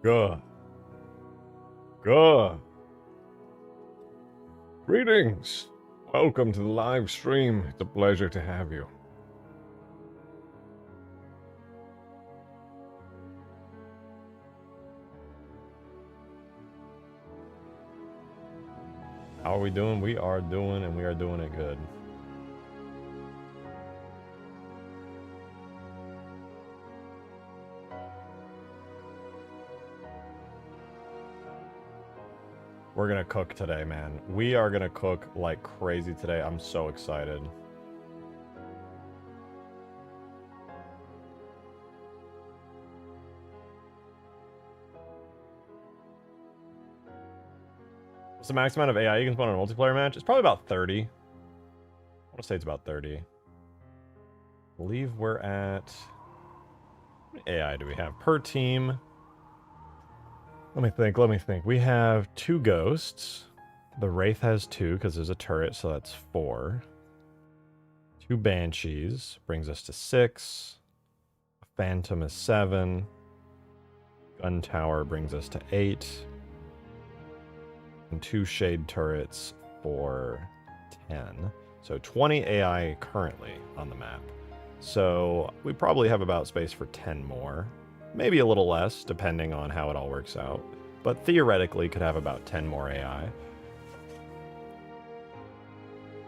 Good. Good. Greetings. Welcome to the live stream. It's a pleasure to have you. How are we doing? We are doing, and we are doing it good. We're gonna cook today, man. We are gonna cook like crazy today. I'm so excited. What's the max amount of AI you can spawn in a multiplayer match? It's probably about 30. I want to say it's about 30. I believe we're at... How many AI do we have per team? Let me think. We have 2 ghosts. The Wraith has 2 because there's a turret, so that's 4. 2 Banshees brings us to 6. Phantom is 7. Gun Tower brings us to 8. And 2 Shade Turrets for 10. So 20 AI currently on the map. So we probably have about space for 10 more. Maybe a little less, depending on how it all works out. But theoretically, could have about 10 more AI.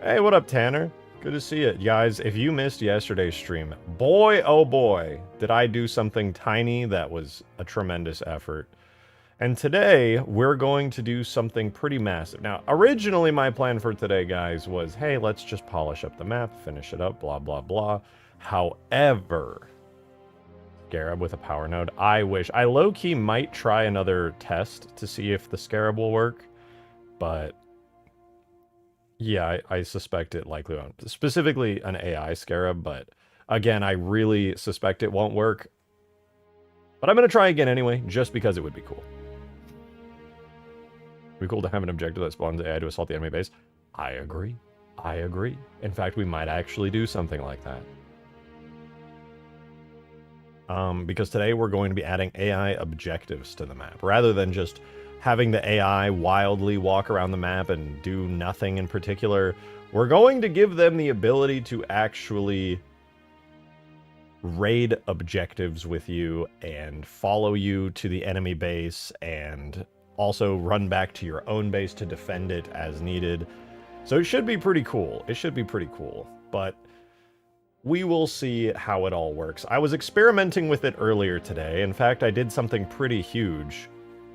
Hey, what up, Tanner? Good to see you. Guys, if you missed yesterday's stream, boy, oh boy, did I do something tiny that was a tremendous effort. And today, we're going to do something pretty massive. Now, originally, my plan for today, guys, was, hey, let's just polish up the map, finish it up, blah, blah, blah. However... Scarab with a power node. I wish. I low-key might try another test to see if the Scarab will work. But... yeah, I suspect it likely won't. Specifically an AI Scarab, but... again, I really suspect it won't work. But I'm going to try again anyway, just because it would be cool. It'd be cool to have an objective that spawns AI to assault the enemy base. I agree. I agree. In fact, we might actually do something like that. Because today we're going to be adding AI objectives to the map. Rather than just having the AI wildly walk around the map and do nothing in particular, we're going to give them the ability to actually raid objectives with you and follow you to the enemy base and also run back to your own base to defend it as needed. So it should be pretty cool. It should be pretty cool. But... we will see how it all works. I was experimenting with it earlier today. In fact, I did something pretty huge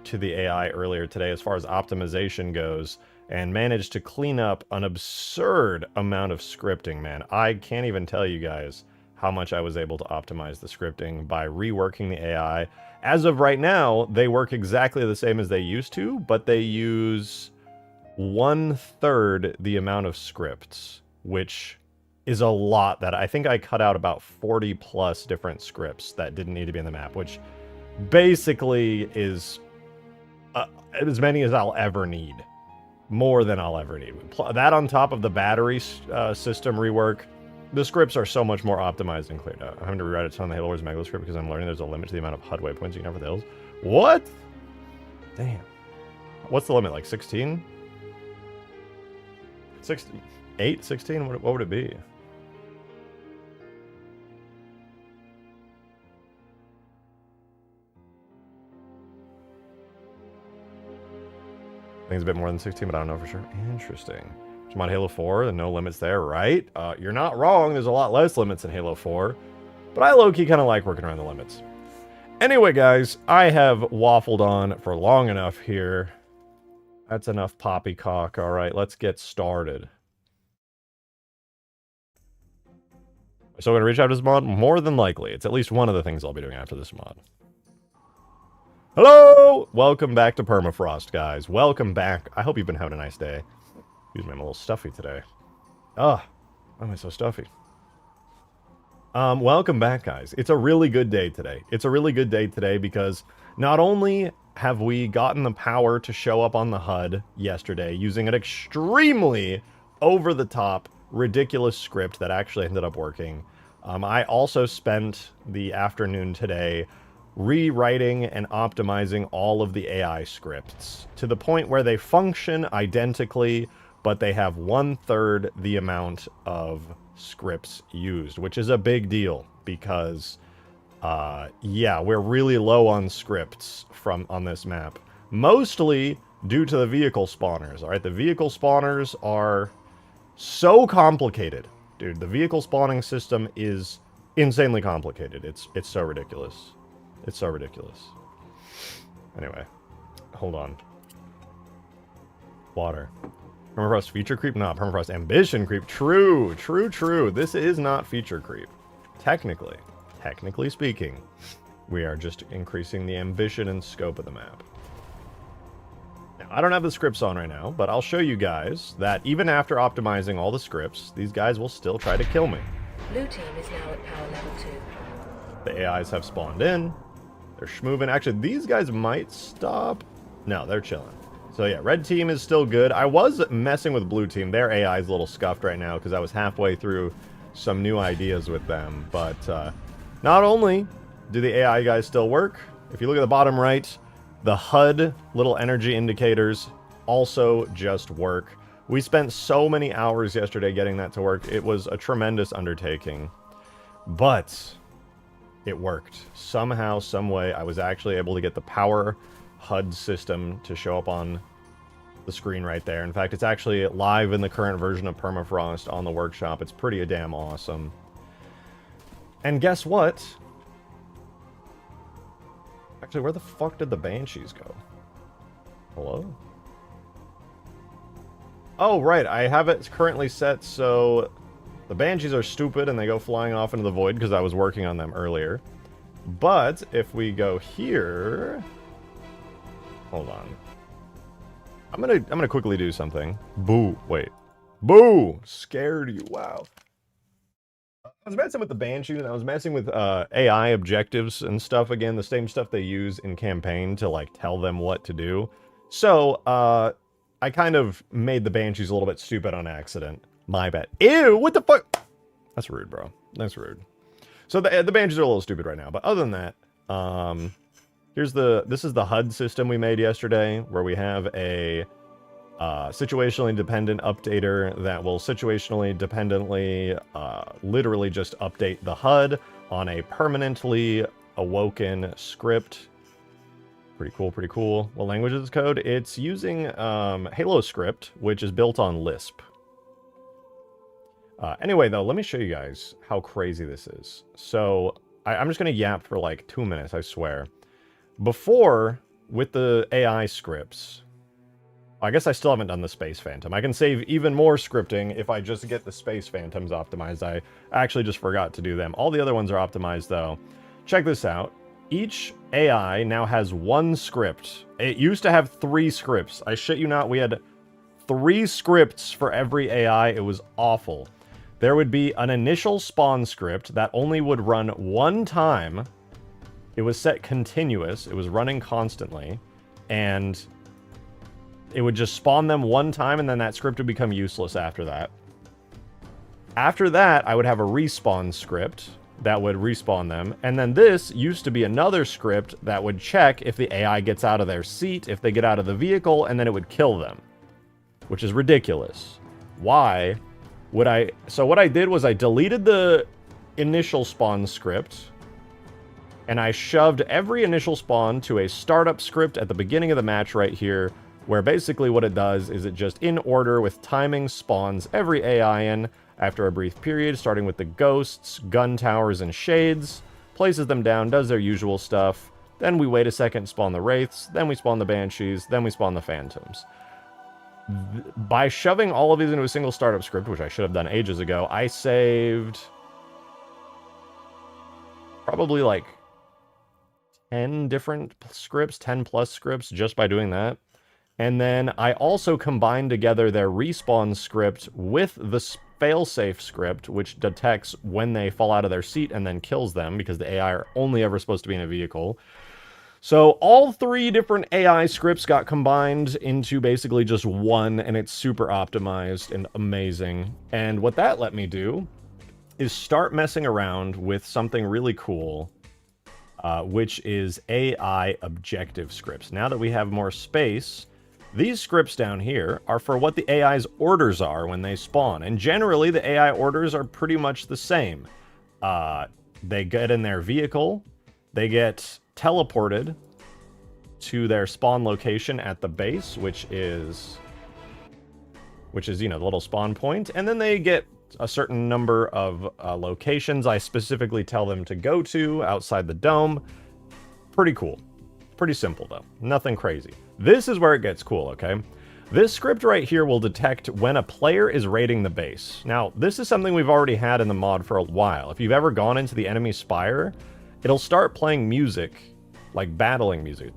to the AI earlier today as far as optimization goes, and managed to clean up an absurd amount of scripting, man. I can't even tell you guys how much I was able to optimize the scripting by reworking the AI. As of right now, they work exactly the same as they used to, but they use 1/3 the amount of scripts, which... is a lot. That I think I cut out about 40 plus different scripts that didn't need to be in the map, which basically is as many as I'll ever need. More than I'll ever need. That on top of the battery system rework, the scripts are so much more optimized and cleared out. I'm having to rewrite a ton of the Halo Wars Megalo script because I'm learning there's a limit to the amount of HUD waypoints you can have for the hills. What? Damn. What's the limit, like 16? 8? 16? What would it be? I think it's a bit more than 16, but I don't know for sure. Interesting. I'm on Halo 4, and no limits there, right? You're not wrong, there's a lot less limits in Halo 4. But I low-key kind of like working around the limits. Anyway, guys, I have waffled on for long enough here. That's enough poppycock. Alright, let's get started. So I'm going to reach out to this mod? More than likely. It's at least one of the things I'll be doing after this mod. Hello! Welcome back to Permafrost, guys. Welcome back. I hope you've been having a nice day. Excuse me, I'm a little stuffy today. Why am I so stuffy? Welcome back, guys. It's a really good day today. It's a really good day today because not only have we gotten the power to show up on the HUD yesterday using an extremely over-the-top, ridiculous script that actually ended up working, I also spent the afternoon today rewriting and optimizing all of the AI scripts to the point where they function identically, but they have 1/3 the amount of scripts used, which is a big deal because, yeah, we're really low on scripts on this map. Mostly due to the vehicle spawners, all right? The vehicle spawners are so complicated. Dude, the vehicle spawning system is insanely complicated. It's so ridiculous. It's so ridiculous. Anyway, hold on. Water. Permafrost feature creep? No, Permafrost ambition creep. True, true, true. This is not feature creep. Technically speaking, we are just increasing the ambition and scope of the map. Now, I don't have the scripts on right now, but I'll show you guys that even after optimizing all the scripts, these guys will still try to kill me. Blue team is now at power level 2. The AIs have spawned in. They're schmoving. Actually, these guys might stop. No, they're chilling. So yeah, red team is still good. I was messing with blue team. Their AI is a little scuffed right now because I was halfway through some new ideas with them. But not only do the AI guys still work, if you look at the bottom right, the HUD little energy indicators also just work. We spent so many hours yesterday getting that to work. It was a tremendous undertaking. But it worked. Somehow, some way, I was actually able to get the power HUD system to show up on the screen right there. In fact, it's actually live in the current version of Permafrost on the workshop. It's pretty damn awesome. And guess what? Actually, where the fuck did the Banshees go? Hello? Oh, right. I have it currently set so the Banshees are stupid and they go flying off into the void because I was working on them earlier. But if we go here... Hold on. I'm gonna quickly do something. Boo. Wait. Boo! Scared you. Wow. I was messing with the Banshee and I was messing with AI objectives and stuff again. The same stuff they use in campaign to, like, tell them what to do. So, I kind of made the Banshees a little bit stupid on accident. My bad. Ew! What the fuck? That's rude, bro. That's rude. So the Banshees are a little stupid right now. But other than that, this is the HUD system we made yesterday, where we have a situationally dependent updater that will situationally dependently literally just update the HUD on a permanently awoken script. Pretty cool, pretty cool. What language is this code? It's using Halo script, which is built on Lisp. Anyway, though, let me show you guys how crazy this is. So, I'm just going to yap for like 2 minutes, I swear. Before, with the AI scripts, I guess I still haven't done the Space Phantom. I can save even more scripting if I just get the Space Phantoms optimized. I actually just forgot to do them. All the other ones are optimized, though. Check this out. Each AI now has 1 script. It used to have 3 scripts. I shit you not, we had 3 scripts for every AI. It was awful. There would be an initial spawn script that only would run 1 time. It was set continuous. It was running constantly. And it would just spawn them 1 time, and then that script would become useless after that. After that, I would have a respawn script that would respawn them. And then this used to be another script that would check if the AI gets out of their seat, if they get out of the vehicle, and then it would kill them. Which is ridiculous. Why would I... So what I did was I deleted the initial spawn script, and I shoved every initial spawn to a startup script at the beginning of the match right here, where basically what it does is it just in order with timing spawns every AI in after a brief period, starting with the ghosts, gun towers, and shades, places them down, does their usual stuff, then we wait a second, spawn the wraiths, then we spawn the banshees, then we spawn the phantoms. By shoving all of these into a single startup script, which I should have done ages ago, I saved probably like 10 different scripts, 10 plus scripts just by doing that. And then I also combined together their respawn script with the failsafe script, which detects when they fall out of their seat and then kills them, because the AI are only ever supposed to be in a vehicle. So all 3 different AI scripts got combined into basically just one, and it's super optimized and amazing. And what that let me do is start messing around with something really cool. which is AI objective scripts. Now that we have more space, these scripts down here are for what the AI's orders are when they spawn. And generally, the AI orders are pretty much the same. They get in their vehicle, they get teleported to their spawn location at the base, which is, you know, the little spawn point, and then they get a certain number of locations I specifically tell them to go to outside the dome. Pretty cool. Pretty simple, though. Nothing crazy. This is where it gets cool, okay? This script right here will detect when a player is raiding the base. Now, this is something we've already had in the mod for a while. If you've ever gone into the enemy Spire, it'll start playing music, like battling music.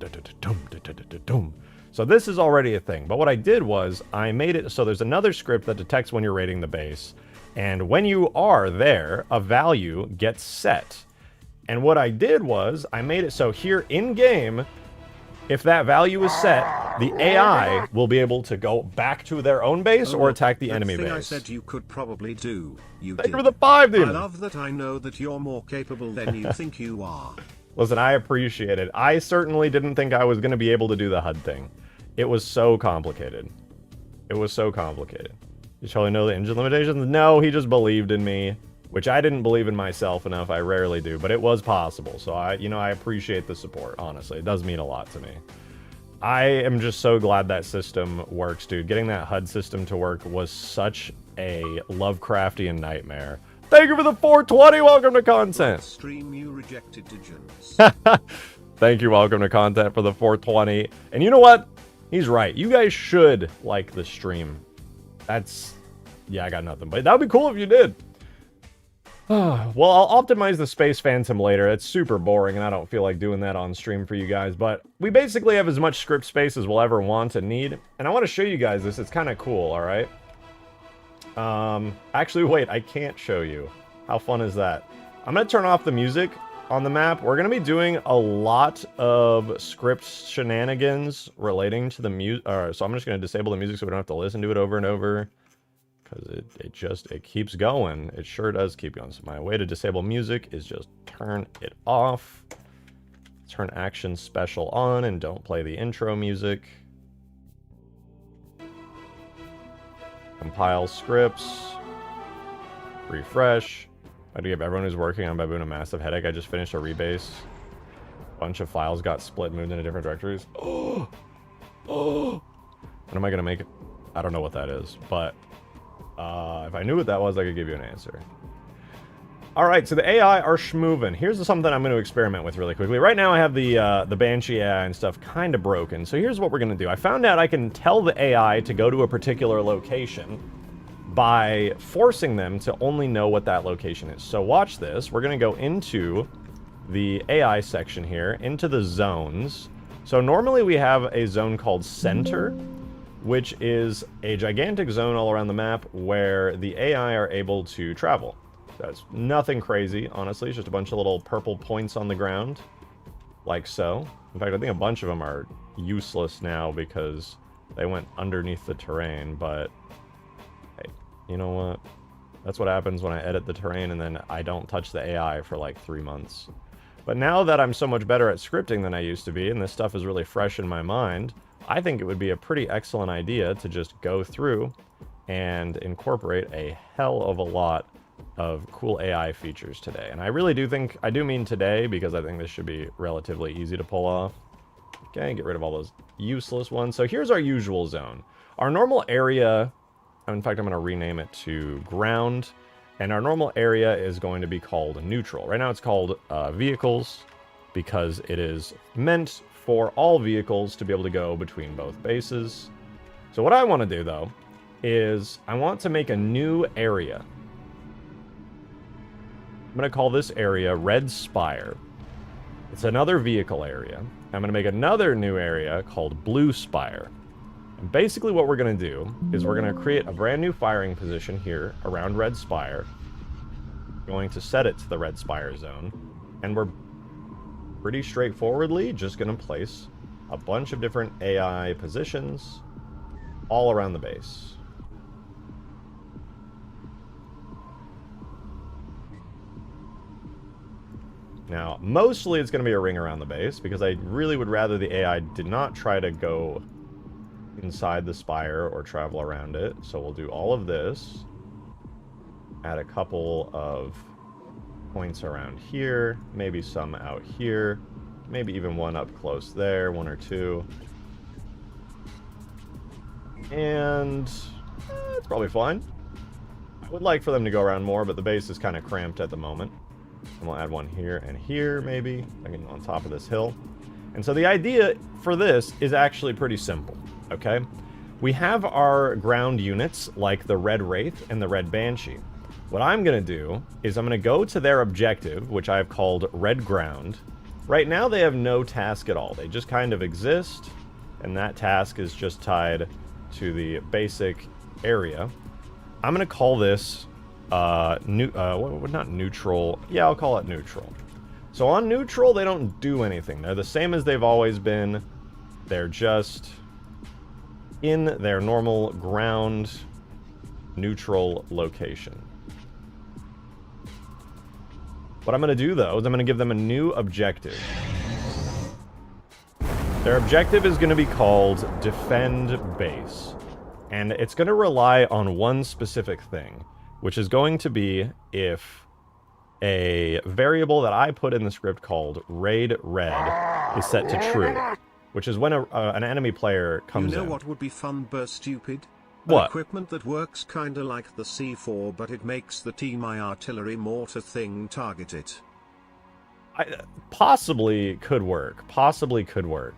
So this is already a thing. But what I did was, I made it so there's another script that detects when you're raiding the base. And when you are there, a value gets set. And what I did was, I made it so here in-game, if that value is set, the AI will be able to go back to their own base or attack the enemy base. I said you could probably do. You Thank did. you for the 5, dude. I love that I know that you're more capable than you think you are. Listen, I appreciate it. I certainly didn't think I was going to be able to do the HUD thing. It was so complicated. It was so complicated. You totally know the engine limitations? No, he just believed in me, which I didn't believe in myself enough. I rarely do, but it was possible. So I appreciate the support, honestly. It does mean a lot to me. I am just so glad that system works, dude. Getting that HUD system to work was such a Lovecraftian nightmare. Thank you for the 420. Welcome to content. Stream you rejected digits. Thank you. Welcome to content for the 420. And you know what? He's right. You guys should like the stream. Yeah, I got nothing. But that would be cool if you did. Well, I'll optimize the Space Phantom later. It's super boring, and I don't feel like doing that on stream for you guys. But we basically have as much script space as we'll ever want and need. And I want to show you guys this. It's kind of cool, all right? Actually, wait. I can't show you. How fun is that? I'm going to turn off the music on the map. We're going to be doing a lot of script shenanigans relating to the music. So I'm just going to disable the music so we don't have to listen to it over and over. Because it keeps going. It sure does keep going. So my way to disable music is just turn it off. Turn action special on and don't play the intro music. Compile scripts. Refresh. I do give everyone who's working on Baboon a massive headache. I just finished a rebase. A bunch of files got split, moved into different directories. Oh! When am I going to make it? I don't know what that is, but if I knew what that was, I could give you an answer. Alright, so the AI are schmoovin'. Here's something I'm going to experiment with really quickly. Right now I have the Banshee AI and stuff kind of broken, so here's what we're going to do. I found out I can tell the AI to go to a particular location by forcing them to only know what that location is. So watch this. We're going to go into the AI section here, into the zones. So normally we have a zone called Center, which is a gigantic zone all around the map where the AI are able to travel. That's nothing crazy, honestly. It's just a bunch of little purple points on the ground, like so. In fact, I think a bunch of them are useless now because they went underneath the terrain, but hey, you know what? That's what happens when I edit the terrain and then I don't touch the AI for like 3 months. But now that I'm so much better at scripting than I used to be, and this stuff is really fresh in my mind, I think it would be a pretty excellent idea to just go through and incorporate a hell of a lot of cool AI features today. And I really do think, I do mean today, because I think this should be relatively easy to pull off. Okay, get rid of all those useless ones. So here's our usual zone. Our normal area, in fact, I'm going to rename it to ground, and our normal area is going to be called neutral. Right now it's called vehicles, because it is meant for all vehicles to be able to go between both bases. So what I want to do, though, is I want to make a new area. I'm going to call this area Red Spire. It's another vehicle area. I'm going to make another new area called Blue Spire. And basically what we're going to do is we're going to create a brand new firing position here around Red Spire. We're going to set it to the Red Spire zone. And we're pretty straightforwardly just going to place a bunch of different AI positions all around the base. Now, mostly it's going to be a ring around the base, because I really would rather the AI did not try to go inside the spire or travel around it. So we'll do all of this. Add a couple of points around here, maybe some out here, maybe even one up close there, one or two. And it's probably fine. I would like for them to go around more, but the base is kind of cramped at the moment. And we'll add one here and here, maybe, again, on top of this hill. And so the idea for this is actually pretty simple, okay? We have our ground units, like the Red Wraith and the Red Banshee. What I'm going to do is I'm going to go to their objective, which I've called Red Ground. Right now, they have no task at all. They just kind of exist, and that task is just tied to the basic area. I'm going to call this, not neutral. Yeah, I'll call it neutral. So on neutral, they don't do anything. They're the same as they've always been. They're just in their normal ground neutral location. What I'm going to do, though, is I'm going to give them a new objective. Their objective is going to be called Defend Base. And it's going to rely on one specific thing, which is going to be if a variable that I put in the script called raid red is set to true, which is when an enemy player comes in. You know what would be fun, Stupid? What? Equipment that works kinda like the C4, but it makes the TMI artillery mortar thing target it. Possibly could work. Possibly could work.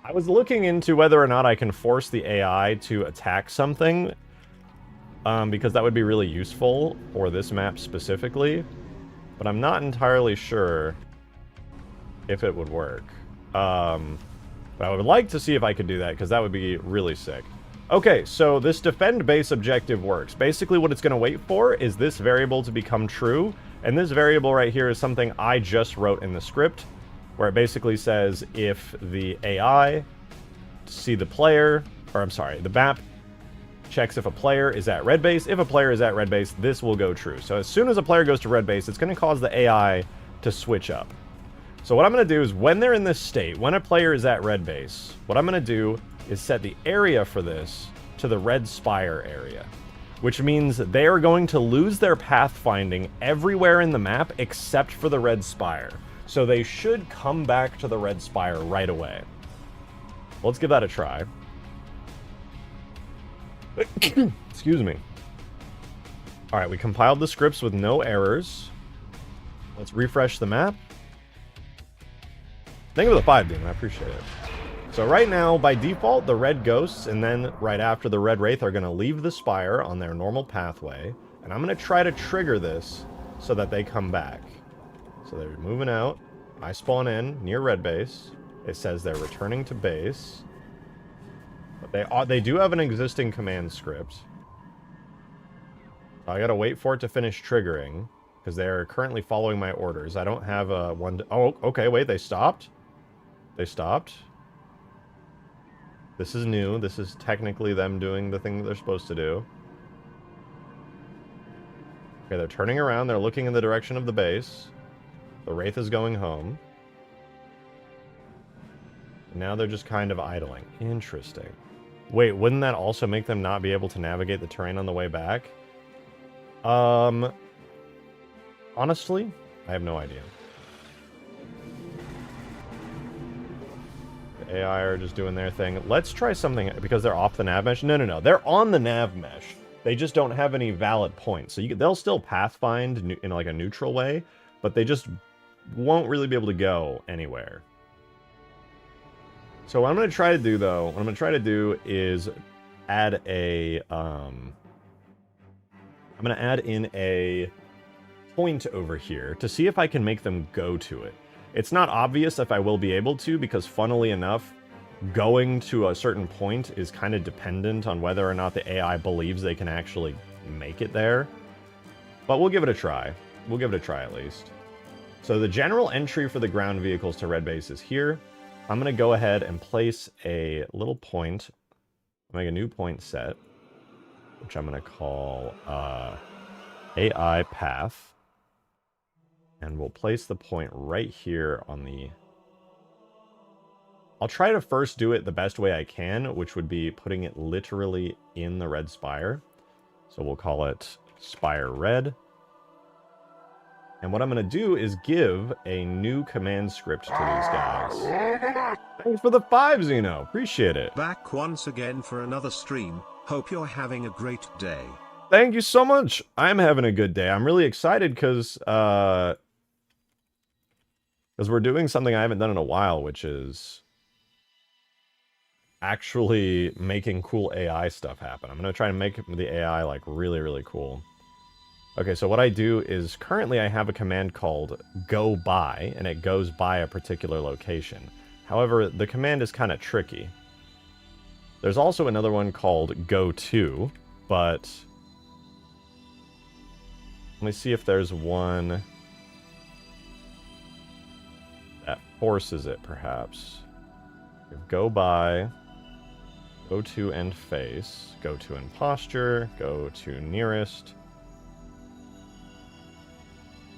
I was looking into whether or not I can force the AI to attack something, because that would be really useful for this map specifically, but I'm not entirely sure if it would work. But I would like to see if I could do that, because that would be really sick. Okay, so this defend base objective works. Basically what it's going to wait for is this variable to become true, and this variable right here is something I just wrote in the script, where it basically says if the AI see the player, or I'm sorry, the map checks if a player is at red base. If a player is at red base, this will go true. So as soon as a player goes to red base, it's going to cause the AI to switch up. So what I'm going to do is when they're in this state, when a player is at red base, what I'm going to do is set the area for this to the red spire area, which means they are going to lose their pathfinding everywhere in the map except for the red spire. So they should come back to the red spire right away. Let's give that a try. Excuse me. All right, we compiled the scripts with no errors. Let's refresh the map. Thank you for the 5, Demon. I appreciate it. So right now, by default, the red ghosts and then right after the red wraith are going to leave the spire on their normal pathway. And I'm going to try to trigger this so that they come back. So they're moving out. I spawn in near red base. It says they're returning to base. But they do have an existing command script. I gotta wait for it to finish triggering, because they're currently following my orders. I don't have a one... Oh, okay, wait, they stopped? They stopped? This is new. This is technically them doing the thing that they're supposed to do. Okay, they're turning around. They're looking in the direction of the base. The Wraith is going home. Now they're just kind of idling. Interesting. Wait, wouldn't that also make them not be able to navigate the terrain on the way back? Honestly, I have no idea. The AI are just doing their thing. Let's try something, because they're off the nav mesh. No. They're on the nav mesh. They just don't have any valid points. So they'll still pathfind in like a neutral way, but they just won't really be able to go anywhere. So what I'm going to try to do, though, what I'm going to try to do is add a, I'm going to add in a point over here to see if I can make them go to it. It's not obvious if I will be able to, because funnily enough, going to a certain point is kind of dependent on whether or not the AI believes they can actually make it there. But we'll give it a try. We'll give it a try at least. So the general entry for the ground vehicles to red base is here. I'm going to go ahead and place a little point, make a new point set, which I'm going to call AI path. And we'll place the point right here on the... I'll try to first do it the best way I can, which would be putting it literally in the red spire. So we'll call it Spire Red. And what I'm going to do is give a new command script to these guys. Thanks for the 5, Xeno. Appreciate it. Back once again for another stream. Hope you're having a great day. Thank you so much. I'm having a good day. I'm really excited because we're doing something I haven't done in a while, which is actually making cool AI stuff happen. I'm going to try and make the AI like really, really cool. Okay, so what I do is currently I have a command called go by, and it goes by a particular location. However, the command is kind of tricky. There's also another one called go to, but let me see if there's one that forces it, perhaps. Go by, go to and face, go to and posture, go to nearest,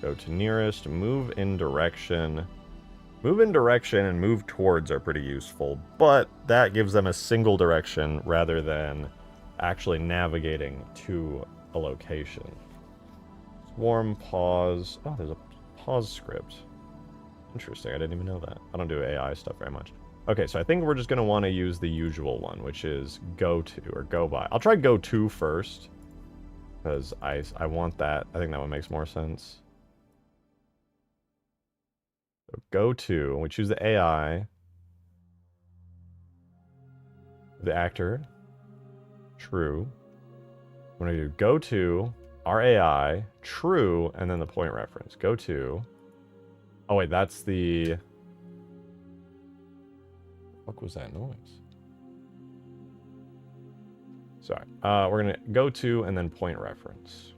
go to nearest, move in direction. Move in direction and move towards are pretty useful, but that gives them a single direction rather than actually navigating to a location. Swarm, pause. Oh, there's a pause script. Interesting, I didn't even know that. I don't do AI stuff very much. Okay, so I think we're just going to want to use the usual one, which is go to or go by. I'll try go to first, because I want that. I think that one makes more sense. So go to, we choose the AI, the actor, true. We're going to do go to, our AI, true, and then the point reference. Go to. Oh wait, that's the... What was that noise? Sorry. We're going to go to and then point reference.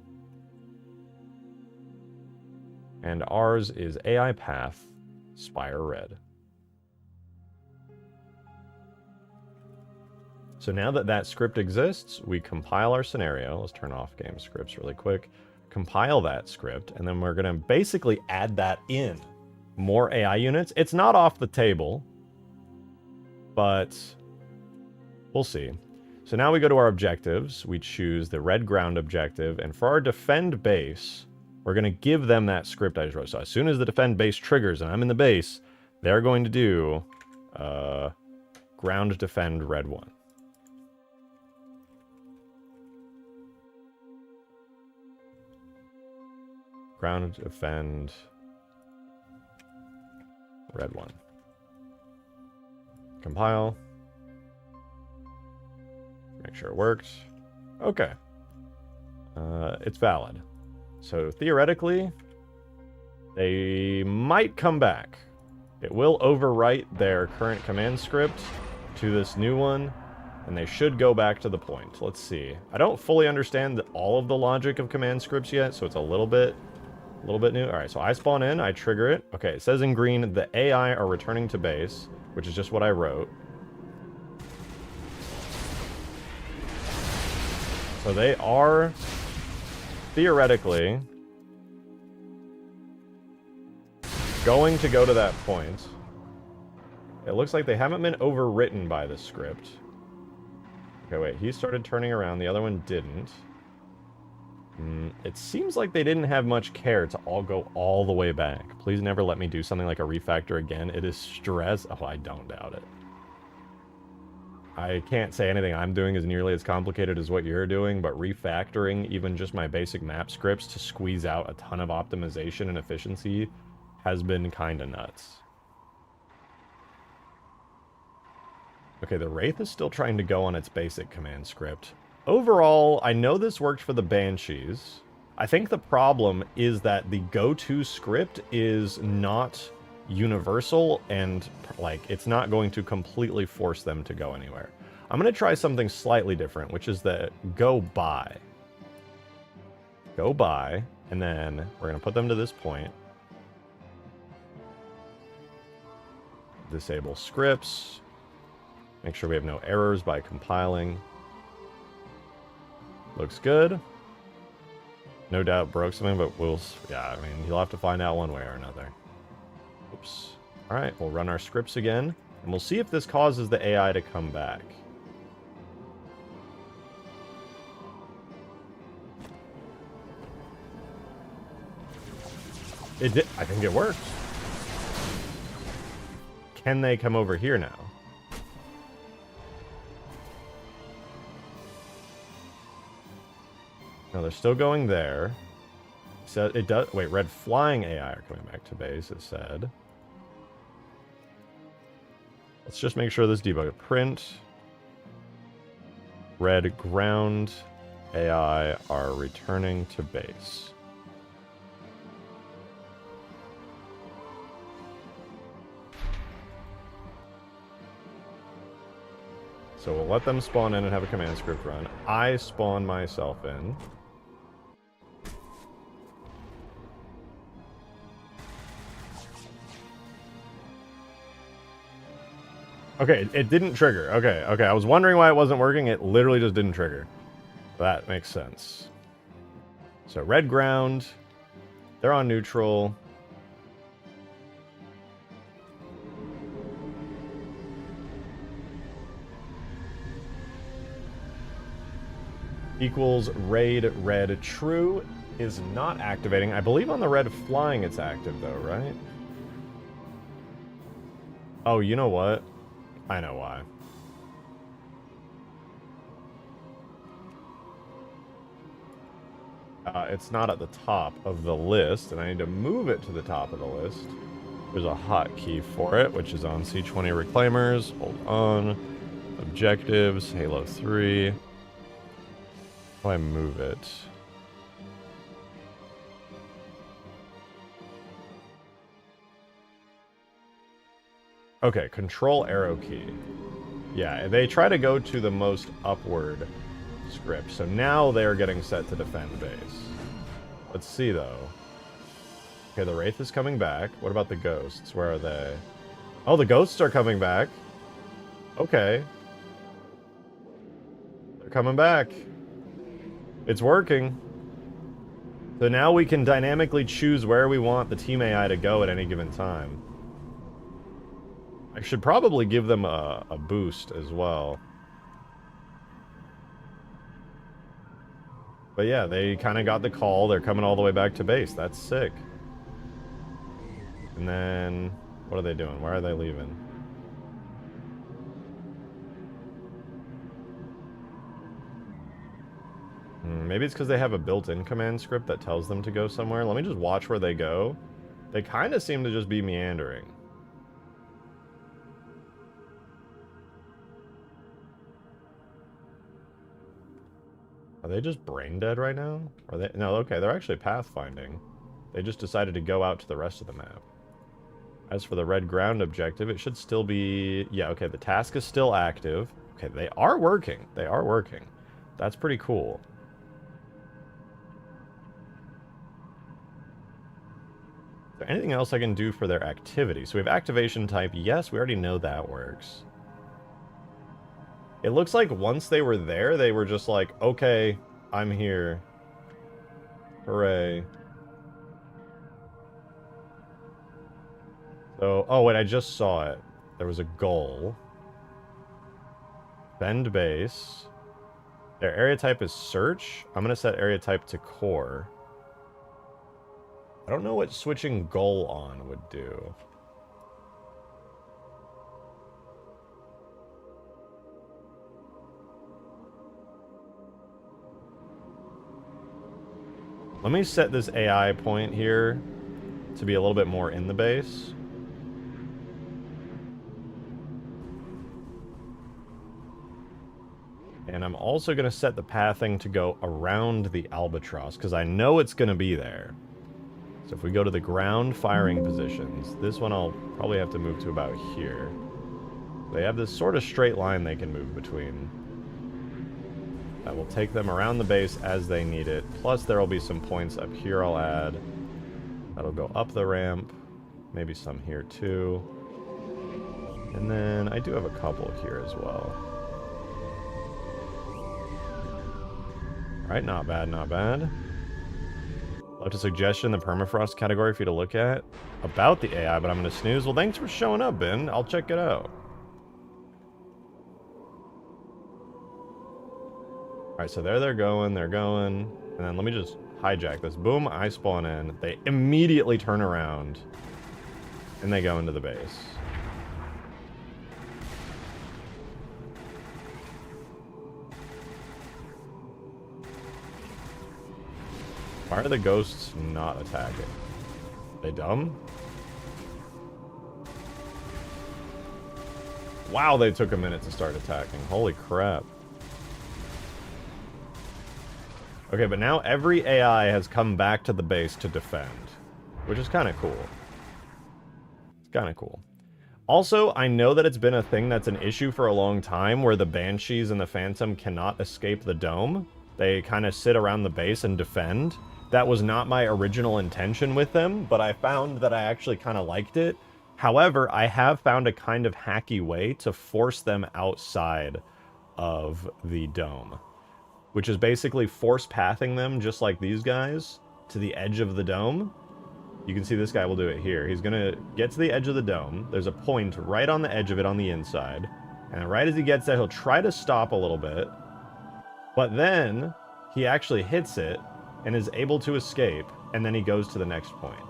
And ours is AI path Spire Red. So now that that script exists, we compile our scenario. Let's turn off game scripts really quick. Compile that script, and then we're going to basically add that in. More AI units. It's not off the table, but we'll see. So now we go to our objectives. We choose the red ground objective, and for our defend base, we're going to give them that script I just wrote. So as soon as the defend base triggers and I'm in the base, they're going to do ground defend red 1. Ground defend red 1. Compile. Make sure it works. Okay. It's valid. So theoretically, they might come back. It will overwrite their current command script to this new one, and they should go back to the point. Let's see. I don't fully understand all of the logic of command scripts yet, so it's a little bit new. All right, so I spawn in, I trigger it. Okay, it says in green, the AI are returning to base, which is just what I wrote. So they are theoretically going to go to that point. It looks like they haven't been overwritten by the script. Okay, wait, he started turning around, the other one didn't. It seems like they didn't have much care to all go all the way back. Please never let me do something like a refactor again. It is stress. Oh, I don't doubt it. I can't say anything I'm doing is nearly as complicated as what you're doing, but refactoring even just my basic map scripts to squeeze out a ton of optimization and efficiency has been kind of nuts. Okay, the Wraith is still trying to go on its basic command script. Overall, I know this worked for the Banshees. I think the problem is that the go-to script is not universal, and like it's not going to completely force them to go anywhere. I'm going to try something slightly different, which is the go by. Go by, and then we're going to put them to this point. Disable scripts. Make sure we have no errors by compiling. Looks good. no doubt broke something, but yeah, I mean, you'll have to find out one way or another. Oops. All right, we'll run our scripts again, and we'll see if this causes the AI to come back. It did. I think it worked. Can they come over here now? No, they're still going there. So it does. Wait, red flying AI are coming back to base, it said. Let's just make sure this debug. Print. Red ground AI are returning to base. So we'll let them spawn in and have a command script run. I spawn myself in. Okay, it didn't trigger. Okay, I was wondering why it wasn't working. It literally just didn't trigger. That makes sense. So red ground. They're on neutral. Equals raid red true is not activating. I believe on the red flying it's active though, right? Oh, you know what? I know why. It's not at the top of the list, and I need to move it to the top of the list. There's a hotkey for it, which is on C20 Reclaimers. Hold on. Objectives, Halo 3. How do I move it? Okay, control arrow key. Yeah, they try to go to the most upward script. So now they're getting set to defend base. Let's see, though. Okay, the Wraith is coming back. What about the ghosts? Where are they? Oh, the ghosts are coming back. Okay. They're coming back. It's working. So now we can dynamically choose where we want the team AI to go at any given time. I should probably give them a boost as well. But yeah, they kind of got the call. They're coming all the way back to base. That's sick. And then, what are they doing? Where are they leaving? Maybe it's because they have a built-in command script that tells them to go somewhere. Let me just watch where they go. They kind of seem to just be meandering. Are they just brain dead right now? Are they? No, okay, they're actually pathfinding. They just decided to go out to the rest of the map. As for the red ground objective, it should still be... Yeah, okay, the task is still active. Okay, they are working. They are working. That's pretty cool. Is there anything else I can do for their activity? So we have activation type. Yes, we already know that works. It looks like once they were there, they were just like, okay, I'm here. Hooray. So, oh wait, I just saw it. There was a goal. Bend base. Their area type is search. I'm going to set area type to core. I don't know what switching goal on would do. Let me set this AI point here to be a little bit more in the base. And I'm also going to set the pathing to go around the albatross, because I know it's going to be there. So if we go to the ground firing positions, this one I'll probably have to move to about here. They have this sort of straight line they can move between. That will take them around the base as they need it. Plus there will be some points up here I'll add. That'll go up the ramp. Maybe some here too. And then I do have a couple here as well. Alright, not bad, not bad. Left a suggestion in the Permafrost category for you to look at about the AI, but I'm going to snooze. Well, thanks for showing up, Ben. I'll check it out. Alright, so there they're going. And then let me just hijack this. Boom, I spawn in. They immediately turn around. And they go into the base. Why are the ghosts not attacking? They dumb? Wow, they took a minute to start attacking. Holy crap. Okay, but now every AI has come back to the base to defend, which is kind of cool. It's kind of cool. Also, I know that it's been a thing that's an issue for a long time where the Banshees and the Phantom cannot escape the dome. They kind of sit around the base and defend. That was not my original intention with them, but I found that I actually kind of liked it. However, I have found a kind of hacky way to force them outside of the dome, which is basically force pathing them, just like these guys, to the edge of the dome. You can see this guy will do it here. He's going to get to the edge of the dome. There's a point right on the edge of it on the inside. And right as he gets there, he'll try to stop a little bit. But then he actually hits it and is able to escape, and then he goes to the next point.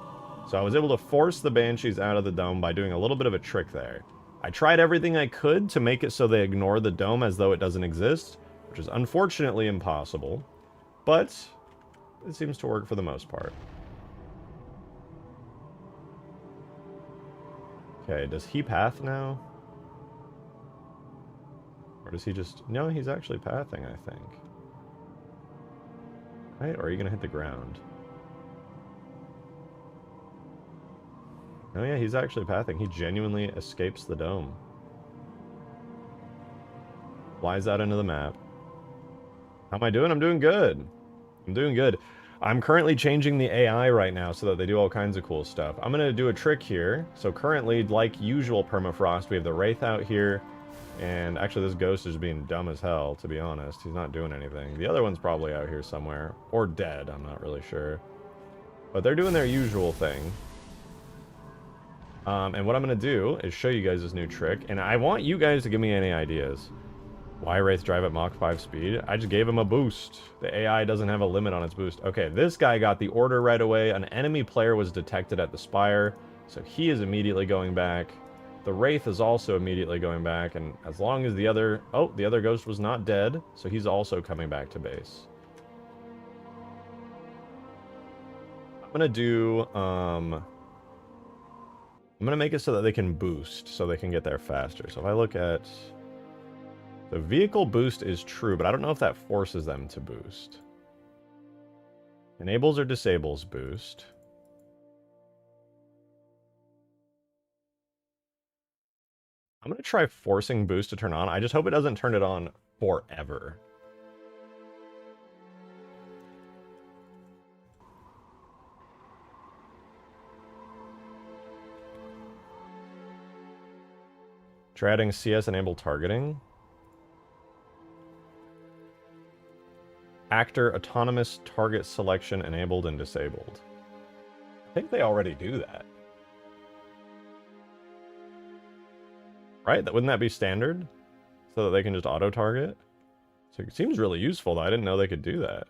So I was able to force the Banshees out of the dome by doing a little bit of a trick there. I tried everything I could to make it so they ignore the dome as though it doesn't exist, which is unfortunately impossible, but it seems to work for the most part. Okay, does he path now? Or does he just... No, he's actually pathing, I think. Right? Or are you going to hit the ground? Oh yeah, he's actually pathing. He genuinely escapes the dome. Flies out into the map. How am I doing? I'm doing good. I'm doing good. I'm currently changing the AI right now so that they do all kinds of cool stuff. I'm going to do a trick here. So currently, like usual Permafrost, we have the Wraith out here. And actually, this ghost is being dumb as hell, to be honest. He's not doing anything. The other one's probably out here somewhere. Or dead, I'm not really sure. But they're doing their usual thing. And what I'm going to do is show you guys this new trick. And I want you guys to give me any ideas. Why Wraith drive at Mach 5 speed? I just gave him a boost. The AI doesn't have a limit on its boost. Okay, this guy got the order right away. An enemy player was detected at the Spire, so he is immediately going back. The Wraith is also immediately going back, and as long as the other... Oh, the other ghost was not dead, so he's also coming back to base. I'm gonna do... I'm gonna make it so that they can boost, so they can get there faster. So if I look at... The vehicle boost is true, but I don't know if that forces them to boost. Enables or disables boost. I'm going to try forcing boost to turn on. I just hope it doesn't turn it on forever. Try adding CS enable targeting. Actor autonomous target selection enabled and disabled. I think they already do that. Right? Wouldn't that be standard? So that they can just auto-target? So it seems really useful, though. I didn't know they could do that.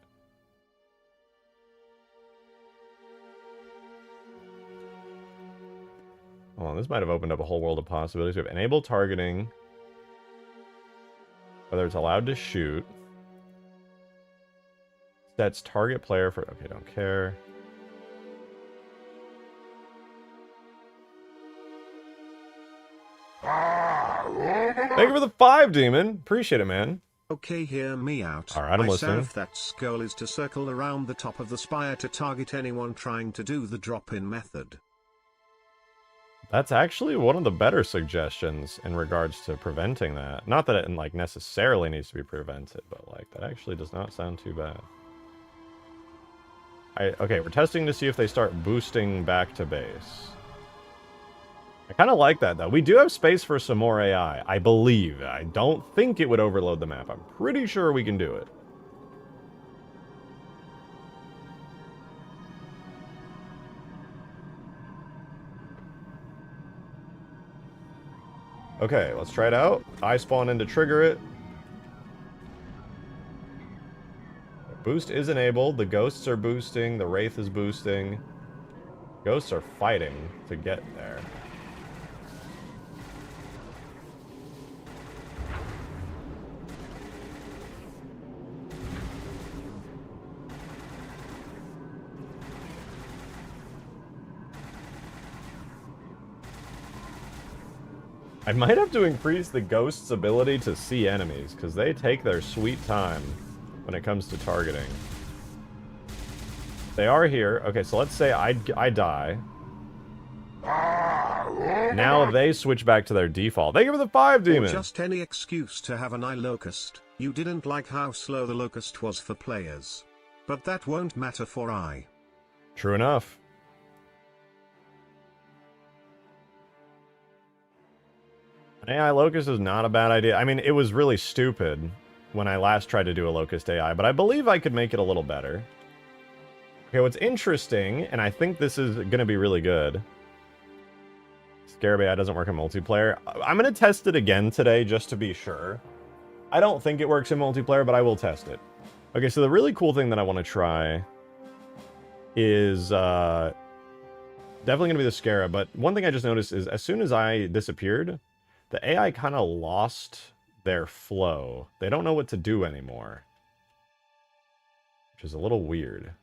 Hold on, this might have opened up a whole world of possibilities. We have enable targeting. Whether it's allowed to shoot. Sets target player for... Okay, don't care. Thank you for the 5, Demon. Appreciate it, man. Okay, hear me out. Alright, I'm listening. Myself, that goal is to circle around the top of the spire to target anyone trying to do the drop-in method. That's actually one of the better suggestions in regards to preventing that. Not that it like necessarily needs to be prevented, but like that actually does not sound too bad. Okay, we're testing to see if they start boosting back to base. I kind of like that, though. We do have space for some more AI, I believe. I don't think it would overload the map. I'm pretty sure we can do it. Okay, let's try it out. I spawn in to trigger it. Boost is enabled. The ghosts are boosting. The wraith is boosting. Ghosts are fighting to get there. I might have to increase the ghost's ability to see enemies, because they take their sweet time when it comes to targeting. They are here. Okay, so let's say I die. Now they switch back to their default. Thank you for the 5, Demon! Or just any excuse to have an eye locust. You didn't like how slow the locust was for players. But that won't matter for I. True enough. An AI locust is not a bad idea. I mean, it was really stupid when I last tried to do a locust AI, but I believe I could make it a little better. Okay, what's interesting, and I think this is going to be really good. Scarab AI doesn't work in multiplayer. I'm going to test it again today just to be sure. I don't think it works in multiplayer, but I will test it. Okay, so the really cool thing that I want to try is definitely going to be the Scarab, but one thing I just noticed is as soon as I disappeared, the AI kind of lost their flow. They don't know what to do anymore, which is a little weird.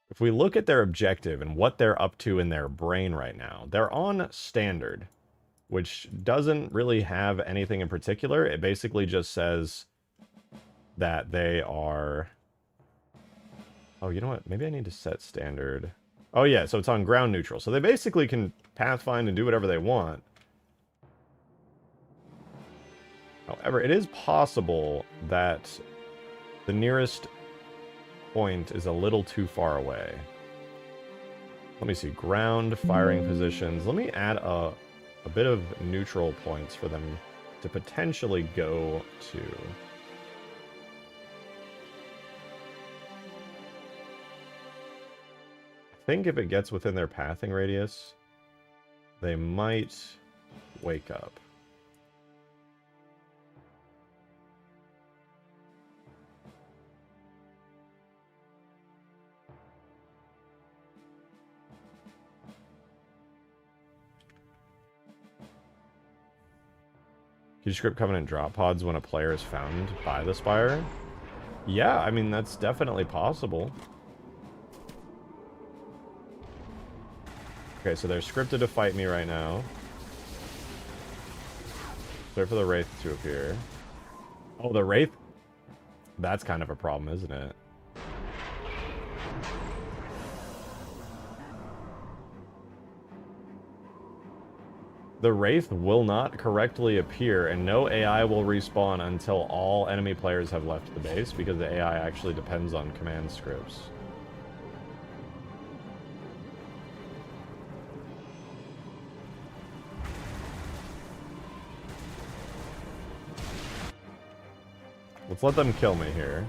If we look at their objective and what they're up to in their brain right now, they're on standard, which doesn't really have anything in particular. It basically just says that they are... Oh, you know what? Maybe I need to set standard. Oh yeah, so it's on ground neutral. So they basically can pathfind and do whatever they want. However, it is possible that the nearest point is a little too far away. Let me see. Ground, firing positions. Let me add a bit of neutral points for them to potentially go to. I think if it gets within their pathing radius, they might wake up. Can you script Covenant drop pods when a player is found by the Spire? Yeah, I mean, that's definitely possible. Okay, so they're scripted to fight me right now. Wait for the Wraith to appear. Oh, the Wraith? That's kind of a problem, isn't it? The Wraith will not correctly appear, and no AI will respawn until all enemy players have left the base, because the AI actually depends on command scripts. Let's let them kill me here.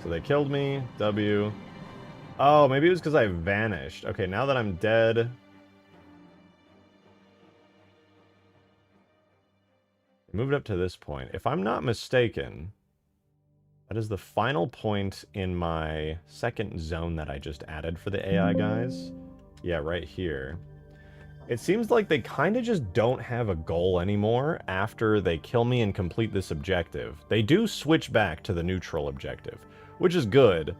So they killed me, W. Oh, maybe it was because I vanished. Okay, now that I'm dead... Moved up to this point. If I'm not mistaken, that is the final point in my second zone that I just added for the AI guys. Yeah, right here. It seems like they kind of just don't have a goal anymore after they kill me and complete this objective. They do switch back to the neutral objective, which is good.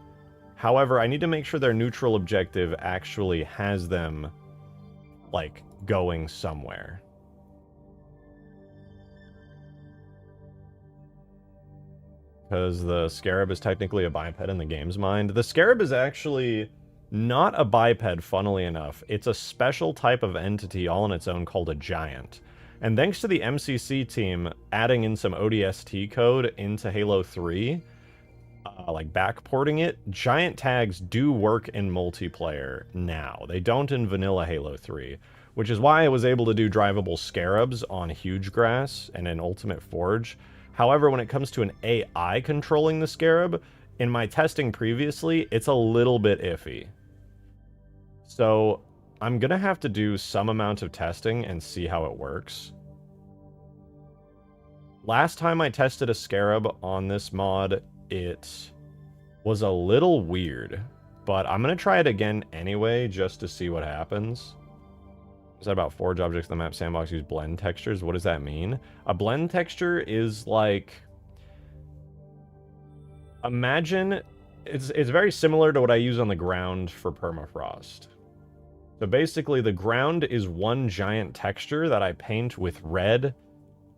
However, I need to make sure their neutral objective actually has them, like, going somewhere. Because the Scarab is technically a biped in the game's mind. The Scarab is actually not a biped, funnily enough. It's a special type of entity all on its own called a giant. And thanks to the MCC team adding in some ODST code into Halo 3, like backporting it, giant tags do work in multiplayer now. They don't in vanilla Halo 3, which is why I was able to do drivable Scarabs on Huge Grass and in Ultimate Forge. However, when it comes to an AI controlling the Scarab, in my testing previously, it's a little bit iffy. So I'm going to have to do some amount of testing and see how it works. last time I tested a scarab on this mod, it was a little weird, but I'm going to try it again anyway, just to see what happens. Is that about forge objects in the map sandbox use blend textures? What does that mean? A blend texture is like... Imagine... It's very similar to what I use on the ground for Permafrost. So basically, the ground is one giant texture that I paint with red,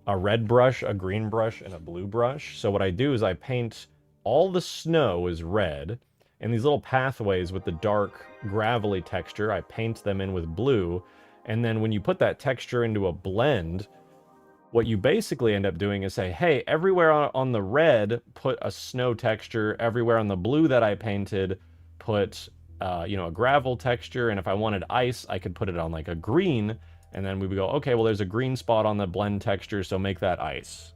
a red brush, a green brush, and a blue brush. So what I do is I paint all the snow is red, and these little pathways with the dark, gravelly texture, I paint them in with blue, and then when you put that texture into a blend, what you basically end up doing is say, hey, everywhere on the red, put a snow texture. Everywhere on the blue that I painted, put, you know, a gravel texture. And if I wanted ice, I could put it on like a green. And then we would go, okay, well, there's a green spot on the blend texture, so make that ice.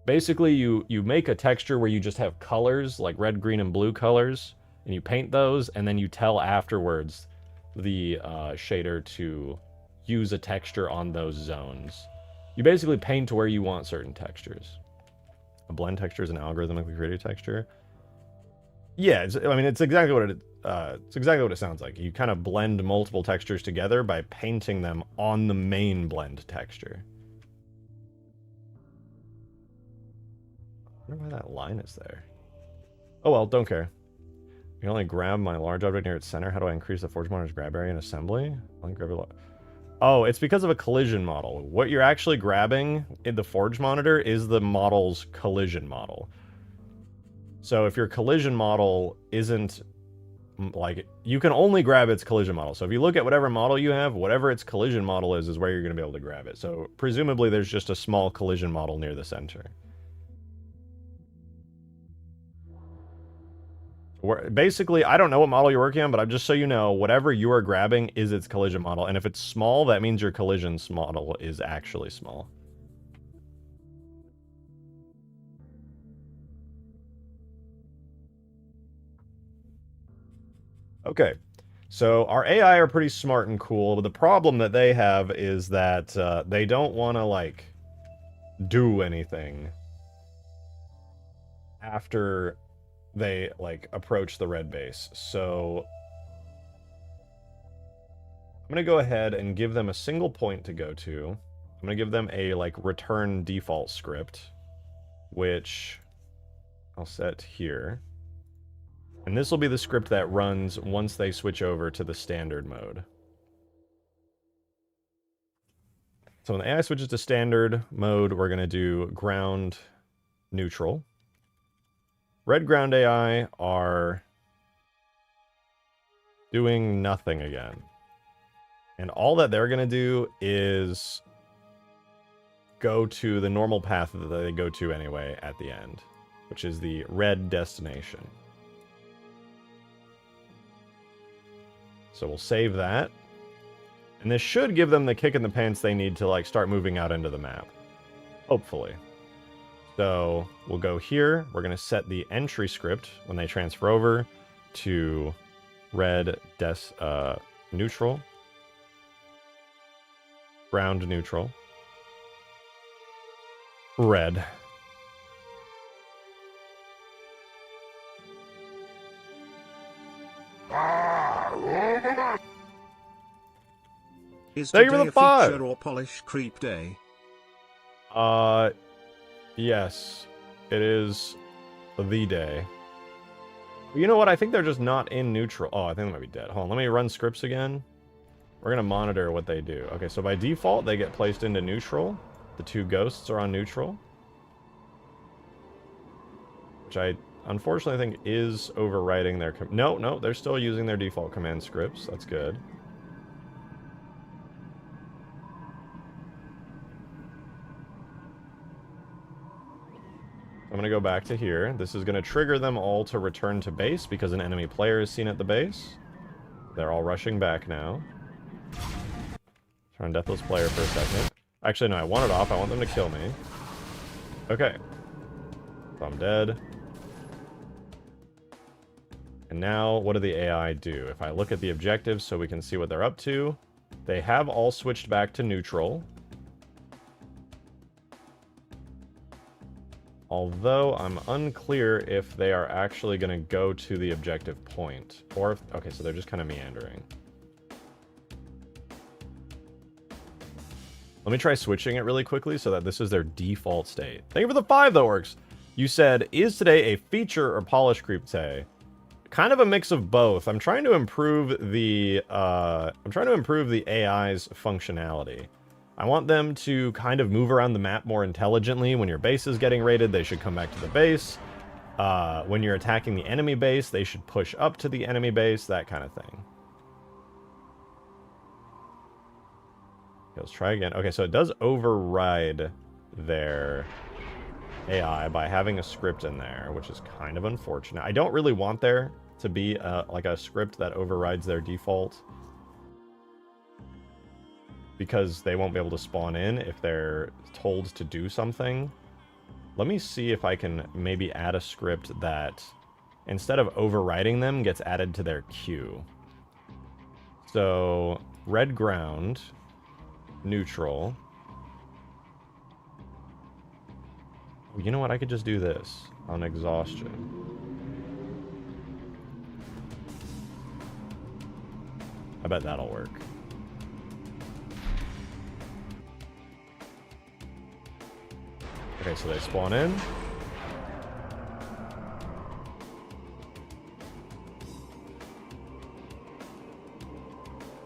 Basically, you make a texture where you just have colors, like red, green, and blue colors, and you paint those, and then you tell afterwards the shader to use a texture on those zones. You basically paint to where you want certain textures. A blend texture is an algorithmically created texture. Yeah, I mean, it's exactly what it sounds like. You kind of blend multiple textures together by painting them on the main blend texture. I wonder why that line is there. Oh well, don't care. You can only grab my large object near its center. How do I increase the forge monitor's grab area in assembly? Only grab it. Oh, it's because of a collision model. What you're actually grabbing in the forge monitor is the model's collision model. So if your collision model isn't, like, you can only grab its collision model. So if you look at whatever model you have, whatever its collision model is where you're going to be able to grab it. So presumably there's just a small collision model near the center. Basically, I don't know what model you're working on, but just so you know, whatever you are grabbing is its collision model. And if it's small, that means your collision's model is actually small. Okay, so our AI are pretty smart and cool, but the problem that they have is that they don't want to, like, do anything after they, like, approach the red base. So I'm going to go ahead and give them a single point to go to. I'm going to give them a, like, return default script, which I'll set here. And this will be the script that runs once they switch over to the standard mode. So when the AI switches to standard mode, we're going to do ground neutral. Red ground AI are doing nothing again. And all that they're going to do is go to the normal path that they go to anyway at the end, which is the red destination. So we'll save that. And this should give them the kick in the pants they need to, like, start moving out into the map. Hopefully. So we'll go here. We're going to set the entry script when they transfer over to red neutral. Ground neutral. Red. Is Thank you today for the five. feature or polish creep day? Yes. It is the day. You know what? I think they're just not in neutral. Oh, I think they might be dead. Hold on, let me run scripts again. We're gonna monitor what they do. Okay, so by default, they get placed into neutral. The two ghosts are on neutral. Which I unfortunately think is overwriting their... No, they're still using their default command scripts. That's good. I'm going to go back to here. This is going to trigger them all to return to base because an enemy player is seen at the base. They're all rushing back now. Try and deathless player for a second. Actually, no, I want it off. I want them to kill me. Okay. So I'm dead. And now, what do the AI do? If I look at the objectives so we can see what they're up to, they have all switched back to neutral. Although I'm unclear if they are actually going to go to the objective point. Or if, okay, so they're just kind of meandering. Let me try switching it really quickly so that this is their default state. Thank you for the 5, though, Orcs. You said, is today a feature or polish creep day? Kind of a mix of both. I'm trying to improve the AI's functionality. I want them to kind of move around the map more intelligently. When your base is getting raided, they should come back to the base. When you're attacking the enemy base, they should push up to the enemy base, that kind of thing. Okay, let's try again. Okay, so it does override their AI by having a script in there, which is kind of unfortunate. I don't really want there to be like a script that overrides their default, because they won't be able to spawn in if they're told to do something. Let me see if I can maybe add a script that, instead of overriding them, gets added to their queue. So, red ground, neutral. You know what? I could just do this on exhaustion. I bet that'll work. Okay, so they spawn in.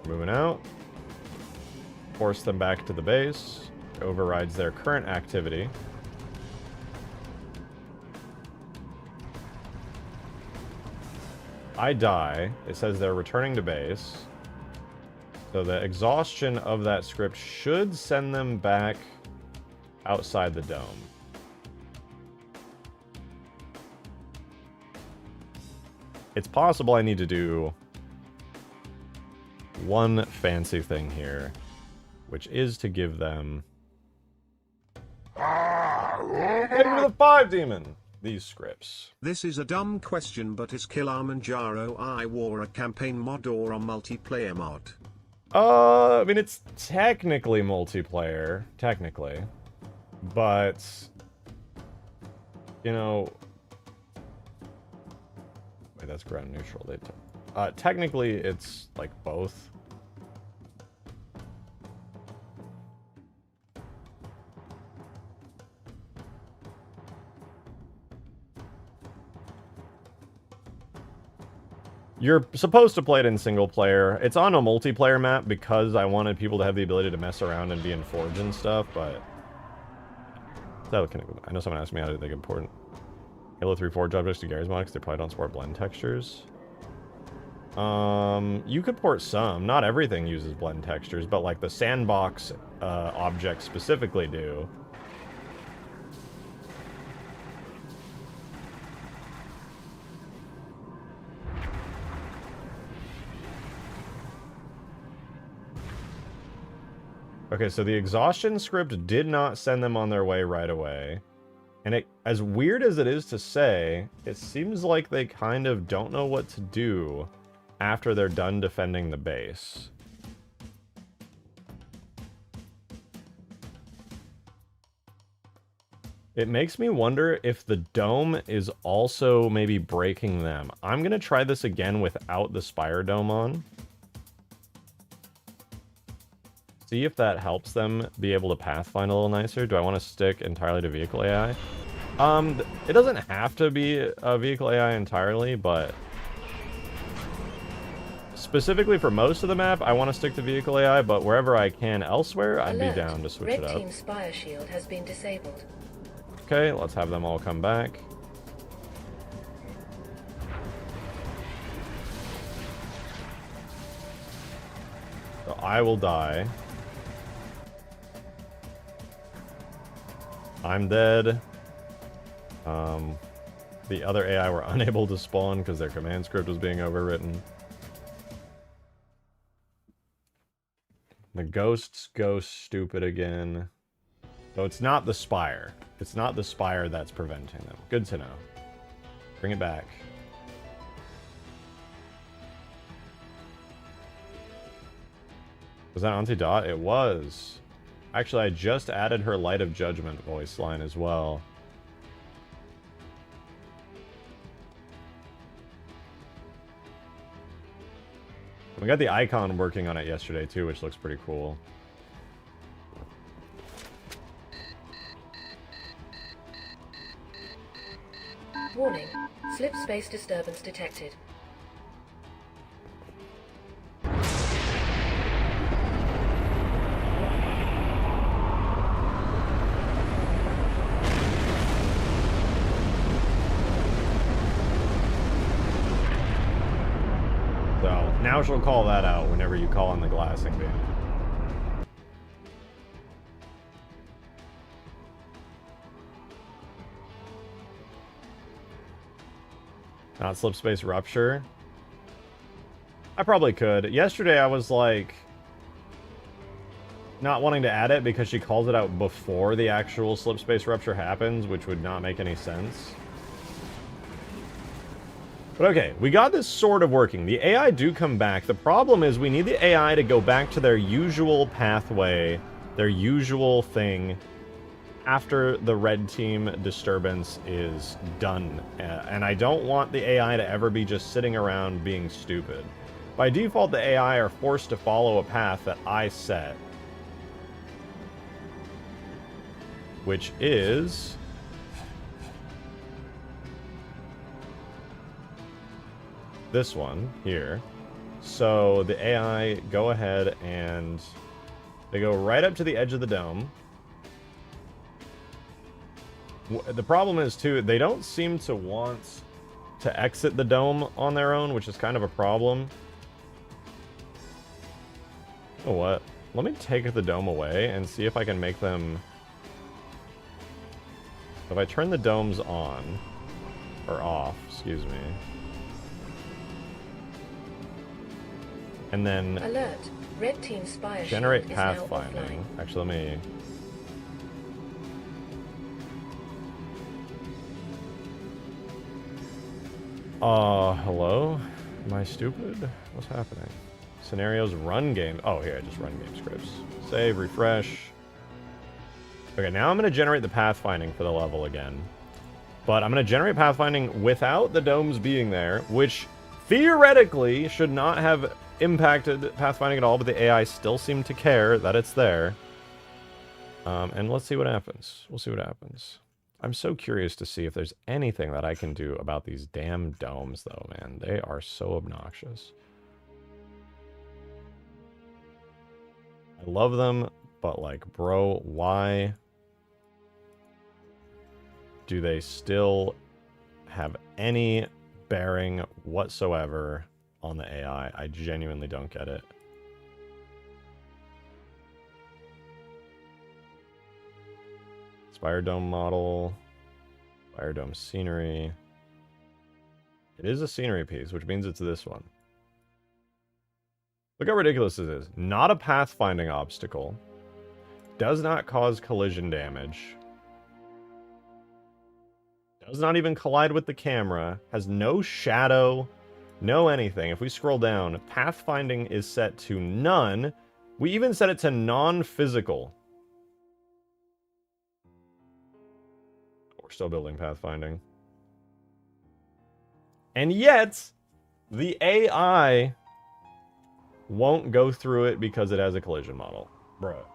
Moving out. Force them back to the base. Overrides their current activity. I die. It says they're returning to base. So the exhaustion of that script should send them back outside the dome. It's possible I need to do one fancy thing here, which is to give them... Get rid of the 5 demon! These scripts. This is a dumb question, but is Kilimanjaro I War a campaign mod or a multiplayer mod? I mean, it's technically multiplayer, technically. But, you know... Wait, that's ground neutral. Technically, it's, like, both. You're supposed to play it in single player. It's on a multiplayer map because I wanted people to have the ability to mess around and be in Forge and stuff, but... I know someone asked me how to think important. Halo 3 Forge objects to Gary's mod because they probably don't support blend textures. You could port some. Not everything uses blend textures, but like the sandbox objects specifically do. Okay, so the exhaustion script did not send them on their way right away. And it, as weird as it is to say, it seems like they kind of don't know what to do after they're done defending the base. It makes me wonder if the dome is also maybe breaking them. I'm going to try this again without the Spire dome on. See if that helps them be able to pathfind a little nicer. Do I want to stick entirely to vehicle AI? It doesn't have to be a vehicle AI entirely, but specifically for most of the map, I want to stick to vehicle AI, but wherever I can elsewhere, I'd be down to switch it up. Red Team's Spire shield has been disabled. Okay, let's have them all come back. So I will die. I'm dead. The other AI were unable to spawn because their command script was being overwritten. The ghosts go stupid again. So it's not the Spire. It's not the Spire that's preventing them. Good to know. Bring it back. Was that Auntie Dot? It was. Actually, I just added her Light of Judgment voice line as well. We got the icon working on it yesterday too, which looks pretty cool. Warning. Slip space disturbance detected. So now she'll call that out whenever you call on the glassing beam. Not slip space rupture. I probably could. Yesterday I was like not wanting to add it because she calls it out before the actual slip space rupture happens, which would not make any sense. But okay, we got this sort of working. The AI do come back. The problem is we need the AI to go back to their usual pathway, their usual thing, after the red team disturbance is done. And I don't want the AI to ever be just sitting around being stupid. By default, the AI are forced to follow a path that I set. Which is... this one here. So the AI go ahead and they go right up to the edge of the dome. The problem is too, they don't seem to want to exit the dome on their own, which is kind of a problem. You know what? Let me take the dome away and see if I can make them... If I turn the domes on, or off, excuse me. And then Alert. Red team Spire generate shield is now pathfinding. offline. Actually, let me... hello? Am I stupid? What's happening? Scenarios, run game. Oh, here, I just run game scripts. Save, refresh. Okay, now I'm going to generate the pathfinding for the level again. But I'm going to generate pathfinding without the domes being there, which theoretically should not have impacted pathfinding at all, but the AI still seem to care that it's there. And let's see what happens. We'll see what happens. I'm so curious to see if there's anything that I can do about these damn domes, though, man. They are so obnoxious. I love them, but, like, bro, why do they still have any bearing whatsoever on the AI? I genuinely don't get it. Spire dome model, Spire dome scenery. It is a scenery piece, which means it's this one. Look how ridiculous this is. Not a pathfinding obstacle. Does not cause collision damage. Does not even collide with the camera. Has no shadow. No anything. If we scroll down, pathfinding is set to none. We even set it to non-physical. We're still building pathfinding. And yet, the AI won't go through it because it has a collision model. Bruh.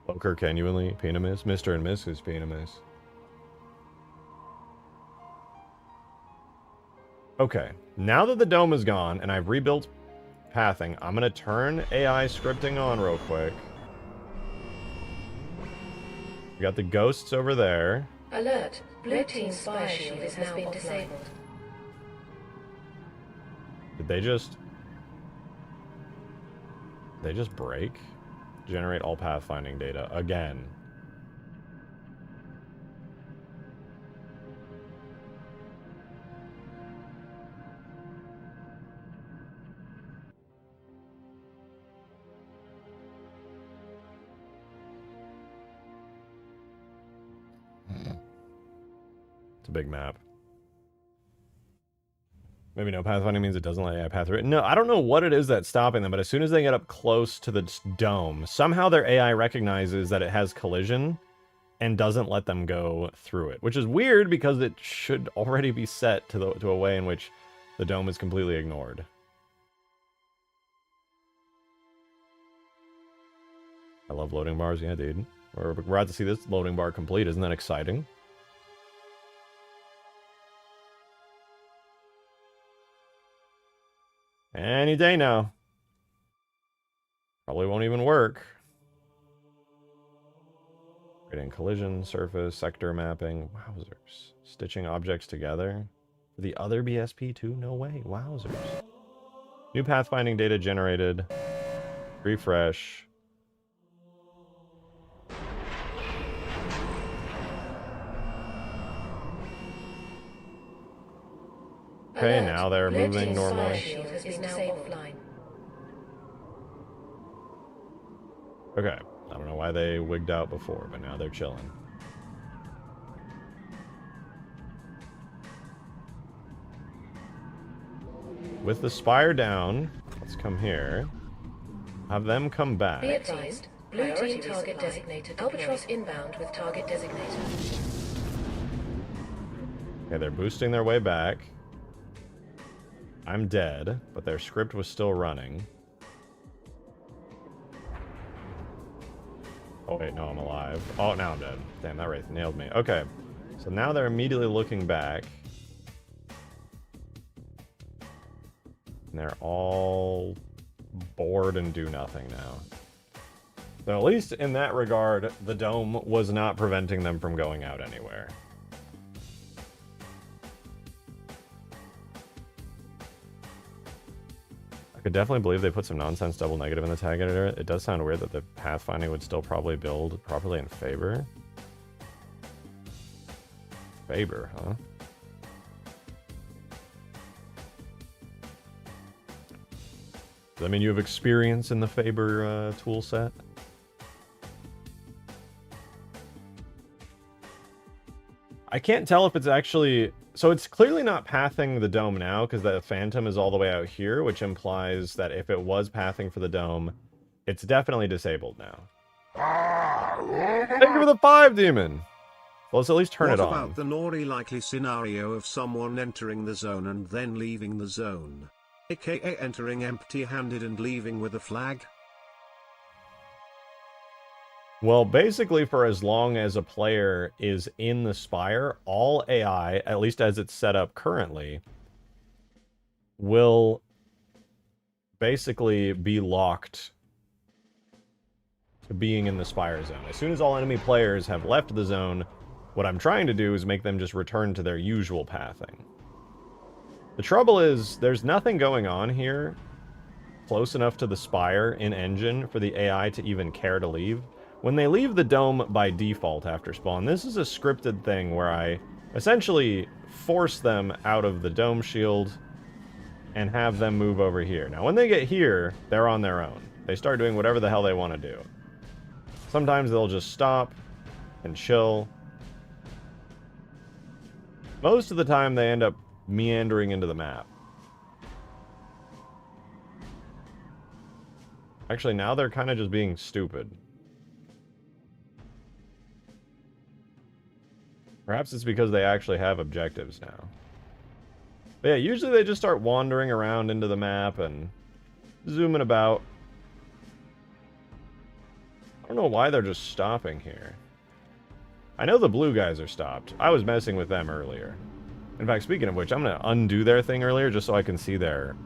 Poker genuinely Penamis. Mr. and Mrs. Penamis. Okay, now that the dome is gone and I've rebuilt pathing, I'm gonna turn AI scripting on real quick. We got the ghosts over there. Alert. Blue team Spire shield has been disabled. Did they just... They just break? Generate all pathfinding data again. It's a big map. Maybe no pathfinding means it doesn't let AI path through it. No, I don't know what it is that's stopping them, but as soon as they get up close to the dome, somehow their AI recognizes that it has collision, and doesn't let them go through it, which is weird because it should already be set to a way in which the dome is completely ignored. I love loading bars, yeah, dude. We're about to see this loading bar complete. Isn't that exciting? Any day now. Probably won't even work. Creating collision, surface, sector mapping. Wowzers. Stitching objects together. For the other BSP too? No way. Wowzers. New pathfinding data generated. Refresh. Okay, Alert. now they're Red moving team's normally. Spire shield has been disabled. Offline. Okay. I don't know why they wigged out before, but now they're chilling. With the Spire down, let's come here. Have them come back. Be advised. Blue team target designated. Albatross inbound with target designated. Okay, they're boosting their way back. I'm dead, but their script was still running. Oh wait, no, I'm alive. Oh, now I'm dead. Damn, that wraith nailed me. Okay, so now they're immediately looking back. And they're all bored and do nothing now. So at least in that regard, the dome was not preventing them from going out anywhere. I could definitely believe they put some nonsense double negative in the tag editor. It does sound weird that the pathfinding would still probably build properly in Faber. Faber, huh? Does that mean you have experience in the Faber tool set? I can't tell if it's actually... So it's clearly not pathing the dome now, because the Phantom is all the way out here, which implies that if it was pathing for the dome, it's definitely disabled now. Thank you for the 5, Demon! Well, let's at least turn it on. What about the Nori likely scenario of someone entering the zone and then leaving the zone? AKA entering empty-handed and leaving with a flag? Well, basically, for as long as a player is in the Spire, all AI, at least as it's set up currently, will basically be locked to being in the Spire zone. As soon as all enemy players have left the zone, what I'm trying to do is make them just return to their usual pathing. The trouble is, there's nothing going on here close enough to the Spire in engine for the AI to even care to leave. When they leave the dome by default after spawn, this is a scripted thing where I essentially force them out of the dome shield and have them move over here. Now, when they get here, they're on their own. They start doing whatever the hell they want to do. Sometimes they'll just stop and chill. Most of the time, they end up meandering into the map. Actually, now they're kind of just being stupid. Perhaps it's because they actually have objectives now. But yeah, usually they just start wandering around into the map and zooming about. I don't know why they're just stopping here. I know the blue guys are stopped. I was messing with them earlier. In fact, speaking of which, I'm going to undo their thing earlier just so I can see their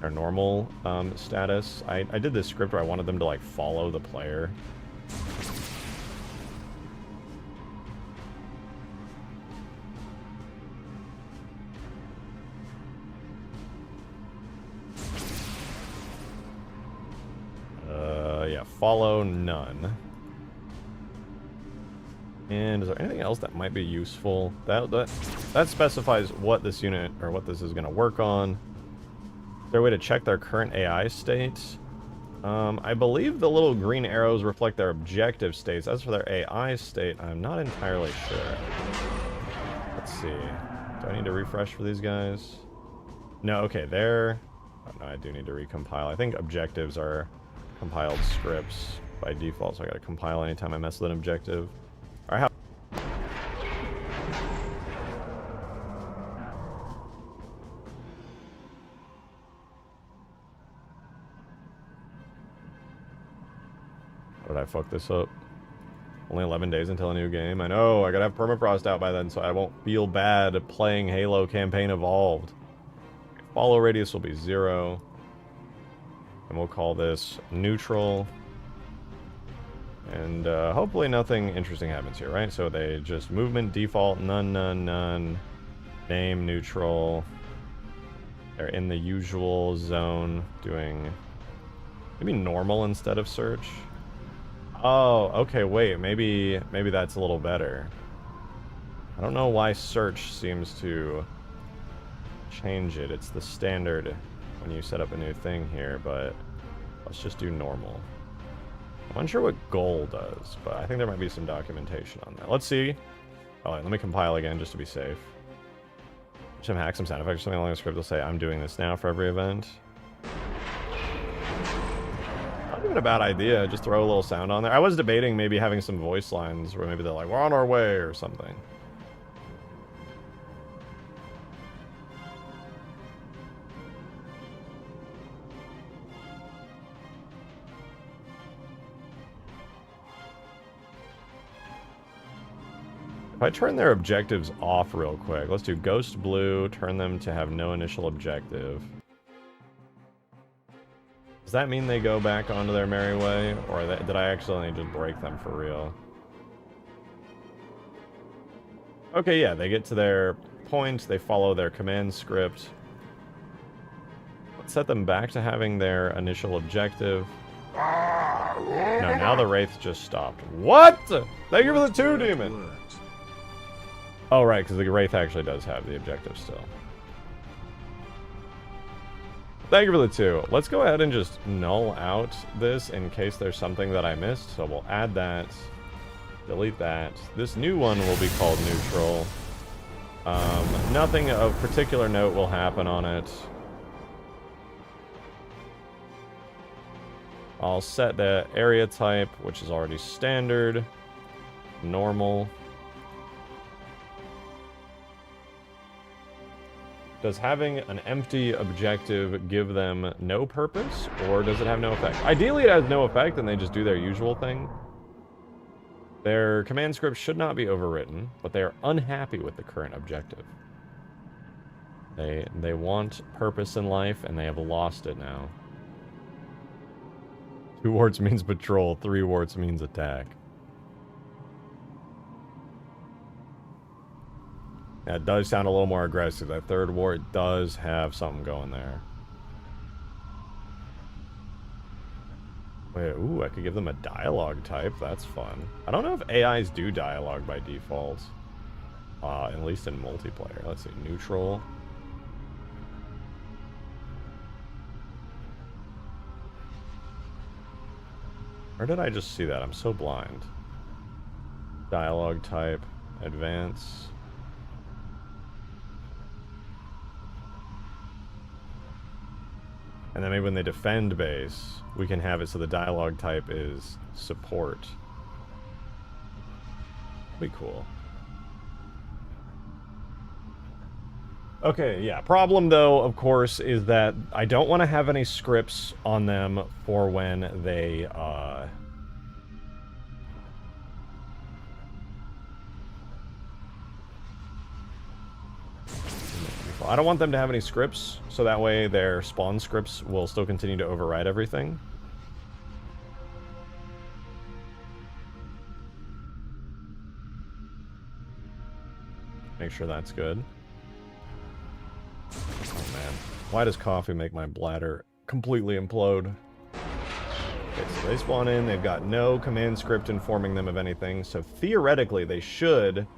normal status. I did this script where I wanted them to, like, follow the player. Yeah, follow none. And is there anything else that might be useful? That specifies what this unit, or what this is going to work on. Is there a way to check their current AI state? I believe the little green arrows reflect their objective states. As for their AI state, I'm not entirely sure. Let's see. Do I need to refresh for these guys? No, okay, they're... Oh, no, I do need to recompile. I think objectives are compiled scripts by default, so I gotta compile anytime I mess with an objective. Alright, Did I fuck this up? Only 11 days until a new game. I know, I gotta have Permafrost out by then so I won't feel bad playing Halo Campaign Evolved. Follow radius will be 0. And we'll call this neutral. And hopefully nothing interesting happens here, right? So they just movement, default, none, none, none. Name, neutral. They're in the usual zone doing maybe normal instead of search. Oh, okay, wait, maybe that's a little better. I don't know why search seems to change it. It's the standard when you set up a new thing here, but let's just do normal. I'm unsure what goal does, but I think there might be some documentation on that. Let's see. Oh, let me compile again just to be safe. Some hack, some sound effects, something along the script will say, I'm doing this now for every event. Not even a bad idea, just throw a little sound on there. I was debating maybe having some voice lines where maybe they're like, we're on our way or something. If I turn their objectives off real quick, let's do Ghost Blue, turn them to have no initial objective. Does that mean they go back onto their merry way, or did I accidentally just break them for real? Okay, yeah, they get to their point, they follow their command script. Let's set them back to having their initial objective. No, now the Wraith just stopped. What? Thank you for the 2, demon! Oh, right, because the Wraith actually does have the objective still. Thank you for the 2. Let's go ahead and just null out this in case there's something that I missed. So we'll add that, delete that. This new one will be called neutral. Nothing of particular note will happen on it. I'll set the area type, which is already standard, normal. Does having an empty objective give them no purpose, or does it have no effect? Ideally, it has no effect, and they just do their usual thing. Their command script should not be overwritten, but they are unhappy with the current objective. They want purpose in life, and they have lost it now. 2 warts means patrol, 3 warts means attack. That does sound a little more aggressive. That 3rd wart does have something going there. Wait, ooh, I could give them a dialogue type. That's fun. I don't know if AIs do dialogue by default. At least in multiplayer. Let's see, neutral. Where did I just see that? I'm so blind. Dialogue type, advance. And then maybe when they defend base, we can have it so the dialogue type is support. Be cool. Okay, yeah. Problem, though, of course, is that I don't want to have any scripts on them for when they, I don't want them to have any scripts, so that way their spawn scripts will still continue to override everything. Make sure that's good. Oh man, why does coffee make my bladder completely implode? Okay, so they spawn in, they've got no command script informing them of anything, so theoretically they should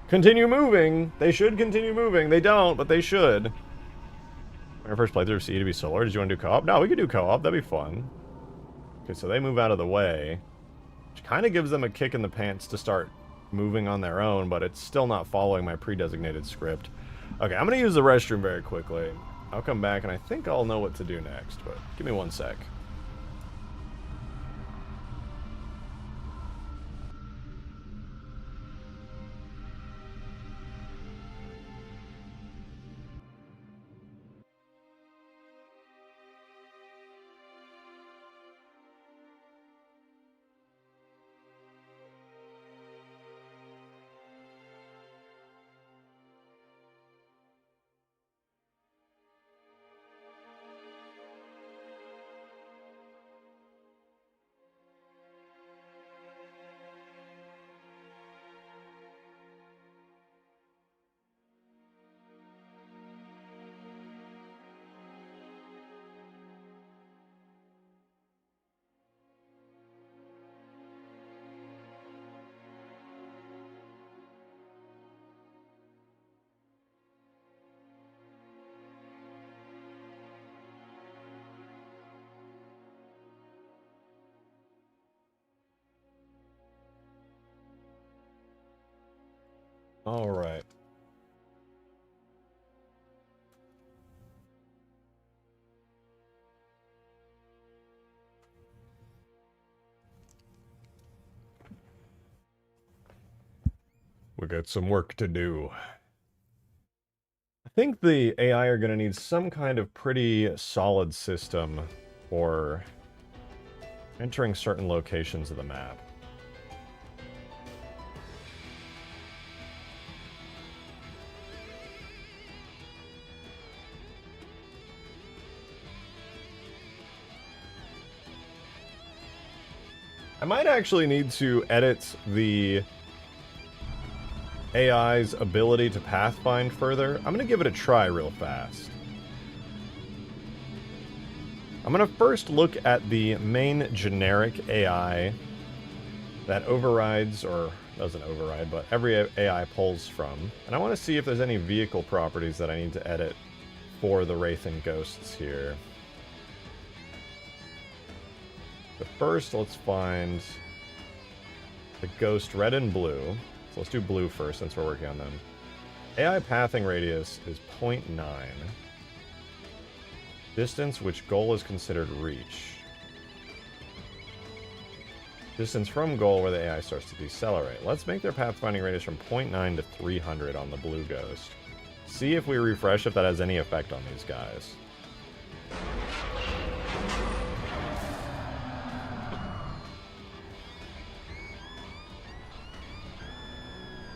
continue moving. They should continue moving. They don't, but they should. Our first playthrough of C to be solar. Did you want to do co-op? No, we could do co-op. That'd be fun. Okay, so they move out of the way, which kind of gives them a kick in the pants to start moving on their own, but it's still not following my pre-designated script. Okay, I'm going to use the restroom very quickly. I'll come back, and I think I'll know what to do next, but give me 1 sec. All right. We got some work to do. I think the AI are going to need some kind of pretty solid system for entering certain locations of the map. I might actually need to edit the AI's ability to pathfind further. I'm going to give it a try real fast. I'm going to first look at the main generic AI that overrides, or doesn't override, but every AI pulls from. And I want to see if there's any vehicle properties that I need to edit for the Wraith and Ghosts here. But first, let's find the Ghost red and blue. So let's do blue first since we're working on them. AI pathing radius is 0.9. Distance which goal is considered reach. Distance from goal where the AI starts to decelerate. Let's make their pathfinding radius from 0.9 to 300 on the blue Ghost. See if we refresh if that has any effect on these guys.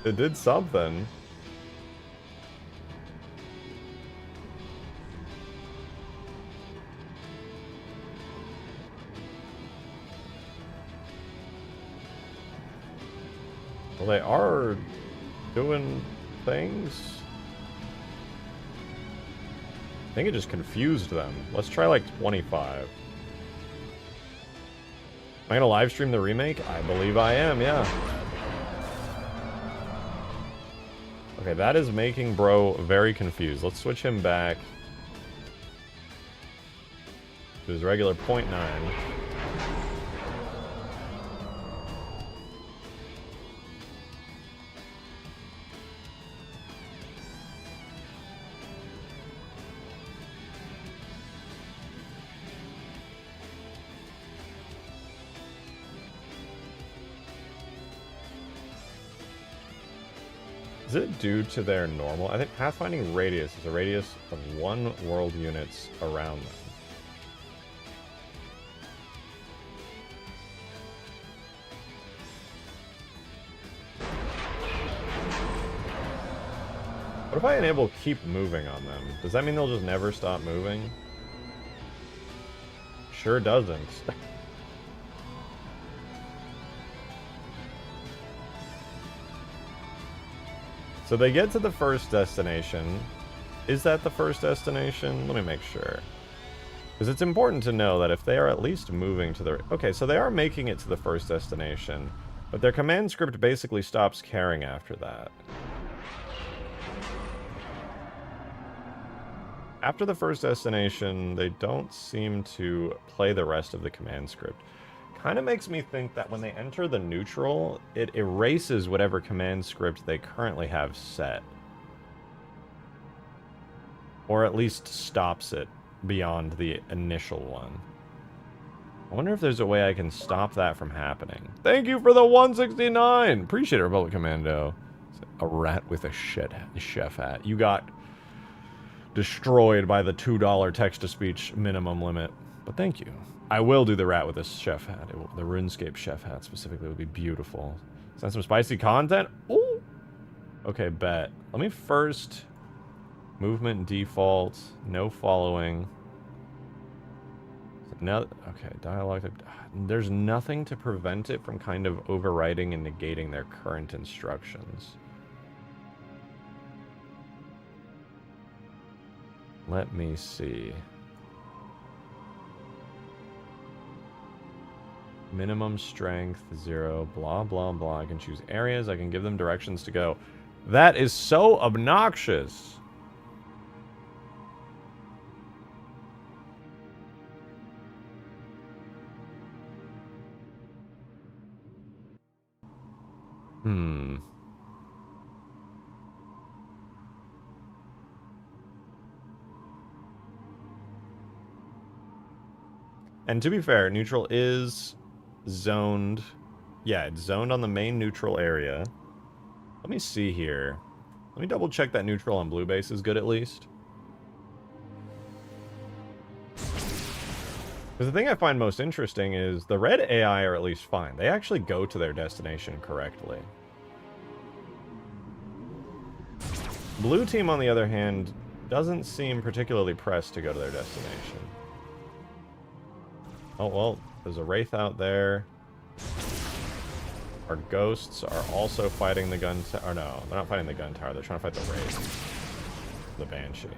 It did something. Well, they are doing things. I think it just confused them. Let's try like 25. Am I gonna live stream the remake? I believe I am, yeah. Okay, that is making bro very confused. Let's switch him back to his regular 0.9. Is it due to their normal? I think pathfinding radius is a radius of 1 world units around them. What if I enable keep moving on them? Does that mean they'll just never stop moving? Sure doesn't. So they get to the first destination. Is that the first destination? Let me make sure. Because it's important to know that if they are at least moving to the... Okay, so they are making it to the first destination, but their command script basically stops caring after that. After the first destination, they don't seem to play the rest of the command script. Kind of makes me think that when they enter the neutral, it erases whatever command script they currently have set. Or at least stops it beyond the initial one. I wonder if there's a way I can stop that from happening. Thank you for the 169! Appreciate it, Republic Commando. A rat with a chef hat. You got destroyed by the $2 text-to-speech minimum limit. But thank you. I will do the rat with a chef hat. The RuneScape chef hat specifically would be beautiful. Send some spicy content? Ooh! Okay, bet. Let me first... Movement default. No following. No, okay, dialogue. There's nothing to prevent it from kind of overriding and negating their current instructions. Let me see. Minimum strength, 0, blah, blah, blah. I can choose areas. I can give them directions to go. That is so obnoxious. And to be fair, neutral is zoned. Yeah, it's zoned on the main neutral area. Let me see here. Let me double check that neutral on blue base is good at least. Because the thing I find most interesting is the red AI are at least fine. They actually go to their destination correctly. Blue team, on the other hand, doesn't seem particularly pressed to go to their destination. Oh, well, there's a Wraith out there. Our ghosts are also fighting the gun tower. Or no, they're not fighting the gun tower. They're trying to fight the Wraith. The Banshee.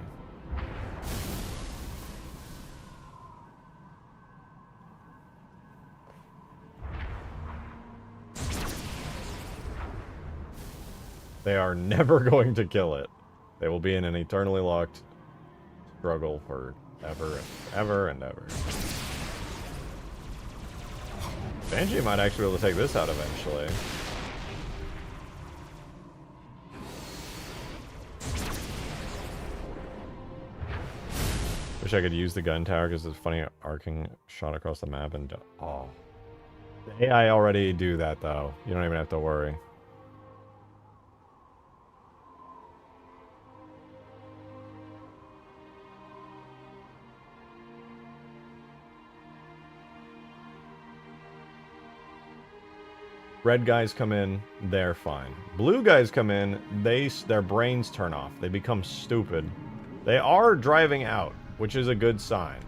They are never going to kill it. They will be in an eternally locked struggle for ever and ever. Banshee might actually be able to take this out eventually. Wish I could use the gun tower because it's a funny arcing shot across the map and... Oh. The AI already do that though. You don't even have to worry. Red guys come in, they're fine. Blue guys come in, their brains turn off. They become stupid. They are driving out, which is a good sign.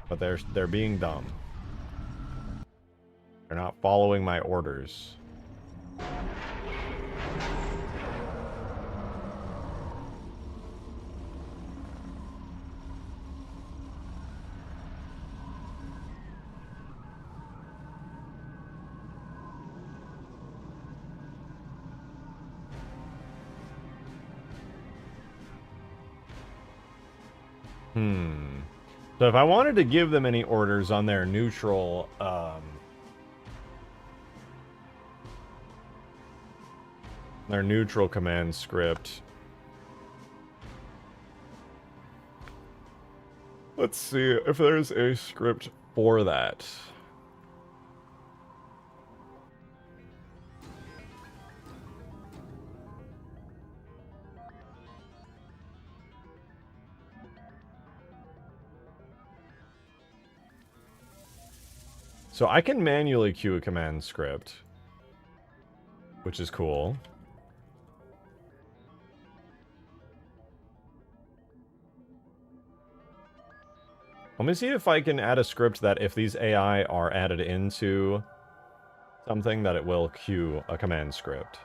But they're being dumb. They're not following my orders. So if I wanted to give them any orders on their neutral, command script. Let's see if there's a script for that. So I can manually queue a command script, which is cool. Let me see if I can add a script that if these AI are added into something, that it will queue a command script.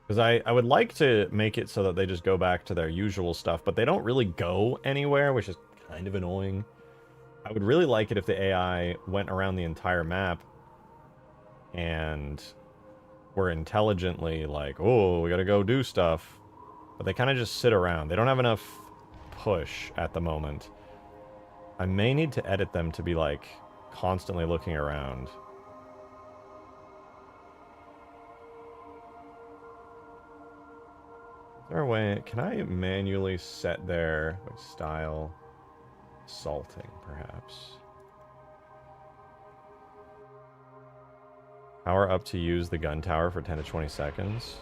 Because I would like to make it so that they just go back to their usual stuff, but they don't really go anywhere, which is kind of annoying. I would really like it if the AI went around the entire map and were intelligently like, oh, we gotta go do stuff. But they kind of just sit around. They don't have enough push at the moment. I may need to edit them to be like constantly looking around. Is there a way, can I manually set their style salting, perhaps? Power up to use the gun tower for 10 to 20 seconds.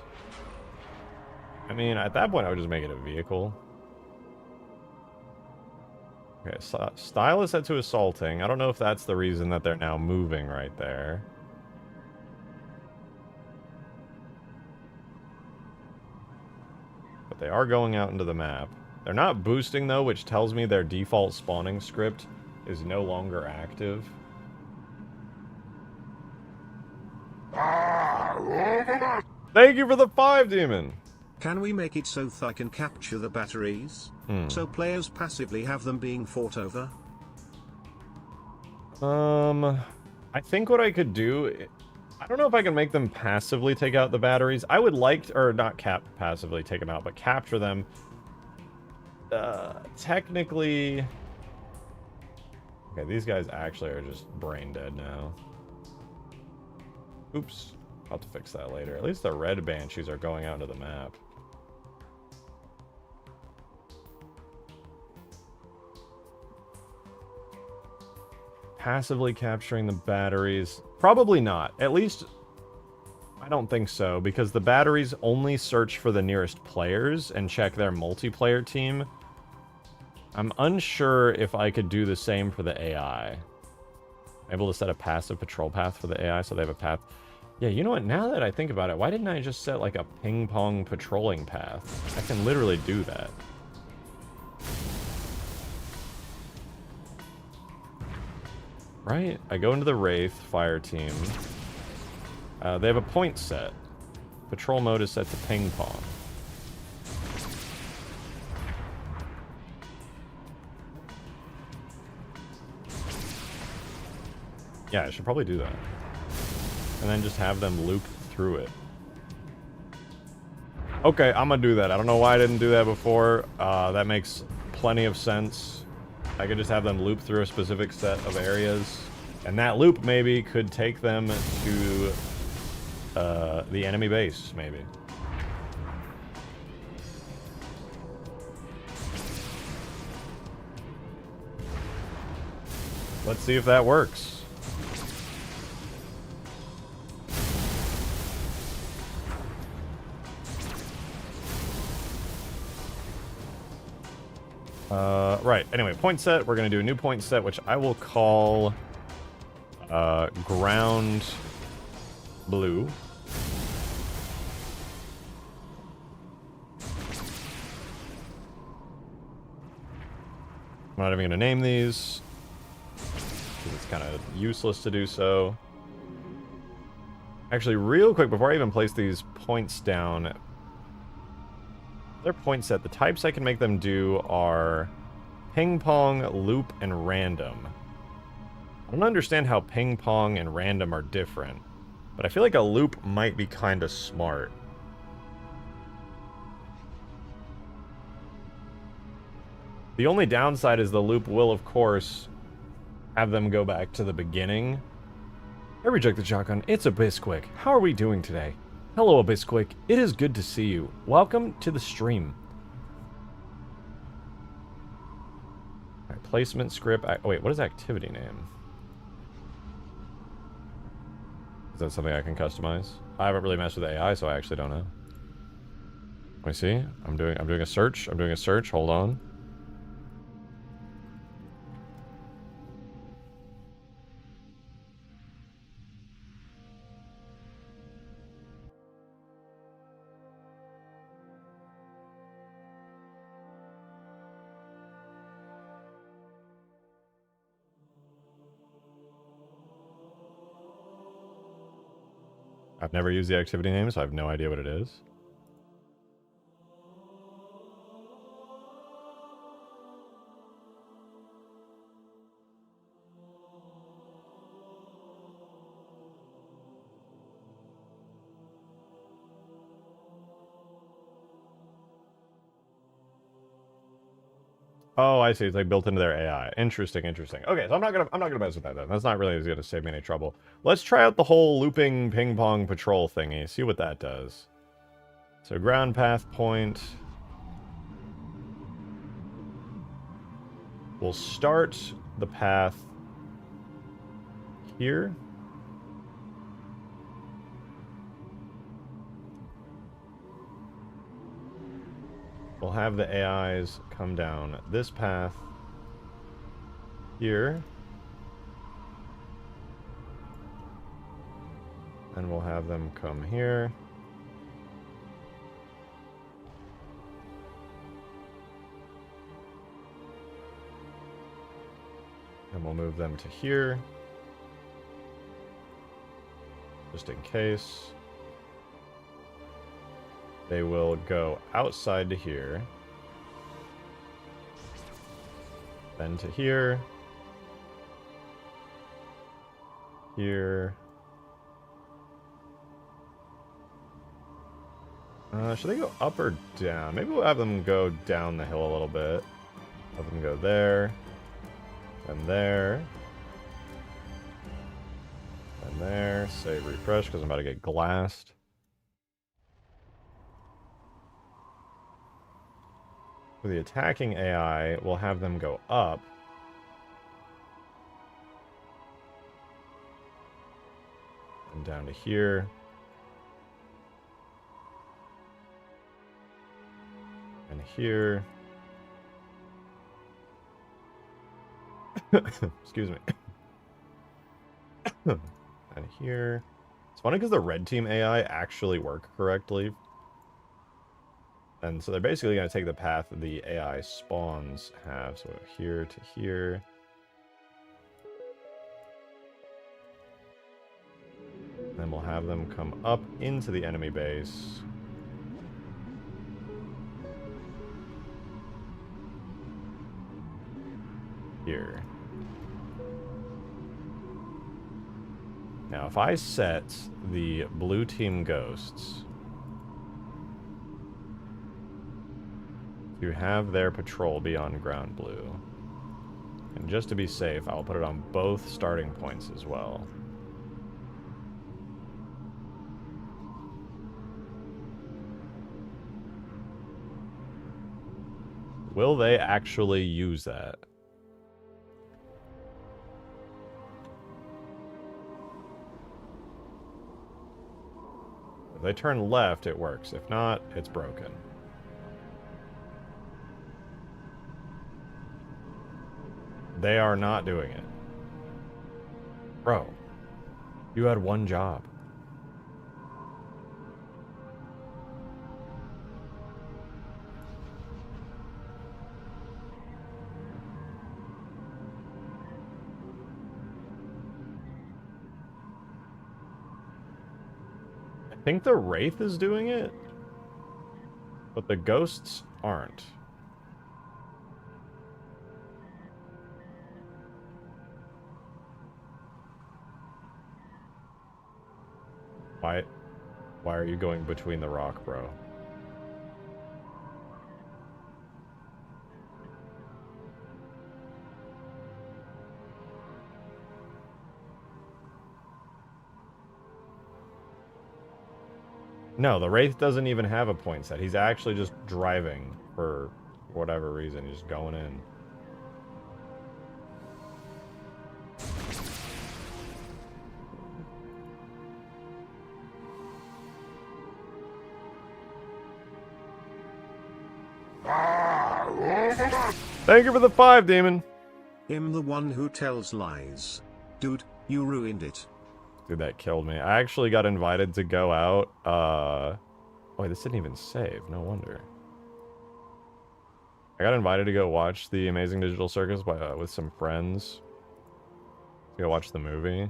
I mean, at that point, I would just make it a vehicle. Okay, so style is set to assaulting. I don't know if that's the reason that they're now moving right there. But they are going out into the map. They're not boosting, though, which tells me their default spawning script is no longer active. Thank you for the 5, Demon! Can we make it so I can capture the batteries? So players passively have them being fought over? I think what I could do... I don't know if I can make them passively take out the batteries. I would like to, or not passively take them out, but capture them. Technically... Okay, these guys actually are just brain dead now. Oops. I'll have to fix that later. At least the red banshees are going out into the map. Passively capturing the batteries. Probably not. At least, I don't think so, because the batteries only search for the nearest players and check their multiplayer team. I'm unsure if I could do the same for the AI. I'm able to set a passive patrol path for the AI so they have a path. Yeah, you know what? Now that I think about it, why didn't I just set like a ping pong patrolling path? I can literally do that. Right? I go into the Wraith fire team. They have a point set. Patrol mode is set to ping pong. Yeah, I should probably do that. And then just have them loop through it. Okay, I'm gonna do that. I don't know why I didn't do that before. That makes plenty of sense. I could just have them loop through a specific set of areas. And that loop maybe could take them to the enemy base, maybe. Let's see if that works. Right, anyway, point set. We're going to do a new point set, which I will call ground blue. I'm not even going to name these, because it's kind of useless to do so. Actually, real quick, before I even place these points down, their point set, the types I can make them do are ping pong, loop, and random. I don't understand how ping pong and random are different, but I feel like a loop might be kind of smart. The only downside is the loop will, of course, have them go back to the beginning. I reject the shotgun. It's Abyssquick. How are we doing today? Hello, Abyssquick. It is good to see you. Welcome to the stream. Alright, placement script. Oh, wait, what is activity name? Is that something I can customize? I haven't really messed with AI, so I actually don't know. Let me see. I'm doing a search. I'm doing a search. Hold on. I've never used the activity name, so I have no idea what it is. Oh, I see. It's like built into their AI. Interesting, interesting. Okay, so I'm not gonna mess with that then. That's not really gonna save me any trouble. Let's try out the whole looping ping pong patrol thingy. See what that does. So ground path point. We'll start the path here. We'll have the AIs come down this path here. And we'll have them come here. And we'll move them to here. Just in case. They will go outside to here. Then to here. Here. Should they go up or down? Maybe we'll have them go down the hill a little bit. Have them go there. And there. And there. Save refresh because I'm about to get glassed. For the attacking AI, we'll have them go up. And down to here. And here. Excuse me. And here. It's funny because the red team AI actually work correctly. And so they're basically going to take the path the AI spawns have. So here to here. And then we'll have them come up into the enemy base. Here. Now, if I set the blue team ghosts to have their patrol be on ground blue, and just to be safe, I'll put it on both starting points as well. Will they actually use that? If they turn left, it works. If not, it's broken. They are not doing it. Bro, you had one job. I think the Wraith is doing it, but the ghosts aren't. Why are you going between the rock, bro? No, the Wraith doesn't even have a point set. He's actually just driving for whatever reason. He's just going in. Thank you for the 5, Demon. Him the one who tells lies. Dude, you ruined it. Dude, that killed me. I actually got invited to go out. Oh, wait, this didn't even save. No wonder. I got invited to go watch The Amazing Digital Circus by, with some friends. To go watch the movie.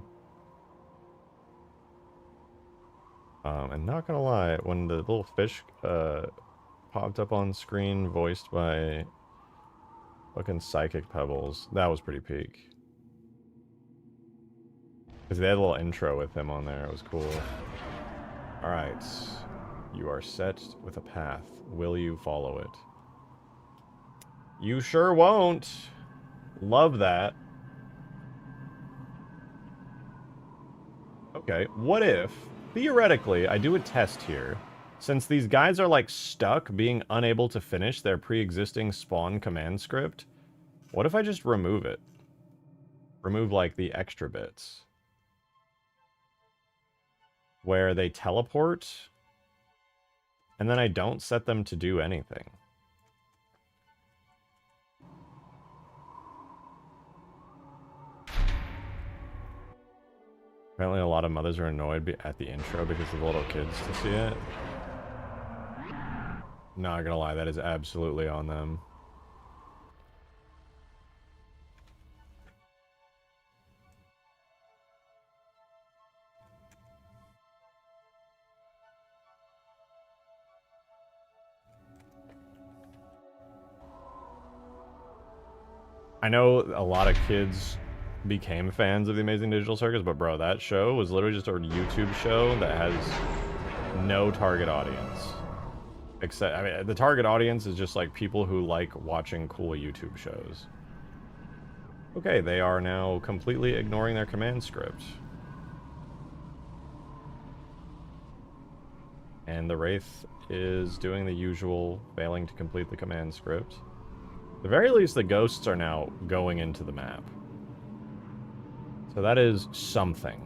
And not gonna lie, when the little fish popped up on screen, voiced by fucking Psychic Pebbles, that was pretty peak. Because they had a little intro with him on there. It was cool. Alright. You are set with a path. Will you follow it? You sure won't. Love that. Okay, what if, theoretically, I do a test here. Since these guys are, like, stuck being unable to finish their pre-existing spawn command script, what if I just remove it? Remove, like, the extra bits. Where they teleport, and then I don't set them to do anything. Apparently a lot of mothers are annoyed at the intro because of the little kids to see it. Not gonna lie, that is absolutely on them. I know a lot of kids became fans of The Amazing Digital Circus, but bro, that show was literally just a YouTube show that has no target audience. Except, I mean, the target audience is just like people who like watching cool YouTube shows. Okay, they are now completely ignoring their command script. And the Wraith is doing the usual, failing to complete the command script. At the very least, the ghosts are now going into the map. So that is something.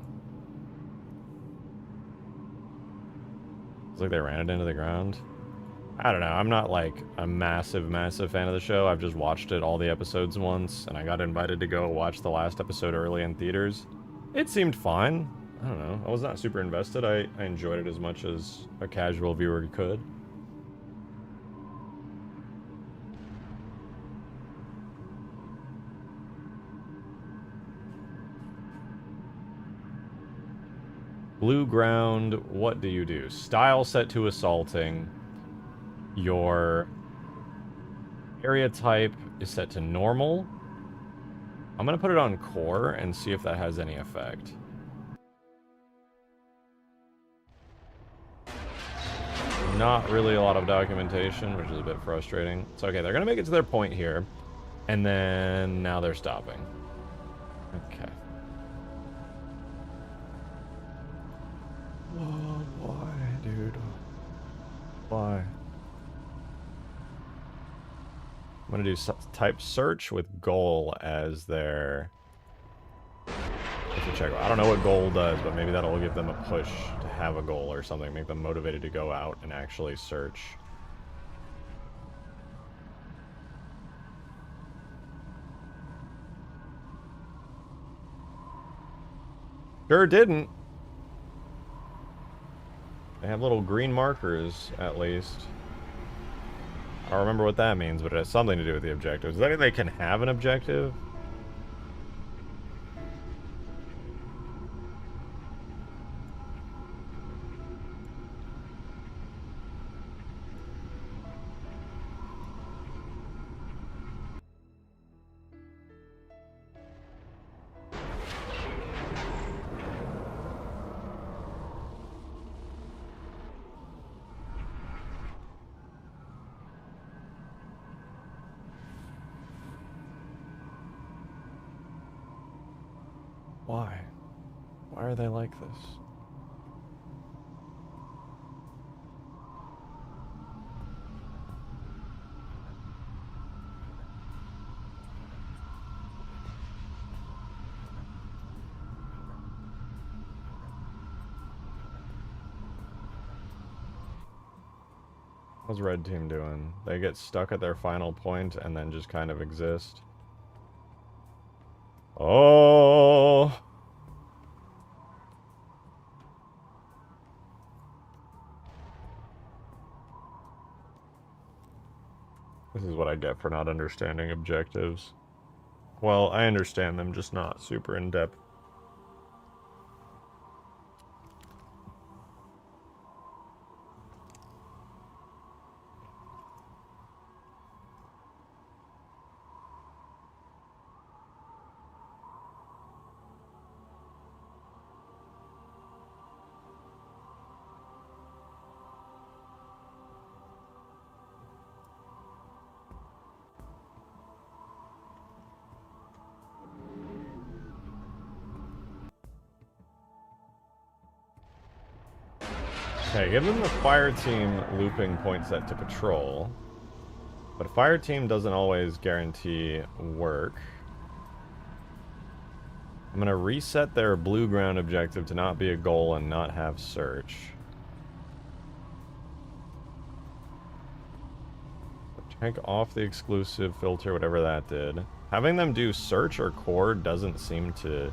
It's like they ran it into the ground. I don't know. I'm not like a massive fan of the show. I've just watched it all the episodes once, and I got invited to go watch the last episode early in theaters. It seemed fine. I don't know. I was not super invested. I enjoyed it as much as a casual viewer could. Blue ground, what do you do? Style set to assaulting. Your area type is set to normal. I'm gonna put it on core and see if that has any effect. Not really a lot of documentation, which is a bit frustrating. It's okay, they're gonna make it to their point here. And then now they're stopping. Okay. Oh, why, dude? Why? I'm gonna do type search with goal as their... Check. I don't know what goal does, but maybe that'll give them a push to have a goal or something, make them motivated to go out and actually search. Sure didn't. They have little green markers, at least. I don't remember what that means, but it has something to do with the objectives. Does that mean they can have an objective? Why? Why are they like this? What's red team doing? They get stuck at their final point and then just kind of exist. Oh! This is what I get for not understanding objectives. Well, I understand them, just not super in-depth. Okay, give them the fire team looping point set to patrol. But fire team doesn't always guarantee work. I'm gonna reset their blue ground objective to not be a goal and not have search. Take off the exclusive filter, whatever that did. Having them do search or core doesn't seem to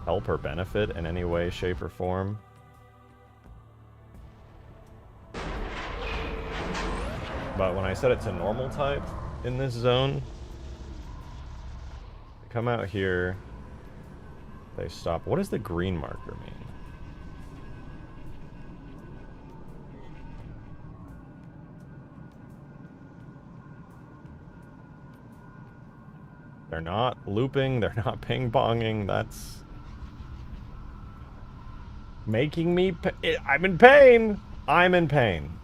help or benefit in any way, shape, or form. But when I set it to normal type in this zone, they come out here, they stop. What does the green marker mean? They're not looping, they're not ping-ponging, that's making me... I'm in pain! I'm in pain.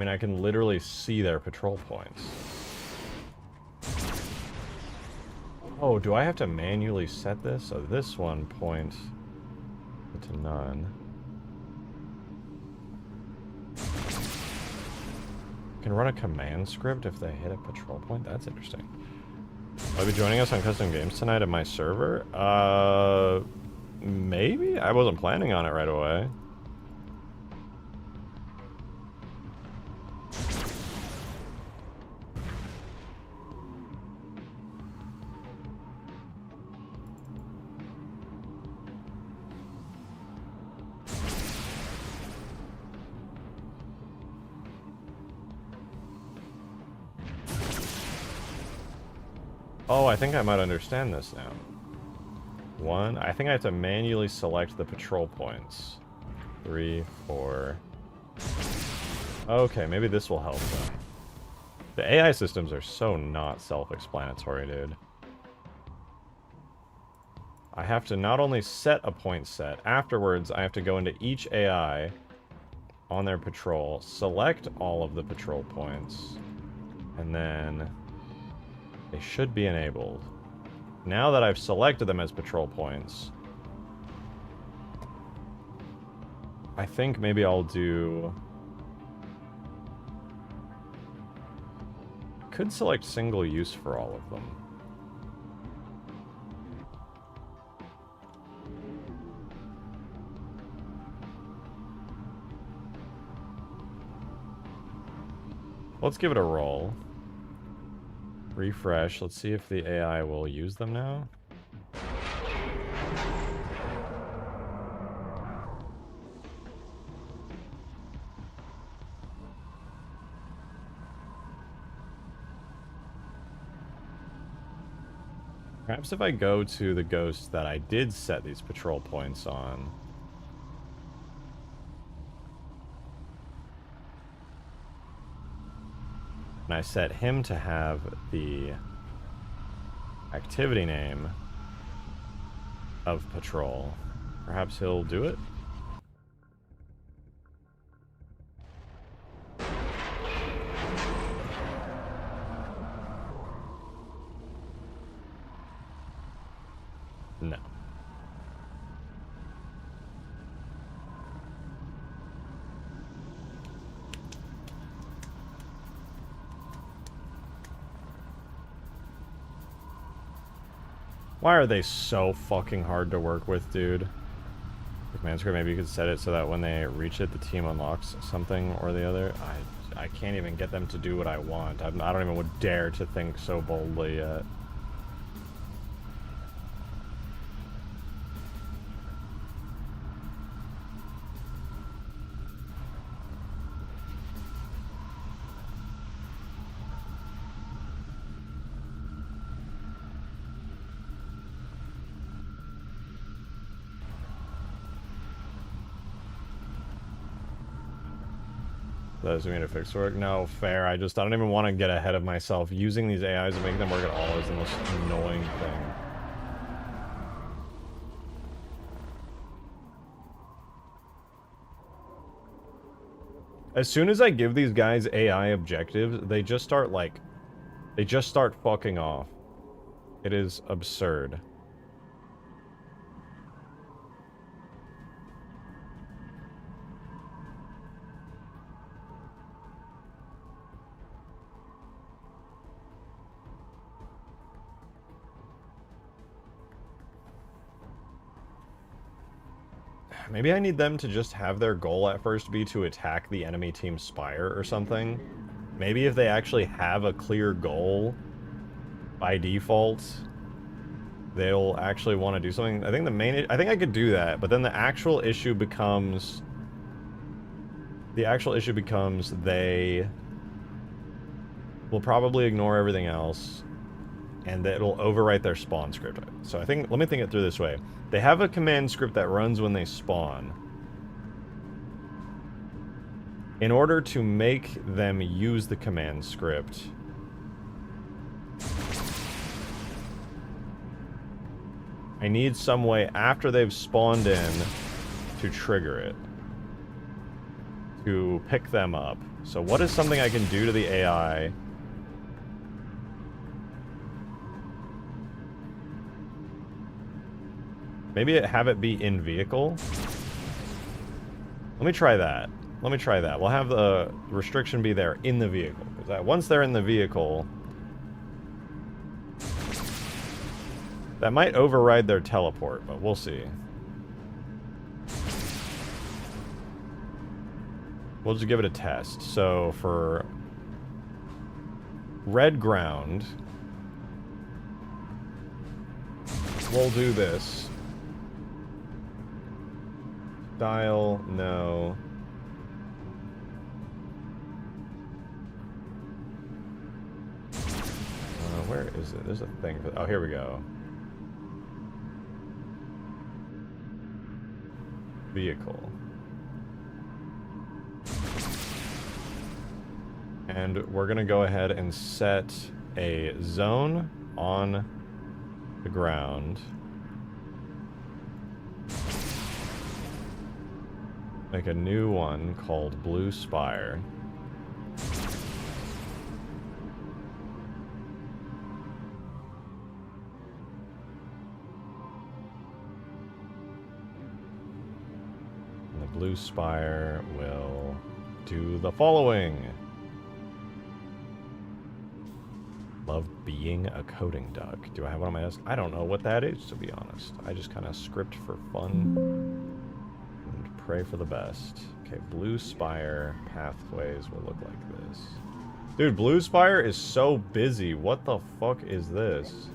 mean, I can literally see their patrol points. Oh, do I have to manually set this? So this one point to none. Can run a command script if they hit a patrol point? That's interesting. Will you be joining us on custom games tonight at my server? Maybe? I wasn't planning on it right away. Oh, I think I might understand this now. One, I think I have to manually select the patrol points. 3, 4. Okay, maybe this will help them. The AI systems are so not self-explanatory, dude. I have to not only set a point set, afterwards I have to go into each AI on their patrol, select all of the patrol points, and then they should be enabled. Now that I've selected them as patrol points, I think maybe I'll do... Could select single use for all of them. Let's give it a roll. Refresh. Let's see if the AI will use them now. Perhaps if I go to the ghost that I did set these patrol points on. And I set him to have the activity name of patrol. Perhaps he'll do it? No. Why are they so fucking hard to work with, dude? The command script, maybe you could set it so that when they reach it, the team unlocks something or the other. I can't even get them to do what I want. I don't even would dare to think so boldly yet. Does mean to fix work? No, fair. I don't even want to get ahead of myself. Using these AIs and making them work at all is the most annoying thing. As soon as I give these guys AI objectives, they just start fucking off. It is absurd. Maybe I need them to just have their goal at first be to attack the enemy team's Spire or something. Maybe if they actually have a clear goal by default, they'll actually want to do something. I think I could do that, but then the actual issue becomes they will probably ignore everything else, and it'll overwrite their spawn script. So let me think it through this way. They have a command script that runs when they spawn. In order to make them use the command script, I need some way after they've spawned in to trigger it. To pick them up. So what is something I can do to the AI? Maybe have it be in vehicle? Let me try that. Let me try that. We'll have the restriction be there in the vehicle. Because once they're in the vehicle, that might override their teleport, but we'll see. We'll just give it a test. So for red ground, we'll do this. Style, no. Where is it? There's a thing. Oh, here we go. Vehicle. And we're gonna go ahead and set a zone on the ground. Make a new one called Blue Spire. And the Blue Spire will do the following. Love being a coding duck. Do I have one on my desk? I don't know what that is, to be honest. I just kind of script for fun. Pray for the best. Okay, Blue Spire pathways will look like this. Dude, Blue Spire is so busy. What the fuck is this?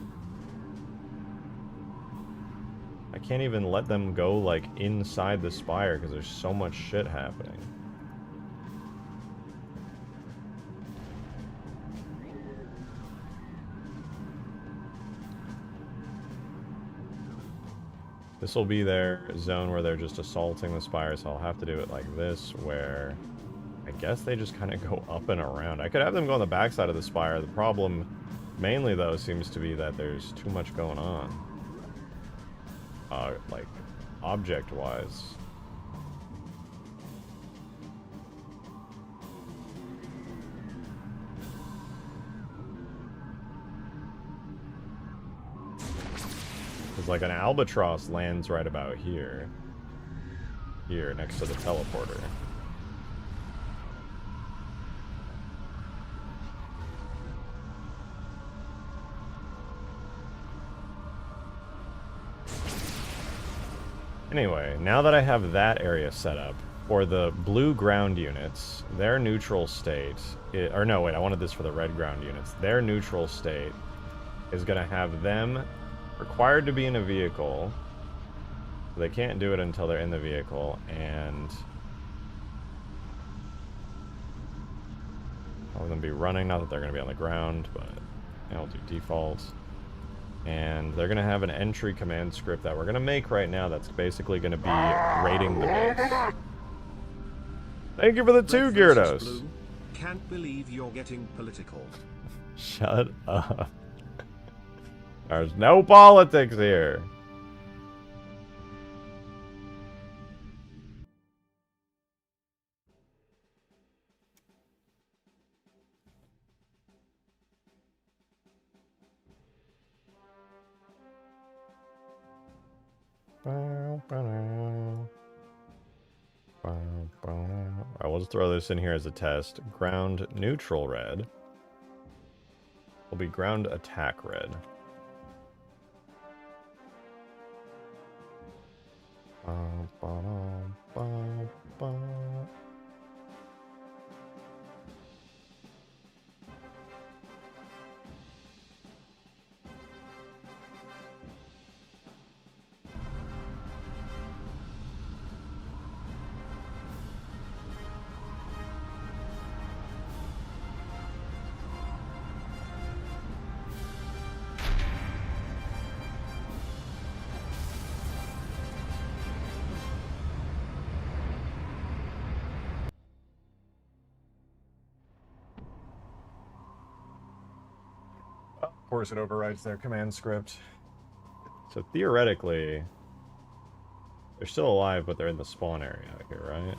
I can't even let them go, like, inside the Spire because there's so much shit happening. This will be their zone where they're just assaulting the Spire, so I'll have to do it like this, where I guess they just kind of go up and around. I could have them go on the backside of the Spire. The problem, mainly though, seems to be that there's too much going on. Like, object-wise. Because, like, an albatross lands right about here. Here, next to the teleporter. Anyway, now that I have that area set up, for the blue ground units, their neutral state... or no, wait, I wanted this for the red ground units. Their neutral state is going to have them required to be in a vehicle. So they can't do it until they're in the vehicle, and I'll have them be running. Not that they're going to be on the ground, but I'll do default. And they're going to have an entry command script that we're going to make right now that's basically going to be raiding the base. Thank you for the 2 Gyarados. Can't believe you're getting political. Shut up. There's no politics here. Alright, we'll just throw this in here as a test. Ground neutral red will be ground attack red. Of course it overrides their command script. So theoretically, they're still alive, but they're in the spawn area out here, right?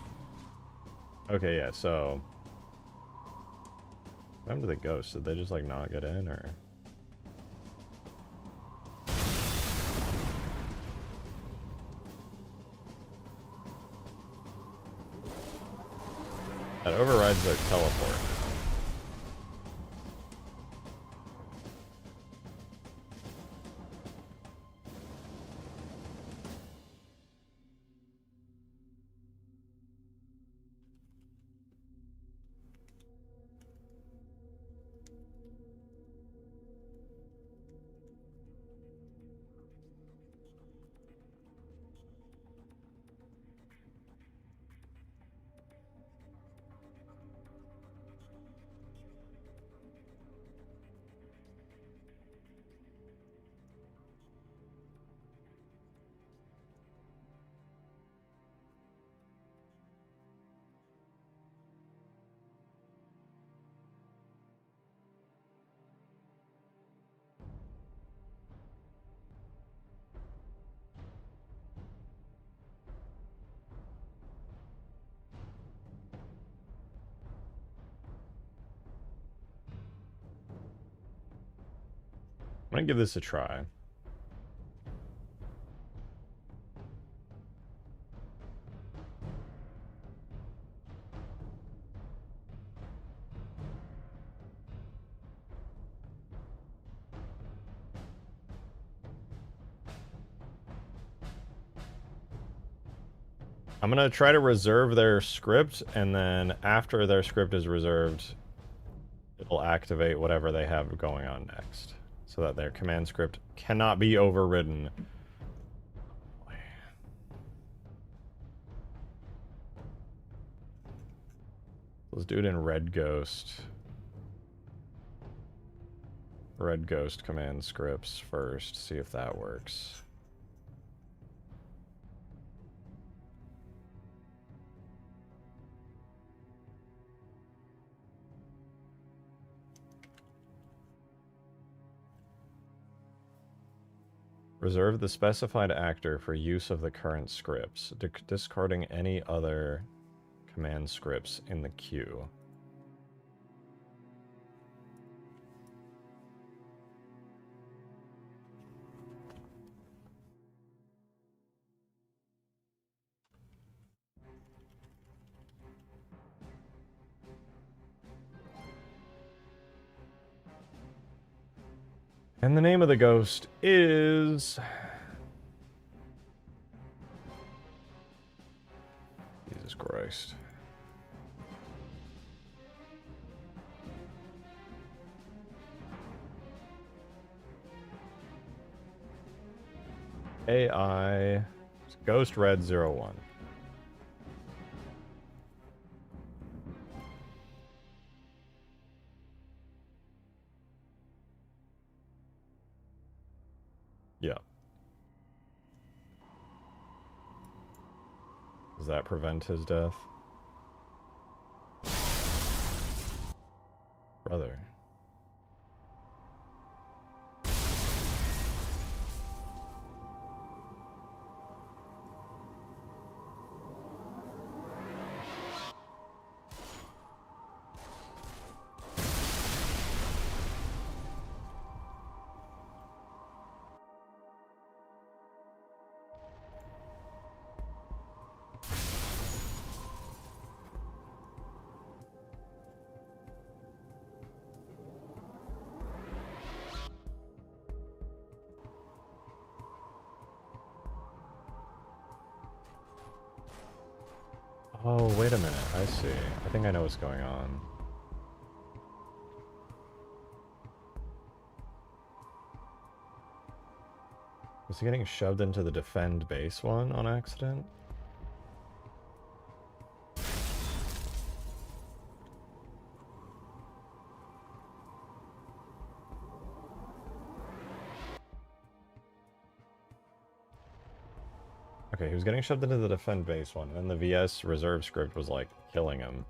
Okay, yeah, so What happened to the ghosts? Did they just like not get in, or? That overrides their teleport. I'm gonna give this a try. I'm gonna try to reserve their script, and then after their script is reserved, it'll activate whatever they have going on next, so that their command script cannot be overridden. Let's do it in Red Ghost. Red Ghost command scripts first, see if that works. Reserve the specified actor for use of the current scripts, discarding any other command scripts in the queue. And the name of the ghost is... Jesus Christ. AI Ghost Red 01. Yeah. Does that prevent his death? Brother. Oh, wait a minute. I see. I think I know what's going on. Was he getting shoved into the defend base one on accident? Okay, he was getting shoved into the defend base one, and the VS reserve script was like killing him.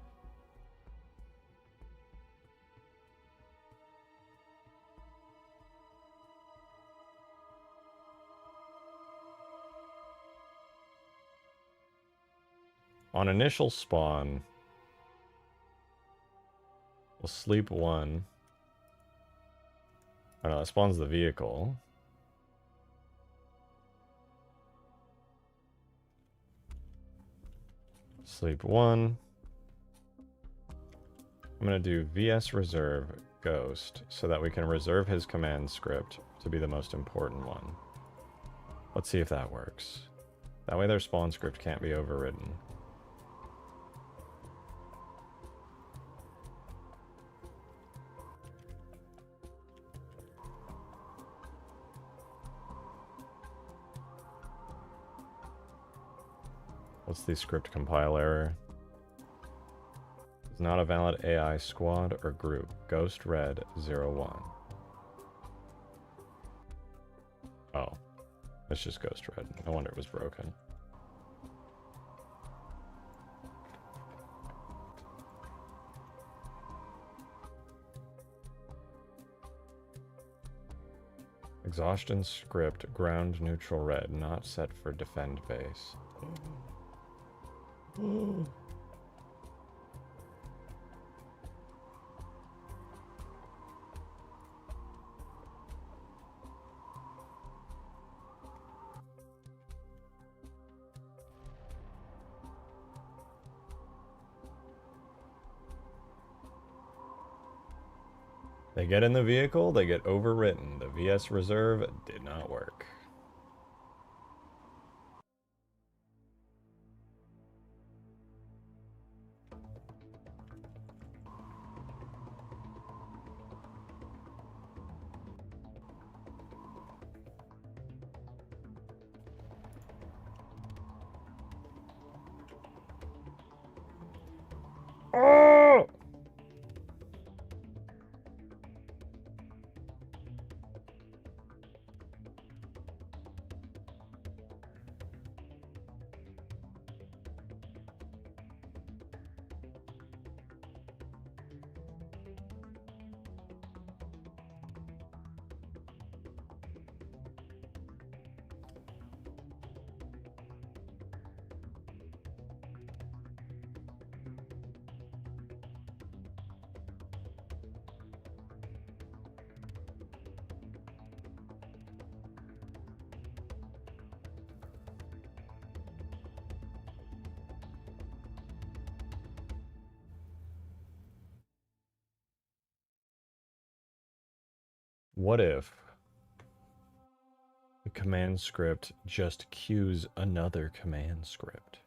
On initial spawn, we'll sleep 1. Oh no, that spawns the vehicle. Sleep 1. I'm going to do VS reserve ghost so that we can reserve his command script to be the most important one. Let's see if that works. That way their spawn script can't be overridden. What's the script compile error? It's not a valid AI squad or group. Ghost red 01. Oh. It's just ghost red. No wonder it was broken. Exhaustion script ground neutral red, not set for defend base. They get in the vehicle, they get overwritten. The VS reserve did not work. Oh! What if the command script just queues another command script?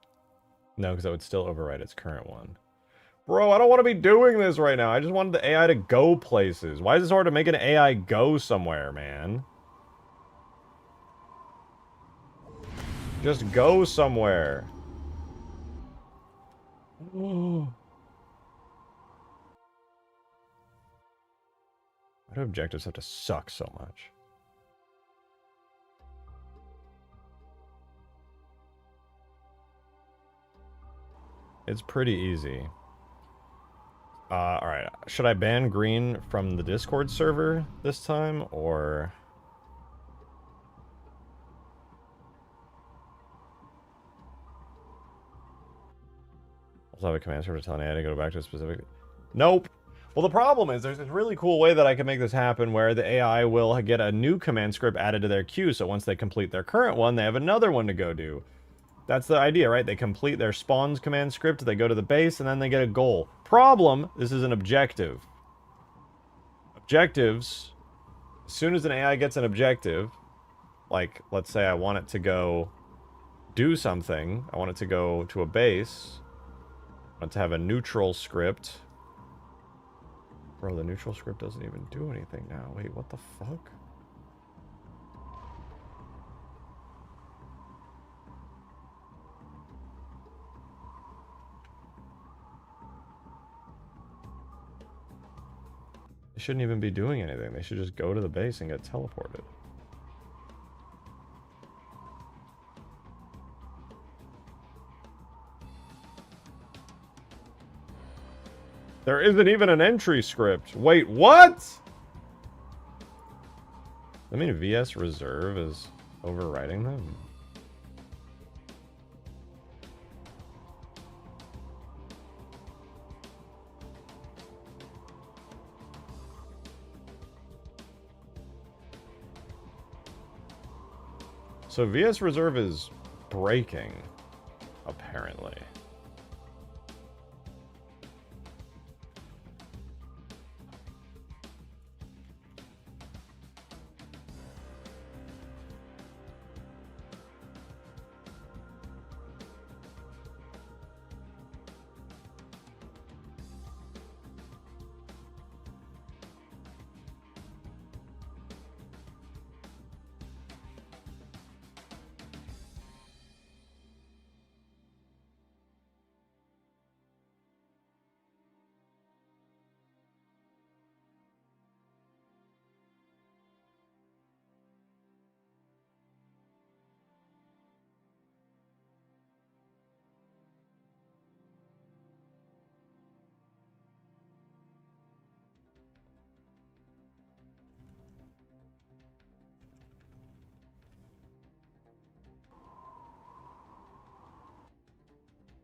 No, because that would still overwrite its current one. Bro, I don't want to be doing this right now. I just wanted the AI to go places. Why is it so hard to make an AI go somewhere, man? Just go somewhere. Why do objectives have to suck so much? It's pretty easy. Alright. Should I ban green from the Discord server this time, or... Also have a command script to tell an AI to go back to a specific... Nope! Well, the problem is there's this really cool way that I can make this happen where the AI will get a new command script added to their queue, so once they complete their current one, they have another one to go do. That's the idea, right? They complete their spawns command script, they go to the base, and then they get a goal. Problem, this is an objective. Objectives, as soon as an AI gets an objective, like, let's say I want it to go do something, I want it to go to a base, I want it to have a neutral script. Bro, the neutral script doesn't even do anything now. Wait, what the fuck? They shouldn't even be doing anything. They should just go to the base and get teleported. There isn't even an entry script. Wait, what? I mean, VS Reserve is overriding them. So VS Reserve is breaking, apparently.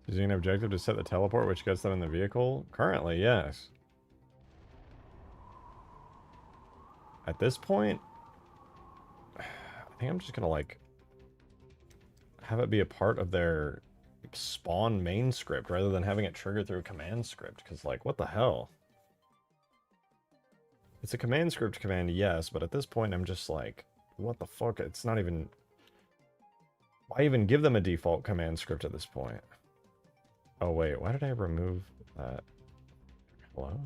Using an objective to set the teleport, which gets them in the vehicle? Currently, yes. At this point, I think I'm just gonna, like, have it be a part of their spawn main script rather than having it trigger through a command script, because, like, what the hell? It's a command script command, yes, but at this point I'm just like, what the fuck? It's not even... Why even give them a default command script at this point? Oh wait, why did I remove that? Hello?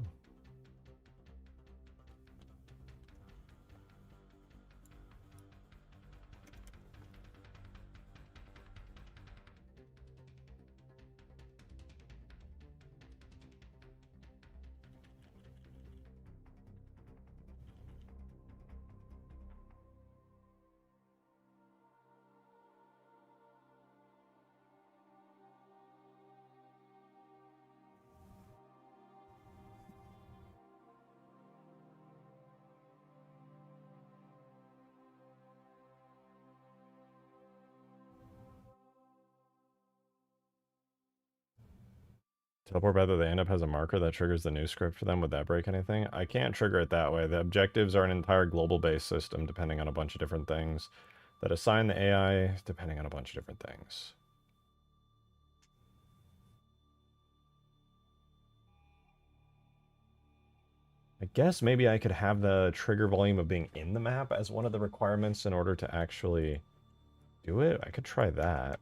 Teleport back to the end up has a marker that triggers the new script for them. Would that break anything? I can't trigger it that way. The objectives are an entire global-based system depending on a bunch of different things that assign the AI depending on a bunch of different things. I guess maybe I could have the trigger volume of being in the map as one of the requirements in order to actually do it. I could try that.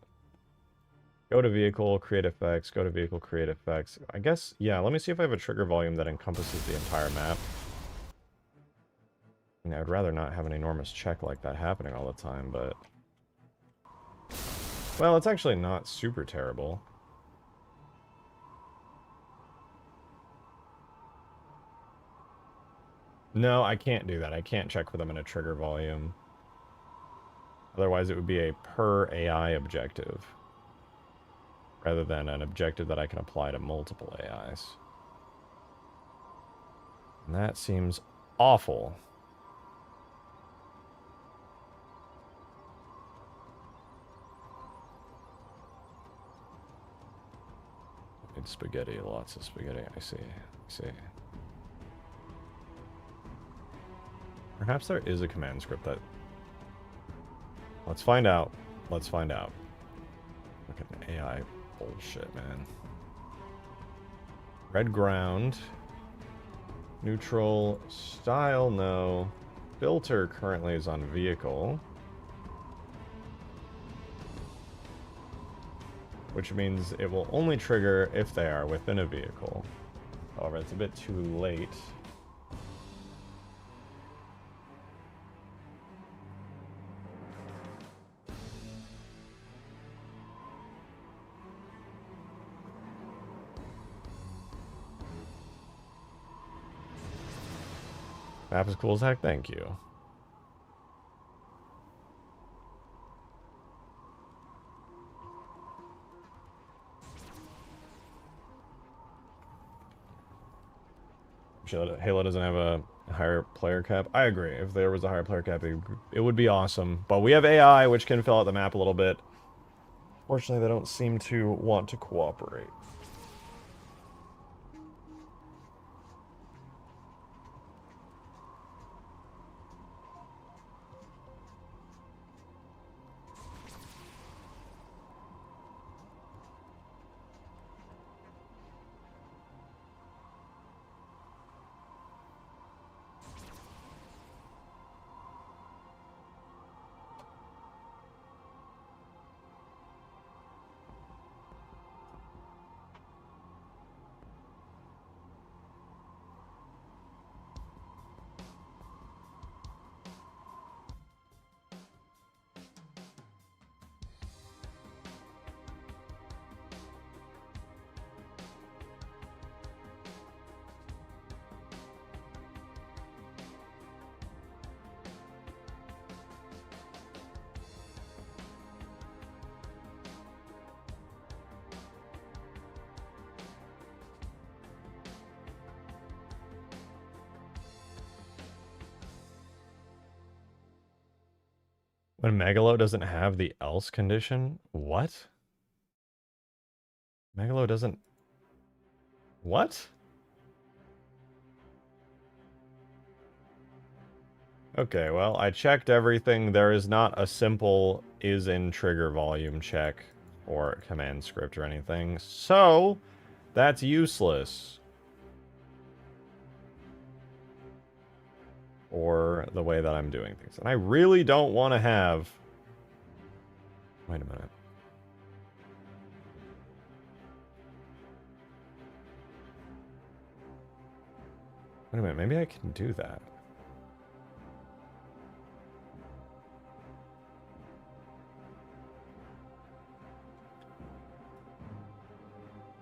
Go to vehicle, create effects, go to vehicle, create effects. I guess, yeah, let me see if I have a trigger volume that encompasses the entire map. I mean, I'd rather not have an enormous check like that happening all the time, but... Well, it's actually not super terrible. No, I can't do that. I can't check for them in a trigger volume. Otherwise, it would be a per AI objective, rather than an objective that I can apply to multiple AIs. And that seems awful. It's spaghetti, lots of spaghetti. I see. I see. Perhaps there is a command script that... Let's find out. Let's find out. Look at AI bullshit, man. Red ground. Neutral. Style, no. Filter currently is on vehicle. Which means it will only trigger if they are within a vehicle. However, it's a bit too late. Map is cool as heck, thank you. Halo doesn't have a higher player cap. I agree. If there was a higher player cap, it would be awesome. But we have AI, which can fill out the map a little bit. Fortunately, they don't seem to want to cooperate. When Megalo doesn't have the else condition? What? Megalo doesn't... What? Okay, well, I checked everything. There is not a simple is in trigger volume check or command script or anything. So, that's useless. Or the way that I'm doing things. And I really don't want to have... Wait a minute. Wait a minute, maybe I can do that.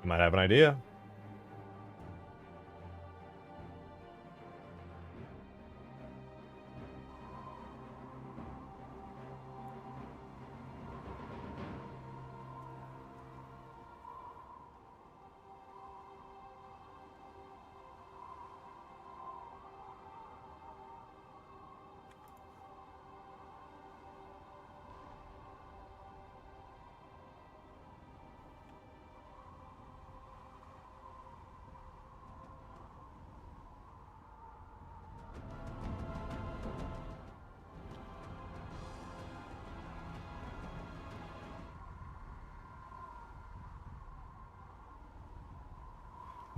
I might have an idea.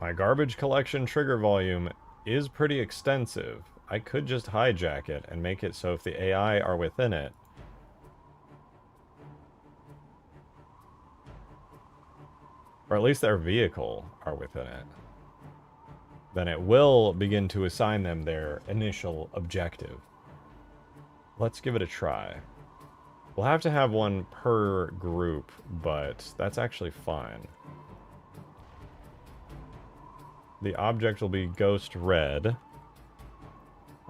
My garbage collection trigger volume is pretty extensive. I could just hijack it and make it so if the AI are within it, or at least their vehicle are within it, then it will begin to assign them their initial objective. Let's give it a try. We'll have to have one per group, but that's actually fine. The object will be Ghost Red.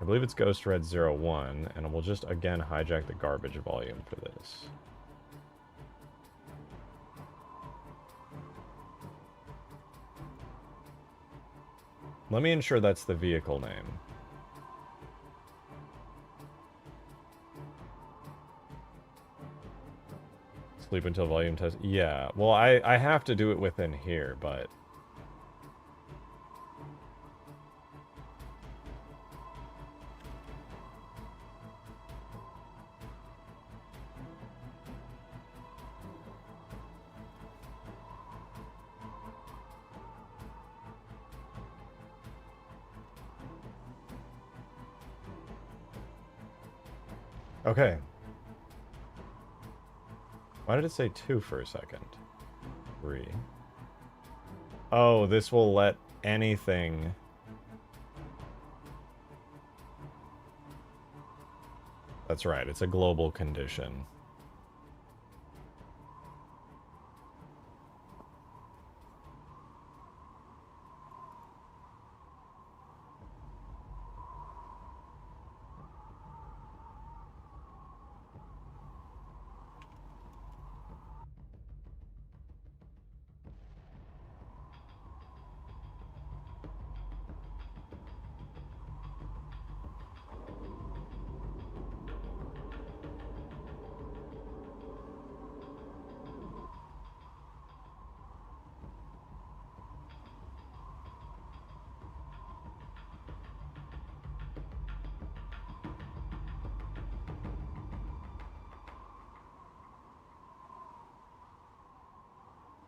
I believe it's Ghost Red 01, and we'll just again hijack the garbage volume for this. Let me ensure that's the vehicle name. Sleep until volume test. Yeah, well, I have to do it within here, but... Okay. Why did it say 2 for a second? 3. Oh, this will let anything... That's right, it's a global condition.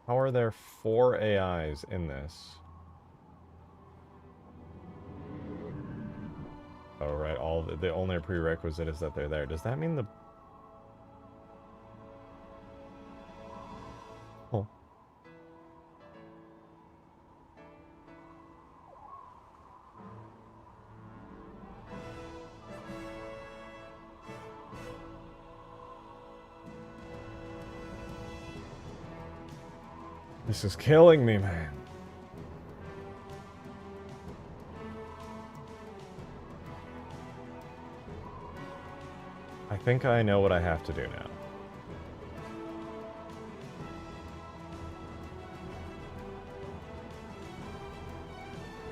How are there 4 AIs in this? Oh, right. The only prerequisite is that they're there. Does that mean the... Oh. This is killing me, man. I think I know what I have to do now.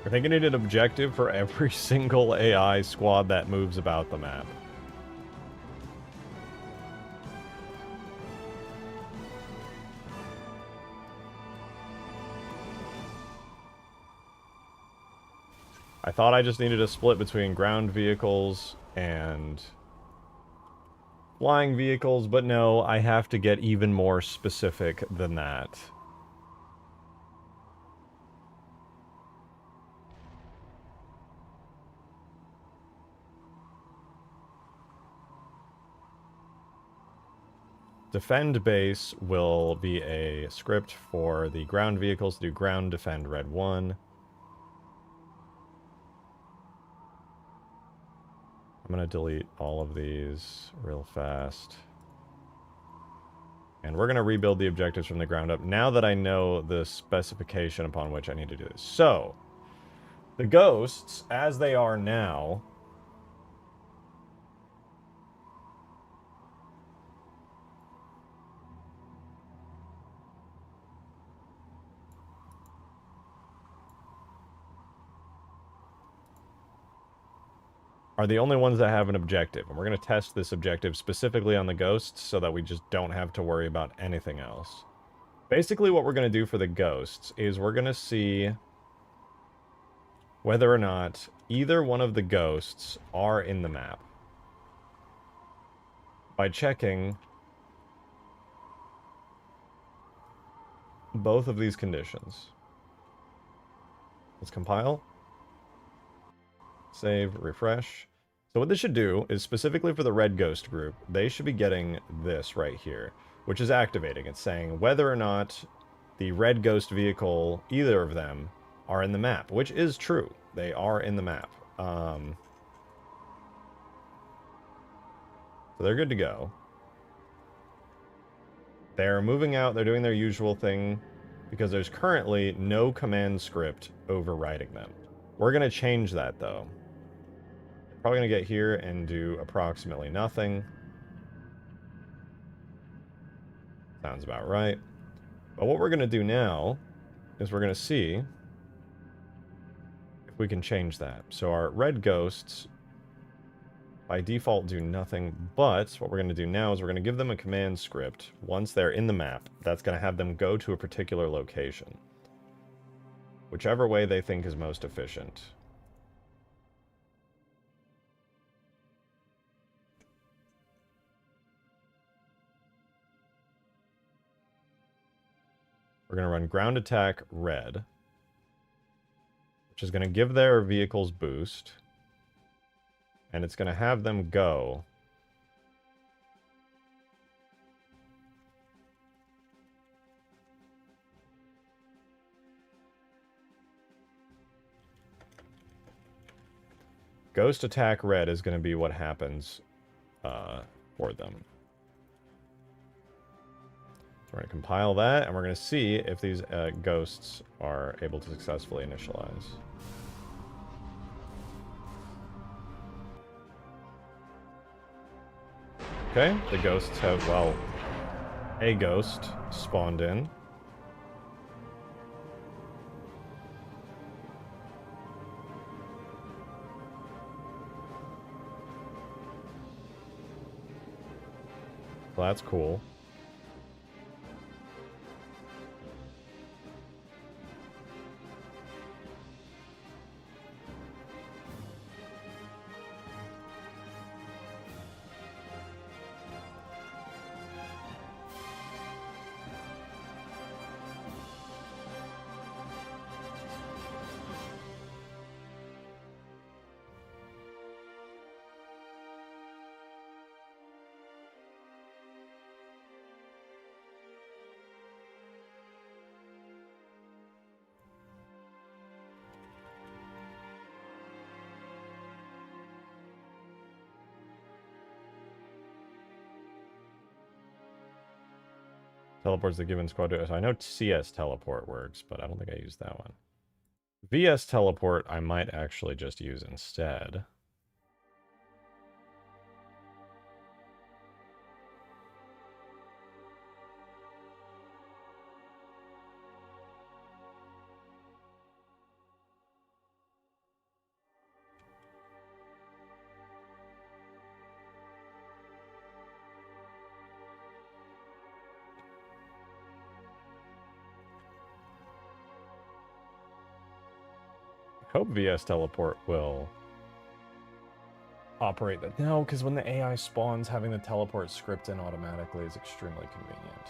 I think I need an objective for every single AI squad that moves about the map. I thought I just needed a split between ground vehicles and flying vehicles, but no, I have to get even more specific than that. Defend base will be a script for the ground vehicles to do ground defend red 1. I'm going to delete all of these real fast. And we're going to rebuild the objectives from the ground up now that I know the specification upon which I need to do this. So, the ghosts, as they are now, are the only ones that have an objective. And we're going to test this objective specifically on the ghosts so that we just don't have to worry about anything else. Basically, what we're going to do for the ghosts is we're going to see whether or not either one of the ghosts are in the map by checking both of these conditions. Let's compile. Save, refresh. So what this should do is specifically for the red ghost group, they should be getting this right here, which is activating. It's saying whether or not the red ghost vehicle, either of them, are in the map, which is true. They are in the map. So they're good to go. They're moving out, they're doing their usual thing, because there's currently no command script overriding them. We're going to change that, though. Probably going to get here and do approximately nothing. Sounds about right. But what we're going to do now is we're going to see if we can change that. So our red ghosts, by default, do nothing, but what we're going to do now is we're going to give them a command script. Once they're in the map, that's going to have them go to a particular location. Whichever way they think is most efficient. We're going to run ground attack red, which is going to give their vehicles boost, and it's going to have them go ghost attack red is going to be what happens for them. So we're going to compile that, and we're going to see if these ghosts are able to successfully initialize. Okay, the ghosts have, well, a ghost spawned in. Well, that's cool. Teleports the given squad to... So I know CS teleport works, but I don't think I used that one. VS teleport I might actually just use instead. hope VS Teleport will operate that. No, because when the AI spawns, having the teleport script in automatically is extremely convenient.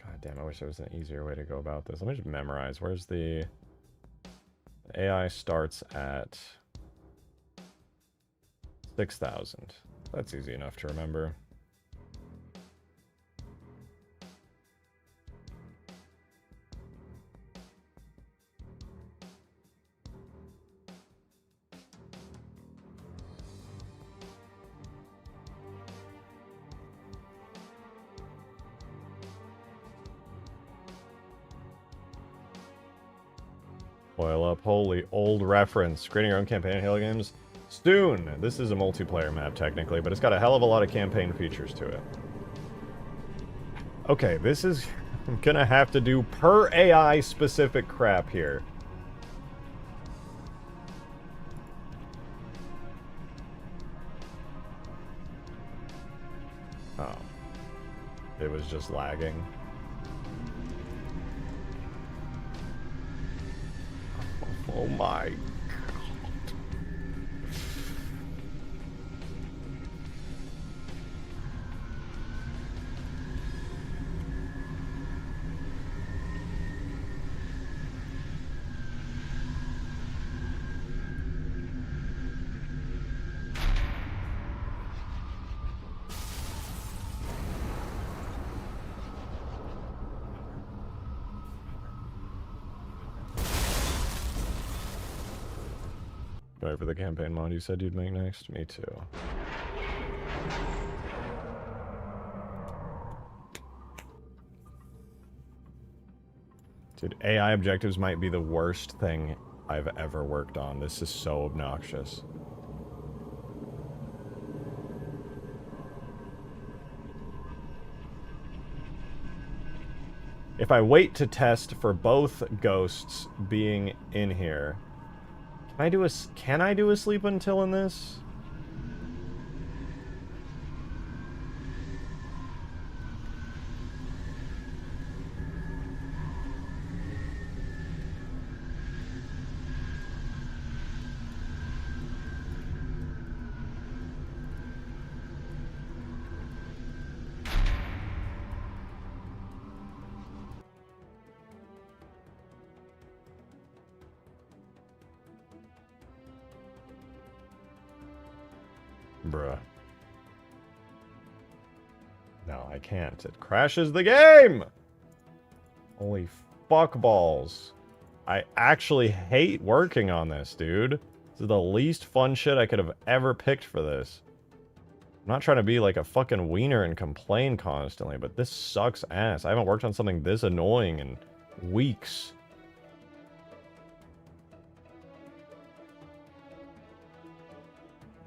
God damn, I wish there was an easier way to go about this. Let me just memorize. Where's the AI starts at 6,000. That's easy enough to remember. Oil up, holy old reference. Creating your own campaign in Halo games? Soon! This is a multiplayer map technically, but it's got a hell of a lot of campaign features to it. Okay, this is... I'm gonna have to do per AI specific crap here. Oh. It was just lagging. Oh my god. Sorry for the campaign mod you said you'd make next. Me too. Dude, AI objectives might be the worst thing I've ever worked on. This is so obnoxious. If I wait to test for both ghosts being in here, can I do a sleep until in this? Bruh. No, I can't. It crashes the game! Holy fuck balls. I actually hate working on this, dude. This is the least fun shit I could have ever picked for this. I'm not trying to be like a fucking wiener and complain constantly, but this sucks ass. I haven't worked on something this annoying in weeks.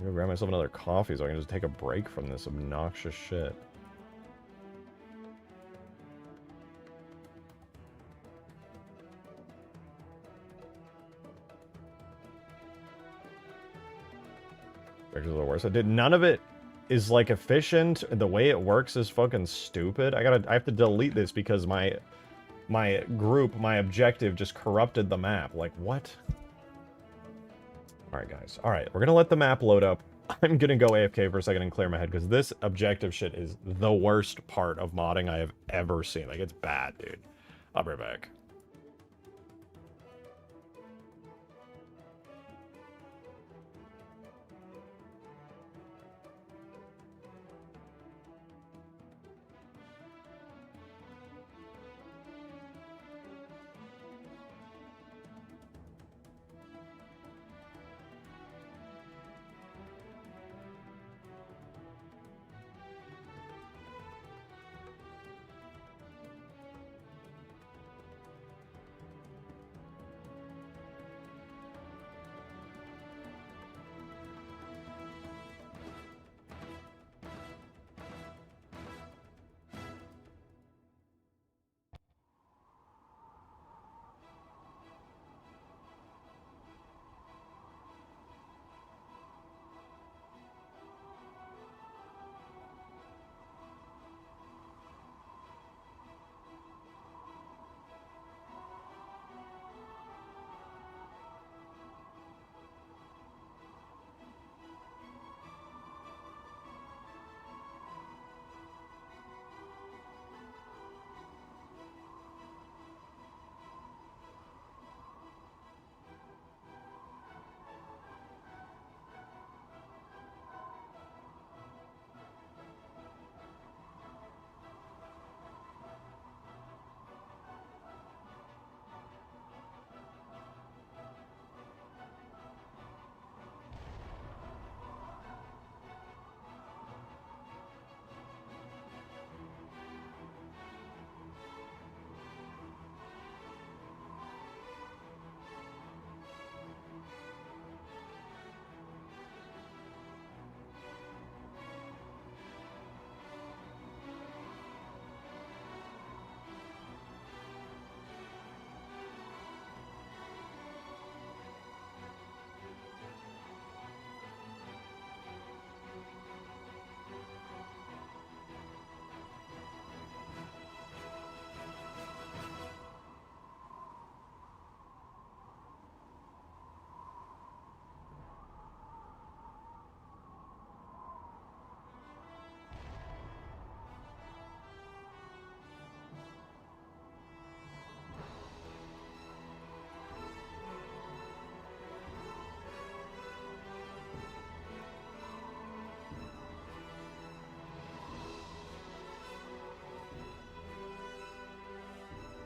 I'm gonna grab myself another coffee so I can just take a break from this obnoxious shit. Actually, a little worse. None of it is like efficient. The way it works is fucking stupid. I have to delete this because my objective just corrupted the map. Like, what? Alright, guys. Alright, we're gonna let the map load up. I'm gonna go AFK for a second and clear my head, because this objective shit is the worst part of modding I have ever seen. Like, it's bad, dude. I'll be right back.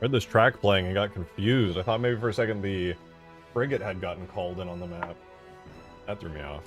heard this track playing and got confused. I thought maybe for a second the frigate had gotten called in on the map. That threw me off.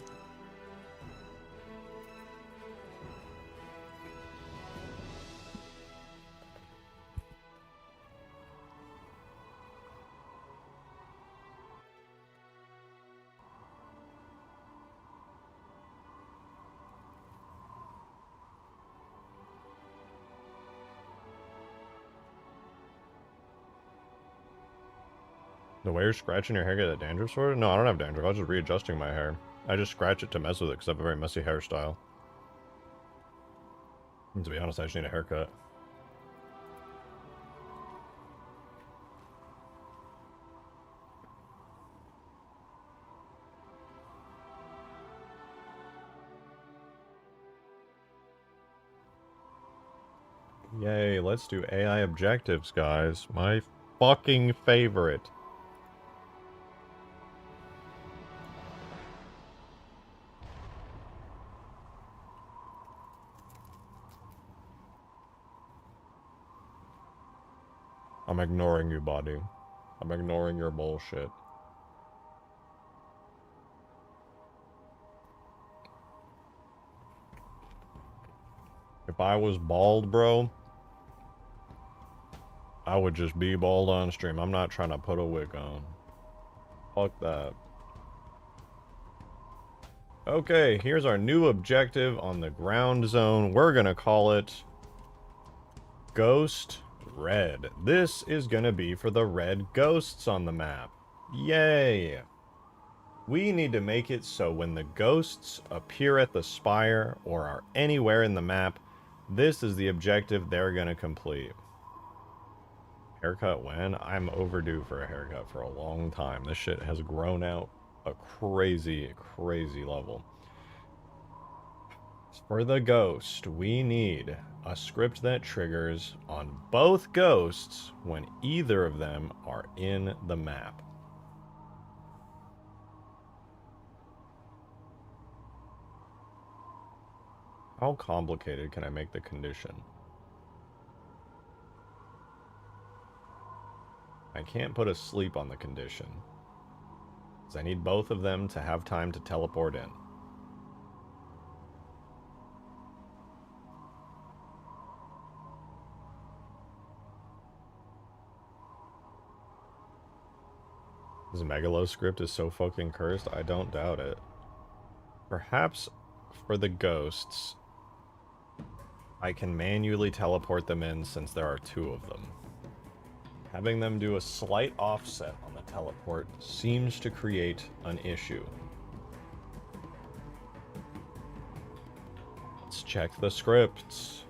The way you're scratching your hair get a dandruff sort of? No, I don't have dandruff. I was just readjusting my hair. I just scratch it to mess with it because I have a very messy hairstyle. And to be honest, I just need a haircut. Yay, let's do AI objectives, guys. My fucking favorite. I'm ignoring you, buddy. I'm ignoring your bullshit. If I was bald, bro, I would just be bald on stream. I'm not trying to put a wig on. Fuck that. Okay, here's our new objective on the ground zone. We're gonna call it Ghost Red. This is gonna be for the red ghosts on the map. Yay! We need to make it so when the ghosts appear at the Spire or are anywhere in the map, this is the objective they're gonna complete. Haircut when? I'm overdue for a haircut for a long time. This shit has grown out a crazy, crazy level. For the ghost, we need a script that triggers on both ghosts when either of them are in the map. How complicated can I make the condition? I can't put a sleep on the condition, because I need both of them to have time to teleport in. This Megalo script is so fucking cursed, I don't doubt it. Perhaps for the ghosts, I can manually teleport them in since there are two of them. Having them do a slight offset on the teleport seems to create an issue. Let's check the scripts.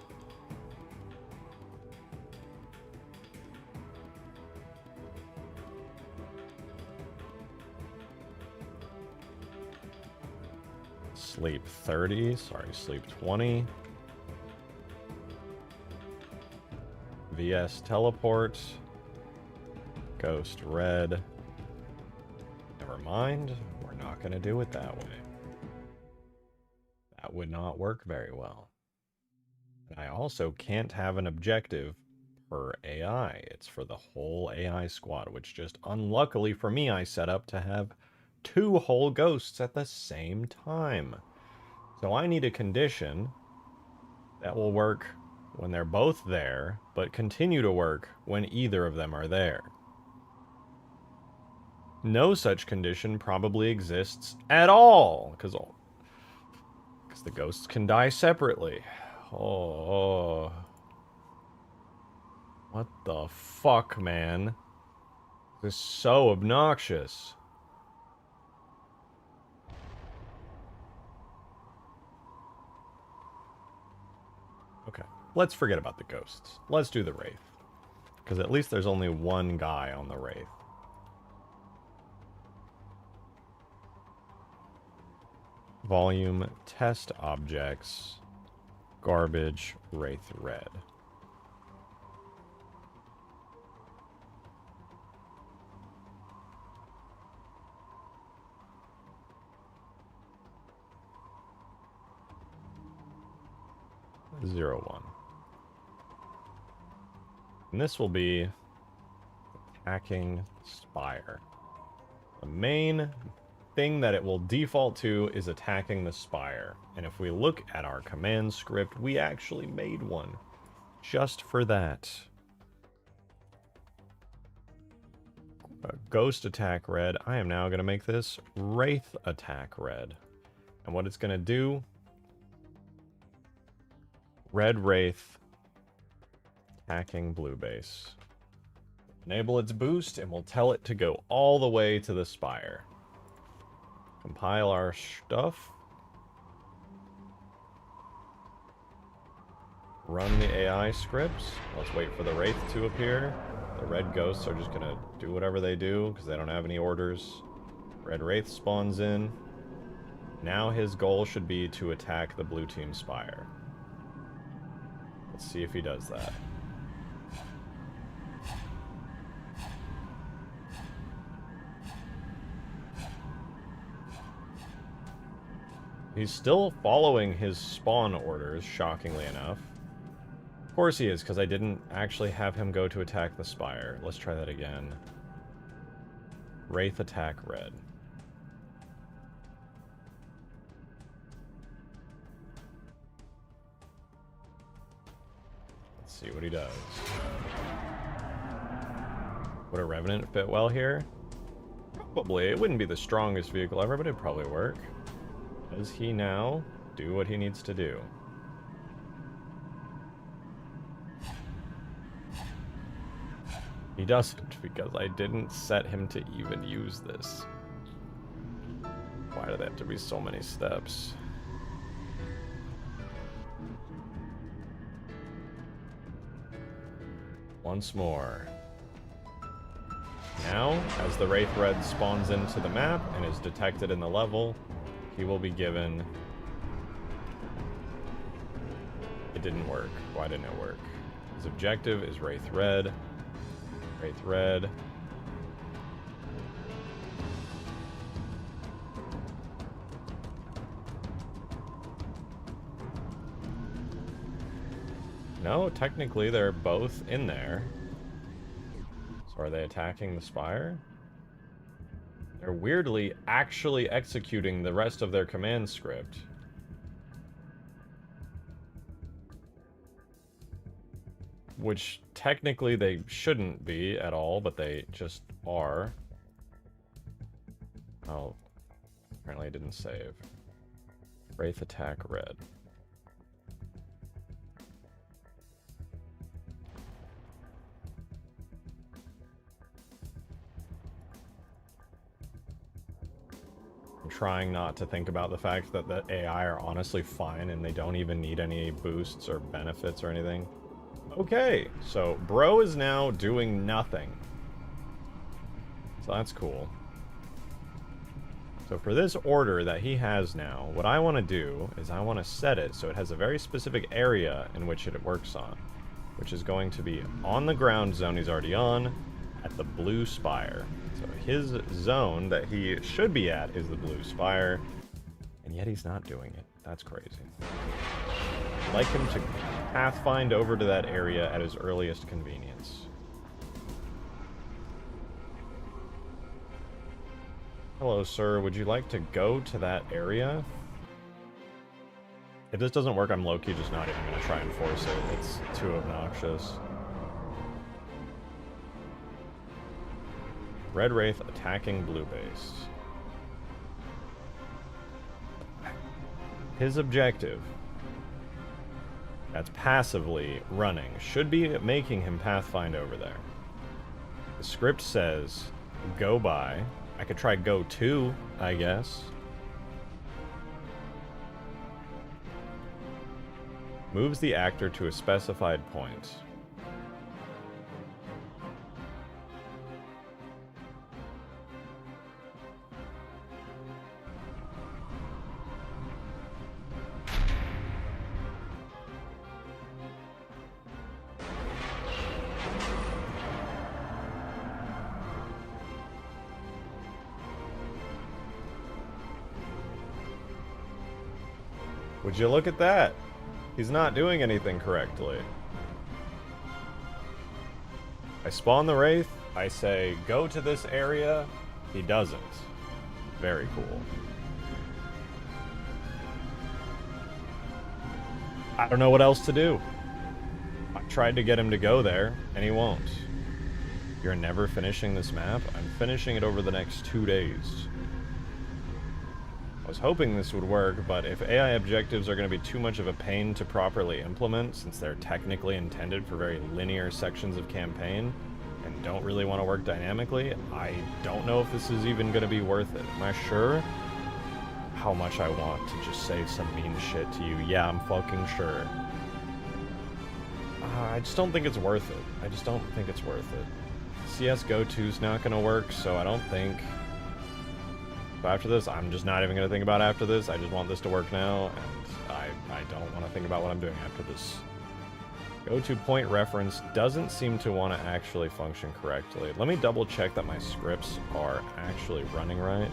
Sleep 30, sorry, sleep 20. VS teleport. Ghost red. Never mind, we're not going to do it that way. That would not work very well. And I also can't have an objective per AI. It's for the whole AI squad, which just unluckily for me I set up to have two whole ghosts at the same time. So I need a condition that will work when they're both there, but continue to work when either of them are there. No such condition probably exists at all, because the ghosts can die separately. Oh. What the fuck, man? This is so obnoxious. Okay, let's forget about the ghosts. Let's do the Wraith. Because at least there's only one guy on the Wraith. Volume, test objects, garbage, Wraith red. Zero one. And this will be Attacking Spire. The main thing that it will default to is attacking the Spire. And if we look at our command script, we actually made one just for that. Ghost attack red. I am now going to make this Wraith attack red. And what it's going to do, red Wraith attacking blue base. Enable its boost, and we'll tell it to go all the way to the Spire. Compile our stuff. Run the AI scripts. Let's wait for the Wraith to appear. The red ghosts are just going to do whatever they do, because they don't have any orders. Red Wraith spawns in. Now his goal should be to attack the blue team Spire. Let's see if he does that. He's still following his spawn orders, shockingly enough. Of course he is, because I didn't actually have him go to attack the Spire. Let's try that again. Wraith attack red. Let's see what he does. Would a Revenant fit well here? Probably. It wouldn't be the strongest vehicle ever, but it'd probably work. Does he now do what he needs to do? He doesn't, because I didn't set him to even use this. Why do there have to be so many steps? Once more. Now, as the Wraith Red spawns into the map and is detected in the level, he will be given... It didn't work. Why didn't it work? His objective is Wraith Red. Wraith Red. No, technically they're both in there. So are they attacking the Spire? They're weirdly actually executing the rest of their command script. Which technically they shouldn't be at all, but they just are. Oh, apparently I didn't save. Wraith attack red. I'm trying not to think about the fact that the AI are honestly fine and they don't even need any boosts or benefits or anything. Okay, so bro is now doing nothing. So that's cool. So for this order that he has now, what I want to do is I want to set it so it has a very specific area in which it works on, which is going to be on the ground zone he's already on, at the blue Spire. So his zone that he should be at is the blue Spire, and yet he's not doing it. That's crazy. I'd like him to pathfind over to that area at his earliest convenience. Hello, sir. Would you like to go to that area? If this doesn't work, I'm low-key just not even going to try and force it. It's too obnoxious. Red Wraith attacking blue base. His objective, that's passively running, should be making him pathfind over there. The script says, go by. I could try go to, I guess. Moves the actor to a specified point. Would you look at that? He's not doing anything correctly. I spawn the Wraith, I say, go to this area, he doesn't. Very cool. I don't know what else to do. I tried to get him to go there, and he won't. You're never finishing this map? I'm finishing it over the next 2 days. I was hoping this would work, but if AI objectives are going to be too much of a pain to properly implement, since they're technically intended for very linear sections of campaign, and don't really want to work dynamically, I don't know if this is even going to be worth it. Am I sure? How much I want to just say some mean shit to you. Yeah, I'm fucking sure. I just don't think it's worth it. I just don't think it's worth it. CSGO 2's not going to work, so I don't think... So after this, I'm just not even going to think about after this. I just want this to work now, and I don't want to think about what I'm doing after this. Go-to point reference doesn't seem to want to actually function correctly. Let me double check that my scripts are actually running right.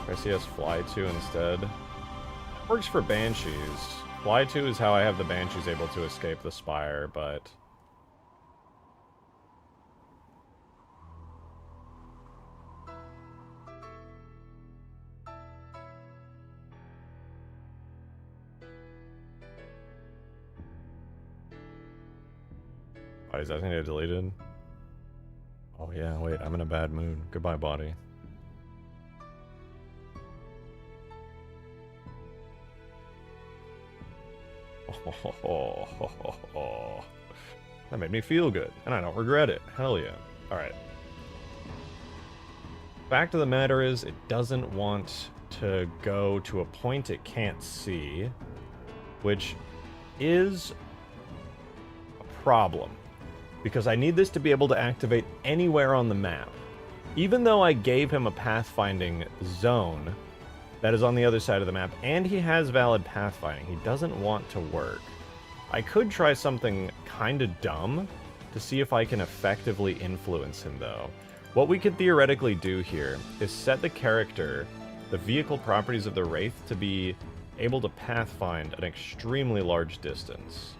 I see us fly to instead. Works for Banshees. Fly to is how I have the Banshees able to escape the Spire, but... Oh, is that thing deleted? Oh yeah, wait, I'm in a bad mood. Goodbye, body. That made me feel good, and I don't regret it. Hell yeah. Alright. Fact of the matter is, it doesn't want to go to a point it can't see, which is a problem. Because I need this to be able to activate anywhere on the map. Even though I gave him a pathfinding zone that is on the other side of the map, and he has valid pathfinding, he doesn't want to work. I could try something kind of dumb to see if I can effectively influence him, though. What we could theoretically do here is set the character, the vehicle properties of the Wraith, to be able to pathfind an extremely large distance.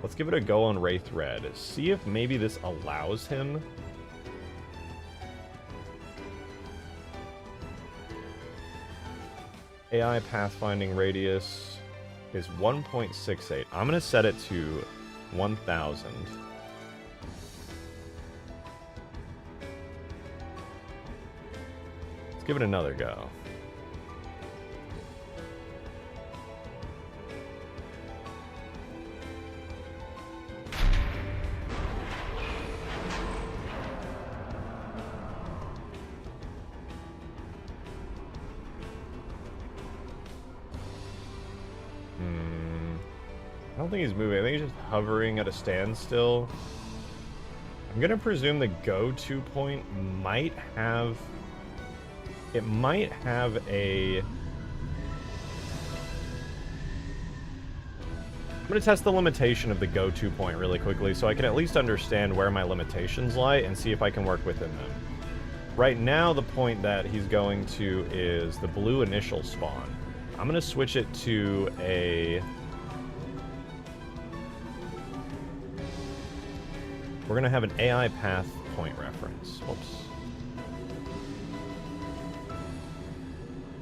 Let's give it a go on Wraith Red. See if maybe this allows him. AI pathfinding radius is 1.68. I'm going to set it to 1,000. Let's give it another go. I don't think he's moving. I think he's just hovering at a standstill. I'm going to presume the go-to point might have... It might have a... I'm going to test the limitation of the go-to point really quickly so I can at least understand where my limitations lie and see if I can work within them. Right now, the point that he's going to is the blue initial spawn. I'm going to switch it to a... We're going to have an AI path point reference. Whoops.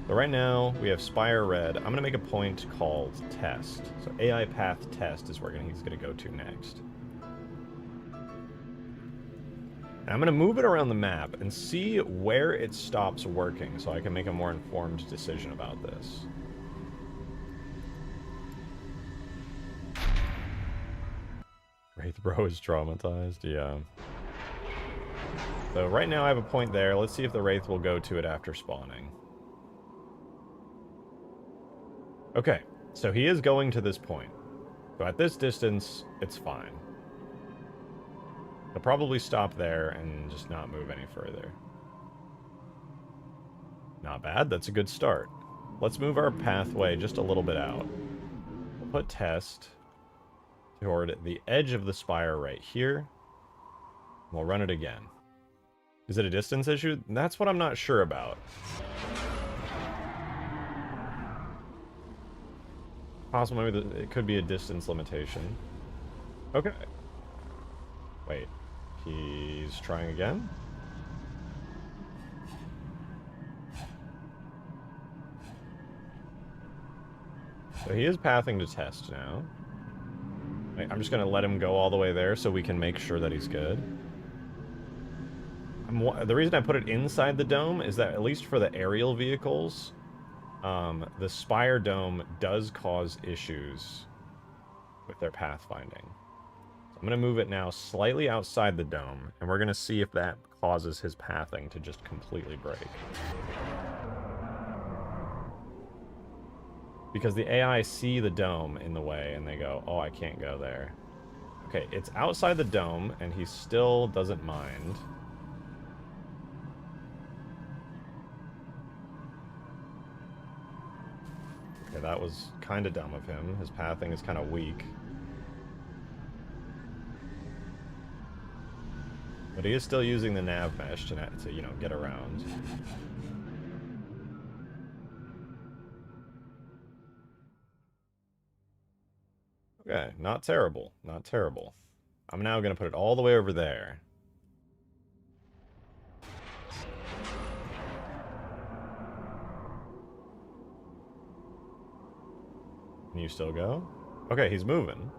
So right now, we have Spire Red. I'm going to make a point called Test. So AI path test is where he's going to go to next. And I'm going to move it around the map and see where it stops working so I can make a more informed decision about this. Wraith Bro is traumatized, yeah. So right now I have a point there. Let's see if the Wraith will go to it after spawning. Okay, so he is going to this point. So at this distance, it's fine. He'll probably stop there and just not move any further. Not bad, that's a good start. Let's move our pathway just a little bit out. We'll put test toward the edge of the Spire right here. We'll run it again. Is it a distance issue? That's what I'm not sure about. Possible maybe it could be a distance limitation. Okay. Wait. He's trying again? So he is pathing to test now. I'm just going to let him go all the way there so we can make sure that he's good. The reason I put it inside the dome is that, at least for the aerial vehicles, the Spire dome does cause issues with their pathfinding. So I'm going to move it now slightly outside the dome, and we're going to see if that causes his pathing to just completely break. Because the AI see the dome in the way, and they go, oh, I can't go there. Okay, it's outside the dome, and he still doesn't mind. Okay, that was kind of dumb of him. His pathing is kind of weak. But he is still using the nav mesh to you know, get around. Okay, not terrible. Not terrible. I'm now going to put it all the way over there. Can you still go? Okay, he's moving.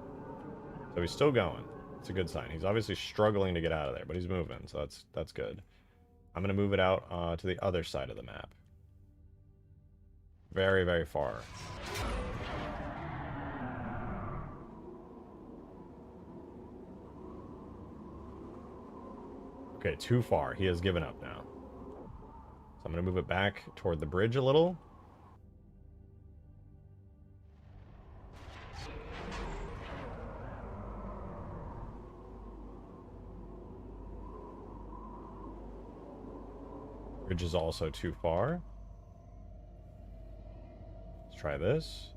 So he's still going. It's a good sign. He's obviously struggling to get out of there, but he's moving, so that's good. I'm going to move it out to the other side of the map. Very, very far. Okay, too far. He has given up now. So I'm going to move it back toward the bridge a little. Bridge is also too far. Let's try this.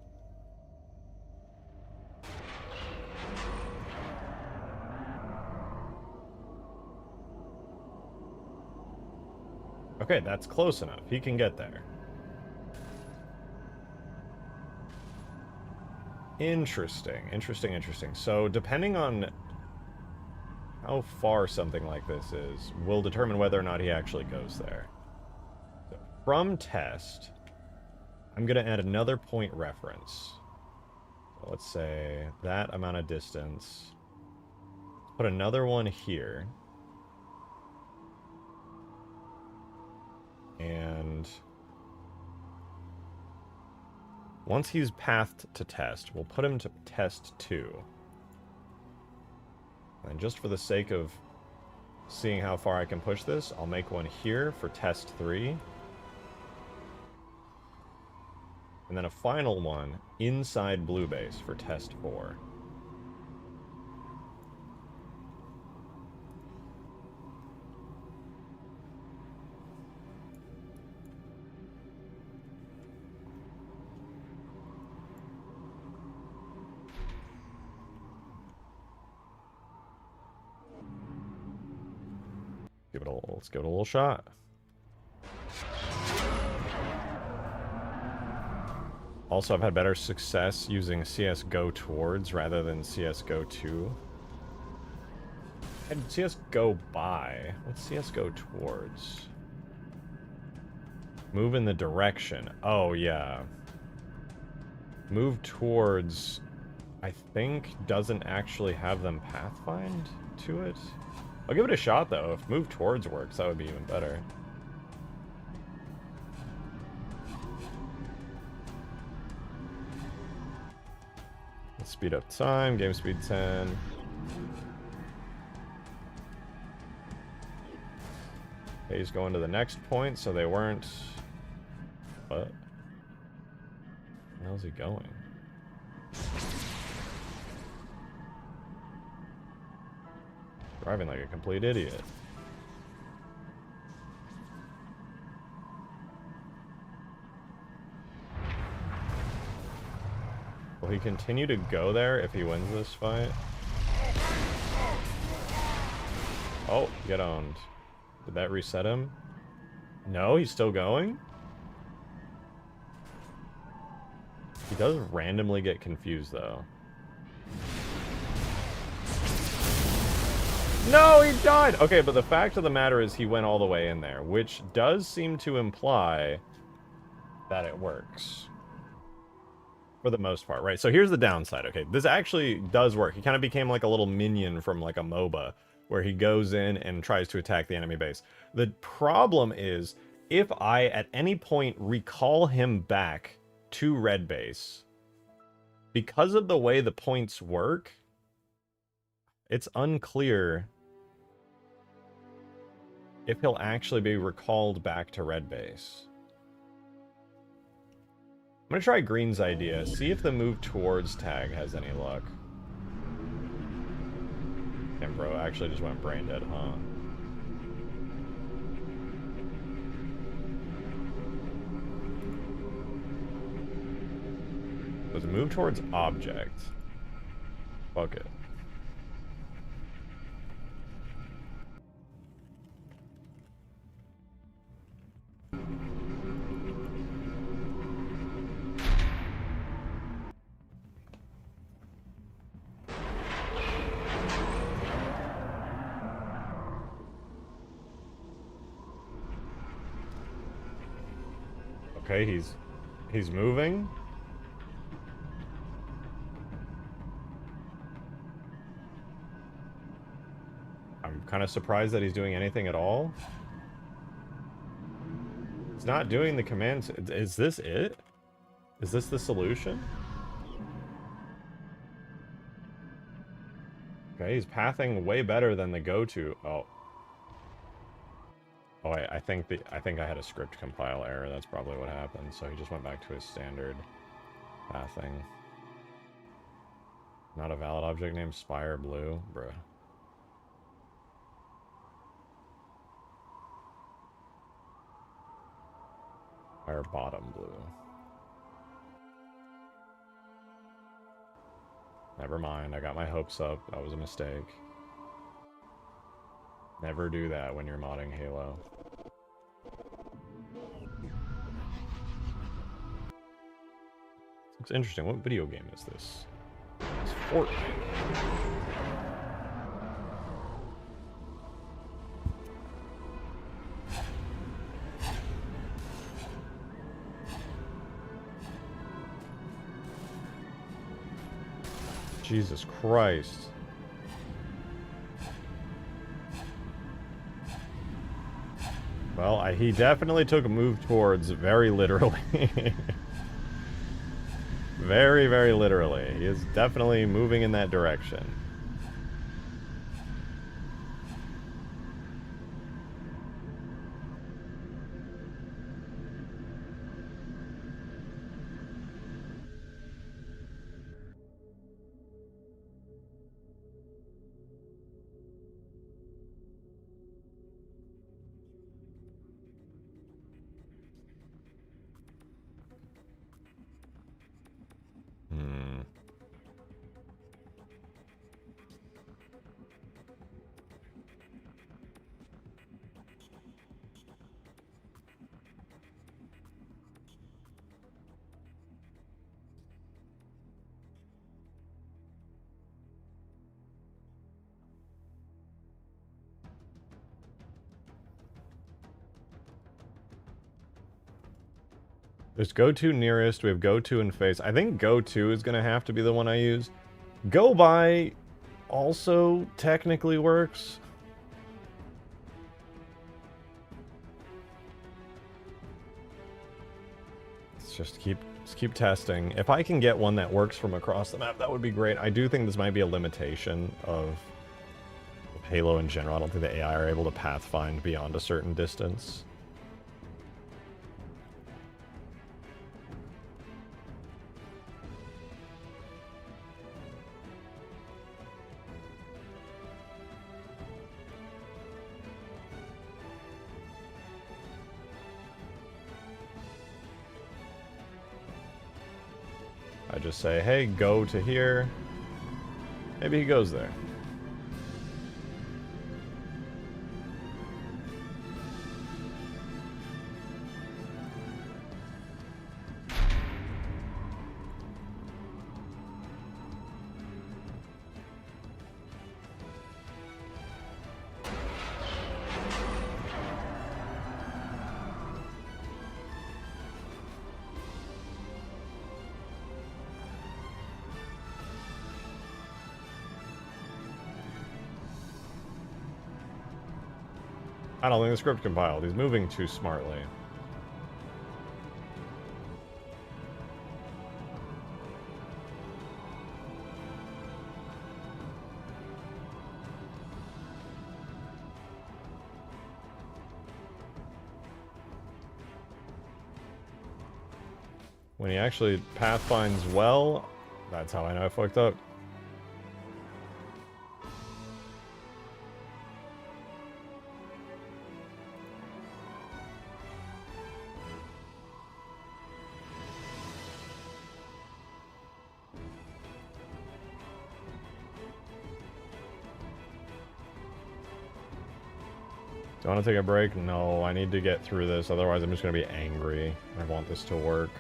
Okay, that's close enough. He can get there. Interesting, interesting, interesting. So depending on how far something like this is, will determine whether or not he actually goes there. So from test, I'm going to add another point reference. So let's say that amount of distance. Put another one here. And once he's pathed to test, we'll put him to test 2. And just for the sake of seeing how far I can push this, I'll make one here for test 3. And then a final one inside blue base for test 4. Let's give it a little shot. Also, I've had better success using CSGO towards rather than CSGO to. And CSGO by. What's CSGO towards? Move in the direction. Oh, yeah. Move towards, I think, doesn't actually have them pathfind to it. I'll give it a shot, though. If move towards works, that would be even better. Let's speed up time. Game speed 10. Okay, he's going to the next point, so they weren't... What? Where is he going? Driving like a complete idiot. Will he continue to go there if he wins this fight? Oh, get owned. Did that reset him? No, he's still going? He does randomly get confused, though. No, he died! Okay, but the fact of the matter is he went all the way in there, which does seem to imply that it works. For the most part, right? So here's the downside, okay? This actually does work. He kind of became like a little minion from like a MOBA, where he goes in and tries to attack the enemy base. The problem is, if I at any point recall him back to red base, because of the way the points work, it's unclear if he'll actually be recalled back to red base. I'm gonna try Green's idea, see if the move towards tag has any luck. Damn, bro, actually just went brain dead, huh? Let's move towards object. Fuck it. Okay, he's moving. I'm kind of surprised that he's doing anything at all. He's not doing the commands. Is this it? Is this the solution? Okay, he's pathing way better than the go-to. Oh. Oh, I think I had a script compile error. That's probably what happened. So he just went back to his standard pathing. Not a valid object named Spire Blue, bruh. Spire Bottom Blue. Never mind. I got my hopes up. That was a mistake. Never do that when you're modding Halo. Looks interesting. What video game is this? It's Fortnite. Jesus Christ. Well, he definitely took a move towards very literally. Very, very literally. He is definitely moving in that direction. There's go-to nearest, we have go-to and face. I think go-to is going to have to be the one I use. Go-by also technically works. Let's just keep testing. If I can get one that works from across the map, that would be great. I do think this might be a limitation of Halo in general. I don't think the AI are able to pathfind beyond a certain distance. I just say, hey, go to here. Maybe he goes there. I don't think the script compiled. He's moving too smartly. When he actually pathfinds well, that's how I know I fucked up. Do I want to take a break? No, I need to get through this, otherwise I'm just going to be angry. I want this to work.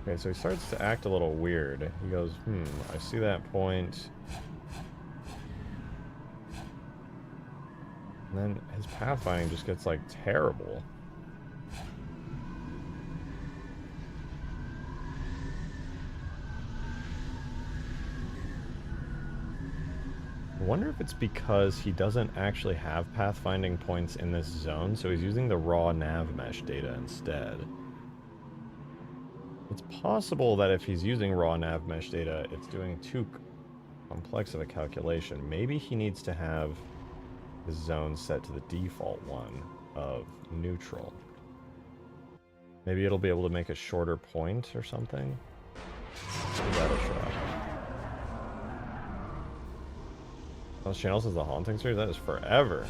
Okay, so he starts to act a little weird. He goes, I see that point. And then his pathfinding just gets, like, terrible. I wonder if it's because he doesn't actually have pathfinding points in this zone, so he's using the raw nav mesh data instead. It's possible that if he's using raw nav mesh data, it's doing too complex of a calculation. Maybe he needs to have the zone set to the default one of neutral. Maybe it'll be able to make a shorter point or something. Give that a try. Those channels is the Haunting series? That is forever.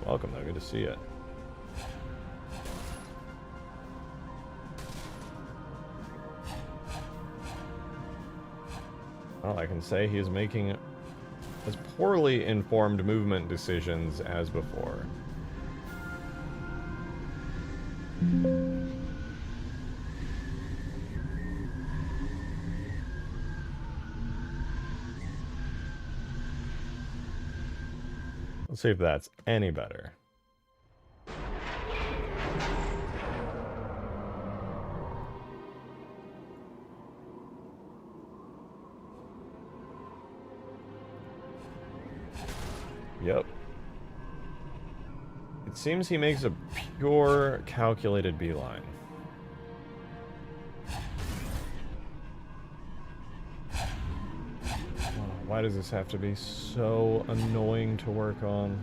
Welcome though, good to see you. Well, I can say he is making as poorly informed movement decisions as before. Let's see if that's any better. Yep. It seems he makes a pure calculated beeline. Why does this have to be so annoying to work on?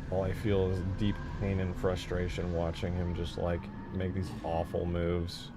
All I feel is deep pain and frustration watching him just, like, make these awful moves.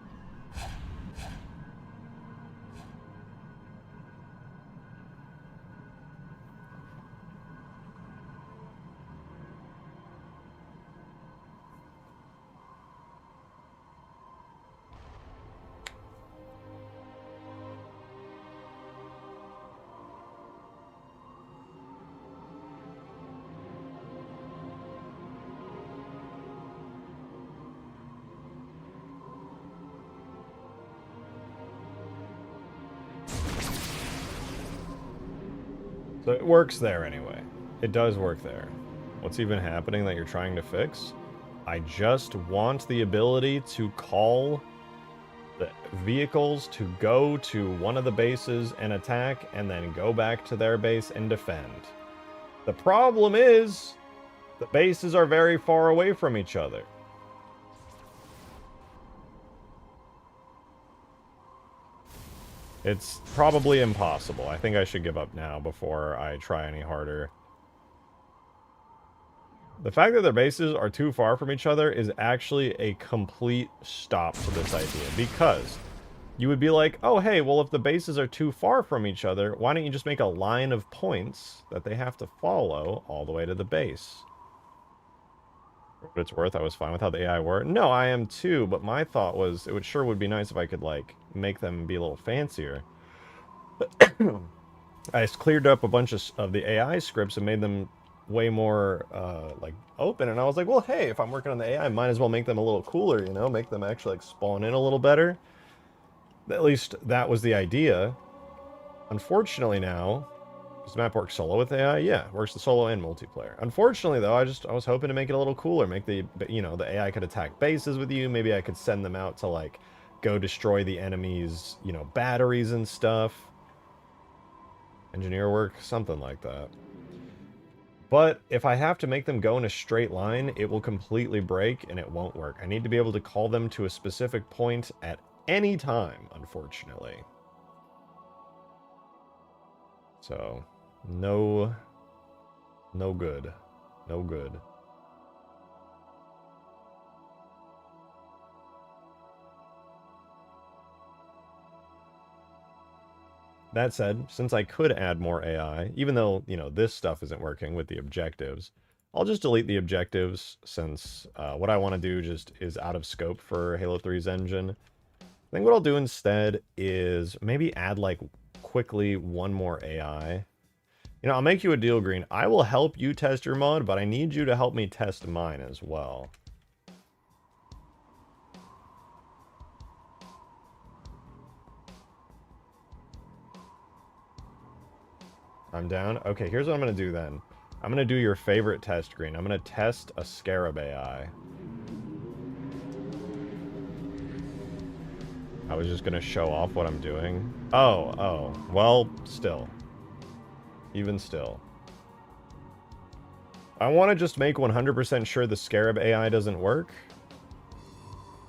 So it works there anyway. It does work there. What's even happening that you're trying to fix? I just want the ability to call the vehicles to go to one of the bases and attack, and then go back to their base and defend. The problem is, the bases are very far away from each other. It's probably impossible. I think I should give up now before I try any harder. The fact that their bases are too far from each other is actually a complete stop to this idea, because you would be like, oh hey, well if the bases are too far from each other, why don't you just make a line of points that they have to follow all the way to the base? For what it's worth, I was fine with how the AI were. No, I am too, but my thought was it would be nice if I could, like, make them be a little fancier. I just cleared up a bunch of the AI scripts and made them way more, like, open, and I was like, well, hey, if I'm working on the AI, I might as well make them a little cooler, you know? Make them actually, like, spawn in a little better. At least that was the idea. Unfortunately now, Does the map work solo with AI? Yeah, it works the solo and multiplayer. Unfortunately, though, I was hoping to make it a little cooler. Make the, you know, the AI could attack bases with you. Maybe I could send them out to, like, go destroy the enemy's, you know, batteries and stuff. Engineer work, something like that. But if I have to make them go in a straight line, it will completely break and it won't work. I need to be able to call them to a specific point at any time, unfortunately. So, no good. No good. That said, since I could add more AI, even though, you know, this stuff isn't working with the objectives, I'll just delete the objectives since what I want to do just is out of scope for Halo 3's engine. I think what I'll do instead is maybe add, like, quickly one more AI. You know, I'll make you a deal, Green. I will help you test your mod, but I need you to help me test mine as well. I'm down? Okay, here's what I'm going to do then. I'm going to do your favorite test, Green. I'm going to test a Scarab AI. I was just going to show off what I'm doing. Oh. Well, still. Even still. I want to just make 100% sure the Scarab AI doesn't work.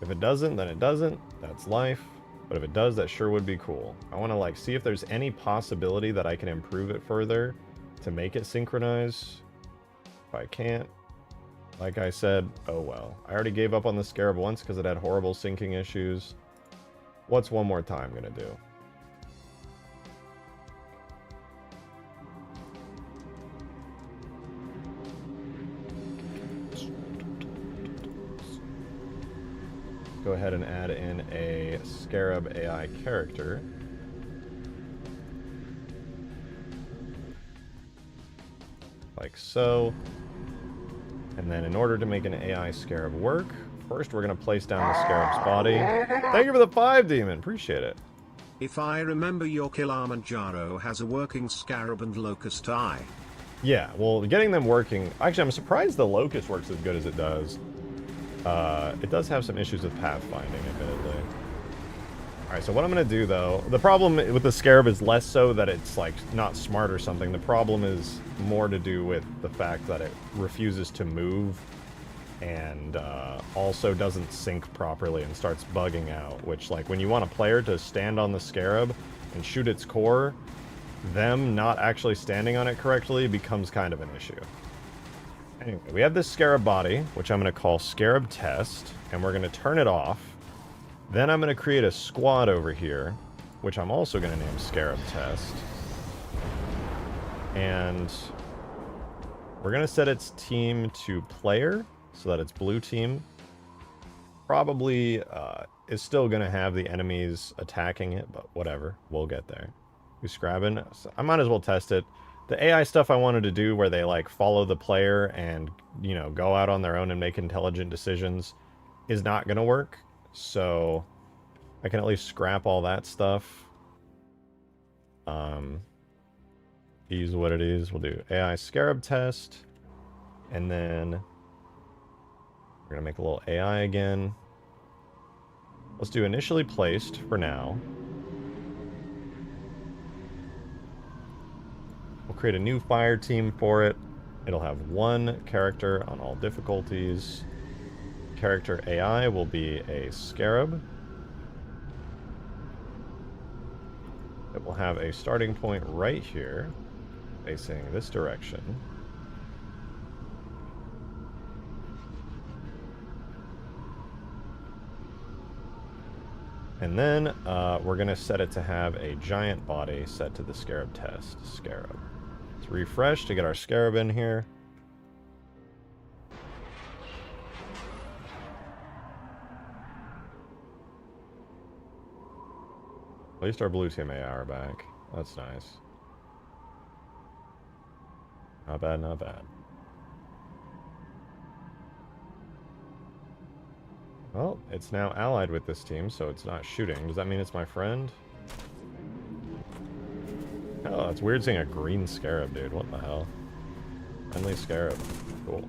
If it doesn't, then it doesn't. That's life. But if it does, that sure would be cool. I want to, like, see if there's any possibility that I can improve it further to make it synchronize. If I can't, like I said, oh well. I already gave up on the Scarab once because it had horrible syncing issues. What's one more time gonna do? Go ahead and add in a Scarab AI character. Like so. And then in order to make an AI Scarab work, first we're going to place down the Scarab's body. Thank you for the 5, Demon. Appreciate it. If I remember, your Kilimanjaro has a working Scarab and Locust eye. Yeah, well, getting them working... Actually, I'm surprised the Locust works as good as it does. It does have some issues with pathfinding, admittedly. Alright, so what I'm going to do, though... The problem with the Scarab is less so that it's, like, not smart or something. The problem is more to do with the fact that it refuses to move and also doesn't sync properly and starts bugging out, which, like, when you want a player to stand on the Scarab and shoot its core, them not actually standing on it correctly becomes kind of an issue. Anyway, we have this Scarab body, which I'm going to call Scarab Test, and we're going to turn it off. Then I'm going to create a squad over here, which I'm also going to name Scarab Test. And we're going to set its team to player, so that it's blue team. Probably is still going to have the enemies attacking it, but whatever. We'll get there. We scrabbing. So I might as well test it. The AI stuff I wanted to do where they, like, follow the player and, you know, go out on their own and make intelligent decisions is not going to work. So I can at least scrap all that stuff. Is what it is. We'll do AI Scarab Test. And then we're going to make a little AI again. Let's do initially placed for now. We'll create a new fire team for it. It'll have one character on all difficulties. Character AI will be a Scarab. It will have a starting point right here, facing this direction. And then we're going to set it to have a giant body set to the Scarab Test. Scarab. Let's refresh to get our Scarab in here. At least our blue team AI are back. That's nice. Not bad, not bad. Well, it's now allied with this team, so it's not shooting. Does that mean it's my friend? Oh, it's weird seeing a green scarab, dude. What the hell? Friendly scarab. Cool.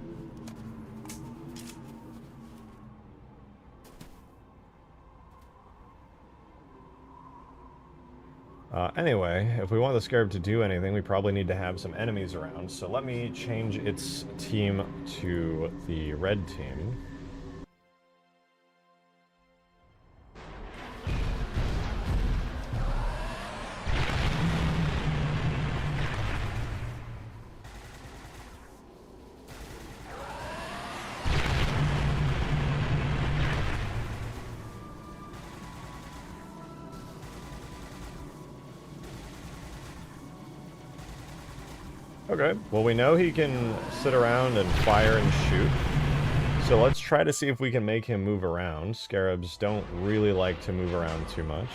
Anyway, if we want the scarab to do anything, we probably need to have some enemies around. So let me change its team to the red team. Okay, well we know he can sit around and fire and shoot. So let's try to see if we can make him move around. Scarabs don't really like to move around too much.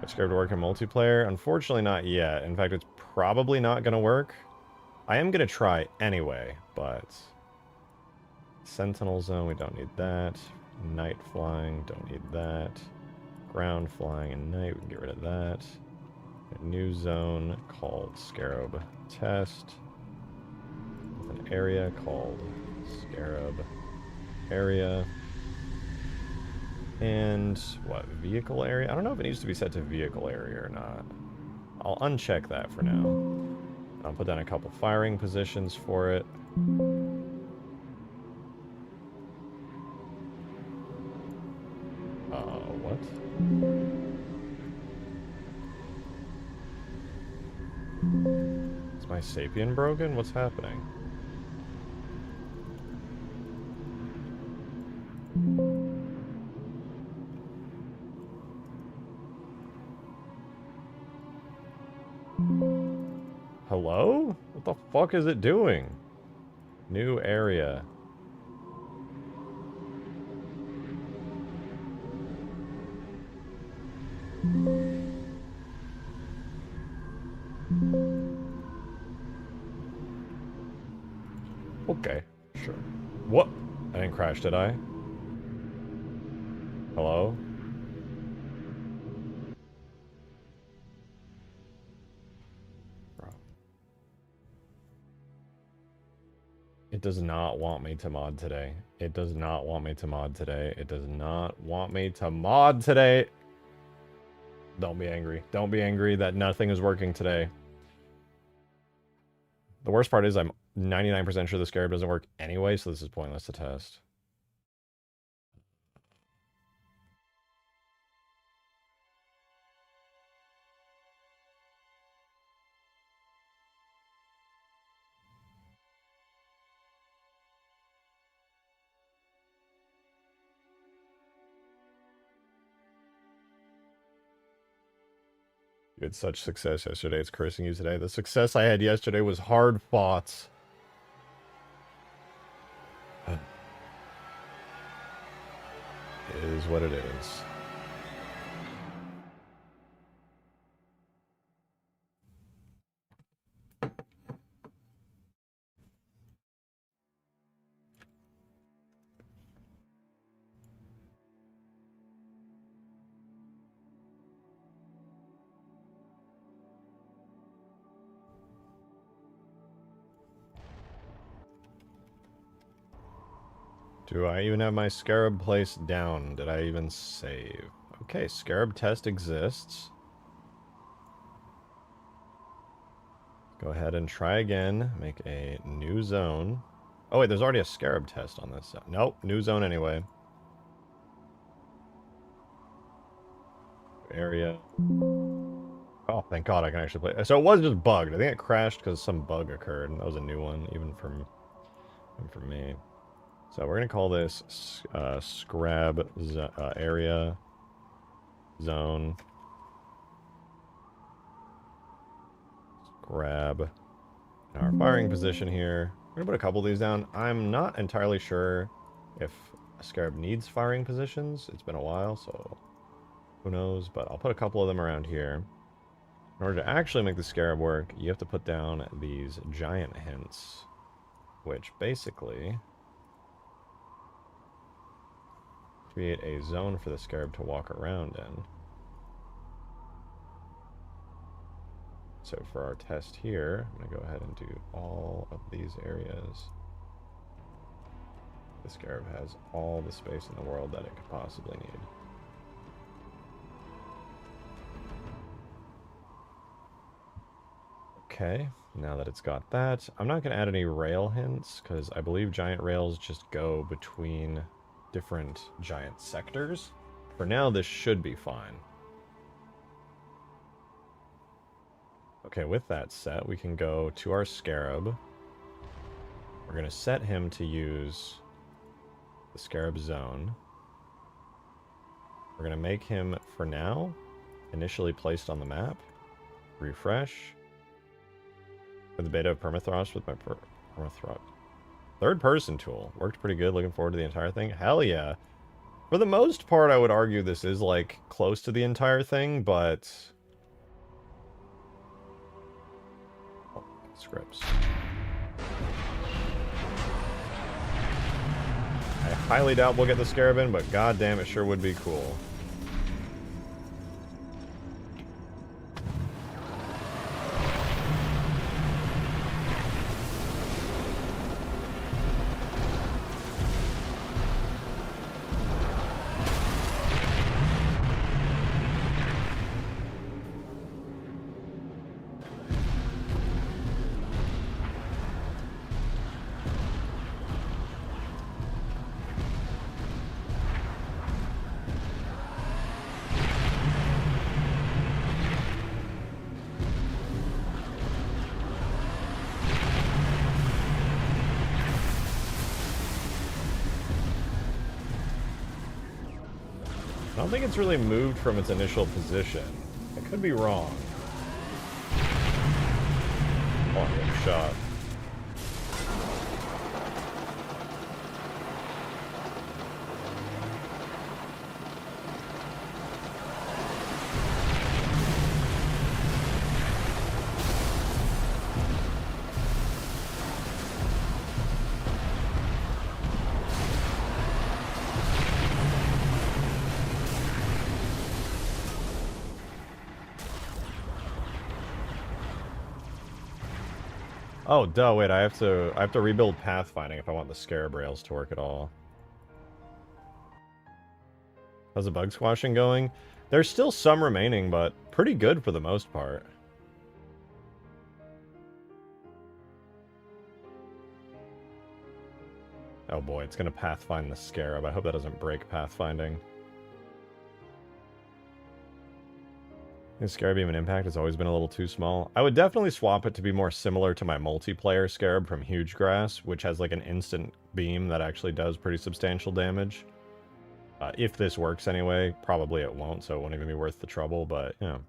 Is Scarab to work in multiplayer? Unfortunately not yet. In fact, it's probably not going to work. I am going to try anyway, but... Sentinel zone, we don't need that. Night flying, don't need that. Ground flying and night, we can get rid of that. A new zone called Scarab Test. With an area called Scarab Area. And, what, vehicle area? I don't know if it needs to be set to vehicle area or not. I'll uncheck that for now. I'll put down a couple firing positions for it. What? Is my Sapien broken? What's happening? Hello? What the fuck is it doing? New area. Okay, sure. What? I didn't crash, did I? Hello? Bro. It does not want me to mod today. It does not want me to mod today. It does not want me to mod today. Don't be angry. Don't be angry that nothing is working today. The worst part is I'm 99% sure the scarab doesn't work anyway, so this is pointless to test. You had such success yesterday, it's cursing you today. The success I had yesterday was hard fought. It is what it is. Do I even have my scarab placed down? Did I even save? Okay, scarab test exists. Go ahead and try again. Make a new zone. Oh wait, there's already a scarab test on this. Nope, new zone anyway. Area. Oh, thank God I can actually play. So it was just bugged. I think it crashed because some bug occurred. And that was a new one, even from me. So we're gonna call this Scrab area zone. Grab our firing position here. We're gonna put a couple of these down. I'm not entirely sure if a scarab needs firing positions. It's been a while, so who knows, but I'll put a couple of them around here. In order to actually make the scarab work, you have to put down these giant hints, which basically create a zone for the scarab to walk around in. So for our test here, I'm going to go ahead and do all of these areas. The Scarab has all the space in the world that it could possibly need. Okay, now that it's got that, I'm not going to add any rail hints, because I believe giant rails just go between different giant sectors. For now, this should be fine. Okay, with that set, we can go to our Scarab. We're going to set him to use the Scarab Zone. We're going to make him, for now, initially placed on the map. Refresh. For the beta of Permafrost with my Permafrost. Third person tool. Worked pretty good. Looking forward to the entire thing. Hell yeah. For the most part, I would argue this is, like, close to the entire thing, but... Oh, scripts. I highly doubt we'll get the Scarab in, but goddamn, it sure would be cool. I don't think it's really moved from its initial position. I could be wrong. Oh, I got shot. Oh, duh, wait, I have to rebuild pathfinding if I want the Scarab rails to work at all. How's the bug squashing going? There's still some remaining, but pretty good for the most part. Oh boy, it's gonna pathfind the Scarab. I hope that doesn't break pathfinding. The Scarab Beam and Impact has always been a little too small. I would definitely swap it to be more similar to my multiplayer Scarab from Huge Grass, which has like an instant beam that actually does pretty substantial damage. If this works anyway, probably it won't, so it won't even be worth the trouble, but, you know.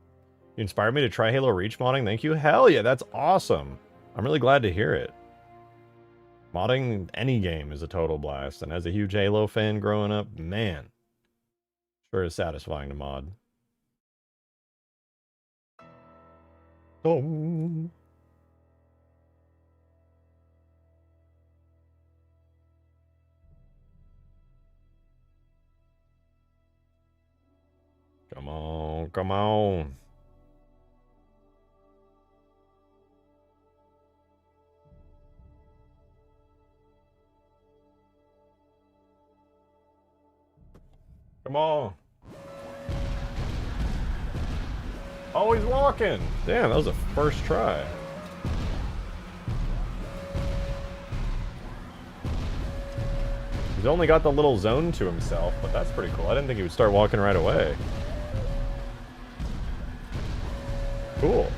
You inspired me to try Halo Reach modding, thank you. Hell yeah, that's awesome. I'm really glad to hear it. Modding any game is a total blast, and as a huge Halo fan growing up, man, sure is satisfying to mod. Oh. Come on, come on. Come on. Oh, he's walking. Damn, that was a first try. He's only got the little zone to himself, but that's pretty cool. I didn't think he would start walking right away. Cool.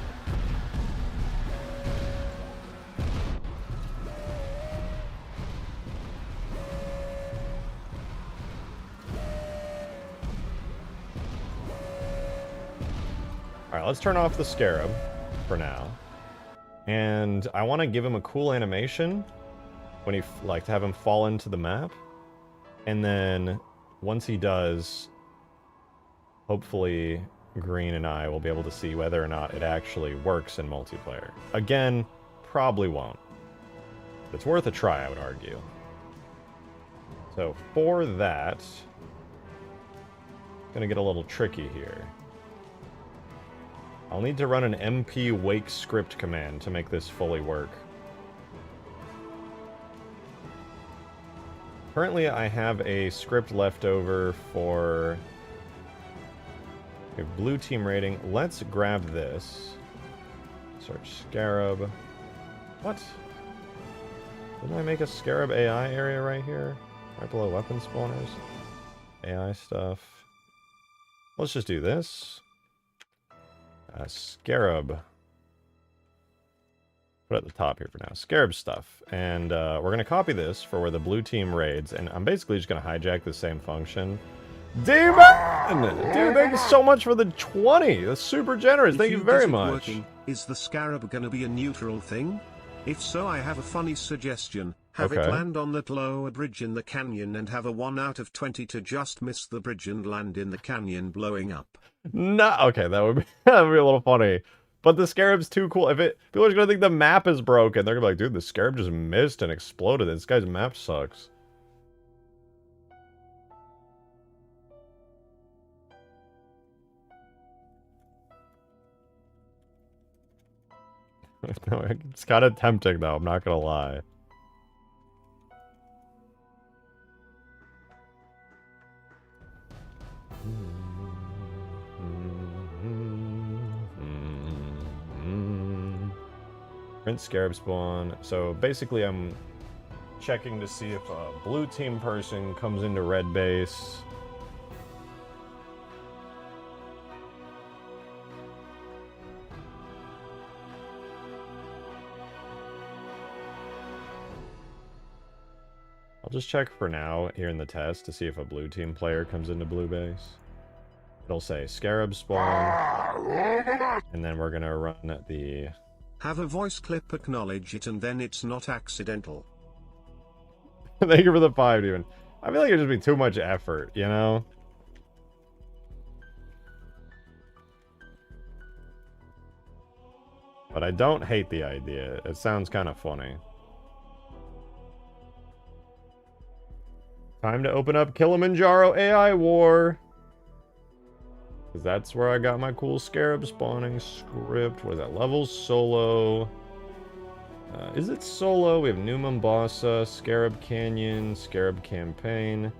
Alright, let's turn off the Scarab for now. And I want to give him a cool animation when he, like, to have him fall into the map. And then, once he does, hopefully Green and I will be able to see whether or not it actually works in multiplayer. Again, probably won't. But it's worth a try, I would argue. So, for that, it's gonna get a little tricky here. I'll need to run an MP wake script command to make this fully work. Currently, I have a script left over for a blue team rating. Let's grab this. Search Scarab. What? Didn't I make a Scarab AI area right here? Right below weapon spawners? AI stuff. Let's just do this. Scarab. Put it at the top here for now. Scarab stuff. And we're going to copy this for where the blue team raids. And I'm basically just going to hijack the same function. Demon! Dude, thank you so much for the 20. That's super generous. Thank you very much. Working, is the Scarab going to be a neutral thing? If so, I have a funny suggestion. Have it land on that lower bridge in the canyon and have a 1 out of 20 to just miss the bridge and land in the canyon blowing up. No, okay, that would be a little funny. But the Scarab's too cool. People are gonna think the map is broken. They're gonna be like, dude, the Scarab just missed and exploded. This guy's map sucks. It's kind of tempting, though. I'm not gonna lie. Print Scarab spawn. So basically, I'm checking to see if a blue team person comes into red base. I'll just check for now here in the test to see if a blue team player comes into blue base. It'll say Scarab spawn, and then we're gonna run the... Have a voice clip acknowledge it and then it's not accidental. Thank you for the 5, Demon. I feel like it'd just be too much effort, you know? But I don't hate the idea. It sounds kind of funny. Time to open up Kilimanjaro AI War. Because that's where I got my cool Scarab spawning script. What is that? Levels solo. Is it solo? We have New Mombasa, Scarab Canyon, Scarab Campaign.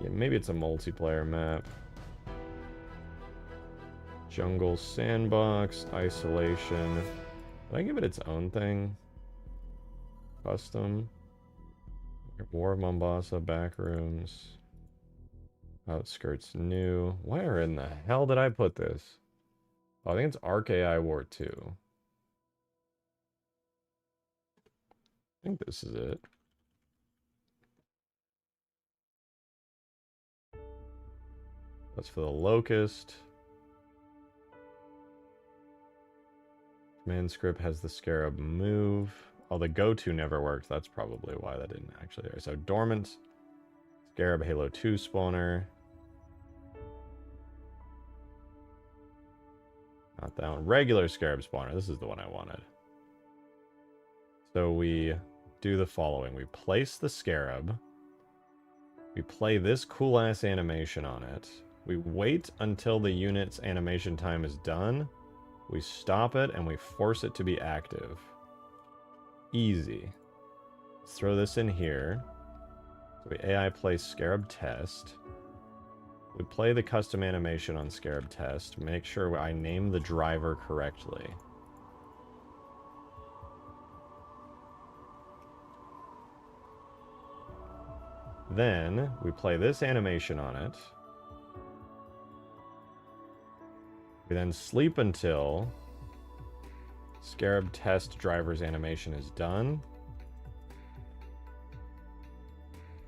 Yeah, maybe it's a multiplayer map. Jungle Sandbox, Isolation. Did I give it its own thing? Custom. War of Mombasa, Backrooms. Outskirts new. Where in the hell did I put this? Oh, I think it's Arc AI War 2. I think this is it. That's for the Locust. Command script has the Scarab move. Oh, the go-to never worked. That's probably why that didn't actually. So Dormant. Scarab Halo 2 spawner. Not that one. Regular Scarab spawner. This is the one I wanted. So we do the following. We place the Scarab. We play this cool-ass animation on it. We wait until the unit's animation time is done. We stop it, and we force it to be active. Easy. Let's throw this in here. So we AI play Scarab test. We play the custom animation on Scarab test. Make sure I name the driver correctly. Then we play this animation on it. We then sleep until Scarab test driver's animation is done.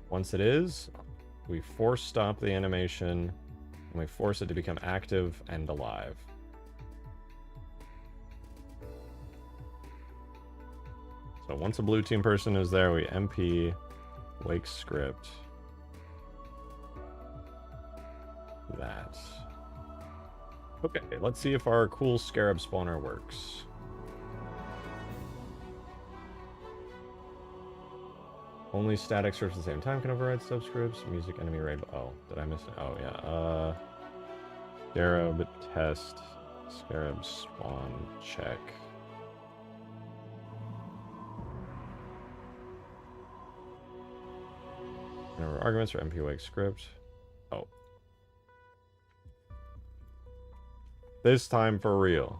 Once it is, we force stop the animation, and we force it to become active and alive. So once a blue team person is there, we MP wake script that. Okay, let's see if our cool Scarab spawner works. Only static scripts at the same time can override subscripts. Music, enemy raid. Oh, did I miss it? Oh, yeah. Scarab test Scarab spawn check. Arguments for MP Wake script. Oh. This time for real.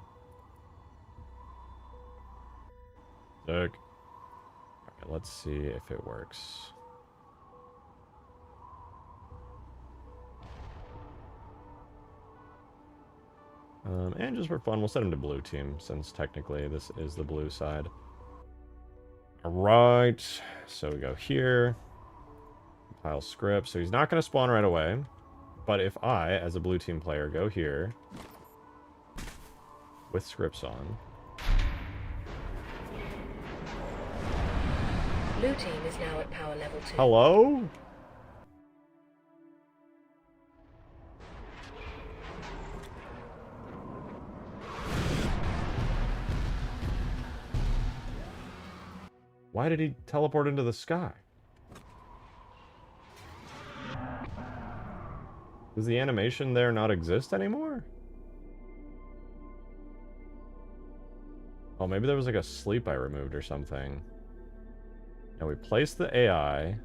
Sick. Okay, let's see if it works. And just for fun, we'll set him to blue team, since technically this is the blue side. Alright, so we go here. Compile script. So he's not going to spawn right away. But if I, as a blue team player, go here with scripts on. Blue team is now at power level 2. Hello? Why did he teleport into the sky? Does the animation there not exist anymore? Oh, maybe there was like a sleep I removed or something. Now we place the AI.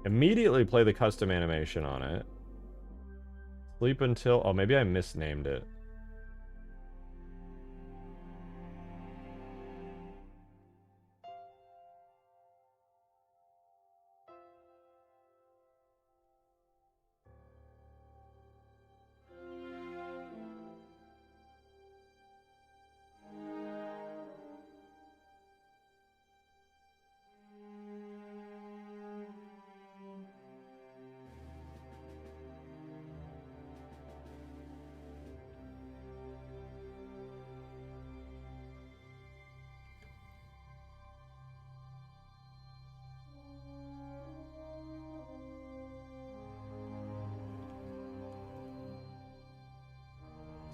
Immediately play the custom animation on it. Sleep until... Oh, maybe I misnamed it.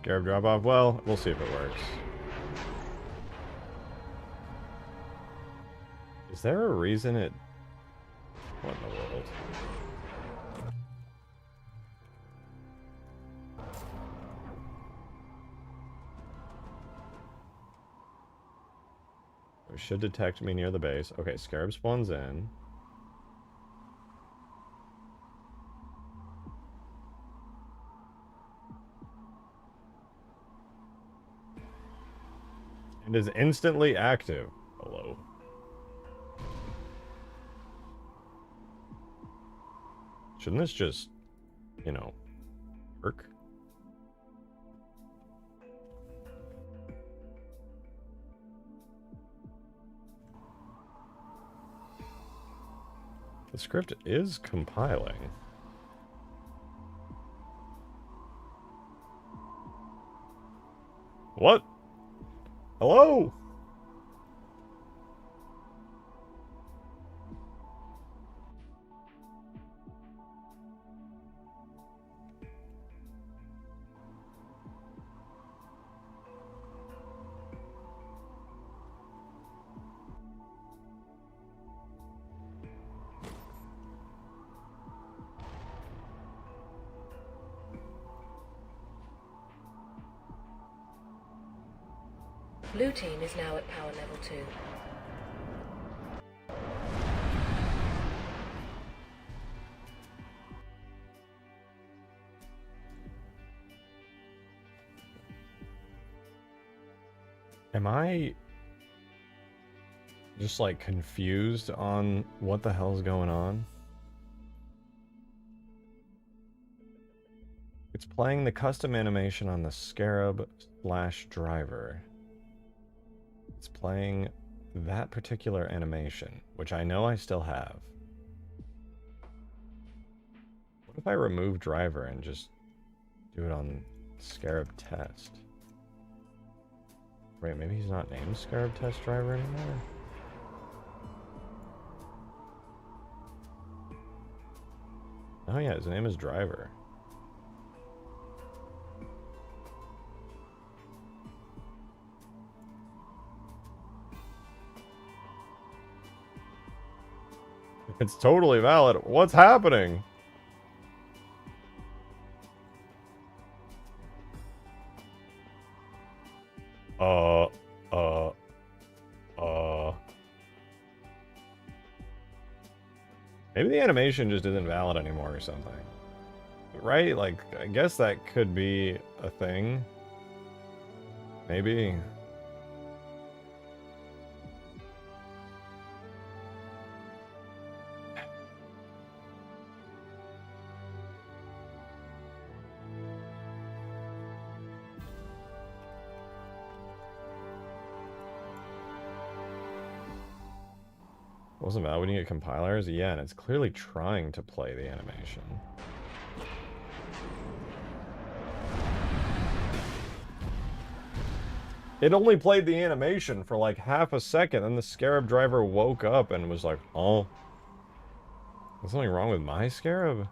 Scarab drop off. Well, we'll see if it works. Is there a reason it... What in the world? It should detect me near the base. Okay, Scarab spawns in. And is instantly active. Hello. Shouldn't this just, you know, work? The script is compiling. What? Hello? Blue team is now at power level 2. Am I just like confused on what the hell's going on? It's playing the custom animation on the Scarab/driver. It's playing that particular animation, which I know I still have. What if I remove driver and just do it on Scarab test? Wait, maybe he's not named Scarab test driver anymore? Oh yeah, his name is driver. It's totally valid. What's happening? Maybe the animation just isn't valid anymore or something. Right? Like, I guess that could be a thing. Maybe. Wasn't bad when you get compilers? Yeah, and it's clearly trying to play the animation. It only played the animation for like half a second, and the Scarab driver woke up and was like, oh. There's something wrong with my Scarab?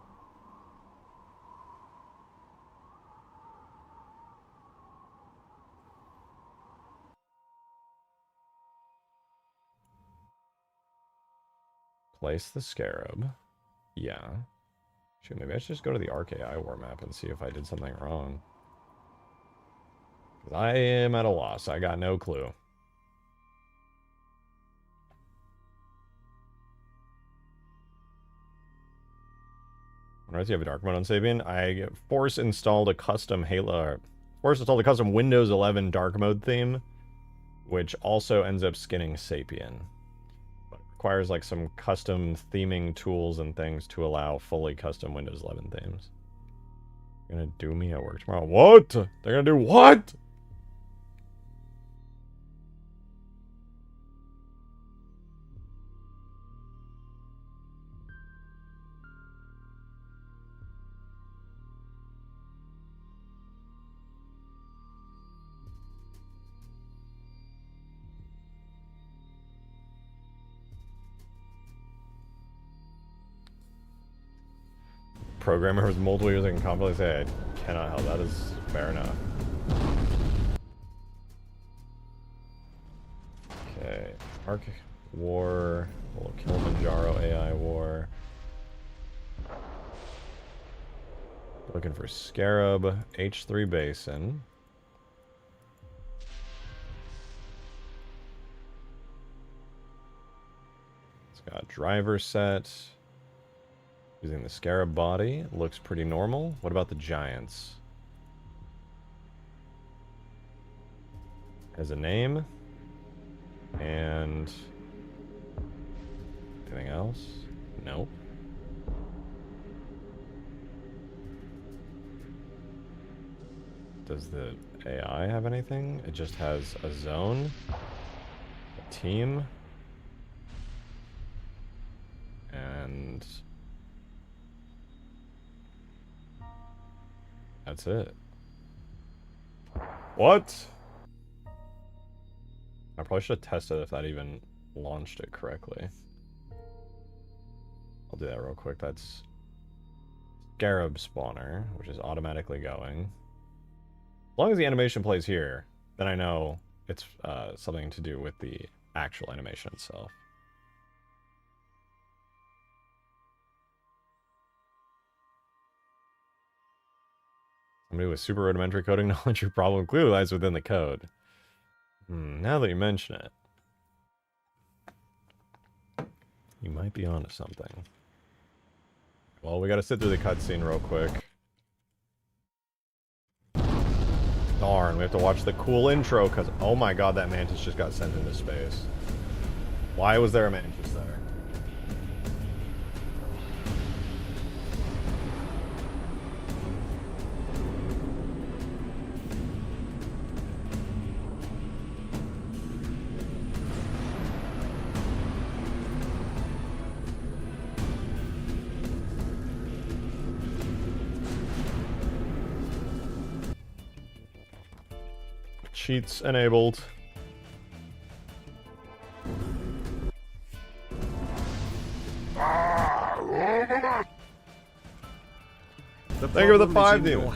Place the Scarab. Yeah. Shoot, maybe I should just go to the RKI war map and see if I did something wrong. I am at a loss. I got no clue. Alright, you have a dark mode on Sapien. I force installed a custom Windows 11 dark mode theme, which also ends up skinning Sapien. But it requires like some custom theming tools and things to allow fully custom Windows 11 themes. They're gonna do me at work tomorrow. What? They're gonna do what? Programmer with multiple years, I can confidently say I cannot help. That is fair enough. Okay, Arc War, Kilimanjaro AI War. Looking for Scarab, H3 Basin. It's got driver set. Using the Scarab body. Looks pretty normal. What about the Giants? Has a name. And... anything else? Nope. Does the AI have anything? It just has a zone. A team. And... that's it. What? I probably should have tested if that even launched it correctly. I'll do that real quick. That's Scarab spawner, which is automatically going. As long as the animation plays here, then I know it's something to do with the actual animation itself. Somebody with super rudimentary coding knowledge, your problem clearly lies within the code. Now that you mention it, you might be onto something. Well, we gotta sit through the cutscene real quick. Darn, we have to watch the cool intro, because, oh my god, that mantis just got sent into space. Why was there a mantis there? Cheats enabled. Thank you for the 5 demon.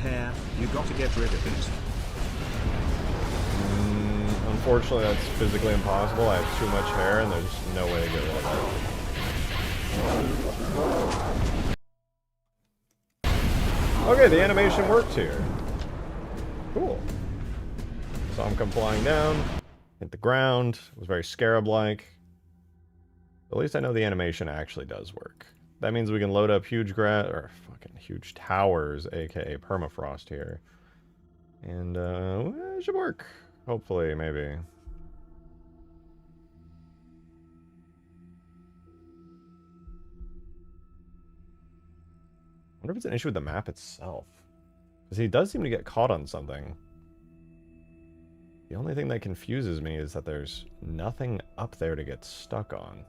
You got to get rid of it. Unfortunately, that's physically impossible. I have too much hair, and there's no way to get rid of it. Okay, the animation worked here. Cool. Saw him come flying down, hit the ground. It was very Scarab-like. At least I know the animation actually does work. That means we can load up huge or fucking huge towers, aka permafrost here. And it should work. Hopefully, maybe. I wonder if it's an issue with the map itself. Because he does seem to get caught on something. The only thing that confuses me is that there's nothing up there to get stuck on.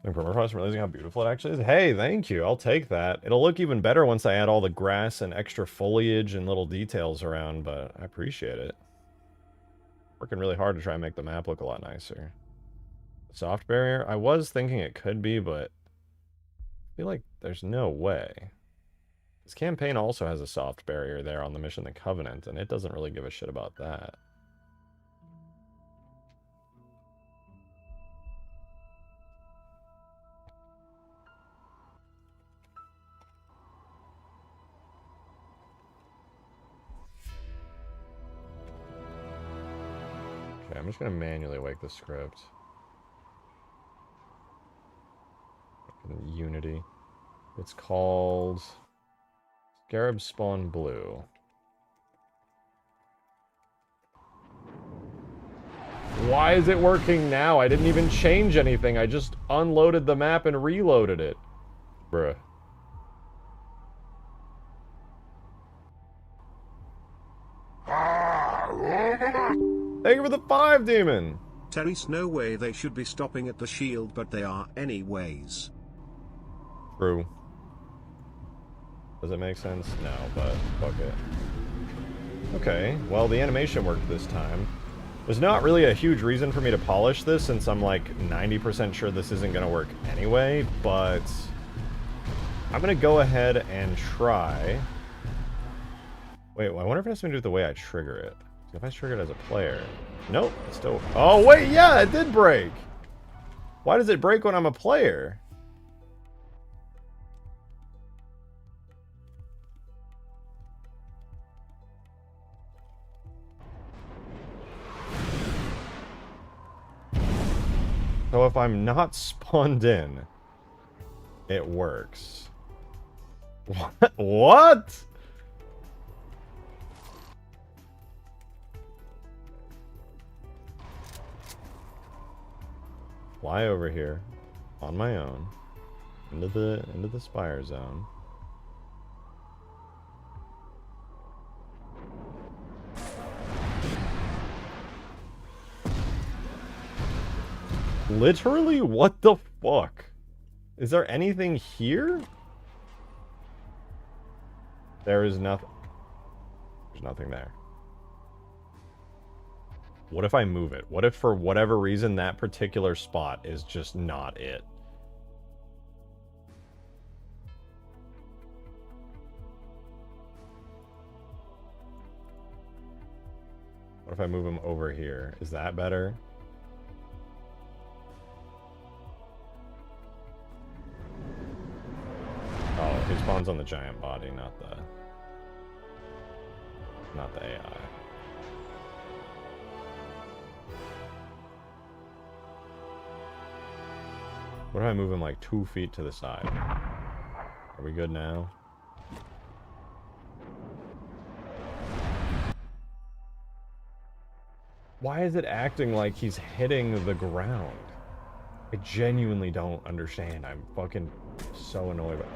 And Permafrost, realizing how beautiful it actually is. Hey, thank you. I'll take that. It'll look even better once I add all the grass and extra foliage and little details around, but I appreciate it. Working really hard to try and make the map look a lot nicer. Soft barrier? I was thinking it could be, but I feel like there's no way. This campaign also has a soft barrier there on the Mission the Covenant, and it doesn't really give a shit about that. Okay, I'm just going to manually wake the script. Unity. It's called Scarab Spawn Blue. Why is it working now? I didn't even change anything. I just unloaded the map and reloaded it. Bruh. Thank you for the 5, Demon! Terry's no way they should be stopping at the shield, but they are anyways. True. Does it make sense? No, but fuck it. Okay, well the animation worked this time. There's not really a huge reason for me to polish this since I'm like 90% sure this isn't going to work anyway, but I'm going to go ahead and try. Wait, I wonder if it has something to do with the way I trigger it. If I trigger it as a player. Nope, it's still... Oh, wait, yeah, it did break! Why does it break when I'm a player? So if I'm not spawned in, it works. What? What? Fly over here on my own into the Spire zone. Literally, what the fuck? Is there anything here? There is nothing. There's nothing there. What if I move it? What if for whatever reason that particular spot is just not it? What if I move him over here? Is that better? Oh, he spawns on the giant body, not the AI. What if I move him like 2 feet to the side? Are we good now? Why is it acting like he's hitting the ground? I genuinely don't understand. I'm fucking so annoyed by it.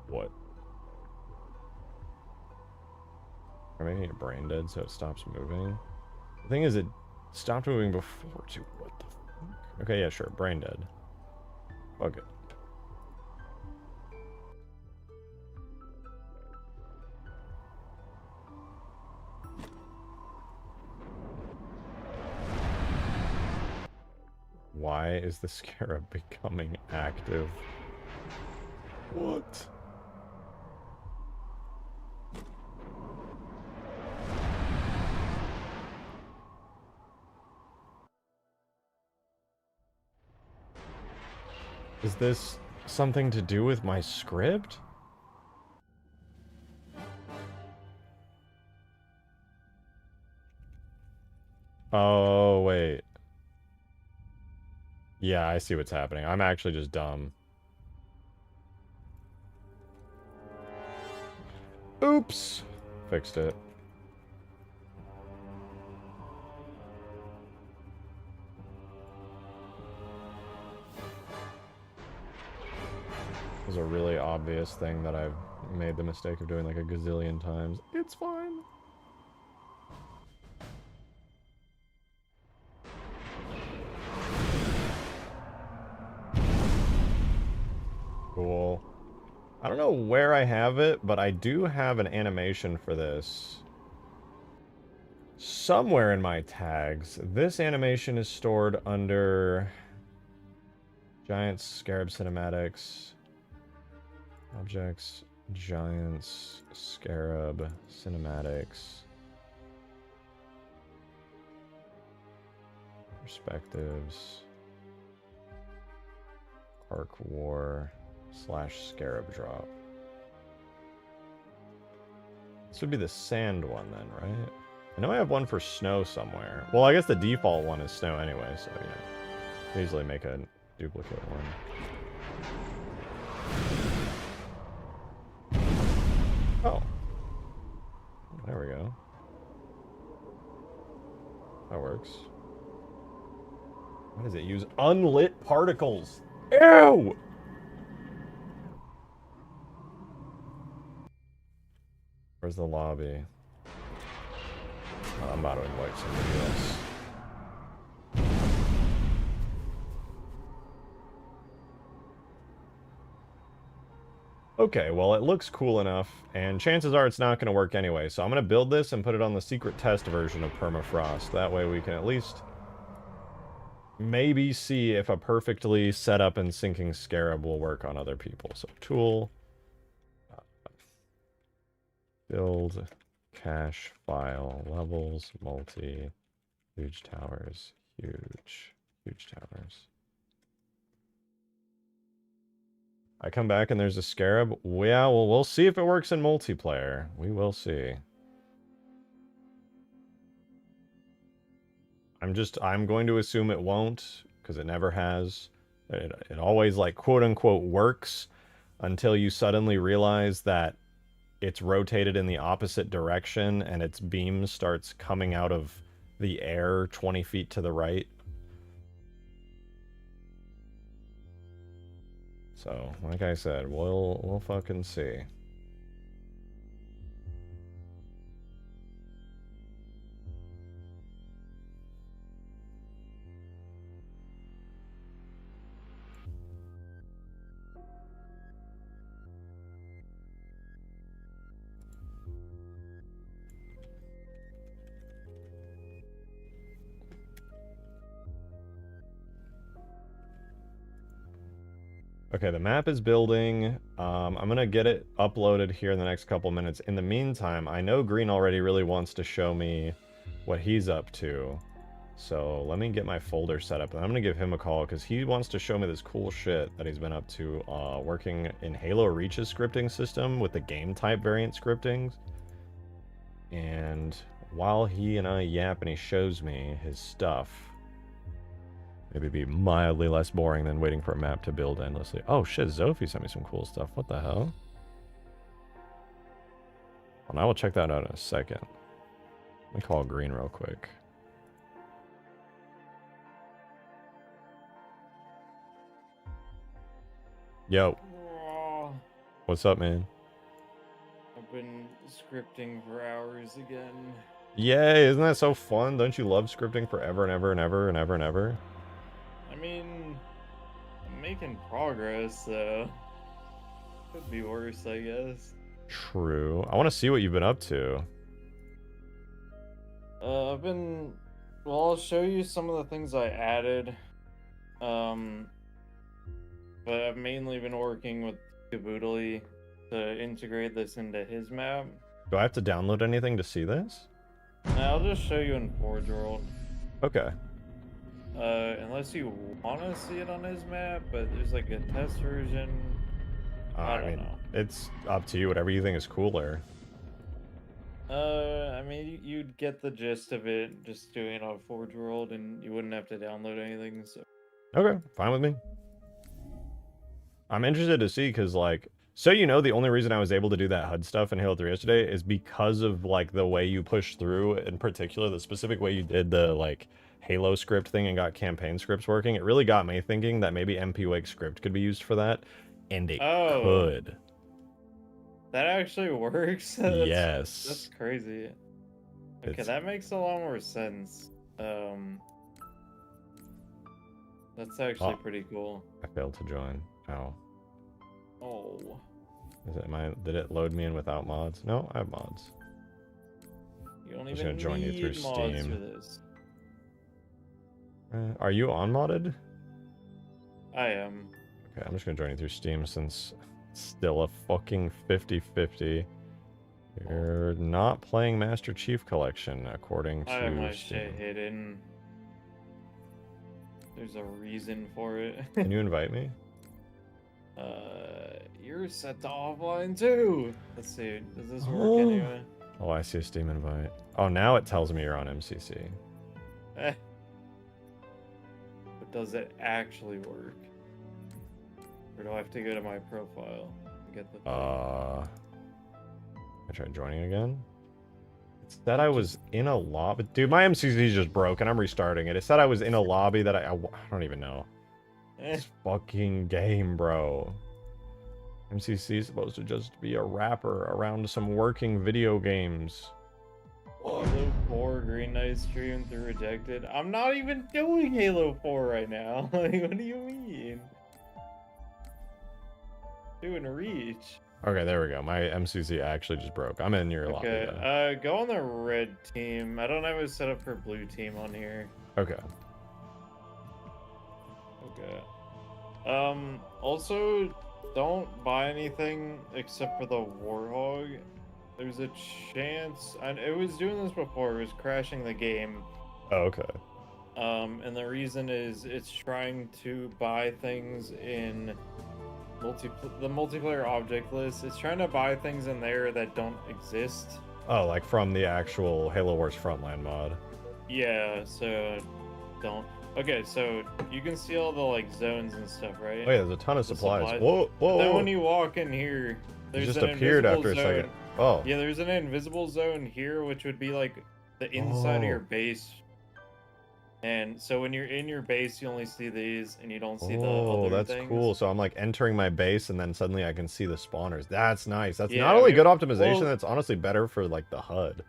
What? Am I making it brain dead so it stops moving? The thing is, it stopped moving before, too. What the fuck? Okay, yeah, sure. Brain dead. Fuck it. Why is the scarab becoming active? What? Is this something to do with my script? Oh, wait. Yeah, I see what's happening. I'm actually just dumb. Oops! Fixed it. It was a really obvious thing that I've made the mistake of doing like a gazillion times. It's fine. Cool. I don't know where I have it, but I do have an animation for this. Somewhere in my tags. This animation is stored under Giants, Scarab Cinematics, Objects, Giants, Scarab Cinematics, Perspectives, Arc War / Scarab Drop. This would be the sand one then, right? I know I have one for snow somewhere. Well, I guess the default one is snow anyway, so, you know, I can easily make a duplicate one. Oh. There we go. That works. Why does it use unlit particles? Ew! Where's the lobby? Oh, I'm about to invite somebody else. Okay, well, it looks cool enough, and chances are it's not going to work anyway, so I'm going to build this and put it on the secret test version of Permafrost. That way we can at least maybe see if a perfectly set up and syncing Scarab will work on other people. So, tool, build, cache, file, levels, multi, huge towers, huge towers. I come back and there's a Scarab. Yeah, well, we'll see if it works in multiplayer. We will see. I'm going to assume it won't, because it never has. It always, like, quote-unquote works until you suddenly realize that it's rotated in the opposite direction and its beam starts coming out of the air 20 feet to the right. So, like I said, we'll fucking see. Okay, the map is building. I'm gonna get it uploaded here in the next couple minutes. In the meantime, I know Green already really wants to show me what he's up to. So let me get my folder set up, and I'm gonna give him a call because he wants to show me this cool shit that he's been up to working in Halo Reach's scripting system with the game type variant scriptings. And while he and I yap and he shows me his stuff, maybe be mildly less boring than waiting for a map to build endlessly. Oh shit, Zophie sent me some cool stuff. What the hell? Well, I will check that out in a second. Let me call Green real quick. Yo. What's up, man? I've been scripting for hours again. Yay, isn't that so fun? Don't you love scripting forever and ever and ever and ever and ever? I mean, I'm making progress, so could be worse, I guess. True. I want to see what you've been up to. Well, I'll show you some of the things I added. But I've mainly been working with Caboodly to integrate this into his map. Do I have to download anything to see this? I'll just show you in Forge World. Okay. Unless you want to see it on his map, but there's like a test version. I don't know. It's up to you, whatever you think is cooler. I mean, you'd get the gist of it just doing it on Forge World, and you wouldn't have to download anything. So. Okay, fine with me. I'm interested to see because, like, so you know, the only reason I was able to do that HUD stuff in Halo 3 yesterday is because of like the way you push through, in particular, the specific way you did the like Halo script thing and got campaign scripts working. It really got me thinking that maybe MP Wake script could be used for that, and it could. That actually works. Yes. That's crazy. Okay, that makes a lot more sense. That's actually pretty cool. I failed to join. Oh. Oh. Did it load me in without mods? No, I have mods. You don't I'm just even gonna join you through need mods Steam. for this. Are you unmodded? I am. Okay, I'm just gonna join you through Steam since it's still a fucking 50-50. You're not playing Master Chief Collection according to I have my Steam. shit hidden. There's a reason for it. Can you invite me? You're set to offline too. Let's see. Does this work anyway? Oh, I see a Steam invite. Oh, now it tells me you're on MCC. But does it actually work? Or do I have to go to my profile and get the thing? I tried joining again. It said I was in a lobby. Dude, my MCC just broke and I'm restarting it. It said I was in a lobby that I don't even know. This fucking game, bro. MCC is supposed to just be a wrapper around some working video games. Halo 4 Green Knight stream through rejected. I'm not even doing Halo 4 right now. Like, what do you mean? Doing Reach. Okay, there we go. My MCC actually just broke. I'm in your lobby. Okay, go on the red team. I don't have it set up for blue team on here. Okay. Okay. Also, don't buy anything except for the Warhog. There's a chance, and it was doing this before, it was crashing the game. Oh, okay. And the reason is it's trying to buy things in the multiplayer object list. It's trying to buy things in there that don't exist. Oh, like from the actual Halo Wars Frontline mod. Yeah, so don't. Okay, so you can see all the like zones and stuff, right? Oh yeah, there's a ton of supplies. Whoa, whoa, Then whoa. when you walk in here, there's just an appeared after a zone. second. Oh. Yeah, there's an invisible zone here, which would be like the inside of your base. And so when you're in your base, you only see these, and you don't see the other that's things. cool. So I'm like entering my base, and then suddenly I can see the spawners. That's nice. That's not only good optimization, that's honestly better for like the HUD.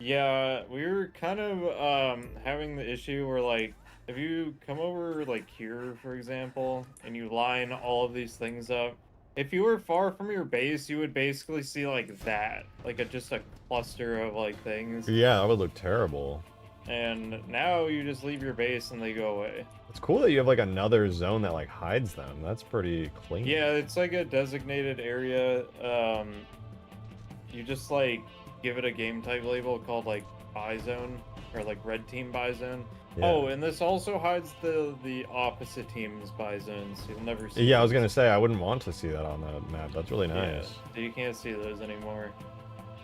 Yeah, we were kind of having the issue where like if you come over like here, for example, and you line all of these things up, if you were far from your base, you would basically see like that, like just a cluster of like things. Yeah, that would look terrible. And now you just leave your base and they go away. It's cool that you have like another zone that like hides them. That's pretty clean. Yeah, it's like a designated area. You just like give it a game type label called like buy zone or like red team buy zone. Yeah. Oh, and this also hides the opposite team's buy zones. So you'll never see. Yeah, I was gonna say I wouldn't want to see that on the map. That's really nice. Yeah, so you can't see those anymore.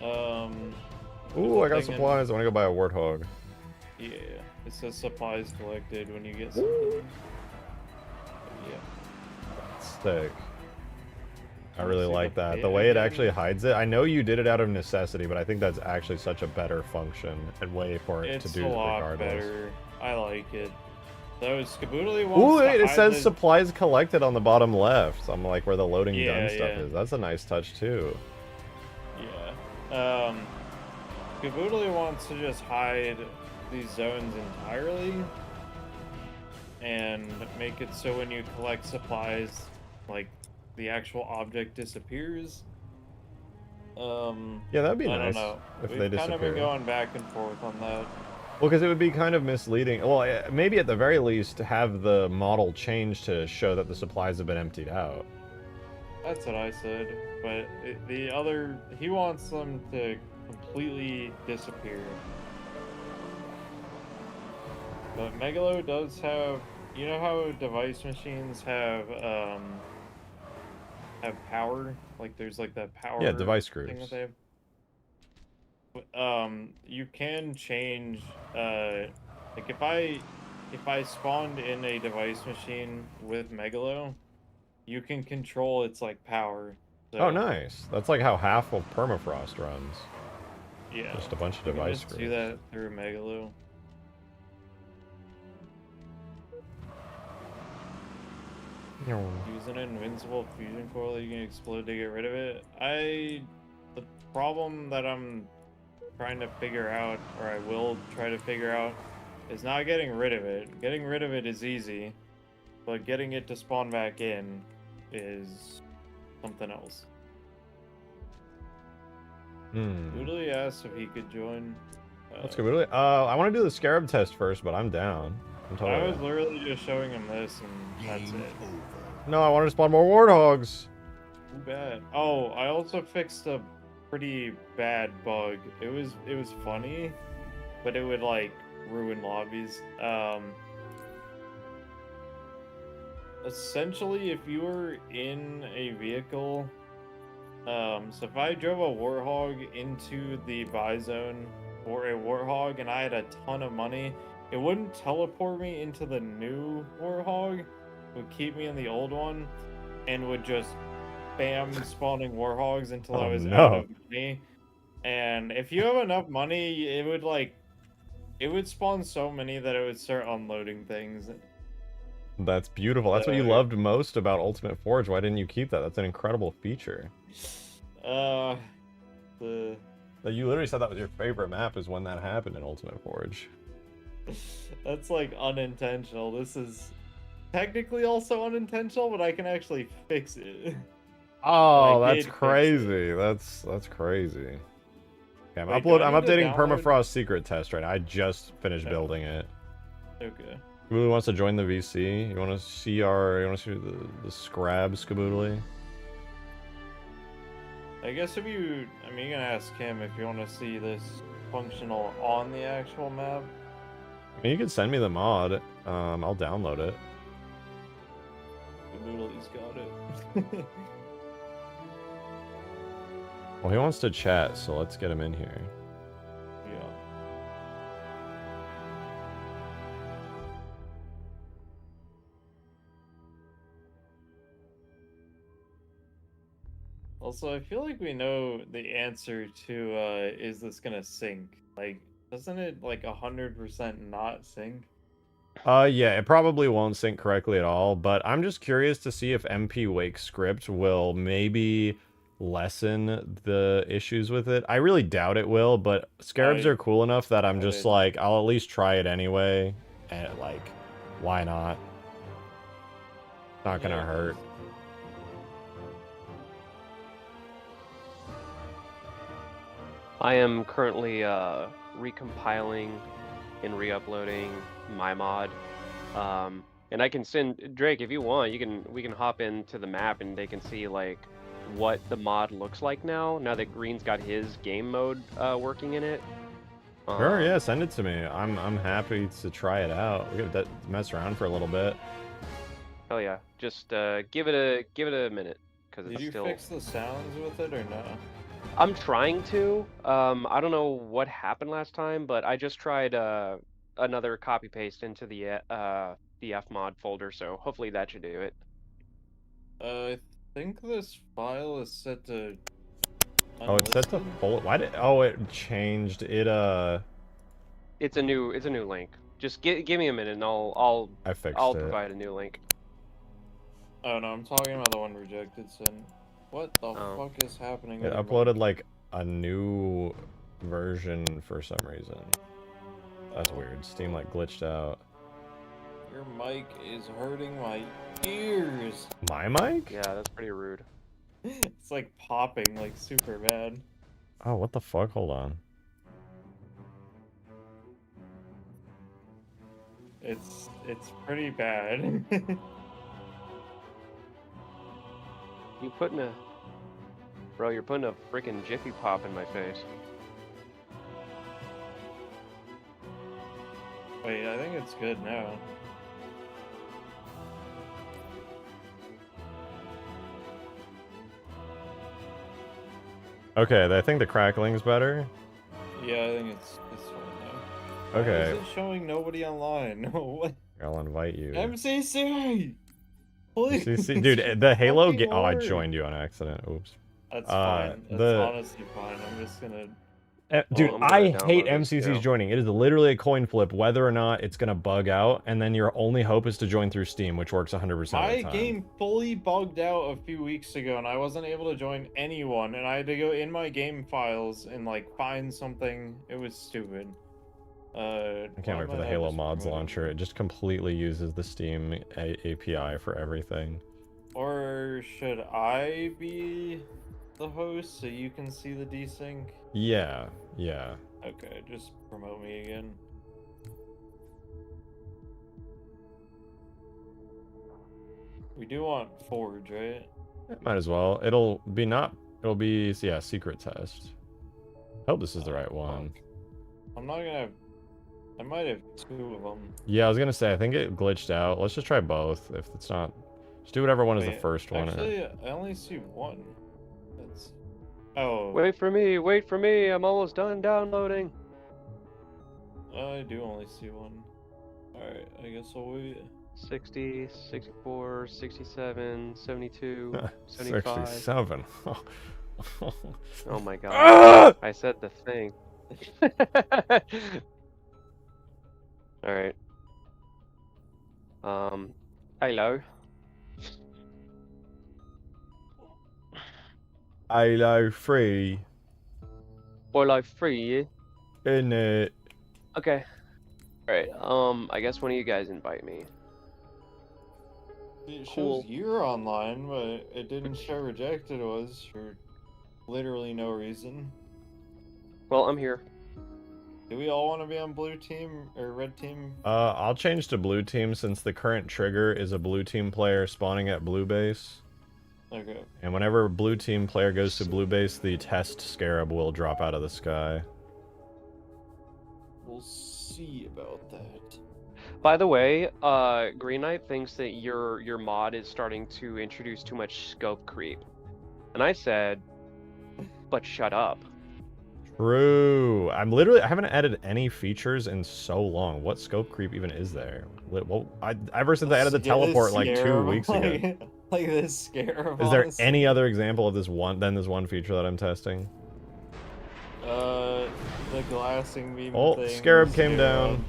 Ooh, I got supplies. I want to go buy a warthog. Yeah, it says supplies collected when you get something. Yeah. Sick. I really like that. The way it actually hides it. I know you did it out of necessity, but I think that's actually such a better function and way for it to do It's a lot regardless. better. I like it. So Skaboodly wants Ooh, wait, to it says hide supplies collected on the bottom left. So I'm like where the loading done stuff yeah. is. That's a nice touch too. Yeah. Skaboodly wants to just hide these zones entirely and make it so when you collect supplies, like the actual object disappears. Yeah, that'd be nice. I don't know. If We've they disappear. kind of been going back and forth on that. Well, because it would be kind of misleading. Well, maybe at the very least have the model change to show that the supplies have been emptied out. That's what I said. But he wants them to completely disappear. But Megalo does have, you know how device machines have power? Like there's like that power. Yeah, device thing groups. that they have. You can change. Like if I spawned in a device machine with Megalo, you can control its like power. Oh, So nice. That's like how half of Permafrost runs. yeah, Just a bunch of you can device just groups. do that through Megalo. Use an invincible fusion core that you can explode to get rid of it. The problem that I'm trying to figure out, or I will try to figure out, is not getting rid of it. Getting rid of it is easy, but getting it to spawn back in is something else. Boodly asked if he could join. Let's go, Boodly. I want to do the Scarab test first, but I'm down. I'm totally I was literally just showing him this, and that's it. No, I wanted to spawn more warthogs. Too bad. Oh, I also fixed a pretty bad bug. It was funny, but it would like ruin lobbies. Essentially, if you were in a vehicle, so if I drove a warthog into the buy zone for a warthog and I had a ton of money, it wouldn't teleport me into the new warthog. It would keep me in the old one and would just spam spawning warthogs until I was out of money. And if you have enough money, it would spawn so many that it would start unloading things. That's beautiful. That's what you loved most about Ultimate Forge. Why didn't you keep that? That's an incredible feature. You literally said that was your favorite map is when that happened in Ultimate Forge. That's like unintentional. This is technically also unintentional, but I can actually fix it. Oh, that's crazy. That's crazy. Okay, I'm updating Permafrost secret test right now. I just finished building it. Okay. Skaboodly wants to join the VC. You want to see the Scrab Skaboodly? I guess you can ask him if you want to see this functional on the actual map. I mean, you can send me the mod. I'll download it. Skaboodly's got it. Well, he wants to chat, so let's get him in here. Yeah. Also, I feel like we know the answer to is this gonna sync? Like, doesn't it like 100% not sync? Yeah, it probably won't sync correctly at all, but I'm just curious to see if MP Wake script will maybe lessen the issues with it. I really doubt it will, but Scarabs are cool enough that I'm just like, I'll at least try it anyway, and like, why not? Not gonna hurt. I am currently recompiling and re-uploading my mod, and I can send Drake if you want. We can hop into the map and they can see like what the mod looks like now that Green's got his game mode working in it. Sure, yeah, send it to me. I'm happy to try it out. We gotta mess around for a little bit. Hell yeah, just give it a minute because it's still. Did you fix the sounds with it or no? I'm trying to. I don't know what happened last time, but I just tried another copy paste into the fmod folder, so hopefully that should do it. I think this file is set to unlisted. Oh, it's set to full. Why did? Oh, it changed. It's a new link. Just give me a minute, and I'll provide a new link. Oh no, I'm talking about the one rejected sin. What the fuck is happening? It uploaded like a new version for some reason. That's weird. Steam like glitched out. Your mic is hurting my ears. My mic? Yeah, that's pretty rude. It's like popping like super bad. Oh, what the fuck? Hold on. It's pretty bad. You're putting a freaking Jiffy Pop in my face. Wait, I think it's good now. Okay, I think the crackling's better. Yeah, I think it's fine now. Okay. Why is it showing nobody online? What? I'll invite you. MCC! Please! Dude, the Halo game. Oh, I work. joined you on accident. Oops. That's fine. That's honestly fine. I'm just gonna... Dude, I'm I gonna hate download this MCC's too. joining. It is literally a coin flip whether or not it's going to bug out, and then your only hope is to join through Steam, which works 100% of the time. My game fully bugged out a few weeks ago, and I wasn't able to join anyone, and I had to go in my game files and, like, find something. It was stupid. I can't wait for the Halo mods launcher. It just completely uses the Steam API for everything. Or should I be the host so you can see the desync? Yeah. Okay, just promote me again. We do want Forge, right? Might as well. It'll be yeah, secret test. Hope this is the right one. I'm not gonna have... I might have 2 of them. Yeah, I was gonna say, I think it glitched out. Let's just try both. If it's not, just do whatever one is the Wait, first one. Actually, I only see one. That's... Oh. Wait for me, I'm almost done downloading. I do only see one. Alright, I guess I'll wait. 60, 64, 67, 72, 75. 67. Oh my god. Ah! I said the thing. Alright. Hello. Halo 3. Halo 3, yeah? In it. Okay. Alright, I guess one of you guys invite me. It Cool. shows you're online, but it didn't show rejected was for literally no reason. Well, I'm here. Do we all want to be on blue team or red team? I'll change to blue team since the current trigger is a blue team player spawning at blue base. Okay. And whenever a blue team player goes to blue base, the test scarab will drop out of the sky. We'll see about that. By the way, Green Knight thinks that your mod is starting to introduce too much scope creep. And I said, but shut up. True. I haven't added any features in so long. What scope creep even is there? Well, ever since I added the teleport like 2 weeks ago. Like this scarab. Is there honestly. any other example of this one feature that I'm testing? The glassing beam Oh, thing. scarab came down.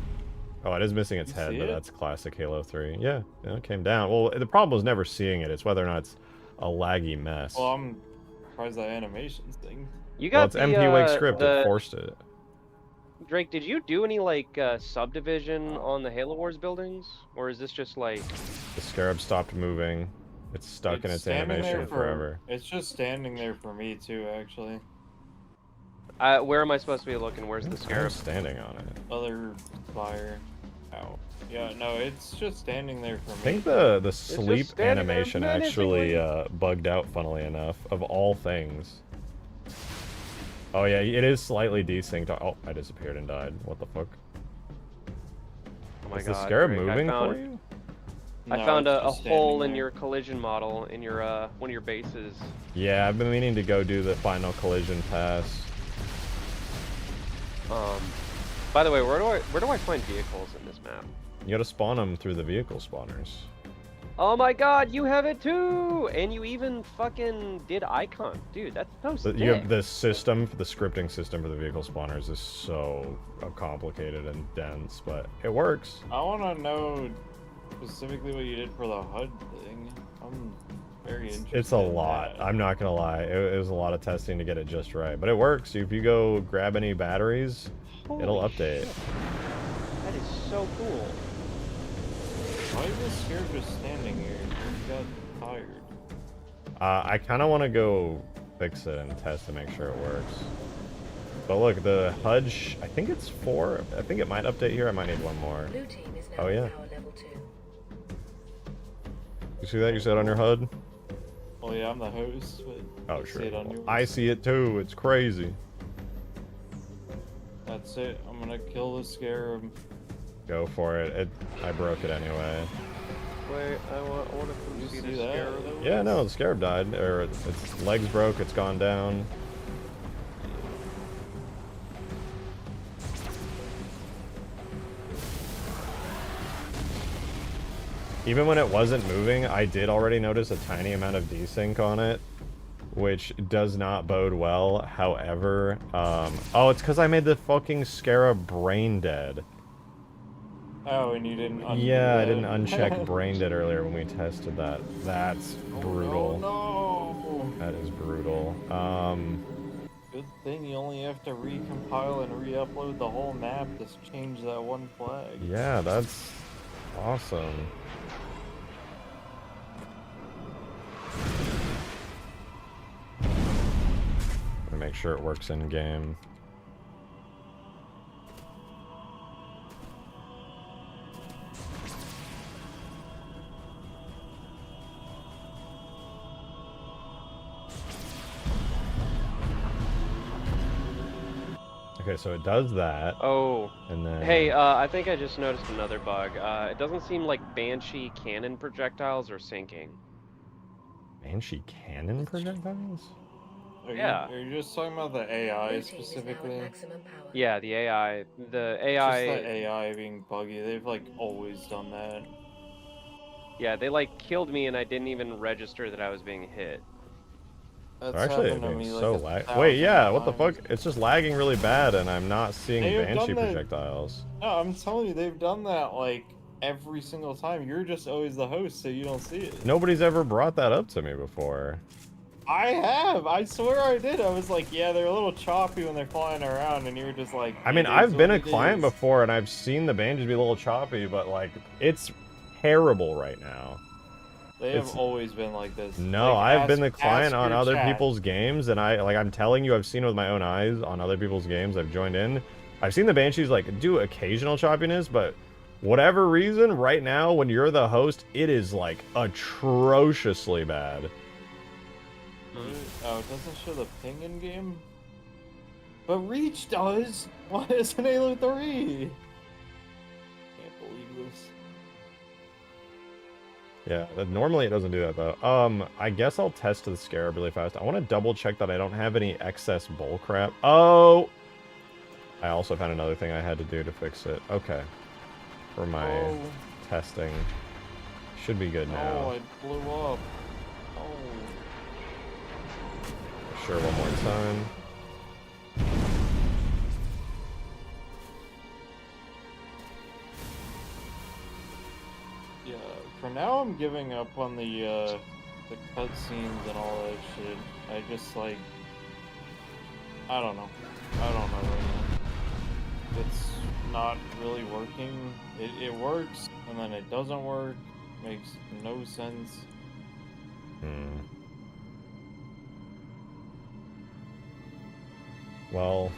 Oh, it is missing its You head, see but it? that's classic Halo 3. Yeah, it came down. Well, the problem was never seeing it. It's whether or not it's a laggy mess. Well, I'm surprised that animations thing. You Well, got it's MP Wake script. the... It forced it. Drake, did you do any like subdivision on the Halo Wars buildings, or is this just like? The scarab stopped moving. It's stuck in its standing there animation forever. It's just standing there for me too, actually. Where am I supposed to be looking? Where's the I'm scarab? standing on it. Other Spire. Ow. Yeah, no, it's just standing there for me. I think the sleep just standing there animation actually bugged out, funnily enough, of all things. Oh yeah, it is slightly desynced. Oh, I disappeared and died. What the fuck? Oh my Is god, the scarab Drake, moving I found, for you? I No, found it's a just hole standing in there. your collision model in your one of your bases. Yeah, I've been meaning to go do the final collision pass. By the way, where do I find vehicles in this map? You gotta spawn them through the vehicle spawners. Oh my god, you have it too! And you even fucking did icon. Dude, that's so sick. You have the system, the scripting system for the vehicle spawners is so complicated and dense, but it works. I want to know specifically what you did for the HUD thing. I'm very interested. It's a in lot. that. I'm not gonna lie. It was a lot of testing to get it just right, but it works. If you go grab any batteries, it'll Holy update. shit. That is so cool. Why is this scarab just standing here? It got tired. I kind of want to go fix it and test to make sure it works. But look, the HUD, I think it's 4. I think it might update here. I might need one more. Blue team is now Oh, yeah. at power level 2. You see that? You said on your HUD? Oh yeah, I'm the host, but Oh, I see sure. it on yours. I see it too. It's crazy. That's it. I'm gonna kill the scarab. Go for it. I broke it anyway. Wait, I want to come You see see the that? scarab. Yeah, no, the scarab died. Or its legs broke. It's gone down. even when it wasn't moving, I did already notice a tiny amount of desync on it, which does not bode well. However, oh, it's because I made the fucking Scarab brain dead. Oh, and you didn't undo Yeah, that. I didn't uncheck brain dead earlier when we tested that. That's brutal. Oh, no. That is brutal. Good thing you only have to recompile and re-upload the whole map to change that one flag. Yeah, that's awesome. Make sure it works in game. Okay, so it does that. Oh. And then... Hey, I think I just noticed another bug. It doesn't seem like Banshee cannon projectiles are sinking. Banshee cannon projectiles? Are you just talking about the AI specifically? Yeah, the AI. The AI... Just the AI being buggy. They've, like, always done that. Yeah, they, like, killed me and I didn't even register that I was being hit. That's actually, happened to me, so like, wait, yeah, times. what the fuck? It's just lagging really bad and I'm not seeing Banshee that... projectiles. No, I'm telling you, they've done that, like, every single time. You're just always the host, so you don't see it. Nobody's ever brought that up to me before. I have. I swear I did. I was like, yeah, they're a little choppy when they're flying around, and you were just like... I mean, I've been a client before, and I've seen the Banshees be a little choppy, but, like, it's terrible right now. They have always been like this. No, like, I've been the client on other chat. people's games, and I'm telling you, I've seen it with my own eyes on other people's games. I've joined in. I've seen the Banshees, like, do occasional choppiness, but whatever reason, right now, when you're the host, it is, like, atrociously bad. Oh, it doesn't show the ping in game? But Reach does! Why isn't Halo 3? Can't believe this. Yeah, normally it doesn't do that, though. I guess I'll test the Scarab really fast. I want to double check that I don't have any excess bull crap. Oh! I also found another thing I had to do to fix it. Okay. For my testing. Should be good now. Oh, it blew up. Oh. Sure, one more time. Yeah, for now I'm giving up on the cutscenes and all that shit. I just, like... I don't know. I don't know right now. It's not really working. It works, and then it doesn't work. Makes no sense. Well,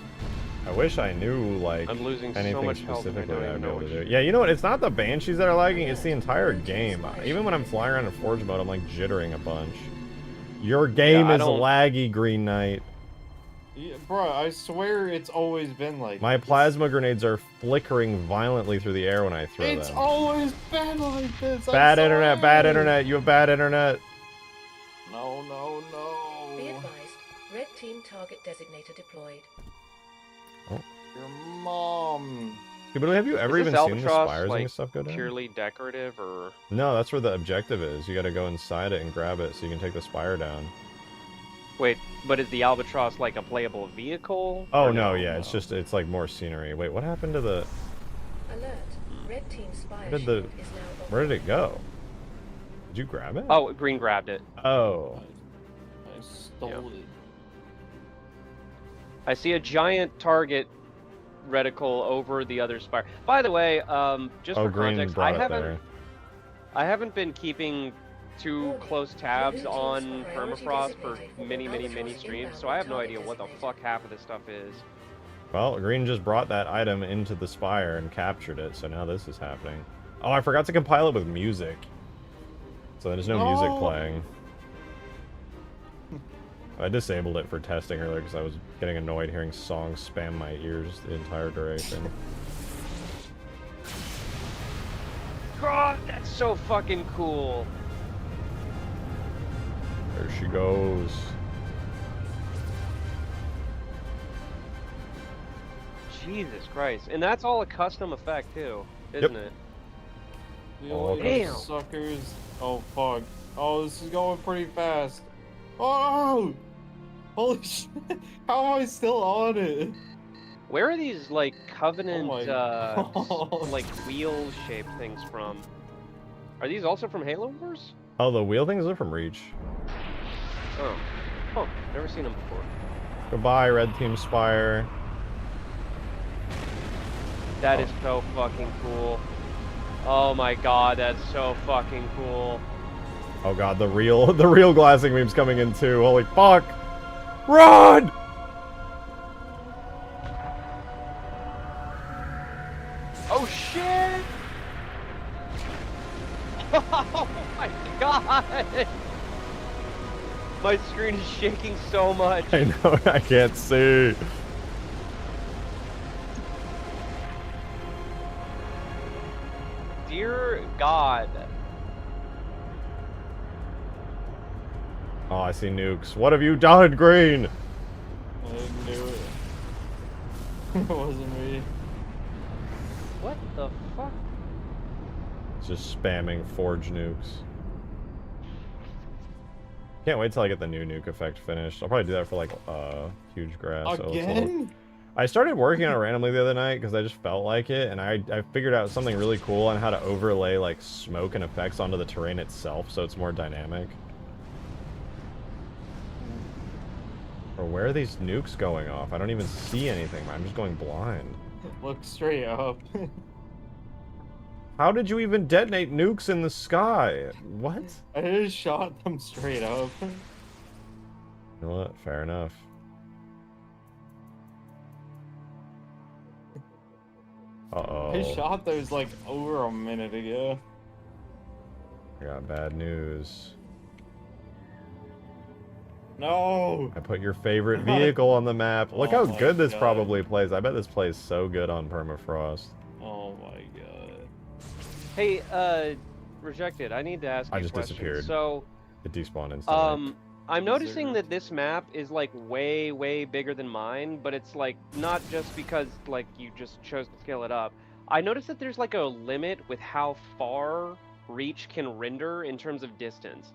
I wish I knew, like, I'm losing anything so much health specifically and I that I'd don't be able even to know do. Yeah, you know what? It's not the Banshees that are lagging, it's the entire game. Even when I'm flying around in Forge mode, I'm, like, jittering a bunch. Your game is laggy, Green Knight. Yeah, bro, I swear it's always been like My this. plasma grenades are flickering violently through the air when I throw them. It's always been like this. Bad internet, bad internet. You have bad internet. No, no, no. Be advised, red team target designator deployed. Oh. Your mom. Yeah, but have you ever even seen the spires and stuff go down? Purely decorative, or no? That's where the objective is. You got to go inside it and grab it so you can take the spire down. Wait, but is the Albatross like a playable vehicle? Oh no, yeah, it's like more scenery. Wait, what happened to the? Alert! Red team Spire Where did shield is now where did it go? Did you grab it? Oh, Green grabbed it. Oh. I stole it. I see a giant target reticle over the other spire. By the way, just for context, I haven't been keeping too close tabs on Permafrost for many streams, so I have no idea what the fuck half of this stuff is. Well, Green just brought that item into the spire and captured it, so now this is happening. Oh, I forgot to compile it with music. So there's no music playing. I disabled it for testing earlier because I was getting annoyed hearing songs spam my ears the entire duration. God, that's so fucking cool. There she goes. Jesus Christ. And that's all a custom effect too, isn't it? You Damn. suckers. Oh, fuck. Oh, this is going pretty fast. Oh! Holy shit. How am I still on it? Where are these, like, Covenant, my God. like, wheel-shaped things from? Are these also from Halo Wars? Oh, the wheel things are from Reach. Oh. Oh, never seen them before. Goodbye, Red Team Spire. That is so fucking cool. Oh my god, that's so fucking cool. Oh god, the real glassing meme's coming in too. Holy fuck! Run! Oh shit! Oh my god! My screen is shaking so much. I know, I can't see. Dear God. Oh, I see nukes. What have you done, Green? I knew it. It wasn't me. What the fuck? Just spamming forge nukes. Can't wait till I get the new nuke effect finished. I'll probably do that for like huge grass. So Again? I started working on it randomly the other night because I just felt like it, and I figured out something really cool on how to overlay like smoke and effects onto the terrain itself, so it's more dynamic. Or where are these nukes going off? I don't even see anything. I'm just going blind. Look straight up. How did you even detonate nukes in the sky? What? I just shot them straight up. You know what? Fair enough. Uh-oh. I shot those like over a minute ago. I got bad news. No! I put your favorite vehicle on the map. Look how Oh my good this God. probably plays. I bet this plays so good on Permafrost. Oh my god. Hey, Rejected, I need to ask you I a just question. disappeared. So, It despawned instantly. I'm noticing that this map is like way, way bigger than mine, but it's like not just because like you just chose to scale it up. I noticed that there's like a limit with how far Reach can render in terms of distance.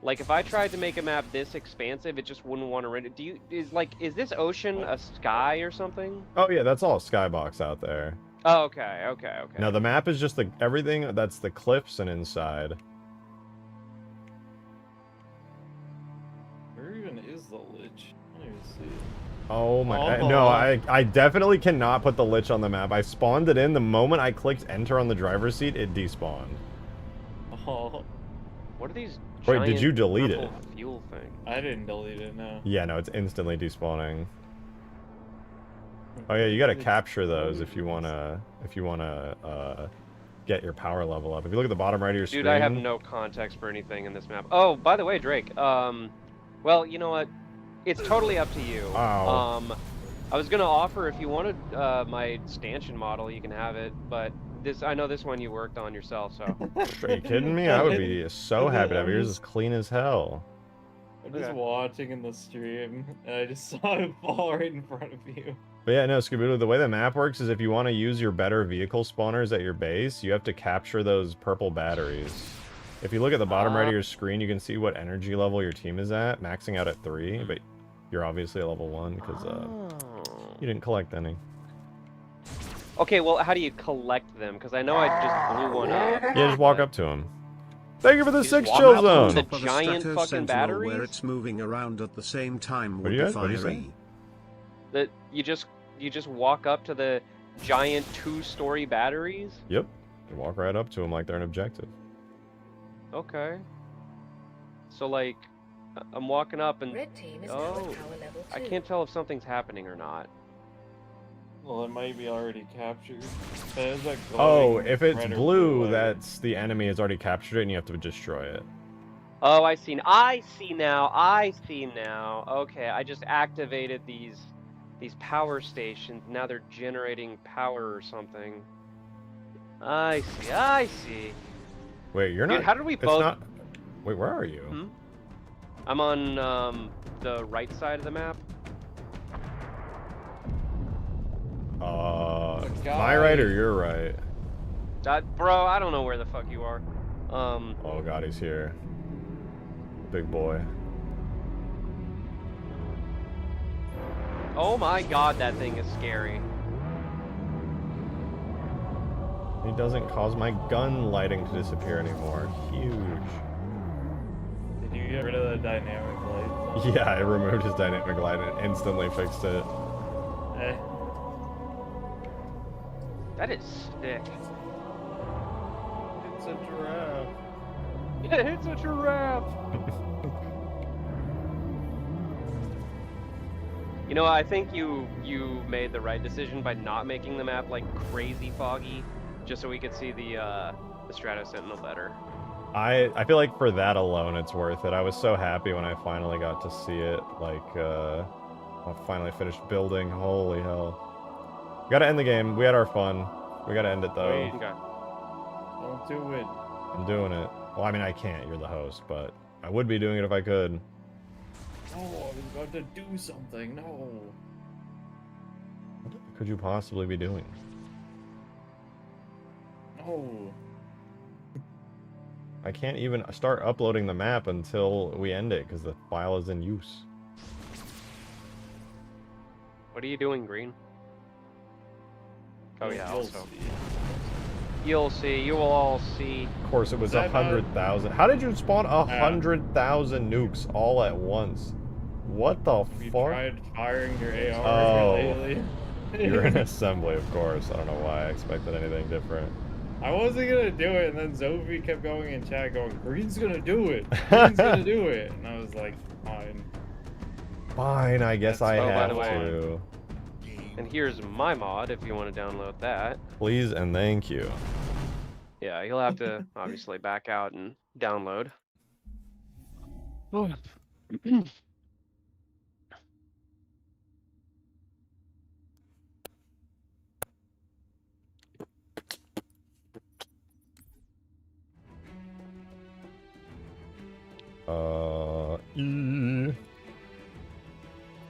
Like if I tried to make a map this expansive, it just wouldn't want to render. Is this ocean a sky or something? Oh yeah, that's all skybox out there. Oh, okay. No, the map is just everything that's the cliffs and inside. Where even is the lich? I don't even see it. Oh my, Oh. no, I definitely cannot put the lich on the map. I spawned it in, the moment I clicked enter on the driver's seat, it despawned. Oh, What are these? Wait, did giant you delete purple it? Fuel thing. I didn't delete it, no. Yeah, no, it's instantly despawning. Oh yeah, you gotta capture those if you wanna get your power level up. If you look at the bottom right of your screen. Dude, I have no context for anything in this map. Oh, by the way, Drake. Well, you know what? It's totally up to you. Oh. I was gonna offer if you wanted my stanchion model, you can have it, but I know this one you worked on yourself, so. Are you kidding me? I would be so happy to have yours as clean as hell. I'm just Okay. watching in the stream, and I just saw it fall right in front of you. But yeah, no, Scooby-Doo, the way the map works is if you want to use your better vehicle spawners at your base, you have to capture those purple batteries. If you look at the bottom right of your screen, you can see what energy level your team is at, maxing out at 3, but you're obviously a level 1 because you didn't collect any. Okay, well, how do you collect them? Because I know I just blew one up. Yeah, just walk up to him. Thank you for the You just 6 walk chill up to zone! the Top of a giant Strato fucking Sentinel batteries? where it's moving around at the same time What would do you be guys- what do you say? fiery. That you just walk up to the giant 2-story batteries? Yep. You walk right up to them like they're an objective. Okay. So like, I'm walking up and Red team is now Oh, at power level 2. I can't tell if something's happening or not. Well, it might be already captured. But is that Oh, glowing if it's red or blue, light? that's the enemy has already captured it and you have to destroy it. Oh, I see. I see now. Okay, I just activated these power stations. Now they're generating power or something. I see. Wait, you're Dude, not... how did we it's both... not... Wait, where are you? Hmm? I'm on the right side of the map. My right or your right? Bro, I don't know where the fuck you are. Oh god, he's here. Big boy. Oh my god, that thing is scary. He doesn't cause my gun lighting to disappear anymore. Huge. Did you get rid of the dynamic light? Yeah, I removed his dynamic light and instantly fixed it. Eh. That is sick. It's a giraffe. Yeah, it's a giraffe. You know, I think you made the right decision by not making the map like crazy foggy, just so we could see the Strato Sentinel better. I feel like for that alone, it's worth it. I was so happy when I finally got to see it. Like, I finally finished building. Holy hell! Gotta end the game. We had our fun. We gotta end it though. Wait. Okay. Don't do it. I'm doing it. Well, I mean, I can't. You're the host, but I would be doing it if I could. No, I was about to do something. No. What could you possibly be doing? No. I can't even start uploading the map until we end it because the file is in use. What are you doing, Green? Oh yeah, You'll also. see. You'll see. You will all see. Of course, it was Is that 100,000. How did you spawn 100,000 nukes all at once? What the You fuck? tried firing your AR Oh. lately. You're in assembly, of course. I don't know why I expected anything different. I wasn't gonna do it, and then Zophie kept going in chat going, Green's gonna do it. Green's gonna do it. And I was like, fine. Fine, I guess I Oh, by have the way. to. And here's my mod if you want to download that. Please and thank you. Yeah, you'll have to obviously back out and download.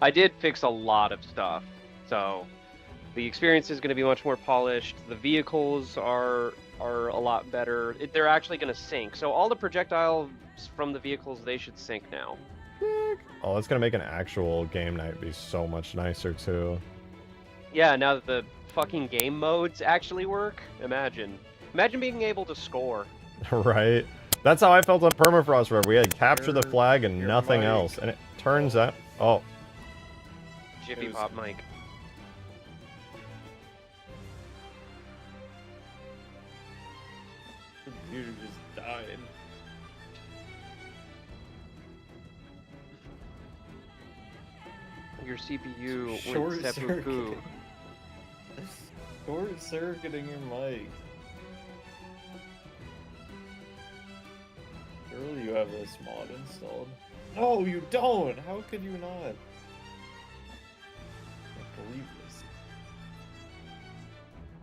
I did fix a lot of stuff, so the experience is going to be much more polished. The vehicles are a lot better. They're actually going to sync. So all the projectiles from the vehicles, they should sync now. Oh, it's gonna make an actual game night be so much nicer too. Yeah, now that the fucking game modes actually work, imagine being able to score. Right? That's how I felt on Permafrost, where we had capture the flag and Your nothing mic. else. And it turns out, oh, Jiffy was- Pop Mike. Computer just died. Your CPU Short went seppuku. Short circuiting your mic. Surely you have this mod installed. No, you don't! How could you not? I can't believe this.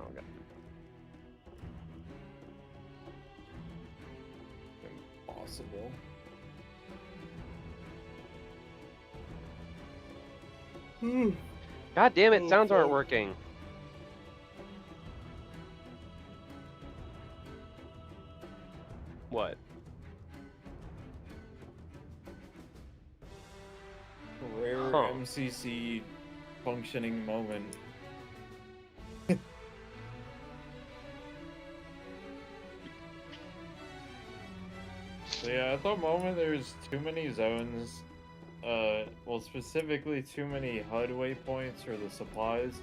Oh, God. Impossible. God damn it, Oh, sounds aren't fuck. working. What? Rare Huh. MCC functioning moment. So yeah, at the moment there's too many zones. Well, specifically too many HUD waypoints or the supplies.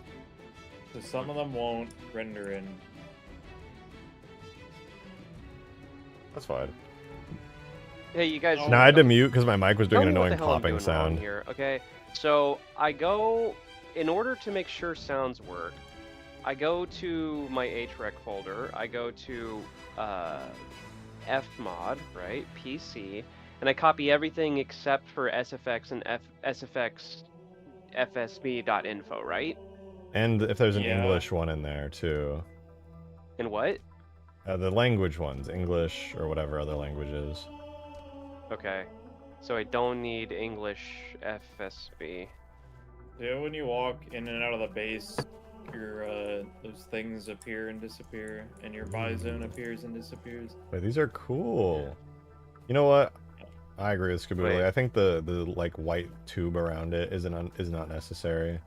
So some of them won't render in. that's fine. Hey, you guys. Oh, Now I had to mute because my mic was doing Tell an me what annoying the hell I'm popping doing wrong sound. here, okay? So I go, in order to make sure sounds work, I go to my HREC folder, I go to fmod, right, PC, and I copy everything except for SFX and SFX fsb.info, right? And if there's an Yeah. English one in there too. And what? The language ones, English or whatever other languages. Okay. So I don't need English FSB. Yeah, when you walk in and out of the base, your those things appear and disappear, and your buy zone appears and disappears. Wait, these are cool. You know what? I agree with Skaboodly. Wait. I think the like white tube around it is not necessary.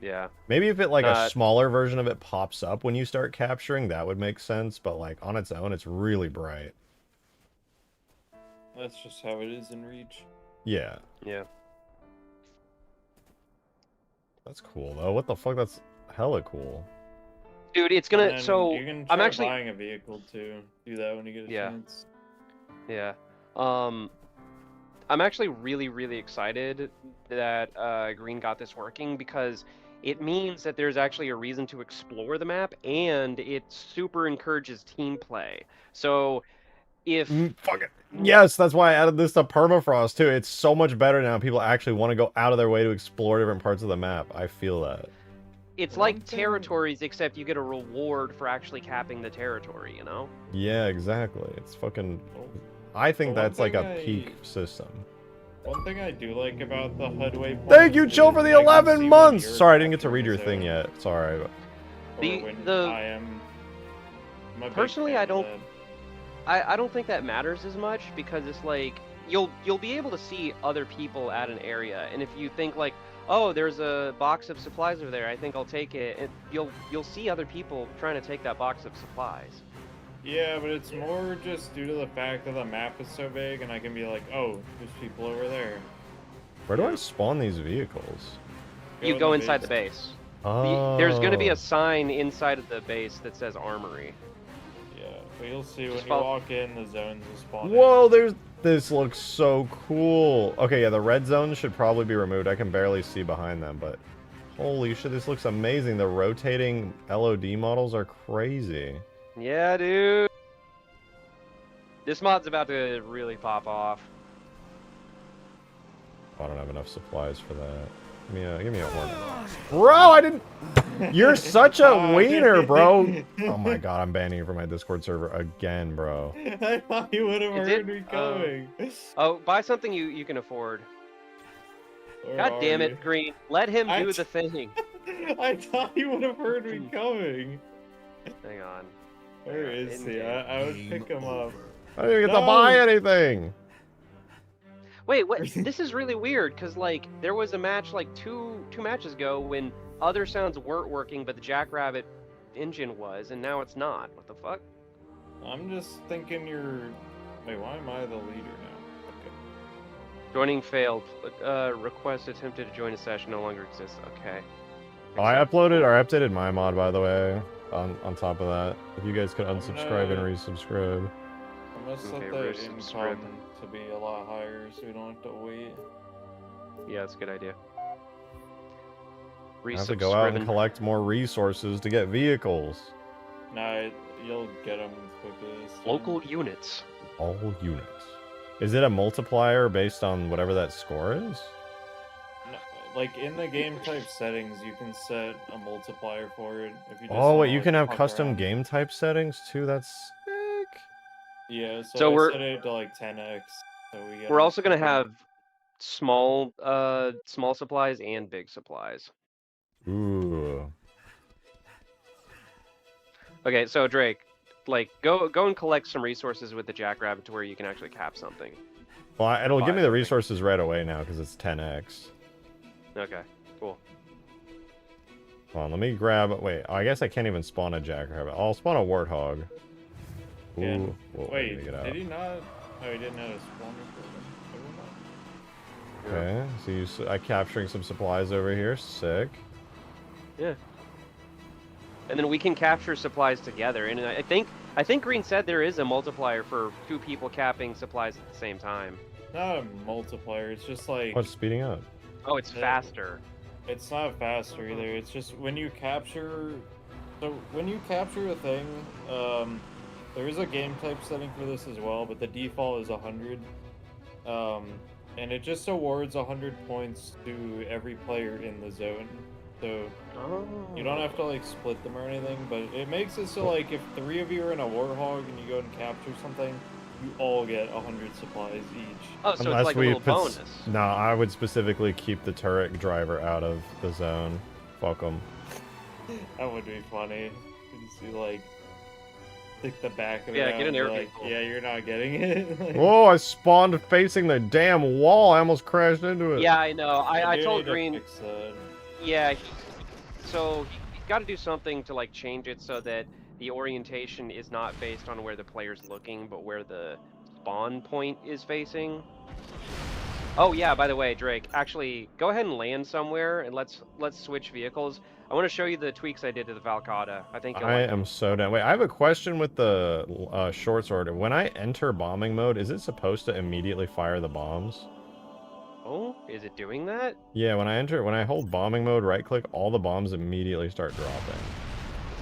Yeah. Maybe if it like a smaller version of it pops up when you start capturing, that would make sense. But like on its own, it's really bright. That's just how it is in Reach. Yeah. Yeah. That's cool though. What the fuck? That's hella cool. Dude, it's And gonna. then So you can I'm try actually. buying a vehicle too. Do that when you get a Yeah. chance. Yeah. I'm actually really excited that Green got this working because it means that there's actually a reason to explore the map and it super encourages team play. So if Fuck it. Yes, that's why I added this to Permafrost too. It's so much better now. People actually want to go out of their way to explore different parts of the map. I feel that. it's like territories, except you get a reward for actually capping the territory, you know? Yeah, exactly. It's fucking. I think Well, one that's like a thing peak system. One thing I do like about the HUD Thank you, Chill, for the 11 months. Sorry, I didn't get to read your zone. thing yet. Sorry. Personally, I don't think that matters as much because it's like you'll be able to see other people at an area, and if you think like, oh, there's a box of supplies over there, I think I'll take it, and you'll see other people trying to take that box of supplies. Yeah, but it's more just due to the fact that the map is so big, and I can be like, oh, there's people over there. Where do I spawn these vehicles? You go inside the base. Oh. There's going to be a sign inside of the base that says Armory. Yeah, but you'll see when you follow- walk in, the zones will spawn. Whoa, this looks so cool. Okay, yeah, the red zones should probably be removed. I can barely see behind them, but holy shit, this looks amazing. The rotating LOD models are crazy. Yeah, dude. This mod's about to really pop off. I don't have enough supplies for that. Give me a horn. Bro, I didn't. You're such a wiener, bro. Oh my god, I'm banning you from my Discord server again, bro. I thought you would have Is heard it? me coming. Oh, buy something you can afford. Where God are damn you? it, Green. Let him do the thing. I thought you would have heard me coming. Hang on. Where is he? I would pick him up. I didn't even get to buy anything. Wait, what? This is really weird, because, like, there was a match, like, two matches ago when other sounds weren't working, but the Jackrabbit engine was, and now it's not. What the fuck? I'm just thinking you're... Wait, why am I the leader now? Okay. Joining failed. Request attempted to join a session no longer exists. Okay. Oh, I updated my mod, by the way, on top of that. If you guys could unsubscribe and resubscribe. I'm gonna set Okay, the resubscribe. income to be a lot higher so we don't have to wait. Yeah, that's a good idea. I have to go out and collect more resources to get vehicles. Nah, you'll get them quickly. this time. Local units. All units. Is it a multiplier based on whatever that score is? No, like in the game type settings, you can set a multiplier for it. If you just Oh, wait, wanna, you like, can have fuck custom around. game type settings too? That's sick. Yeah, So I we're- set it to like 10x. So we get We're them also gonna quicker. have small supplies and big supplies. Ooh. Okay, so Drake, like, go and collect some resources with the Jackrabbit to where you can actually cap something. Well, it'll give me Buy the something. resources right away now because it's 10x. Okay, cool. Hold on, let me grab... Wait, I guess I can't even spawn a jackrabbit. I'll spawn a warthog. Ooh. Can- Whoa, Wait, let me get out. did he not? Oh, he didn't have a spawner for them. Never mind. Okay, so I'm capturing some supplies over here. Sick. Yeah. And then we can capture supplies together. And I think Green said there is a multiplier for two people capping supplies at the same time. Not a multiplier. It's just like What's speeding up? Oh, it's Yeah. faster. it's not faster either. It's just when you capture. So when you capture a thing, there is a game type setting for this as well, but the default is 100. And it just awards 100 points to every player in the zone. So you don't have to like split them or anything, but it makes it so like if 3 of you are in a warthog and you go and capture something, you all get 100 supplies each. Oh, so it's like a little bonus. No, I would specifically keep the turret driver out of the zone. Fuck them. That would be funny. You just be like, stick the back of it Yeah, out get an and be air like, vehicle. yeah, you're not getting it. Like, Whoa, I spawned facing the damn wall. I almost crashed into it. Yeah, I know. I do told need to Green. fix that. Yeah, so he's got to do something to like change it so that the orientation is not based on where the player's looking, but where the spawn point is facing. Oh yeah, by the way, Drake, actually go ahead and land somewhere and let's switch vehicles. I want to show you the tweaks I did to the Valcata. I think you'll I like am them. so down. Wait, I have a question with the short sword. When I enter bombing mode, is it supposed to immediately fire the bombs? Oh, is it doing that? Yeah, when I hold bombing mode, right click, all the bombs immediately start dropping.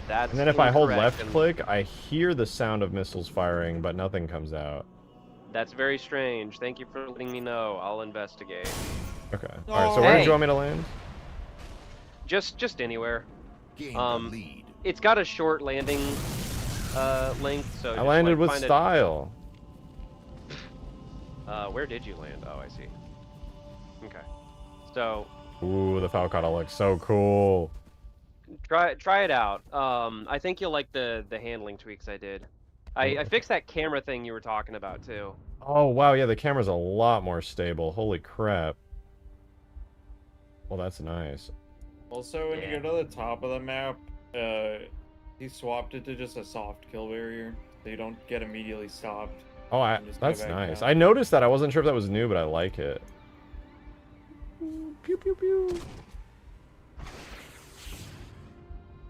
That's And then if I hold incorrect, left and click, I hear the sound of missiles firing, but nothing comes out. that's very strange. Thank you for letting me know. I'll investigate. Okay. Alright, so where did Hey. you want me to land? Just anywhere. Gained the lead. It's got a short landing length, so I just, landed like, with find style. Where did you land? Oh, I see. Okay. So Ooh, the Falcata looks so cool. try it out. I think you'll like the handling tweaks I did. I fixed that camera thing you were talking about too. Oh, wow, yeah, the camera's a lot more stable. Holy crap. Well, that's nice. Also, when Yeah. you go to the top of the map, he swapped it to just a soft kill barrier, so you don't get immediately stopped. Oh, And just go that's back nice. down. I noticed that. I wasn't sure if that was new, but I like it. Pew, pew, pew.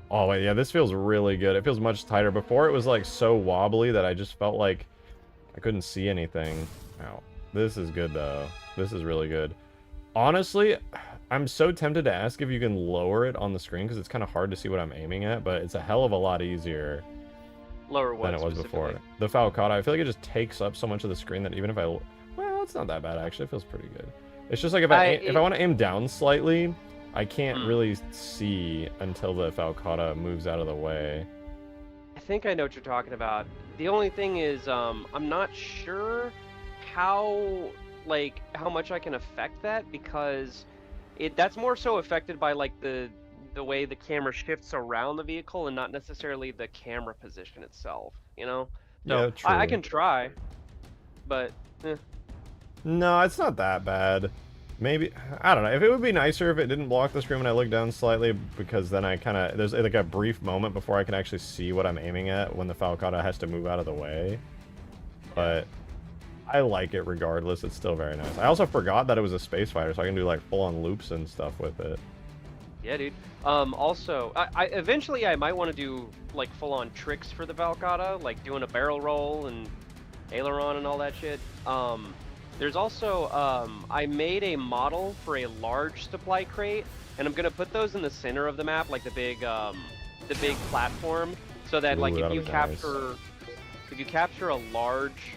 Oh, wait, yeah, this feels really good. It feels much tighter. Before, it was, like, so wobbly that I just felt like I couldn't see anything. Ow. This is good, though. This is really good. Honestly, I'm so tempted to ask if you can lower it on the screen, because it's kind of hard to see what I'm aiming at, but it's a hell of a lot easier Lower what than it was before. specifically? The Falcata, I feel like it just takes up so much of the screen that even if I... Well, it's not that bad, actually. It feels pretty good. It's just like if I want to aim down slightly, I can't really see until the Falcata moves out of the way. I think I know what you're talking about. The only thing is, I'm not sure how much I can affect that, because that's more so affected by like the way the camera shifts around the vehicle and not necessarily the camera position itself, you know? So Yeah, true. I can try, but No, it's not that bad. Maybe, I don't know. If it would be nicer if it didn't block the screen when I look down slightly, because then I kind of, there's like a brief moment before I can actually see what I'm aiming at when the Falcata has to move out of the way. But I like it regardless. It's still very nice. I also forgot that it was a space fighter, so I can do like full-on loops and stuff with it. yeah, dude. Also, I eventually I might want to do like full-on tricks for the Valcata, like doing a barrel roll and aileron and all that shit. There's also I made a model for a large supply crate, and I'm gonna put those in the center of the map, like the big platform, so that like Ooh, if that'll you be capture a large,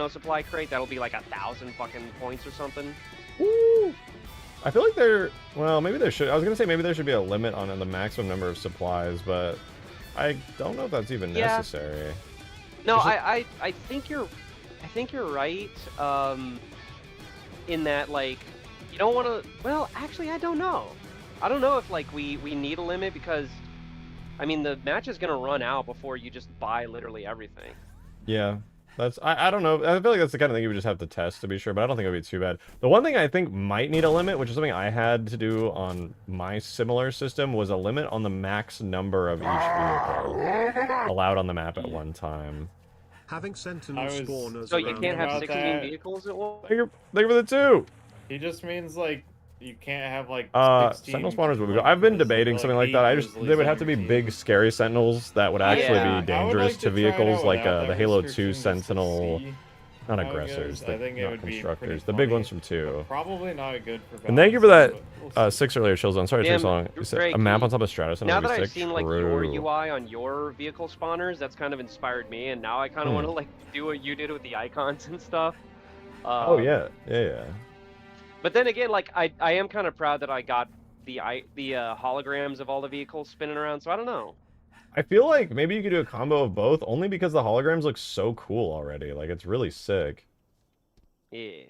supply crate, that'll be like 1,000 fucking points or something. Woo! I feel like well, maybe there should, I was gonna say maybe there should be a limit on the maximum number of supplies, but I don't know if that's even necessary. No, I think you're right. In that, like, you don't want to. Well, actually, I don't know. I don't know if like we need a limit, because, I mean, the match is gonna run out before you just buy literally everything. Yeah, I don't know. I feel like that's the kind of thing you would just have to test to be sure, but I don't think it would be too bad. The one thing I think might need a limit, which is something I had to do on my similar system, was a limit on the max number of each vehicle allowed on the map at one time. Having sentinel spawners So you around can't have about 16 that. vehicles at once? Thank you for the 2! He just means like you can't have like 16 Sentinel spawners would be good. I've been debating something like that. They would have to be big, scary sentinels that would actually Yeah. be dangerous to vehicles, like the Halo 2 restriction just to Sentinel, see not how it aggressors, goes. I think it not would be constructors, pretty the big funny, ones from 2. Probably not good for. And thank you for that balancing, but we'll see. 6 earlier, Chillzone. Sorry it took Damn, so long. You said Drake, a map on top of Stratus and Now that RV6? I've seen like your True. UI on your vehicle spawners, that's kind of inspired me, and now I kind of want to like do what you did with the icons and stuff. Oh yeah. But then again, like I am kind of proud that I got the holograms of all the vehicles spinning around. So I don't know. I feel like maybe you could do a combo of both, only because the holograms look so cool already. Like, it's really sick. Yeah.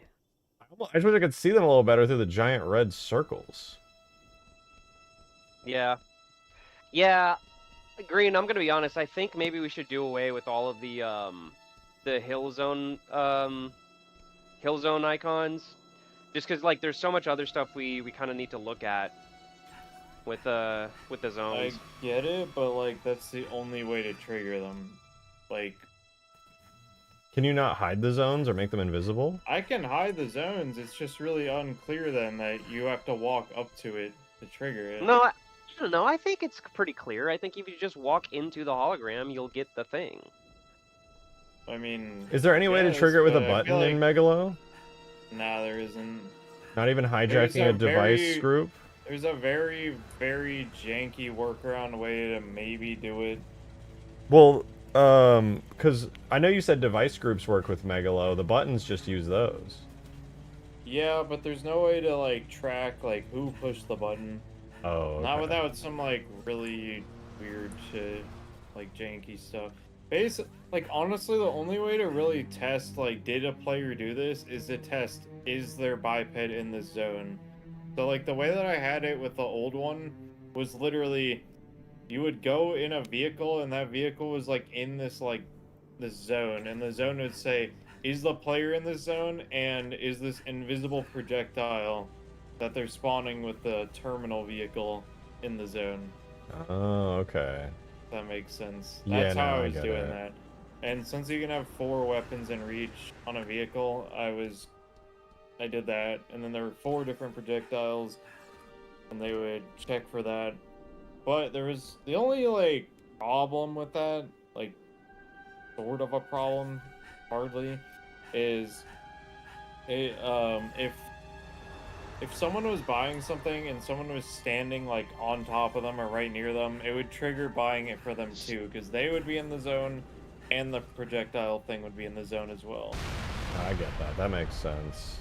I just wish I could see them a little better through the giant red circles. Yeah. Yeah, Green, I'm gonna be honest, I think maybe we should do away with all of the hill zone icons. Just because like there's so much other stuff we kind of need to look at with the zones. I get it, but like that's the only way to trigger them. Like, Can you not hide the zones or make them invisible? I can hide the zones. It's just really unclear then that you have to walk up to it to trigger it. No, I don't know. I think it's pretty clear. I think if you just walk into the hologram, you'll get the thing. I mean, Is there any way to trigger it with a but I feel button in Megalo? Nah, there isn't. Not even There's hijacking a device very- group? There's a very, very janky workaround way to maybe do it. Well, because I know you said device groups work with Megalo. The buttons just use those. Yeah, but there's no way to like track like who pushed the button. Oh, okay. Not without some like really weird shit, like janky stuff. Like honestly, the only way to really test like did a player do this is to test is their biped in the zone. So like the way that I had it with the old one was literally you would go in a vehicle and that vehicle was like in this zone, and the zone would say is the player in this zone and is this invisible projectile that they're spawning with the terminal vehicle in the zone. Oh, okay. If that makes sense. Yeah, That's how no, I I was get doing it. that. And since you can have 4 weapons in reach on a vehicle, I did that. And then there were 4 different projectiles, and they would check for that. But there was the only like problem with that, like sort of a problem, hardly, is it if someone was buying something and someone was standing like on top of them or right near them, it would trigger buying it for them too, because they would be in the zone and the projectile thing would be in the zone as well. I get that. That makes sense.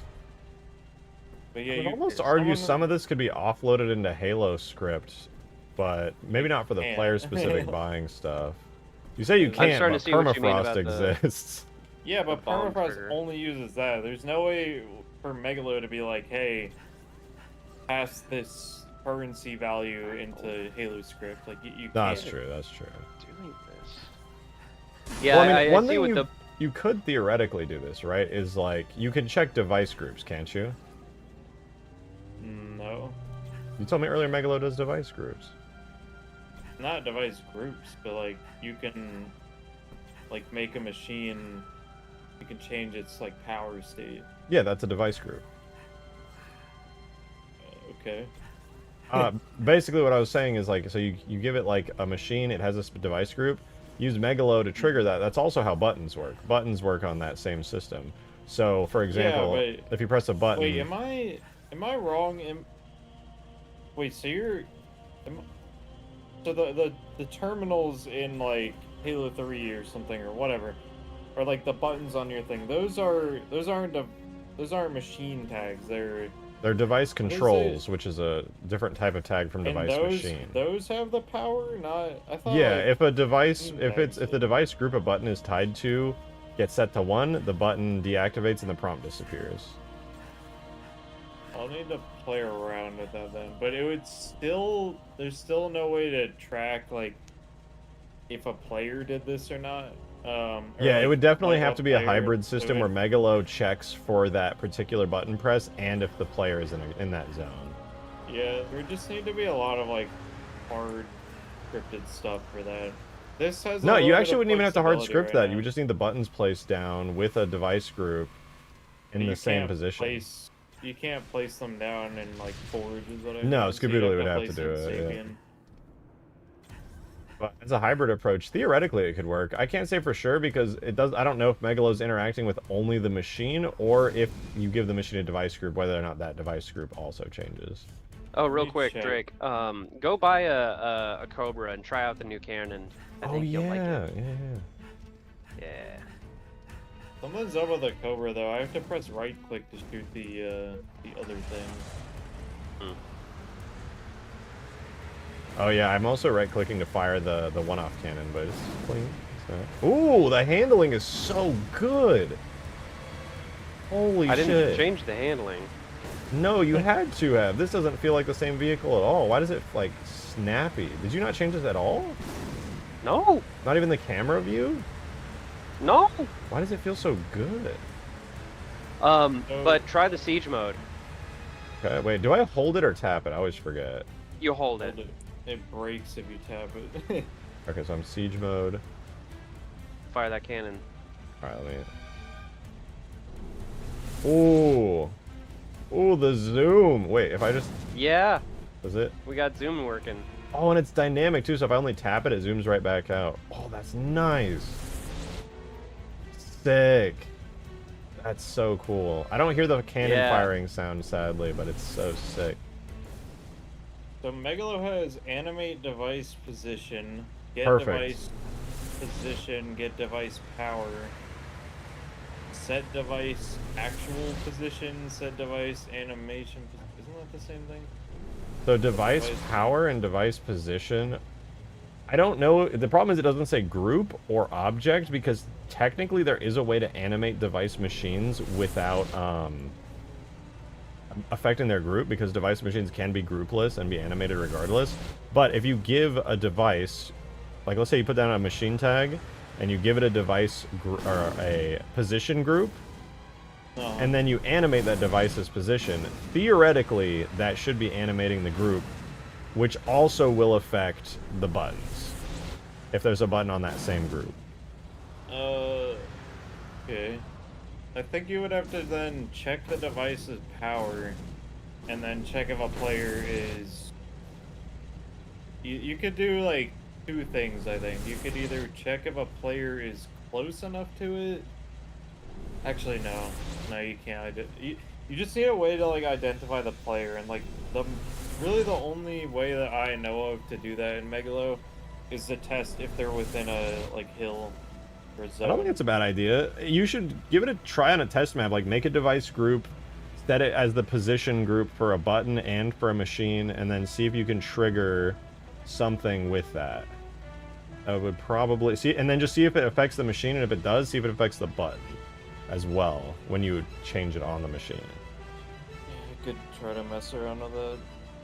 But yeah, I would you almost argue some of this could be offloaded into Halo script, but maybe not for the can't. player-specific buying stuff. You say you I'm can't, starting but to see what you mean Permafrost about the- exists. Yeah, but bomb Permafrost trigger. only uses that. There's no way for Megalo to be like, hey, pass this currency value into Halo script. Like you No, that's can't. true. That's true. Doing this. Yeah, Well, I mean, one see thing with you, the you could theoretically do this, right? Is like you can check device groups, can't you? No, You told me earlier Megalo does device groups. not device groups, but like you can like make a machine. You can change its like power state. Yeah, that's a device group. Okay. Basically, what I was saying is like, so you give it like a machine, it has a device group. Use Megalo to trigger that. That's also how buttons work. Buttons work on that same system. So, for example, but- if you press a button, Wait, am I wrong? Wait, so so the terminals in like Halo 3 or something or whatever, or like the buttons on your thing. Those aren't machine tags. they're device controls, which is a different type of tag from And device machine. those have the power. Not I thought. Yeah, like, if a device, machine if tags the did. device group a button is tied to gets set to 1, the button deactivates and the prompt disappears. I'll need to play around with that then. But it would still. There's still no way to track like if a player did this or not. Or, Yeah, it like, would definitely like have to be a player hybrid system would- where Megalo checks for that particular button press and if the player is in that zone. Yeah, there just need to be a lot of like hard scripted stuff for that. This has a No, you little bit actually of wouldn't even have to hard flexibility script right that. now. You would just need the buttons placed down with a device group in You the same can't position. You can't place them down in like Forge is what I No, found, so you'd Scaboodle would have to place do it in it, yeah. Sapien. But as a hybrid approach, theoretically it could work. I can't say for sure because it does. I don't know if Megalo's interacting with only the machine or if you give the machine a device group, whether or not that device group also changes. Oh, real me quick, check. Drake. Go buy a Cobra and try out the new cannon. I think you'll like it. Yeah. Someone's up with a Cobra though. I have to press right click to shoot the other thing. Oh yeah, I'm also right clicking to fire the one-off cannon, but it's clean. Ooh, the handling is so good. Holy I shit. didn't change the handling. No, you had to have. This doesn't feel like the same vehicle at all. Why does it, like, snappy? Did you not change this at all? No, Not even the camera view? no. Why does it feel so good? But try the siege mode. Okay, wait, do I hold it or tap it? I always forget. You hold it. It breaks if you tap it. Okay, so I'm siege mode. Fire that cannon. Alright, let me... Ooh. Ooh, the zoom. Wait, if I just... Yeah, Is it? we got zoom working. Oh, and it's dynamic too, so if I only tap it, it zooms right back out. Oh, that's nice. Sick. That's so cool. I don't hear the cannon Yeah. firing sound, sadly, but it's so sick. So Megalo has animate device position, get Perfect. device position, get device power, set device actual position, set device animation. Isn't that the same thing? So device power and device position, I don't know. The problem is it doesn't say group or object, because technically there is a way to animate device machines without affecting their group, because device machines can be groupless and be animated regardless. But if you give a device, like let's say you put down a machine tag and you give it a device or a position group, and then you animate that device's position, theoretically that should be animating the group, which also will affect the buttons if there's a button on that same group. Okay. I think you would have to then check the device's power, and then check if a player is... You could do, like, two things, I think. You could either check if a player is close enough to it. Actually, no. No, you can't. You just need a way to, like, identify the player, and, like, really the only way that I know of to do that in Megalo is to test if they're within a, like, hill or zone. I don't think it's a bad idea. You should give it a try on a test map. Like, make a device group, set it as the position group for a button and for a machine, and then see if you can trigger something with that. I would probably see, and then just see if it affects the machine, and if it does, see if it affects the button as well when you change it on the machine. You could try to mess around with it.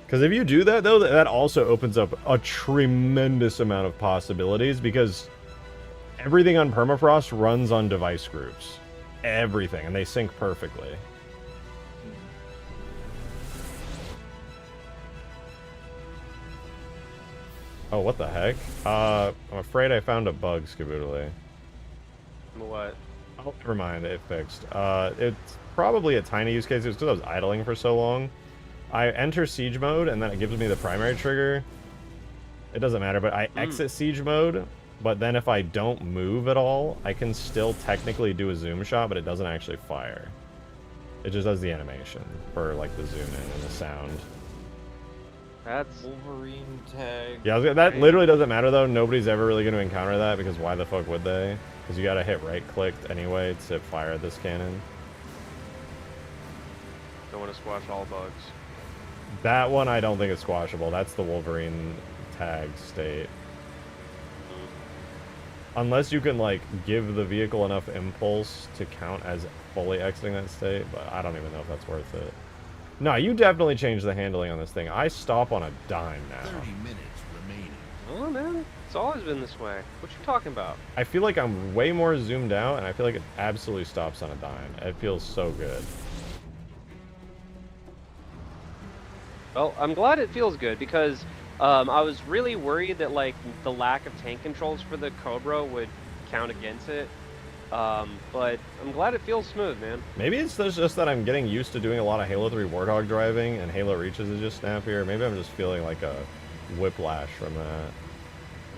Because if you do that, though, that also opens up a tremendous amount of possibilities, because everything on Permafrost runs on device groups. Everything, and they sync perfectly. Oh, what the heck? I'm afraid I found a bug, Skaboodly. What? Oh, never mind, it fixed. It's probably a tiny use case. It's because I was idling for so long. I enter siege mode, and then it gives me the primary trigger. It doesn't matter, but I exit siege mode, but then if I don't move at all, I can still technically do a zoom shot, but it doesn't actually fire. It just does the animation for, like, the zoom in and the sound. That's Wolverine tag. Yeah, that literally doesn't matter, though. Nobody's ever really going to encounter that, because why the fuck would they? Because you gotta hit right-click anyway to fire this cannon. don't want to squash all bugs. That one I don't think is squashable. That's the Wolverine tag state. Unless you can, like, give the vehicle enough impulse to count as fully exiting that state, but I don't even know if that's worth it. No, you definitely changed the handling on this thing. I stop on a dime now. 30 minutes remaining. Oh man, it's always been this way. What you talking about? I feel like I'm way more zoomed out, and I feel like it absolutely stops on a dime. It feels so good. Well, I'm glad it feels good, because I was really worried that, like, the lack of tank controls for the Cobra would count against it. But I'm glad it feels smooth, man. Maybe it's just that I'm getting used to doing a lot of Halo 3 Warthog driving, and Halo Reaches is just snappier. Maybe I'm just feeling like a whiplash from that.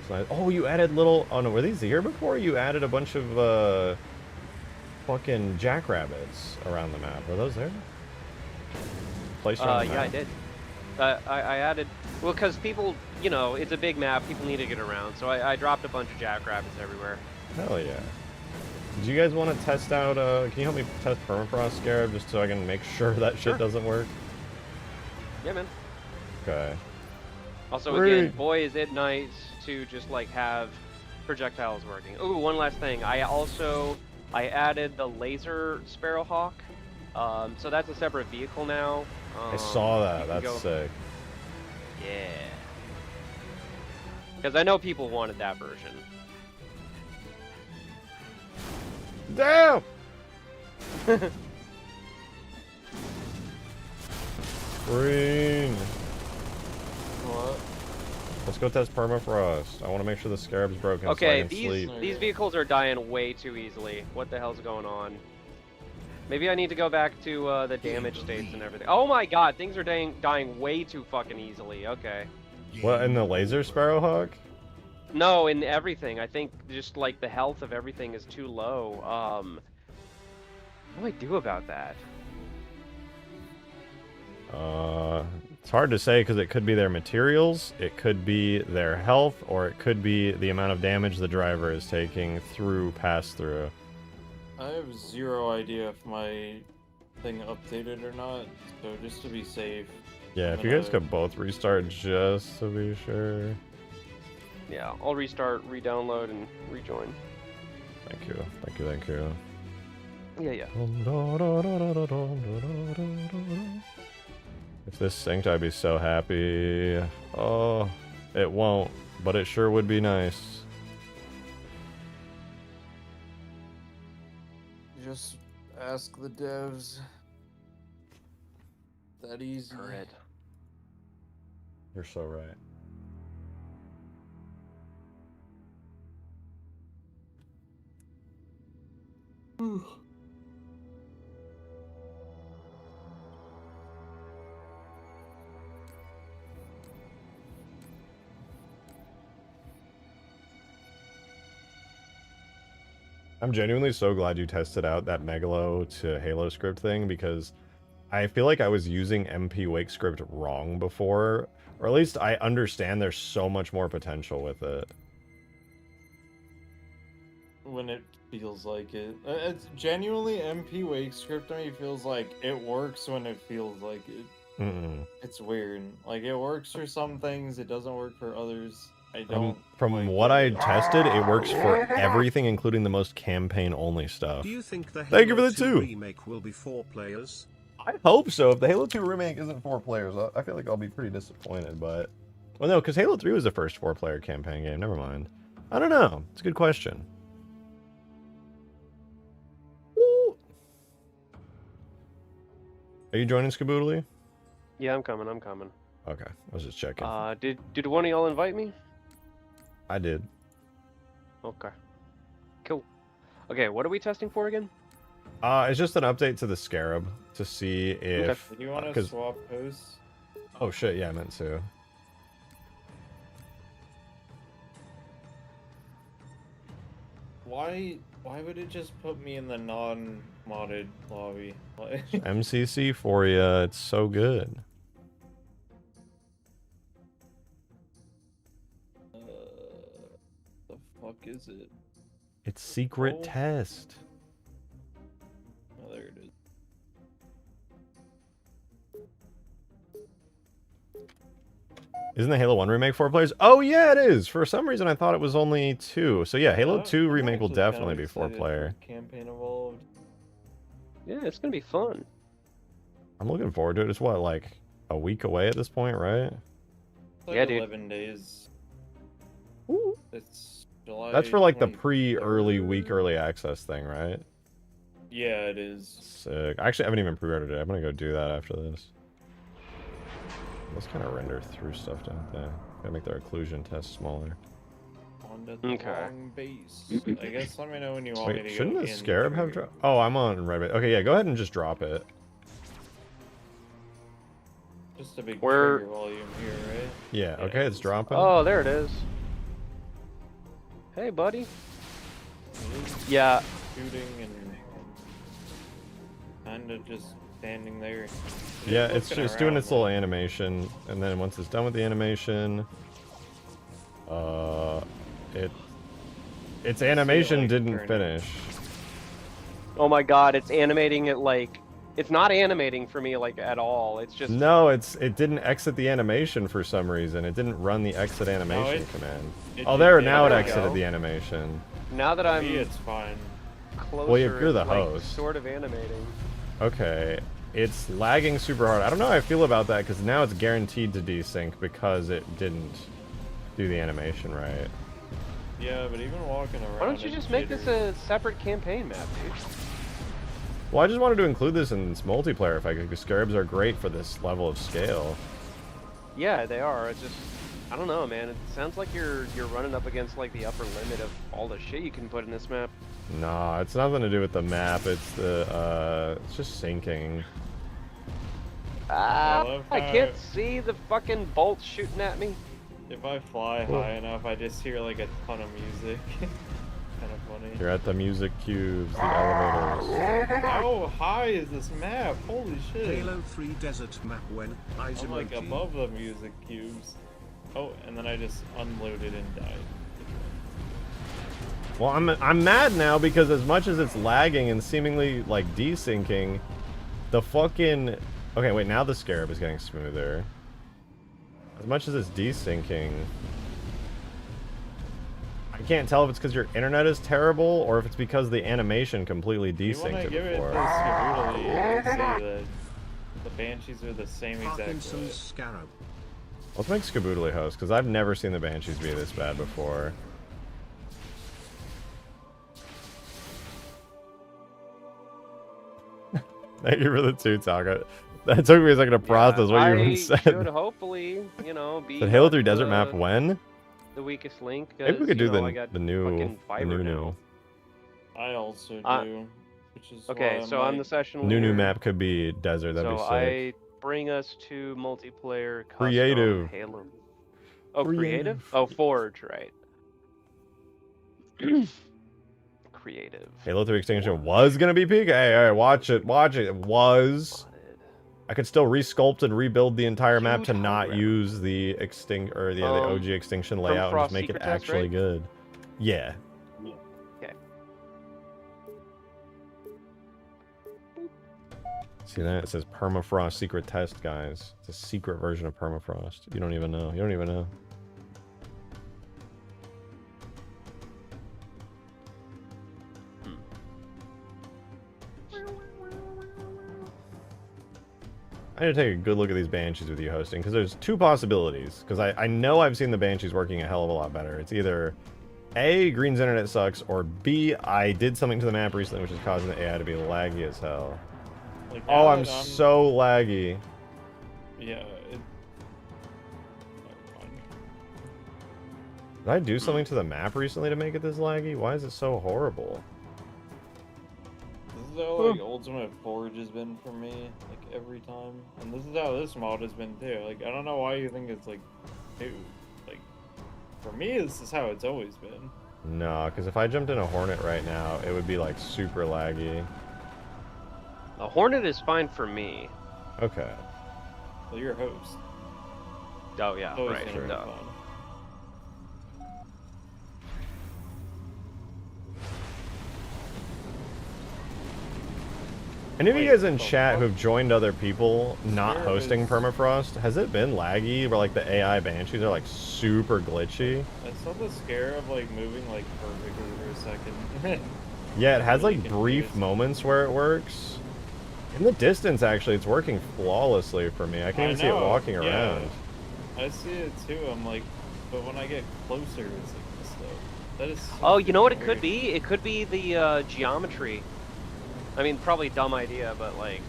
It's nice. Oh, you added little... Oh, no, were these here before? You added a bunch of, fucking jackrabbits around the map. Were those there? Placed around the yeah, map? I did. I added... Well, because people, you know, it's a big map, people need to get around, so I dropped a bunch of jackrabbits everywhere. Hell yeah. Do you guys want to test out, can you help me test Permafrost, Scarab, just so I can make sure that shit doesn't work? Yeah, man. Okay. Also, again, boy, is it nice to just, like, have projectiles working. Ooh, one last thing. I added the laser Sparrowhawk So that's a separate vehicle now. I saw that. You can That's sick. Yeah. Because I know people wanted that version. Damn! Green. What? Let's go test Permafrost. I want to make sure the Scarab's broken Okay, so I can sleep. these vehicles are dying way too easily. What the hell's going on? Maybe I need to go back to the damage states and everything. Oh my god, things are dying way too fucking easily. Okay. What, in the laser Sparrowhawk? No, in everything. I think just like the health of everything is too low. What do I do about that? It's hard to say because it could be their materials, it could be their health, or it could be the amount of damage the driver is taking through pass-through. I have zero idea if my thing updated or not, so just to be safe. Yeah, if you guys could both restart just to be sure. Yeah, I'll restart, re-download, and rejoin. Thank you, thank you, thank you. Yeah, yeah. If this synced, I'd be so happy. Oh, it won't, but it sure would be nice. Just ask the devs. That easy. Correct. You're so right. I'm genuinely so glad you tested out that Megalo to Halo script thing, because I feel like I was using MP Wake script wrong before, or at least I understand there's so much more potential with it. When it feels like it. It's genuinely MP Wake script to me feels like it works when it feels like it. It's weird. Like it works for some things, it doesn't work for others. I don't. From what I tested, it works for everything, including the most campaign-only stuff. Do you think the Thank you for Halo the 2 two. remake will be 4 players? I hope so. If the Halo 2 remake isn't 4 players, I feel like I'll be pretty disappointed, but... Well, no, because Halo 3 was the first 4-player campaign game. Never mind. I don't know. It's a good question. Ooh. Are you joining Skaboodly? Yeah, I'm coming. I'm coming. Okay, I was just checking. Did one of y'all invite me? I did. Okay. Cool. Okay, what are we testing for again? It's just an update to the Scarab to see if... Do you want to swap hosts? Oh shit, yeah, I meant to. Why would it just put me in the non-modded lobby? MCC for you, it's so good. The fuck is it? It's secret test. Oh, there it is. Isn't the Halo 1 remake 4 players? Oh yeah, it is! For some reason I thought it was only 2. So yeah, Halo 2 remake will definitely be 4-player. Campaign evolved. Yeah, it's gonna be fun. I'm looking forward to it. It's what, like a week away at this point, right? It's like Yeah, dude. 11 days. Ooh. It's July. That's for like the 23rd. pre-early week early access thing, right? Yeah, it is. Sick. I actually haven't even pre-ordered it. I'm gonna go do that after this. Let's kind of render through stuff, don't they? Gotta make their occlusion test smaller. On the Okay. long base. I guess let me know when you want me Wait, to shouldn't go the in Scarab have through. drop? Oh, I'm on red base. Okay, yeah, go ahead and just drop it. Just a big Where- trigger volume here, right? Yeah, okay, it's dropping. Oh, there it is. Hey, buddy. It is Yeah. shooting and kind of just standing there. Yeah, it's looking just doing around, its little animation, and then once it's done with the animation, its animation like, didn't turning. finish. Oh my god, it's animating it like... It's not animating for me like at all. It's just... No, it didn't exit the animation for some reason. It didn't run the exit animation command. Oh, there, now it there we exited go. the animation. Now that I'm Me, it's fine. closer, Well, you're the it's, like, host. sort of animating. Okay. It's lagging super hard. I don't know how I feel about that, because now it's guaranteed to desync because it didn't do the animation right. Yeah, but even walking around... Why don't you just make this a separate campaign map, dude? Well, I just wanted to include this in this multiplayer if I could, because scarabs are great for this level of scale. Yeah, they are. It's just... I don't know, man. It sounds like you're running up against, like, the upper limit of all the shit you can put in this map. Nah, it's nothing to do with the map. It's the, it's just syncing. I can't see the fucking bolts shooting at me. If I fly high enough, I just hear like a ton of music. Kind of funny. You're at the music cubes, the elevators. How high is this map? Holy shit. Halo 3 desert map when eyes I'm like emoji. above the music cubes. Oh, and then I just unloaded and died. Well, I'm mad now because as much as it's lagging and seemingly like desyncing, the fucking... Okay, wait, now the scarab is getting smoother. As much as it's desyncing, I can't tell if it's because your internet is terrible or if it's because the animation completely desynced it give before. it this Scarabuli, you can see that the Banshees are the same exact way. Parkinson's scarab. Let's make Skaboodly host, because I've never seen the Banshees be this bad before. Thank you for the 2 Taga. That took me a second to process what you even said. Should hopefully, you know, be The Halo 3 desert map when? the weakest link. Maybe we could do I the got new fucking fiber now. I also do. Which is Okay, why so I'm on the like, session New leader, map could be desert. That'd be so sick. I bring us to multiplayer custom Creative. Halo. Oh, Creative. creative? Oh, Forge, right. Creative. Halo 3 Extinction was gonna be peak. Hey, watch it, watch it. It was. I could still resculpt and rebuild the entire map to not hologram. use the the OG Extinction layout and Permafrost just make it secret test, actually right? good. Yeah. Okay. See that? It says Permafrost secret test, guys. It's a secret version of Permafrost. You don't even know. You don't even know. I need to take a good look at these Banshees with you hosting, because there's 2 possibilities. Because I know I've seen the Banshees working a hell of a lot better. It's either A, Green's internet sucks, or B, I did something to the map recently which is causing the AI to be laggy as hell. like, Oh, now I'm that so laggy. Yeah, it... Did I do something to the map recently to make it this laggy? Why is it so horrible? This is how like Ultimate Forge has been for me, like every time, and this is how this mod has been too. Like I don't know why you think it's like new. Like for me, this is how it's always been. No, because if I jumped in a Hornet right now, it would be like super laggy. A Hornet is fine for me. Okay. Well, you're a host. Oh yeah, It's always right. gonna be Duh. fun. Any of you Wait, guys in the chat fuck? who've joined other people not Where hosting is- Permafrost, has it been laggy where like the AI Banshees are like super glitchy? I saw the Scarab like moving like perfectly for a second. Yeah, it has Really like brief confused. moments where it works. In the distance, actually, it's working flawlessly for me. I can't even see it know, walking yeah. around. I see it too. I'm like, but when I get closer, it's like this stuff. That is. So Oh, you know what it could weird. be? It could be the geometry. I mean, probably dumb idea, but like,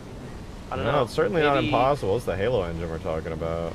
I don't know. No, it's certainly not Maybe- impossible. It's the Halo engine we're talking about.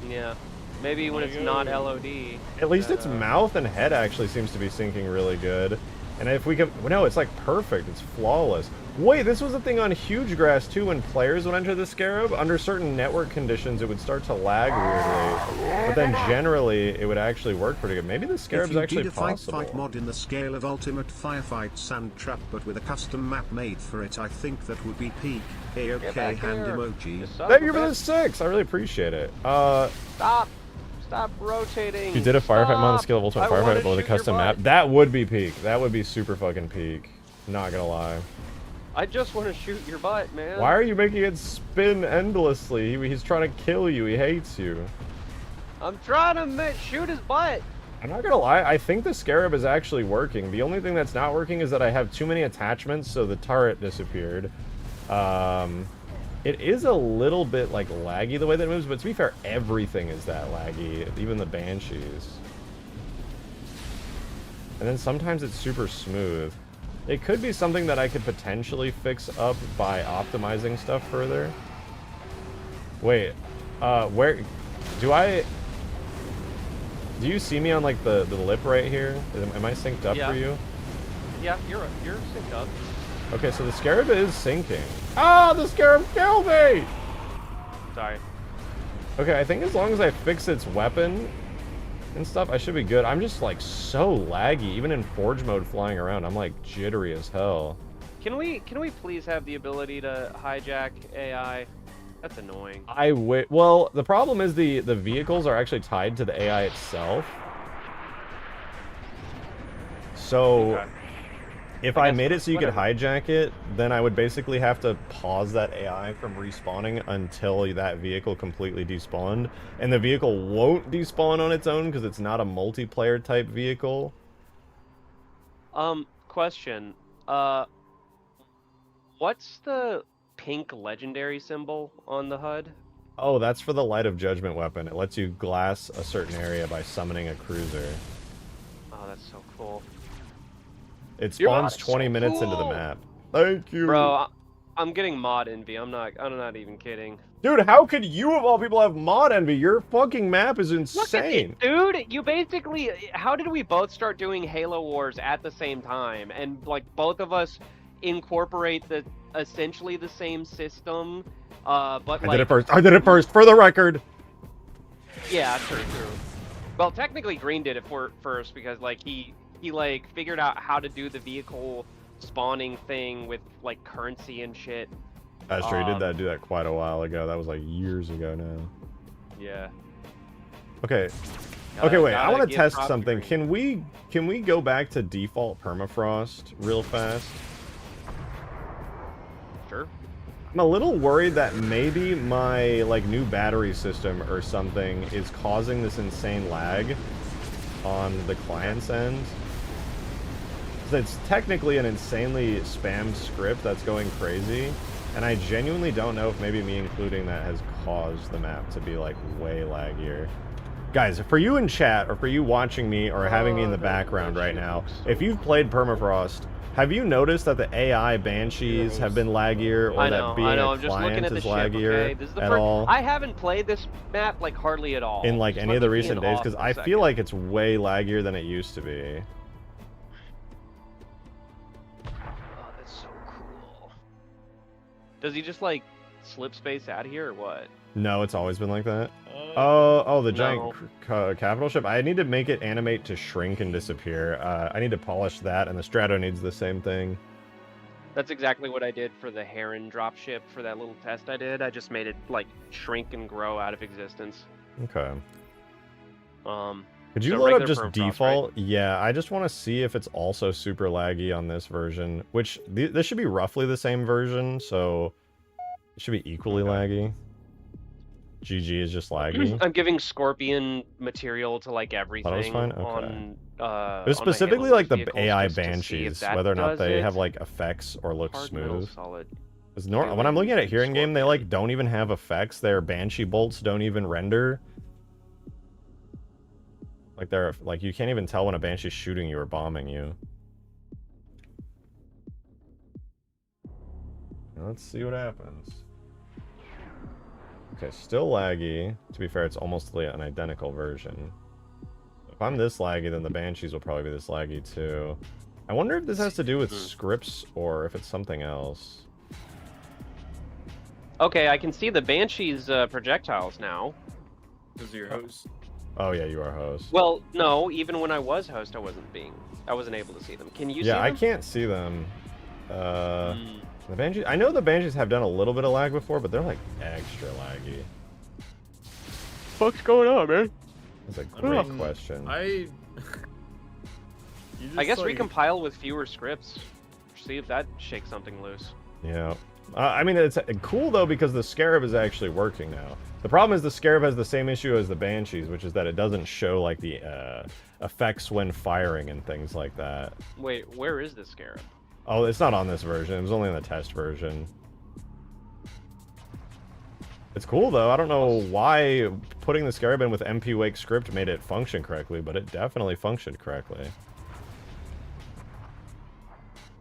Yeah. Maybe when Oh, it's yeah. not LOD. At least that, its mouth and head actually seems to be syncing really good. And if we can... No, it's like perfect. It's flawless. Wait, this was a thing on Huge Grass too when players would enter the Scarab. Under certain network conditions, it would start to lag weirdly. But then generally, it would actually work pretty good. Maybe the If Scarab's you actually did a possible. fight mod in the scale of Ultimate Firefight Sand Trap but with a custom map made for it, I think that would be peak. Get AOK back hand here. emoji. You son Thank of you a for the bitch. 6. I really appreciate it. Stop rotating. If you did a firefight mod on the Stop. scale of Ultimate I wanna Firefight but with a shoot your custom map, butt. that would be peak. That would be super fucking peak. Not gonna lie. I just want to shoot your butt, man. Why are you making it spin endlessly? He's trying to kill you. He hates you. I'm trying to shoot his butt. I'm not gonna lie, I think the Scarab is actually working. The only thing that's not working is that I have too many attachments, so the turret disappeared. It is a little bit like laggy the way that it moves, but to be fair, everything is that laggy, even the Banshees. And then sometimes it's super smooth. It could be something that I could potentially fix up by optimizing stuff further. Wait, where do you see me on like the lip right here? Am I synced up for you? Yeah, you're synced up. Okay, so the Scarab is sinking. Ah, the Scarab killed me! Sorry. Okay, I think as long as I fix its weapon and stuff, I should be good. I'm just like so laggy, even in Forge mode flying around. I'm like jittery as hell. Can we please have the ability to hijack AI? That's annoying. Well, the problem is the vehicles are actually tied to the AI itself. So Okay. if I made it so you could hijack it, then I would basically have to pause that AI from respawning until that vehicle completely despawned. And the vehicle won't despawn on its own because it's not a multiplayer type vehicle. Question. What's the pink legendary symbol on the HUD? Oh, that's for the Light of Judgment weapon. It lets you glass a certain area by summoning a cruiser. Oh, that's so cool. It spawns 20 minutes into the map. Thank you. Bro, I'm getting mod envy. I'm not even kidding. Dude, how could you of all people have mod envy? Your fucking map is insane. Look at it, dude. You basically, how did we both start doing Halo Wars at the same time? And like both of us incorporate essentially the same system, but like... I did it first, for the record. Yeah, true. Well, technically Green did it first because like he like figured out how to do the vehicle spawning thing with like currency and shit. That's true. He did do that quite a while ago. That was like years ago now. Yeah. Okay. Okay, wait. I want to test something. Can we go back to default permafrost real fast? Sure. I'm a little worried that maybe my like new battery system or something is causing this insane lag on the client's end. It's technically an insanely spammed script that's going crazy, and I genuinely don't know if maybe me including that has caused the map to be like way laggier. Guys, for you in chat, or for you watching me, or having me in the background right now, if you've played Permafrost, have you noticed that the AI Banshees have been laggier, or that being a client is laggier at all? I haven't played this map like hardly at all. In like any of the recent days, because I feel like it's way laggier than it used to be. Does he just like slip space out of here or what? No, it's always been like that. Oh, the giant capital ship. I need to make it animate to shrink and disappear. I need to polish that, and the Strato needs the same thing. That's exactly what I did for the Heron dropship for that little test I did. I just made it like shrink and grow out of existence. Okay. Could you load up just default? Right? Yeah, I just want to see if it's also super laggy on this version, which this should be roughly the same version, so it should be equally laggy. GG is just laggy. I'm giving Scorpion material to like everything. That was fine? Okay. On, it was specifically like the AI Banshees, whether or not they have like effects or look smooth. When I'm looking at it here in game, they like don't even have effects. Their Banshee bolts don't even render. Like they're like you can't even tell when a Banshee's shooting you or bombing you. Let's see what happens. Okay, still laggy. To be fair, it's almost an identical version. If I'm this laggy, then the Banshees will probably be this laggy too. I wonder if this has to do with scripts or if it's something else. Okay, I can see the Banshees projectiles now. This is your host. Oh yeah, you are host. Well, no, even when I was host, I wasn't able to see them. Can you see them? Yeah, I can't see them. The Banshees, I know the Banshees have done a little bit of lag before, but they're like extra laggy. What's going on, man? That's a great question. I guess recompile with fewer scripts. See if that shakes something loose. Yeah. I mean, it's cool though because the Scarab is actually working now. The problem is the Scarab has the same issue as the Banshees, which is that it doesn't show like the effects when firing and things like that. Wait, where is the Scarab? Oh, it's not on this version. It was only in the test version. It's cool though. I don't know why putting the Scarab in with MP Wake script made it function correctly, but it definitely functioned correctly.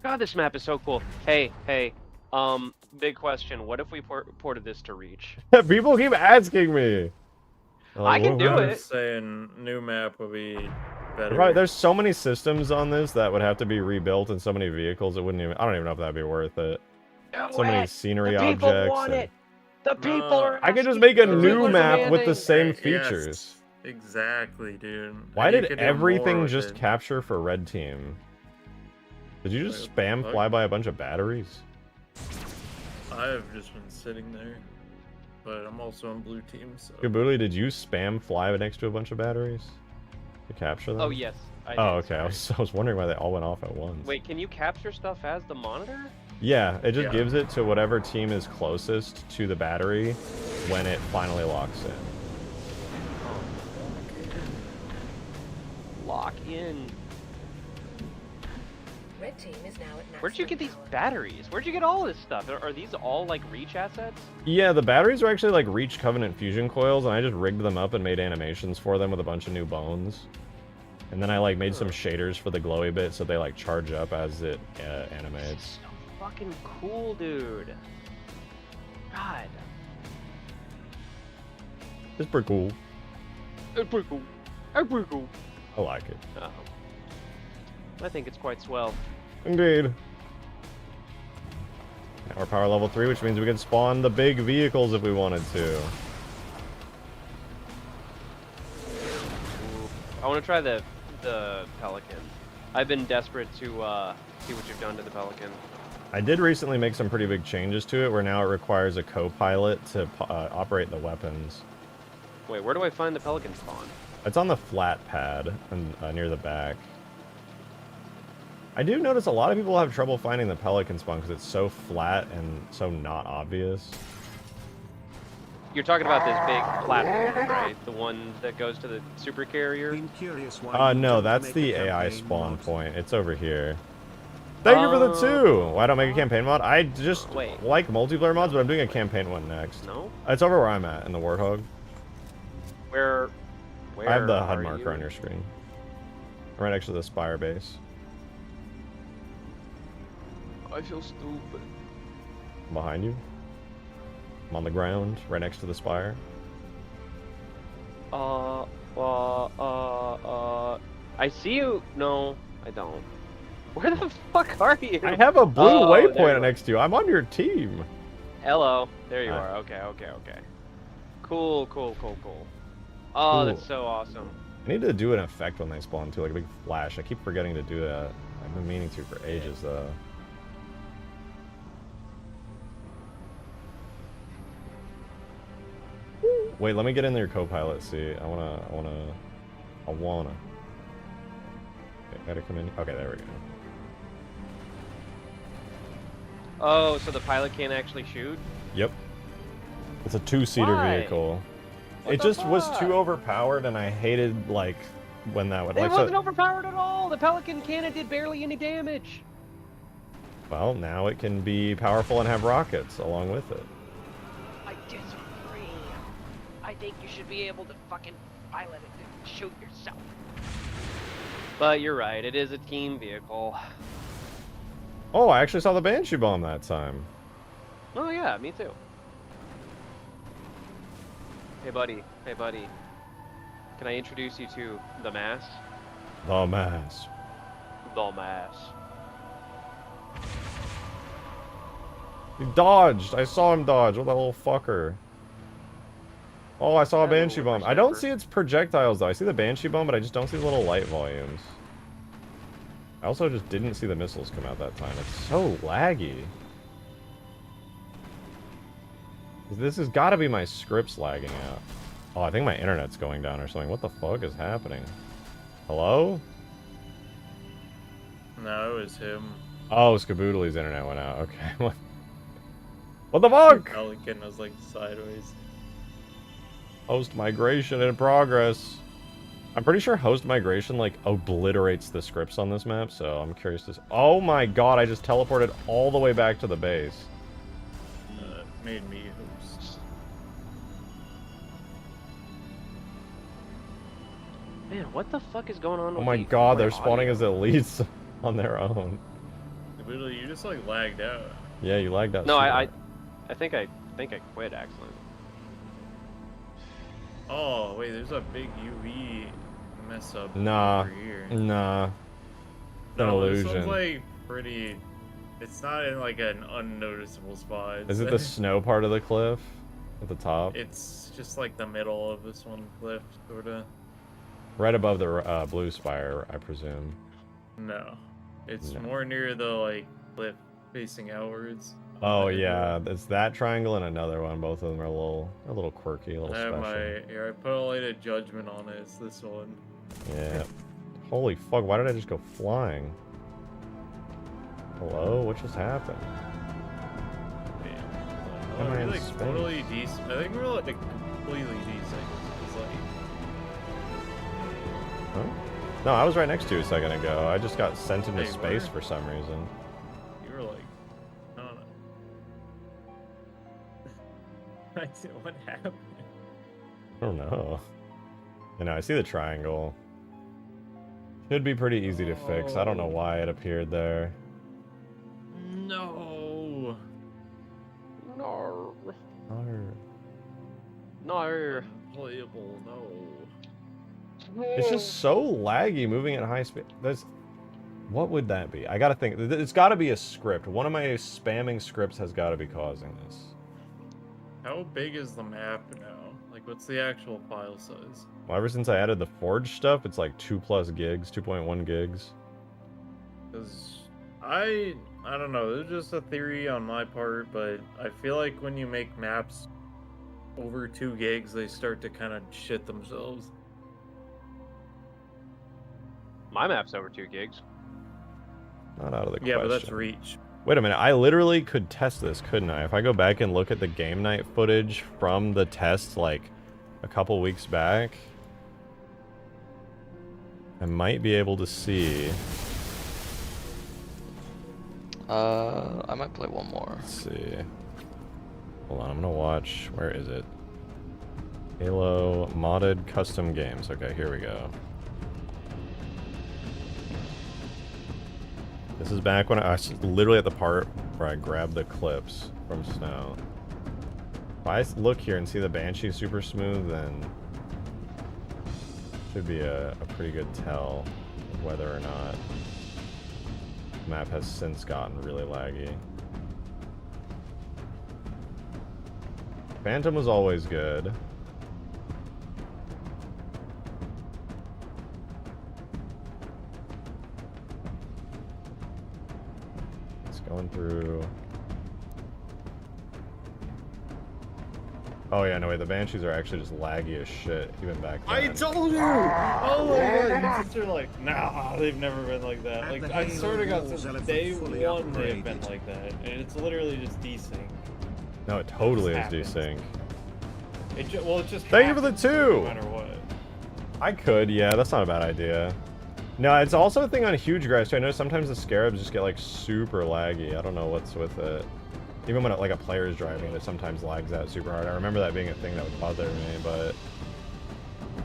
God, this map is so cool. Hey, big question. What if we ported this to Reach? People keep asking me. I can do I it. was saying new map would be better. Right, there's so many systems on this that would have to be rebuilt, and so many vehicles it wouldn't even. I don't even know if that'd be worth it. So many scenery the people objects. Want and... it. The people are. I could just make a The new people are map with the demanding. same features. Yes, exactly, dude. Why And you did could do more everything with just it. capture for red team? Did you just What the spam fuck? fly by a bunch of batteries? I've just been sitting there, but I'm also on blue team, so. Kaboodly, did you spam fly next to a bunch of batteries to capture them? Oh yes. I Oh, did, okay. I was wondering why they all went off at once. Wait, can you capture stuff as the monitor? Yeah, it just Yeah. gives it to whatever team is closest to the battery when it finally locks in. Lock in. Red team is now at maximum Where'd you get these power. batteries? Where'd you get all this stuff? Are these all like Reach assets? Yeah, the batteries are actually like Reach Covenant fusion coils, and I just rigged them up and made animations for them with a bunch of new bones. And then I like made some shaders for the glowy bit so they like charge up as it animates. So fucking cool, dude. God. It's pretty cool. It's pretty cool. It's pretty cool. I like it. I think it's quite swell. Indeed. Now we're power level 3, which means we can spawn the big vehicles if we wanted to. I want to try the Pelican. I've been desperate to see what you've done to the Pelican. I did recently make some pretty big changes to it, where now it requires a co-pilot to operate the weapons. Wait, where do I find the Pelican spawn? It's on the flat pad and near the back. I do notice a lot of people have trouble finding the Pelican spawn because it's so flat and so not obvious. You're talking about this big platform, right? The one that goes to the super carrier? Been curious why you No, don't that's make the a AI campaign spawn mod. point. It's over here. Thank you for the 2! Why don't I make a campaign mod? I just Wait. like multiplayer mods, but I'm doing a campaign one next. No? It's over where I'm at, in the Warthog. Where I have the HUD are marker you? on your screen. Right next to the Spire base. I feel stupid. Behind you. I'm on the ground, right next to the Spire. I see you. No, I don't. Where the fuck are you? I have a blue Oh, there you waypoint are. next to you. I'm on your team. Hello. There you Hi. are. Okay. Cool. Oh, that's Cool. so awesome. I need to do an effect when they spawn too, like a big flash. I keep forgetting to do that. I've been meaning to for ages though. Wait, let me get in your co-pilot seat. I wanna. Okay, gotta come in. Okay, there we go. Oh, so the pilot can't actually shoot? Yep. It's a 2-seater Why? vehicle. What It the just was fuck? too overpowered, and I hated like when that would It like. wasn't overpowered at all. The Pelican cannon did barely any damage. Well, now it can be powerful and have rockets along with it. I disagree. I think you should be able to fucking pilot it and shoot yourself. But you're right, it is a team vehicle. Oh, I actually saw the Banshee bomb that time. Oh yeah, me too. Hey buddy, can I introduce you to the Mass? The mass. The Mass. He dodged. I saw him dodge. What a little fucker. Oh, I saw a That little Banshee bomb. I don't sniper. see its projectiles though. I see the Banshee bomb, but I just don't see the little light volumes. I also just didn't see the missiles come out that time. It's so laggy. This has got to be my scripts lagging out. Oh, I think my internet's going down or something. What the fuck is happening? Hello? No, it was him. Oh, Skaboodly's internet went out. Okay. What the fuck? Pelican was like sideways. Host migration in progress. I'm pretty sure host migration like obliterates the scripts on this map, so I'm curious to. Oh my god! I just teleported all the way back to the base. Made me host. What the fuck? What the fuck? Man, what the fuck is going on? Oh with my the god, they're audio? spawning as elites on their own. Literally, you just like lagged out. Yeah, you lagged out. No, super. I think I quit actually. Oh wait, there's a big UV mess up Nah, over here. nah. An No, this illusion. one's like pretty. It's not in like an unnoticeable spot. Is it the snow part of the cliff at the top? It's just like the middle of this one cliff, sorta. Right above the blue spire, I presume. No, it's No. more near the like cliff facing outwards. Oh yeah, it's that triangle and another one. Both of them are a little quirky, a little I have special. here. I put a light of judgment on it. It's this one. Yeah. Holy fuck! Why did I just go flying? Hello, what just happened? Oh, Am I we're in like space? totally decent. I think we're like completely decent. It's like Huh? No, I was right next to you a second ago. I just got sent into Hey, space where? for some reason. you were like, I don't know. What happened? I don't know. You know, I see the triangle. Should be pretty easy to fix. I don't know why it appeared there. No. No. Arr. No. Playable. No. It's just so laggy moving at high speed. What would that be? I gotta think. It's gotta be a script. One of my spamming scripts has gotta be causing this. How big is the map now? Like, what's the actual file size? Well, ever since I added the Forge stuff, it's like 2+ gigs, 2.1 gigs. Because I don't know. This is just a theory on my part, but I feel like when you make maps over 2 gigs, they start to kind of shit themselves. My map's over 2 gigs. Not out of the question. Yeah, but that's reach. Wait a minute, I literally could test this, couldn't I? If I go back and look at the game night footage from the test, like, a couple weeks back, I might be able to see. I might play one more. Let's see. Hold on, I'm gonna watch. Where is it? Halo modded custom games. Okay, here we go. This is back when I was literally at the part where I grabbed the clips from Snow. If I look here and see the Banshee super smooth, then should be a pretty good tell of whether or not the map has since gotten really laggy. Phantom was always good. Going through. Oh yeah, no way. The Banshees are actually just laggy as shit, even back then. I told you! Oh my god, you just are like, nah, they've never been like that. At Like, the I Halo sort of got Wars since elephant day fully one they've been upgraded. like that. And it's literally just desync. No, it totally is happens. desync. Well, it just Thank you for the happens 2! no matter what. I could, yeah, that's not a bad idea. No, it's also a thing on huge grass too. I know sometimes the scarabs just get like super laggy. I don't know what's with it. Even when like a player is driving, it sometimes lags out super hard. I remember that being a thing that would bother me, but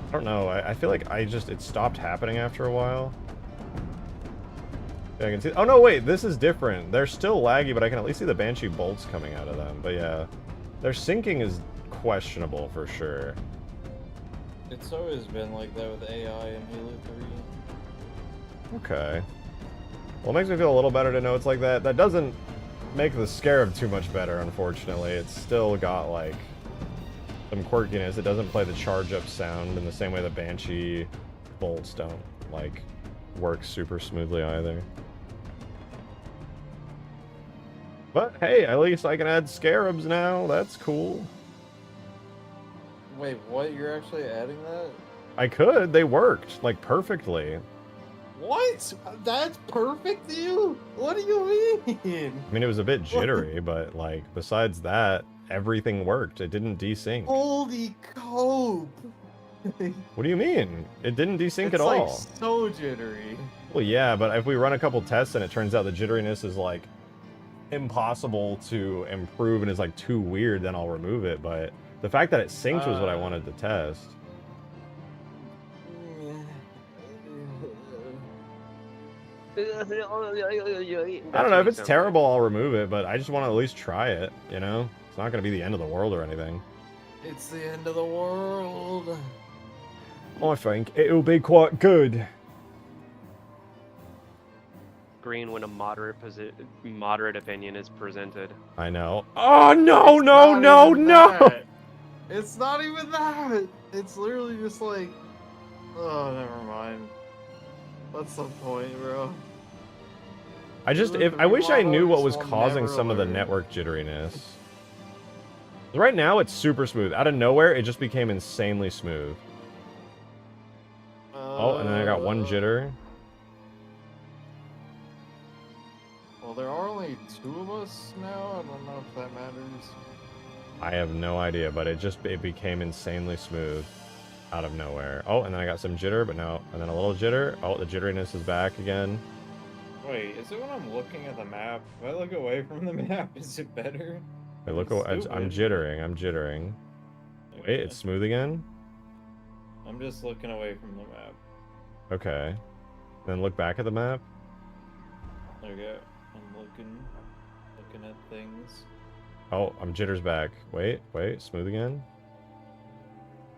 I don't know. I feel like it stopped happening after a while. Yeah, I can see. Oh no, wait, this is different. They're still laggy, but I can at least see the Banshee bolts coming out of them. But yeah, their syncing is questionable for sure. It's always been like that with AI in Halo 3. Okay. Well, it makes me feel a little better to know it's like that. That doesn't make the Scarab too much better, unfortunately. It's still got, like, some quirkiness. It doesn't play the charge-up sound in the same way the Banshee bolts don't, like, work super smoothly either. But, hey, at least I can add Scarabs now. That's cool. Wait, what? You're actually adding that? I could. They worked, like, perfectly. What? That's perfect to you? What do you mean? I mean, it was a bit jittery, but, like, besides that, everything worked. It didn't desync. Holy cope! What do you mean? It didn't desync It's at like all. so jittery. Well, yeah, but if we run a couple tests and it turns out the jitteriness is, like, impossible to improve and is, like, too weird, then I'll remove it. But the fact that it synced was what I wanted to test. I don't know, if it's terrible, I'll remove it, but I just want to at least try it, you know? It's not going to be the end of the world or anything. It's the end of the world. I think it'll be quite good. Green when a moderate opinion is presented. I know. Oh, no, no, no, no! It's not even that. It's literally just like, oh, never mind. What's the point, bro? I wish I knew what was causing some of the network jitteriness. Right now, it's super smooth. Out of nowhere, it just became insanely smooth. Oh, and then I got one jitter. Well, there are only 2 of us now. I don't know if that matters. I have no idea, but it became insanely smooth out of nowhere. Oh, and then I got some jitter, but no, and then a little jitter. Oh, the jitteriness is back again. Wait, is it when I'm looking at the map? If I look away from the map, is it better? Wait, look, I'm jittering. I'm jittering. Okay. Wait, it's smooth again? I'm just looking away from the map. Okay. Then look back at the map. Okay, I'm looking at things. Oh, I'm jitters back. Wait, smooth again?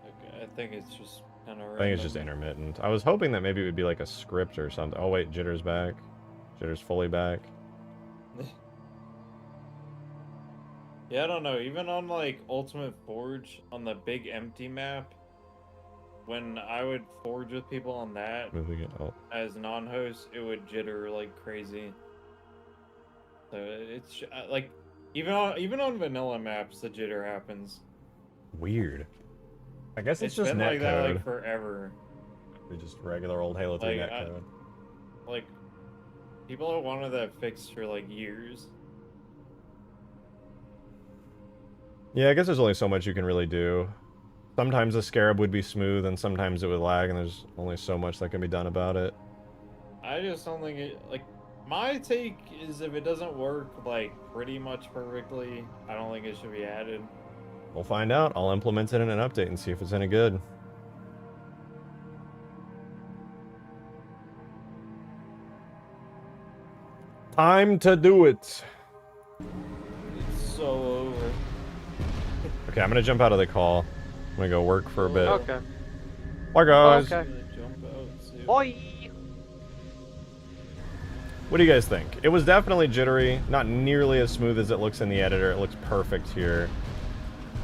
Okay, I think it's just kind of. I think it's just intermittent. I was hoping that maybe it would be like a script or something. Oh wait, jitters back. Jitters fully back. Yeah, I don't know. Even on like Ultimate Forge on the big empty map, when I would forge with people on that as non-hosts, it would jitter like crazy. So it's like even on vanilla maps, the jitter happens. Weird. I guess it's just been netcode. Like that like forever. It's just regular old Halo 3 netcode. Like people have wanted that fixed for like years. Yeah, I guess there's only so much you can really do. Sometimes a scarab would be smooth, and sometimes it would lag, and there's only so much that can be done about it. I just don't think it, like, my take is if it doesn't work, like, pretty much perfectly, I don't think it should be added. We'll find out. I'll implement it in an update and see if it's any good. Time to do it. It's so over. Okay, I'm gonna jump out of the call. I'm gonna go work for a bit. Okay. Bye, guys. Okay. Bye. What do you guys think? It was definitely jittery. Not nearly as smooth as it looks in the editor. It looks perfect here.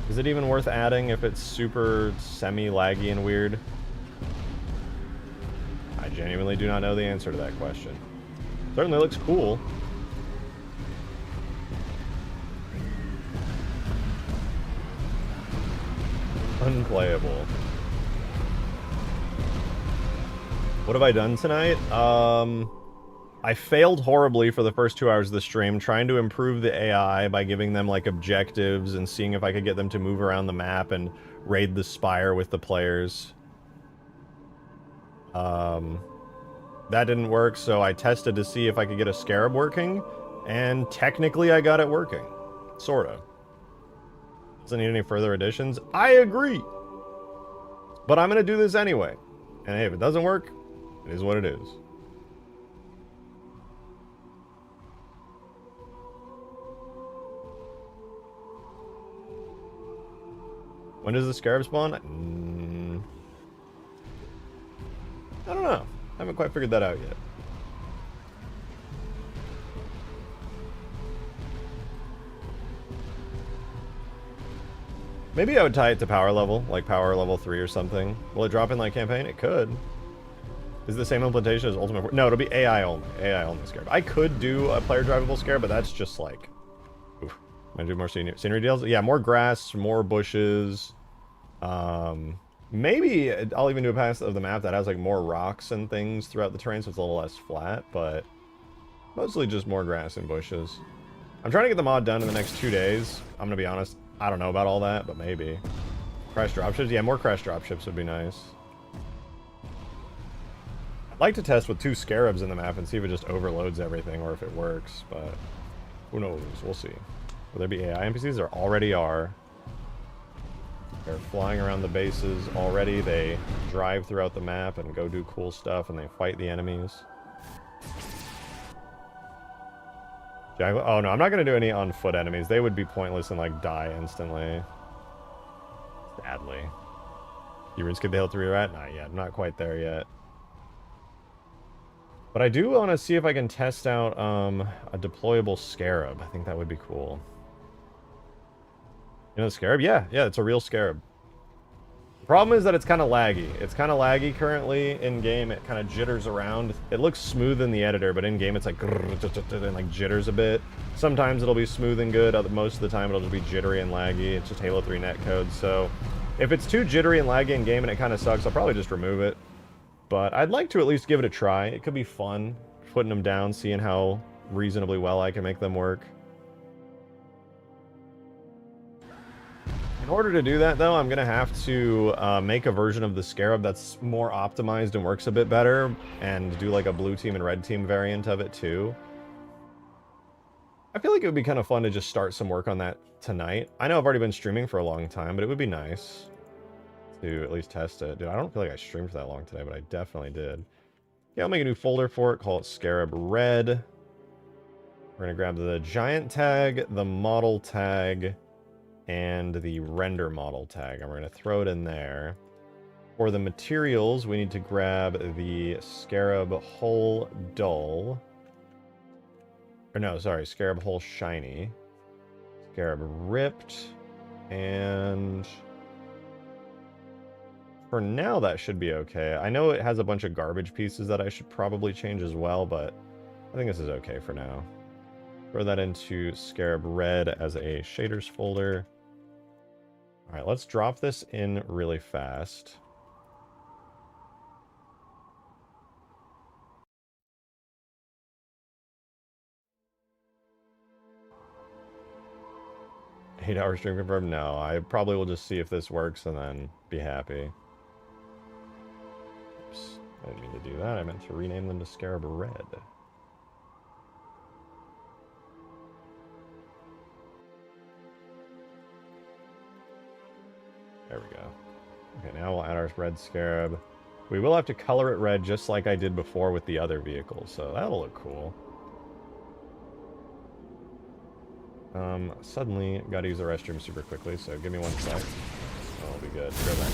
Is it even worth adding if it's super semi-laggy and weird? I genuinely do not know the answer to that question. Certainly looks cool. Unplayable. What have I done tonight? I failed horribly for the first 2 hours of the stream, trying to improve the AI by giving them, like, objectives and seeing if I could get them to move around the map and raid the Spire with the players. That didn't work, so I tested to see if I could get a scarab working, and technically I got it working. Sorta. Doesn't need any further additions. I agree! But I'm gonna do this anyway. And hey, if it doesn't work, it is what it is. When does the scarab spawn? I don't know. I haven't quite figured that out yet. Maybe I would tie it to power level, like power level 3 or something. Will it drop in like campaign? It could. Is it the same implementation as Ultimate? No, it'll be AI only. AI only scarab. I could do a player drivable scarab, but that's just like... Oof. I'm gonna do more scenery deals. Yeah, more grass, more bushes. Maybe I'll even do a pass of the map that has like more rocks and things throughout the terrain, so it's a little less flat, but mostly just more grass and bushes. I'm trying to get the mod done in the next 2 days. I'm gonna be honest, I don't know about all that, but maybe. Crash dropships? Yeah, more crash dropships would be nice. I'd like to test with 2 scarabs in the map and see if it just overloads everything or if it works, but who knows? We'll see. Will there be AI NPCs? There already are. They're flying around the bases already. They drive throughout the map and go do cool stuff, and they fight the enemies. Oh no, I'm not going to do any on foot enemies. They would be pointless and like die instantly. Sadly. You RuneScape the Hill 3 rat? Not yet. I'm not quite there yet. But I do want to see if I can test out a deployable scarab. I think that would be cool. You know the scarab? Yeah, it's a real scarab. The problem is that it's kind of laggy. It's kind of laggy currently in-game. It kind of jitters around. It looks smooth in the editor, but in-game it's like and like jitters a bit. Sometimes it'll be smooth and good. Most of the time it'll just be jittery and laggy. It's just Halo 3 netcode, so if it's too jittery and laggy in-game and it kind of sucks, I'll probably just remove it. But I'd like to at least give it a try. It could be fun, putting them down, seeing how reasonably well I can make them work. In order to do that, though, I'm going to have to make a version of the Scarab that's more optimized and works a bit better, and do like a blue team and red team variant of it, too. I feel like it would be kind of fun to just start some work on that tonight. I know I've already been streaming for a long time, but it would be nice to at least test it. Dude, I don't feel like I streamed for that long today, but I definitely did. Yeah, I'll make a new folder for it, call it Scarab Red. We're going to grab the giant tag, the model tag, and the render model tag, and we're going to throw it in there. For the materials, we need to grab the Scarab Hull Dull. Or no, sorry, Scarab Hull Shiny. Scarab Ripped, and for now, that should be okay. I know it has a bunch of garbage pieces that I should probably change as well, but I think this is okay for now. Throw that into Scarab Red as a shaders folder. All right, let's drop this in really fast. Eight-hour stream confirmed? No, I probably will just see if this works and then be happy. Oops, I didn't mean to do that. I meant to rename them to Scarab Red. There we go. Okay, now we'll add our red scarab. We will have to color it red just like I did before with the other vehicles, so that'll look cool. Suddenly, gotta use the restroom super quickly, so give me 1 sec. That'll be good. Go back.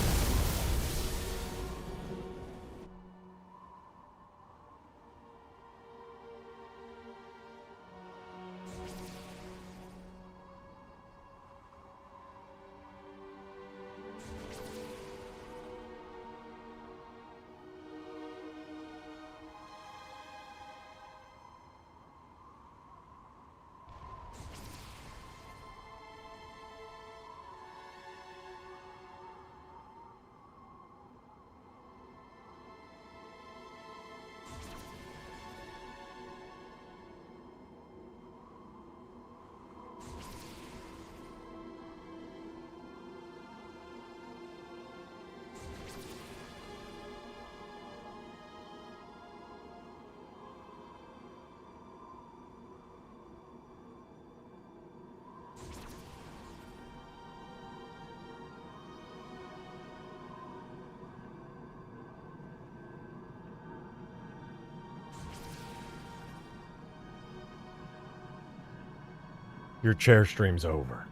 Your chair stream's over.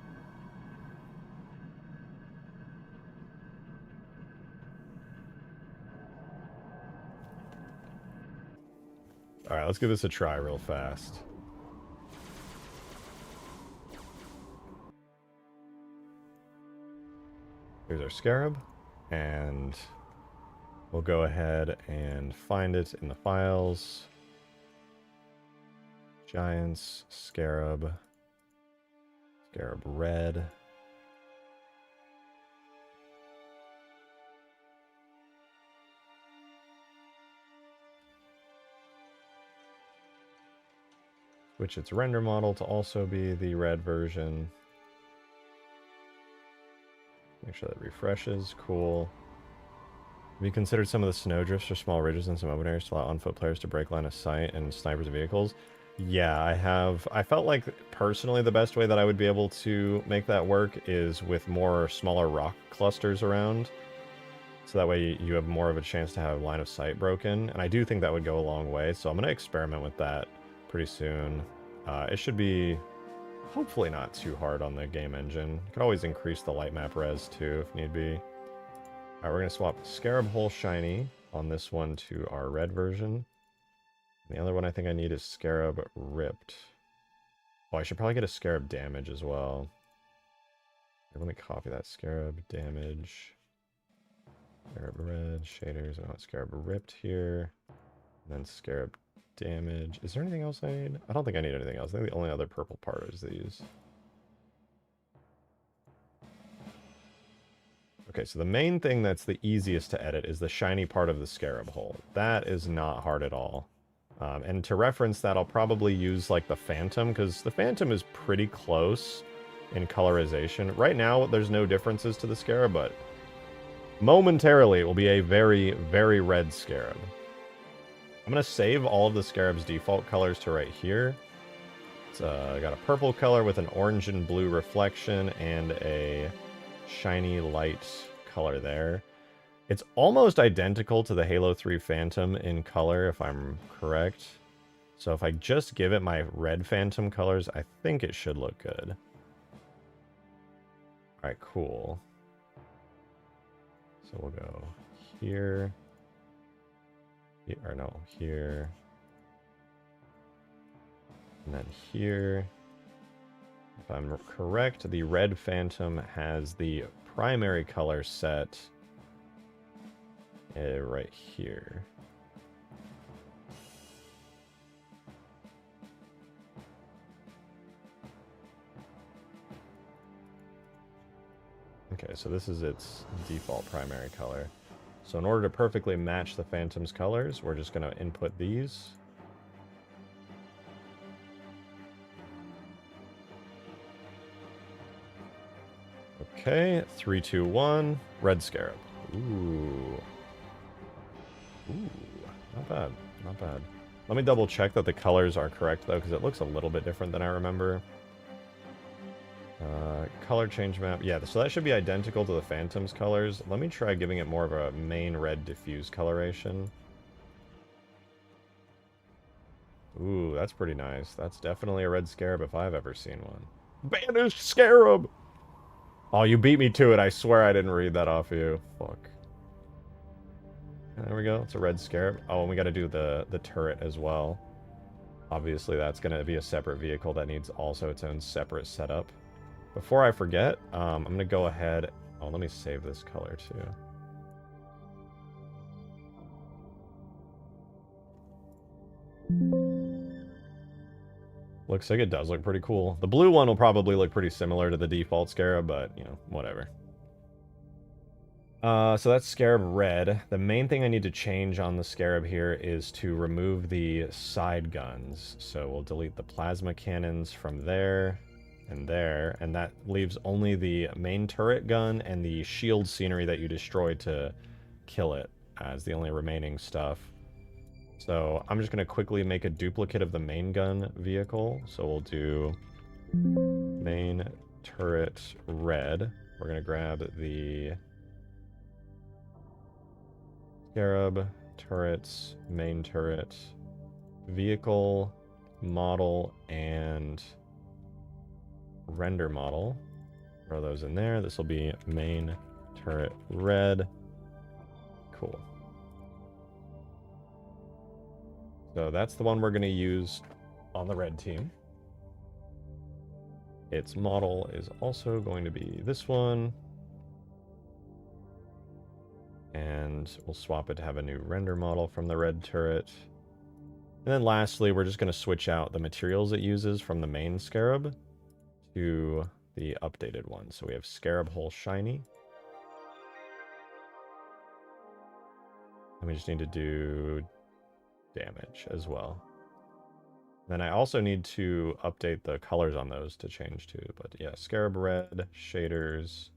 Alright, let's give this a try real fast. Here's our scarab, and we'll go ahead and find it in the files. Giants, scarab. Scarab Red. Switch its render model to also be the red version. Make sure that refreshes. Cool. Have you considered some of the snowdrifts for small ridges and some open areas to allow on-foot players to break line of sight and snipers' vehicles? Yeah, I have. I felt like, personally, the best way that I would be able to make that work is with more smaller rock clusters around. So that way you have more of a chance to have line of sight broken. And I do think that would go a long way, so I'm going to experiment with that pretty soon. It should be hopefully not too hard on the game engine. You could always increase the light map res too if need be. Alright, we're going to swap Scarab Hole Shiny on this one to our red version. The other one I think I need is Scarab Ripped. Oh, I should probably get a Scarab Damage as well. Let me copy that. Scarab Damage. Scarab Red, Shaders. I want Scarab Ripped here. And then Scarab Damage. Is there anything else I need? I don't think I need anything else. I think the only other purple part is these. Okay, so the main thing that's the easiest to edit is the shiny part of the Scarab Hole. That is not hard at all. And to reference that, I'll probably use like the Phantom, because the Phantom is pretty close in colorization. Right now, there's no differences to the Scarab, but momentarily it will be a very, very red Scarab. I'm going to save all of the Scarab's default colors to right here. It's got a purple color with an orange and blue reflection and a shiny light color there. It's almost identical to the Halo 3 Phantom in color, if I'm correct. So if I just give it my red Phantom colors, I think it should look good. Alright, cool. So we'll go here. Or no, here. And then here. If I'm correct, the red Phantom has the primary color set right here. Okay, so this is its default primary color. So in order to perfectly match the Phantom's colors, we're just going to input these. Okay, 3, 2, 1, red Scarab. Ooh. Ooh, not bad, not bad. Let me double check that the colors are correct though, because it looks a little bit different than I remember. Color change map. Yeah, so that should be identical to the Phantom's colors. Let me try giving it more of a main red diffuse coloration. Ooh, that's pretty nice. That's definitely a red Scarab if I've ever seen one. Banished Scarab! Oh, you beat me to it. I swear I didn't read that off of you. Fuck. There we go. It's a red Scarab. Oh, and we got to do the turret as well. Obviously, that's going to be a separate vehicle that needs also its own separate setup. Before I forget, I'm going to go ahead... Oh, let me save this color too. Looks like it does look pretty cool. The blue one will probably look pretty similar to the default Scarab, but, you know, whatever. So that's Scarab Red. The main thing I need to change on the Scarab here is to remove the side guns. So we'll delete the plasma cannons from there, and that leaves only the main turret gun and the shield scenery that you destroyed to kill it as the only remaining stuff. So I'm just going to quickly make a duplicate of the main gun vehicle. So we'll do main turret red. We're going to grab the Scarab, turrets, main turret, vehicle, model, and render model. Throw those in there. This will be main turret red. Cool. So that's the one we're going to use on the red team. Its model is also going to be this one. And we'll swap it to have a new render model from the red turret. And then lastly, we're just going to switch out the materials it uses from the main Scarab to the updated one. So we have Scarab Hole Shiny. And we just need to do damage as well. Then I also need to update the colors on those to change too. But yeah, Scarab Red, shaders,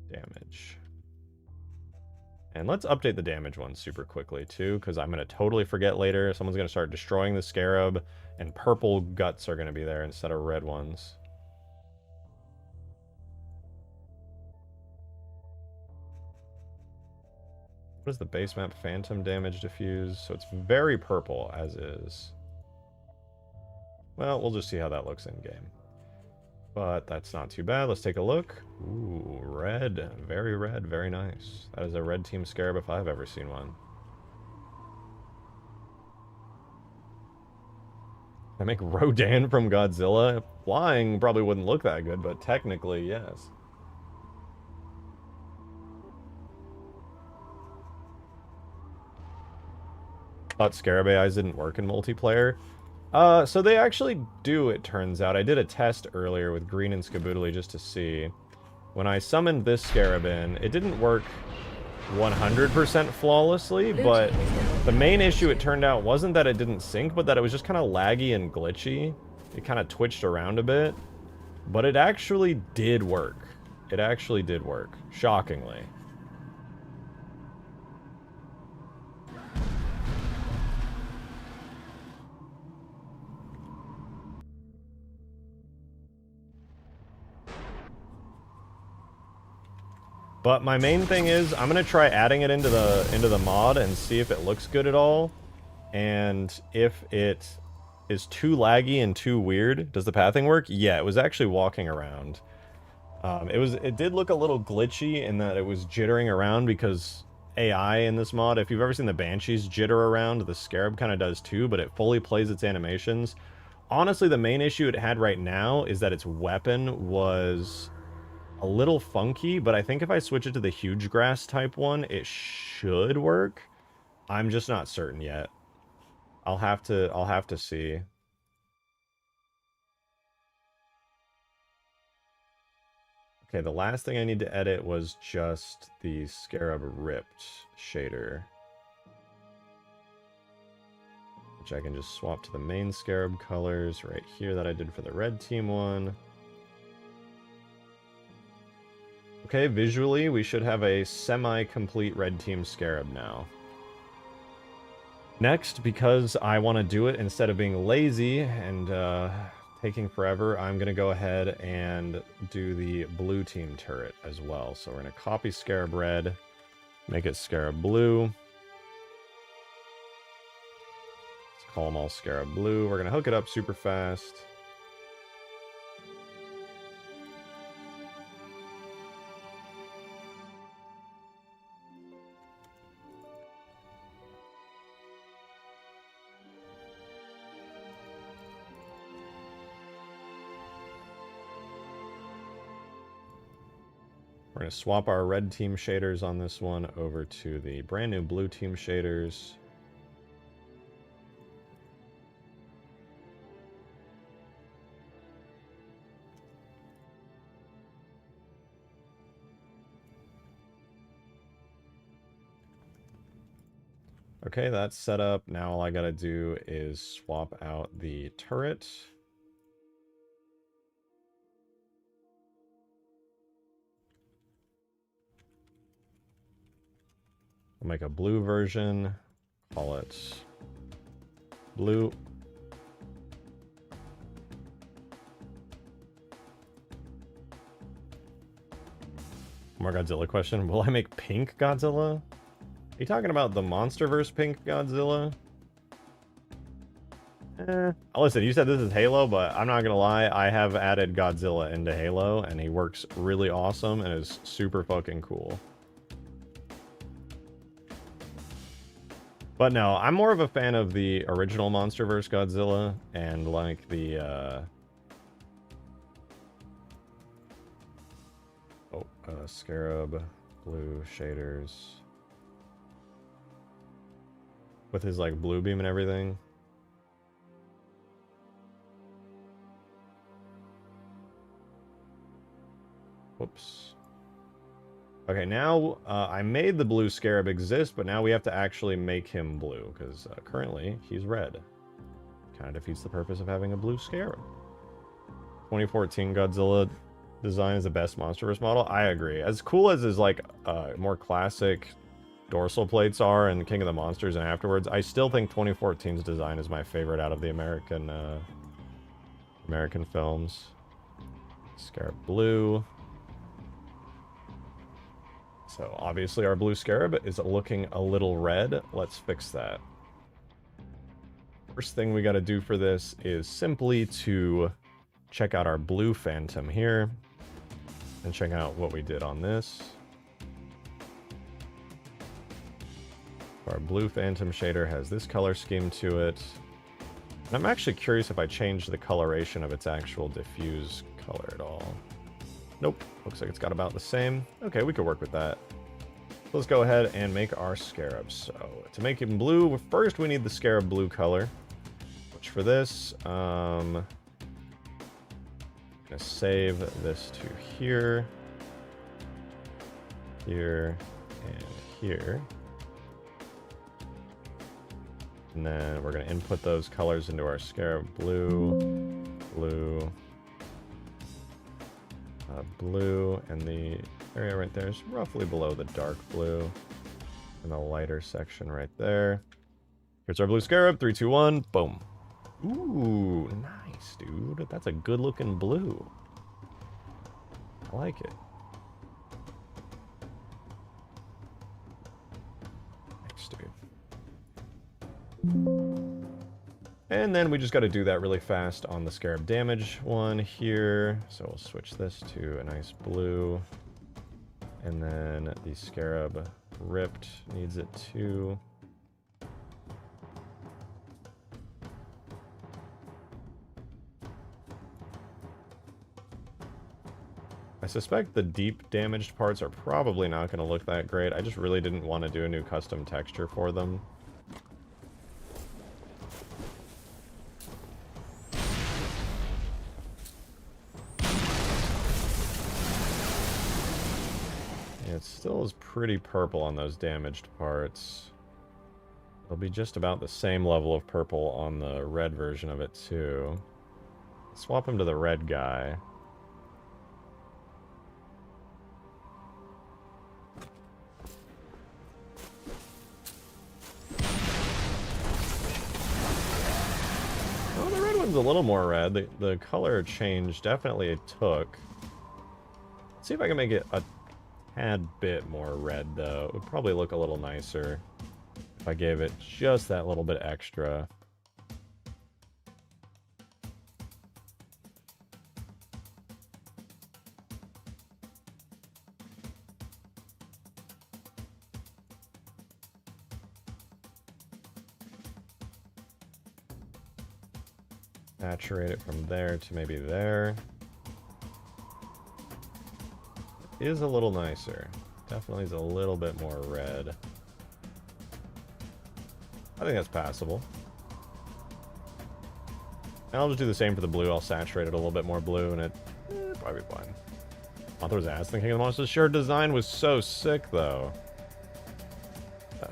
damage. And let's update the damage one super quickly too, because I'm going to totally forget later. Someone's going to start destroying the Scarab, and purple guts are going to be there instead of red ones. What is the base map? Phantom damage diffuse. So it's very purple as is. Well, we'll just see how that looks in game. But that's not too bad. Let's take a look. Ooh, red. Very red. Very nice. That is a red team scarab if I've ever seen one. I make Rodan from Godzilla. Flying probably wouldn't look that good, but technically, yes. Thought Scarab AIs didn't work in multiplayer. So they actually do, it turns out. I did a test earlier with Green and Skaboodly just to see. When I summoned this Scarab in, it didn't work 100% flawlessly, but the main issue it turned out wasn't that it didn't sync, but that it was just kind of laggy and glitchy. It kind of twitched around a bit, but it actually did work. It actually did work, shockingly. But my main thing is, I'm gonna try adding it into the mod and see if it looks good at all. And if it is too laggy and too weird, does the pathing work? Yeah, it was actually walking around. It did look a little glitchy in that it was jittering around because AI in this mod, if you've ever seen the Banshees jitter around, the Scarab kind of does too, but it fully plays its animations. Honestly, the main issue it had right now is that its weapon was a little funky, but I think if I switch it to the huge grass type one, it should work. I'm just not certain yet. I'll have to see. Okay, the last thing I need to edit was just the Scarab Ripped shader, which I can just swap to the main Scarab colors right here that I did for the red team one. Okay, visually, we should have a semi-complete red team Scarab now. Next, because I want to do it instead of being lazy and taking forever, I'm going to go ahead and do the blue team turret as well. So we're going to copy Scarab Red, make it Scarab Blue. Let's call them all Scarab Blue. We're going to hook it up super fast. We're going to swap our red team shaders on this one over to the brand new blue team shaders. Okay, that's set up. Now all I gotta do is swap out the turret. I'll make a blue version, call it blue. More Godzilla question. Will I make pink Godzilla? Are you talking about the MonsterVerse pink Godzilla? Listen, you said this is Halo, but I'm not gonna lie, I have added Godzilla into Halo, and he works really awesome and is super fucking cool. But no, I'm more of a fan of the original MonsterVerse Godzilla, and like the, Scarab blue shaders. With his, like, blue beam and everything. Whoops. Okay, now I made the blue Scarab exist, but now we have to actually make him blue, because currently he's red. Kind of defeats the purpose of having a blue Scarab. 2014 Godzilla design is the best MonsterVerse model. I agree. As cool as his, like, more classic dorsal plates are and King of the Monsters and afterwards, I still think 2014's design is my favorite out of the American films. Scarab blue. So obviously our blue Scarab is looking a little red. Let's fix that. First thing we got to do for this is simply to check out our blue phantom here and check out what we did on this. Our blue phantom shader has this color scheme to it. And I'm actually curious if I change the coloration of its actual diffuse color at all. Nope, looks like it's got about the same. Okay, we could work with that. Let's go ahead and make our scarab. So to make him blue, first we need the scarab blue color. Which for this, I'm gonna save this to here, here, and here. And then we're going to input those colors into our scarab blue, blue, blue, and the area right there is roughly below the dark blue, and the lighter section right there. Here's our blue scarab, 3, 2, 1, boom. Ooh, nice, dude. That's a good looking blue. I like it. Thanks, dude. And then we just got to do that really fast on the scarab damage one here. So we'll switch this to a nice blue. And then the scarab ripped needs it too. I suspect the deep damaged parts are probably not going to look that great. I just really didn't want to do a new custom texture for them. It still is pretty purple on those damaged parts. It'll be just about the same level of purple on the red version of it too. Swap him to the red guy. Oh, the red one's a little more red. The color change definitely it took. Let's see if I can make it a tad bit more red, though. It would probably look a little nicer if I gave it just that little bit extra. Saturate it from there to maybe there. Is a little nicer. Definitely is a little bit more red. I think that's passable. And I'll just do the same for the blue. I'll saturate it a little bit more blue and it probably be fine. Mothra's Ass, the King of the Monsters. Sure, design was so sick though.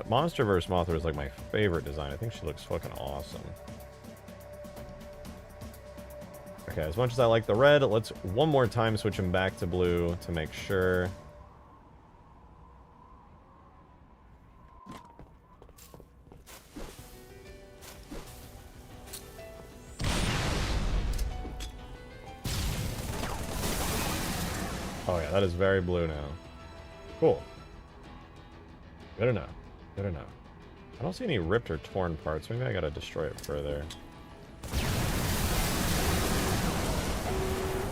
Monster vs. Mothra is like my favorite design. I think she looks fucking awesome. Okay, as much as I like the red, let's one more time switch him back to blue to make sure. Oh yeah, that is very blue now. Cool. Good enough. Good enough. I don't see any ripped or torn parts. Maybe I gotta destroy it further.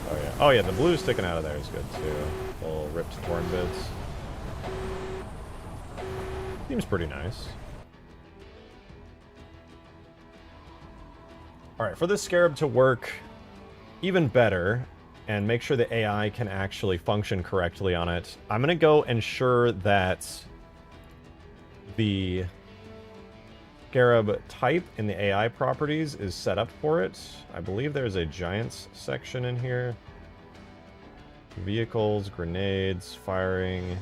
Oh yeah. Oh yeah, the blue sticking out of there is good too. Little ripped, torn bits. Seems pretty nice. Alright, for this scarab to work even better, and make sure the AI can actually function correctly on it, I'm gonna go ensure that the scarab type in the AI properties is set up for it. I believe there's a giants section in here. Vehicles, grenades, firing,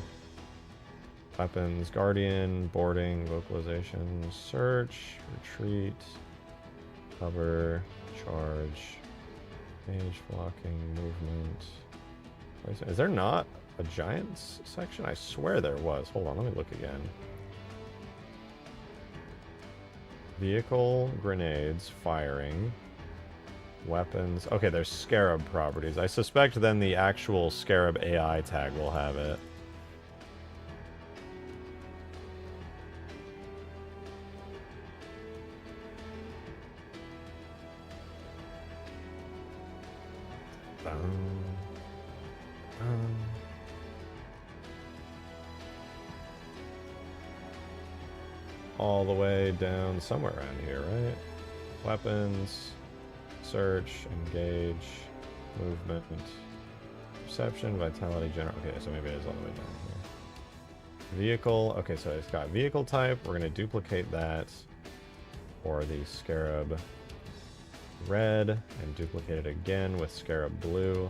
weapons, guardian, boarding, vocalization, search, retreat, cover, charge, page, blocking, movement. Is there not a giants section? I swear there was. Hold on, let me look again. Vehicle, grenades, firing, weapons. Okay, there's scarab properties. I suspect then the actual scarab AI tag will have it. All the way down somewhere around here, right? Weapons, search, engage, movement, perception, vitality, general. Okay, so maybe it is all the way down here. Vehicle. Okay, so it's got vehicle type. We're going to duplicate that for the Scarab red and duplicate it again with Scarab blue.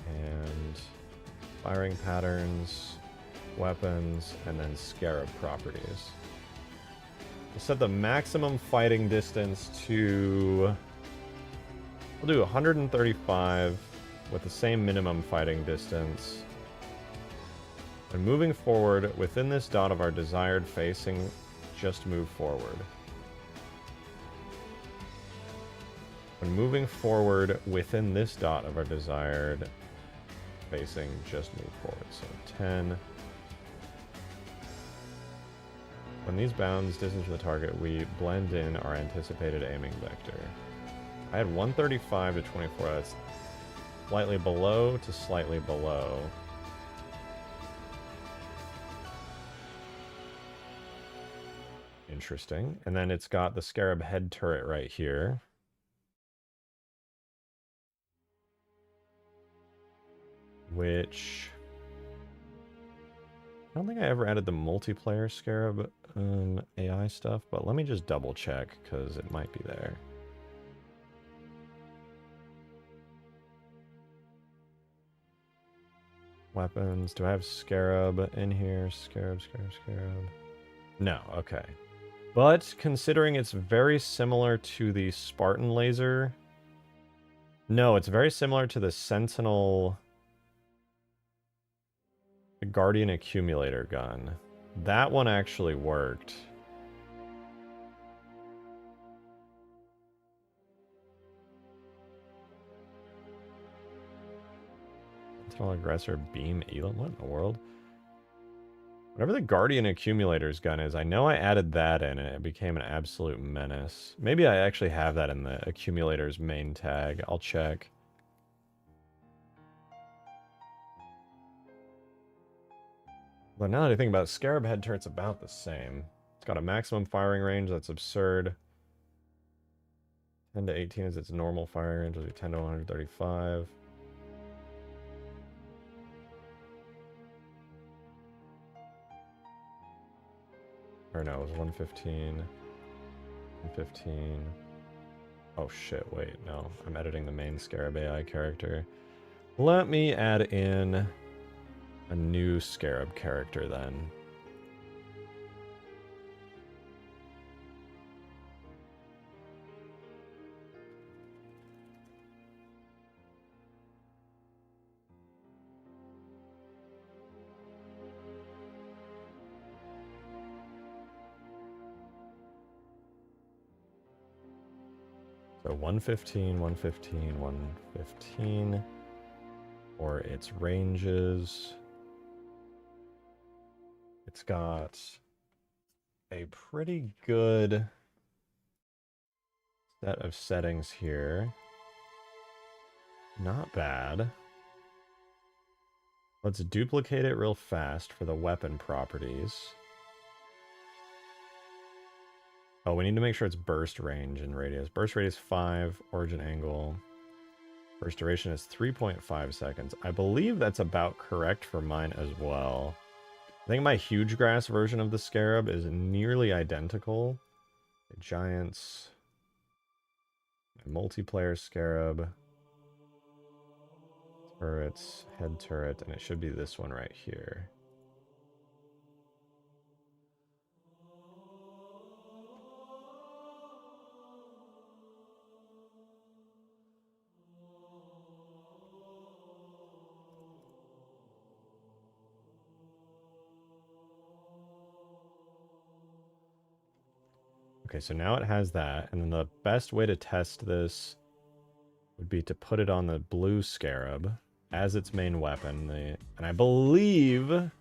And firing patterns, weapons, and then Scarab properties. We'll set the maximum fighting distance to... We'll do 135 with the same minimum fighting distance. When moving forward within this dot of our desired facing, just move forward. When moving forward within this dot of our desired facing, just move forward. So 10. When these bounds distance from the target, we blend in our anticipated aiming vector. I had 135 to 24. That's slightly below to slightly below. Interesting. And then it's got the Scarab head turret right here. Which... I don't think I ever added the multiplayer Scarab AI stuff, but let me just double check, because it might be there. Weapons. Do I have Scarab in here? Scarab. No, okay. But considering it's very similar to the Spartan laser... No, it's very similar to the Sentinel... The Guardian Accumulator gun. That one actually worked. Sentinel Aggressor Beam Elam? What in the world? Whatever the Guardian Accumulator's gun is, I know I added that in and it became an absolute menace. Maybe I actually have that in the Accumulator's main tag. I'll check. But now that I think about it, Scarab head turret's about the same. It's got a maximum firing range that's absurd. 10 to 18 is its normal firing range. It'll be 10 to 135. Or no, it was 115. 115. Oh shit, wait, no. I'm editing the main Scarab AI character. Let me add in a new Scarab character then. So 115, 115, 115 for its ranges. It's got a pretty good set of settings here. Not bad. Let's duplicate it real fast for the weapon properties. Oh, we need to make sure it's burst range and radius. Burst radius 5, origin angle. Burst duration is 3.5 seconds. I believe that's about correct for mine as well. I think my huge grass version of the Scarab is nearly identical. Giants. My multiplayer Scarab. Turrets, head turret, and it should be this one right here. Okay, so now it has that, and then the best way to test this would be to put it on the blue Scarab as its main weapon. And I believe... No,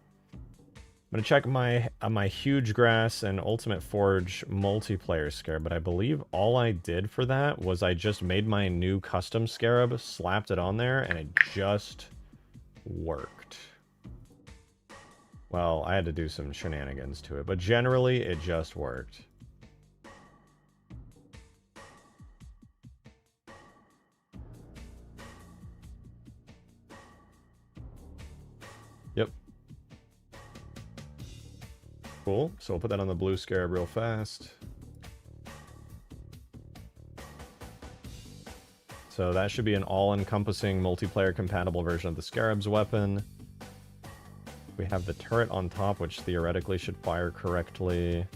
I'm gonna check my huge grass and Ultimate Forge multiplayer scarab, but I believe all I did for that was I just made my new custom scarab, slapped it on there, and it just worked. Well, I had to do some shenanigans to it, but generally it just worked. Yep. Cool. So we'll put that on the blue scarab real fast. So that should be an all-encompassing multiplayer compatible version of the scarab's weapon. We have the turret on top, which theoretically should fire correctly.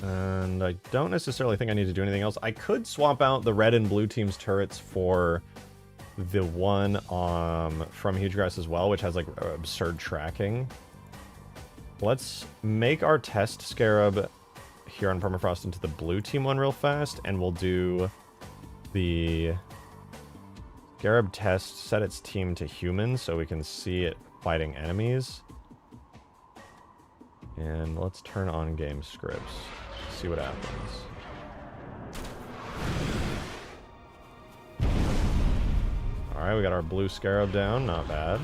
And I don't necessarily think I need to do anything else. I could swap out the red and blue team's turrets for the one from Huge Grass as well, which has like absurd tracking. Let's make our test scarab here on Permafrost into the blue team one real fast, and we'll do the scarab test, set its team to human so we can see it fighting enemies. And let's turn on game scripts, see what happens. Alright, we got our blue scarab down, not bad.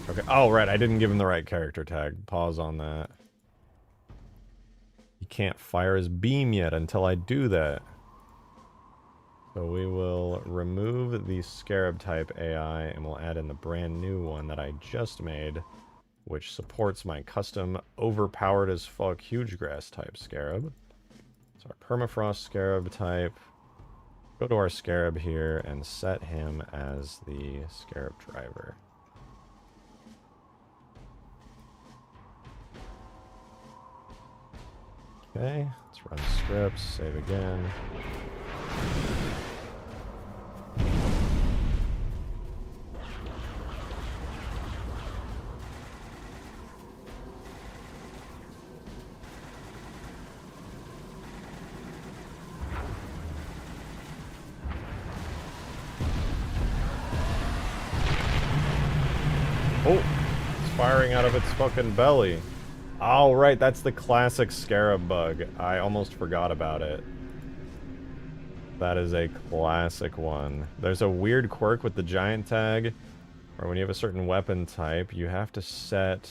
Okay, oh right, I didn't give him the right character tag. Pause on that. He can't fire his beam yet until I do that. So we will remove the Scarab type AI and we'll add in the brand new one that I just made, which supports my custom overpowered as fuck Huge Grass type Scarab. So our Permafrost Scarab type. Go to our Scarab here and set him as the Scarab driver. Okay, let's run scripts, save again. Oh, it's firing out of its fucking belly. Oh, right, that's the classic Scarab bug. I almost forgot about it. That is a classic one. There's a weird quirk with the giant tag, where when you have a certain weapon type, you have to set...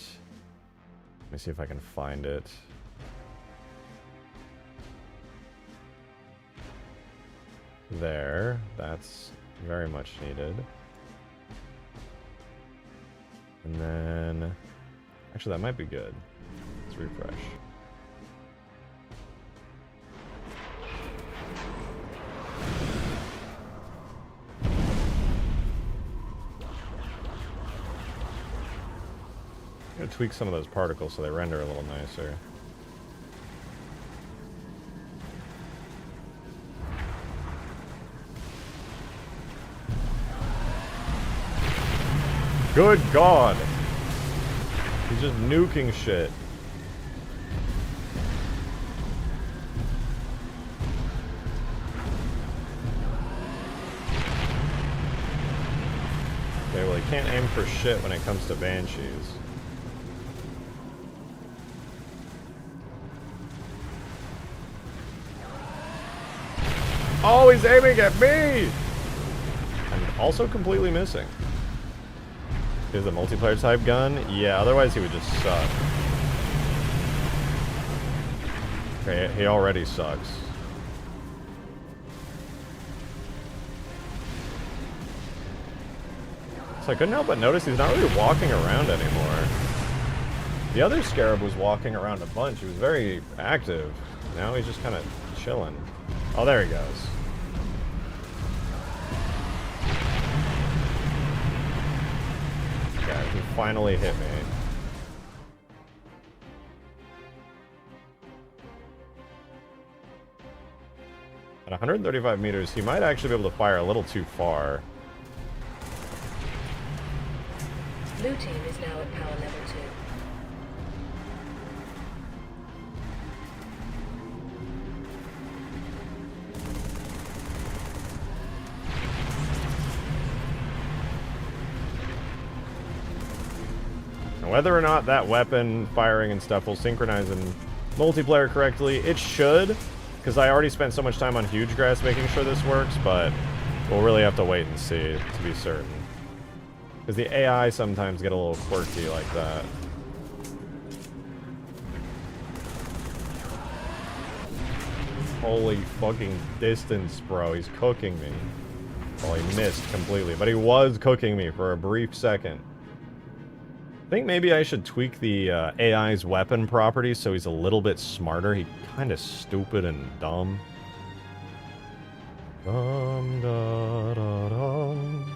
Let me see if I can find it. There. That's very much needed. And then... Actually, that might be good. Let's refresh. I'm gonna tweak some of those particles so they render a little nicer. Good God! He's just nuking shit. Okay, well, he can't aim for shit when it comes to Banshees. Oh, he's aiming at me! I'm also completely missing. Is a multiplayer type gun? Yeah, otherwise he would just suck. Okay, he already sucks. So I couldn't help but notice he's not really walking around anymore. The other Scarab was walking around a bunch. He was very active. Now he's just kind of chilling. Oh, there he goes. Yeah, he finally hit me. At 135 meters, he might actually be able to fire a little too far. Blue team is now at power level 2. Whether or not that weapon firing and stuff will synchronize in multiplayer correctly, it should, because I already spent so much time on Huge Grass making sure this works, but we'll really have to wait and see to be certain. Because the AI sometimes get a little quirky like that. Holy fucking distance, bro. He's cooking me. Well, he missed completely, but he was cooking me for a brief second. I think maybe I should tweak the AI's weapon properties so he's a little bit smarter. He's kind of stupid and dumb. Dum, da, da, dum.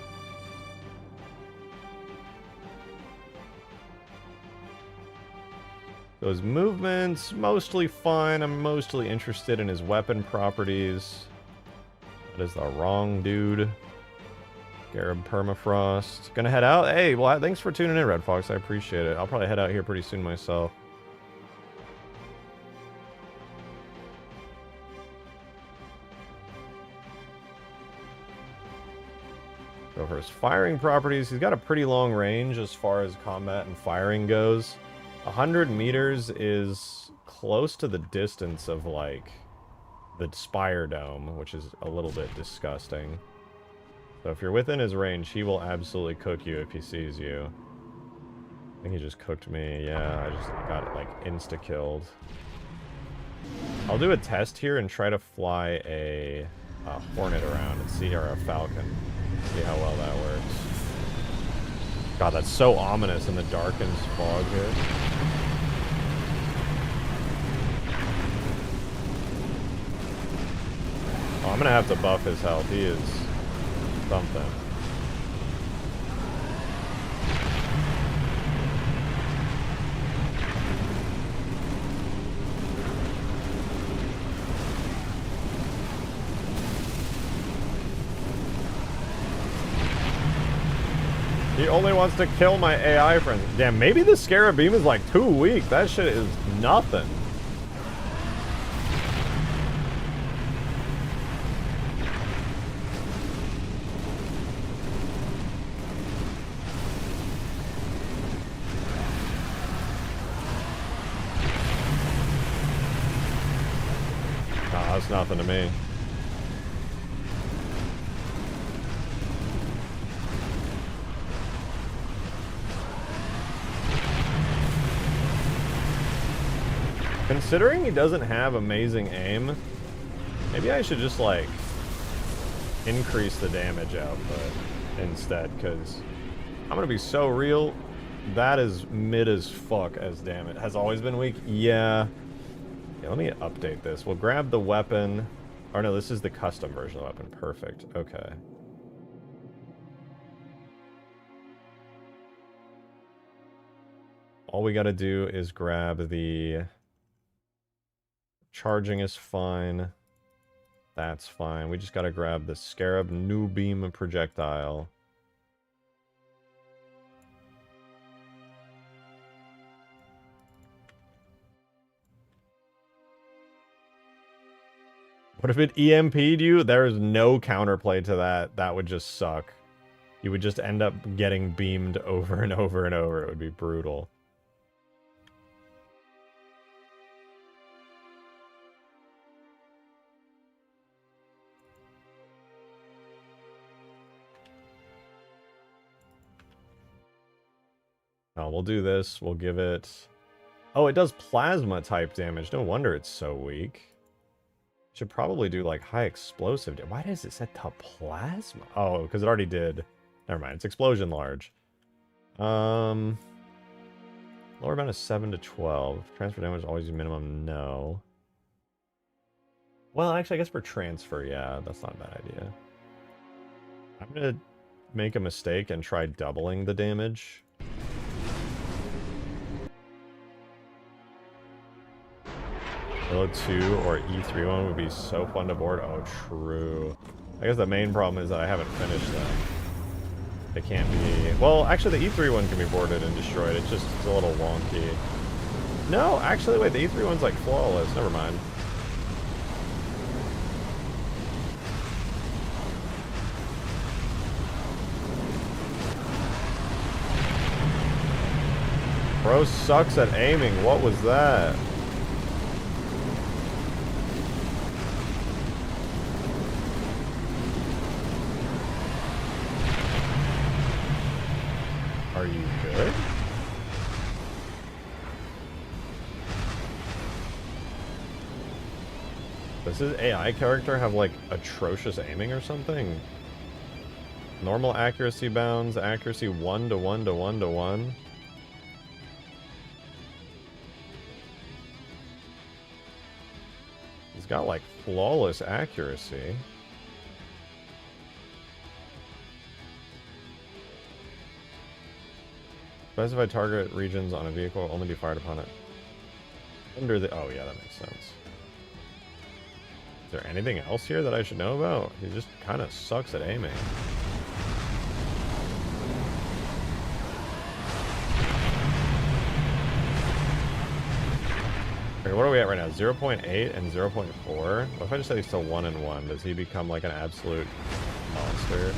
Those movements, mostly fine. I'm mostly interested in his weapon properties. That is the wrong dude. Scarab Permafrost. Gonna head out? Hey, well, thanks for tuning in, Red Fox. I appreciate it. I'll probably head out here pretty soon myself. So for his firing properties, he's got a pretty long range as far as combat and firing goes. 100 meters is close to the distance of, like, the Spire Dome, which is a little bit disgusting. So if you're within his range, he will absolutely cook you if he sees you. I think he just cooked me. Yeah, I just got, like, insta-killed. I'll do a test here and try to fly a Hornet around and see, or a Falcon. See how well that works. God, that's so ominous in the darkened fog here. Oh, I'm gonna have to buff his health. He is something. He only wants to kill my AI friends. Damn, maybe the Scarab Beam is like too weak. That shit is nothing. Nah, that's nothing to me. Considering he doesn't have amazing aim, maybe I should just, like, increase the damage output instead, because I'm gonna be so real, that is mid as fuck as damage. Has always been weak? Yeah. Yeah, let me update this. We'll grab the weapon. Or no, this is the custom version of the weapon. Perfect. Okay. All we gotta do is grab the... Charging is fine. That's fine. We just gotta grab the Scarab New Beam projectile. What if it EMP'd you? There is no counterplay to that. That would just suck. You would just end up getting beamed over and over and over. It would be brutal. Oh, we'll do this. We'll give it... Oh, it does plasma type damage. No wonder it's so weak. Should probably do, like, high explosive damage. Why does it set to plasma? Oh, because it already did. Never mind. It's explosion large. Lower bound is 7 to 12. Transfer damage always minimum. No. Well, actually, I guess for transfer, yeah, that's not a bad idea. I'm going to make a mistake and try doubling the damage. Halo 2 or E3 one would be so fun to board. Oh, true. I guess the main problem is that I haven't finished that. It can't be... Well, actually, the E3 one can be boarded and destroyed. It's just it's a little wonky. No, actually, wait, the E3 one's like flawless. Never mind. Bro sucks at aiming. What was that? Are you good? Does his AI character have like atrocious aiming or something? Normal accuracy bounds, accuracy 1 to 1 to 1 to 1. He's got like flawless accuracy. Specify target regions on a vehicle will only be fired upon it under the... Oh yeah, that makes sense. Is there anything else here that I should know about? He just kind of sucks at aiming. Okay, what are we at right now? 0.8 and 0.4? What if I just say he's still 1 and 1? Does he become like an absolute monster?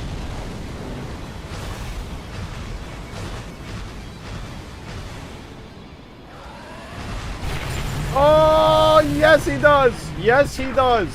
Oh, yes he does! Yes he does!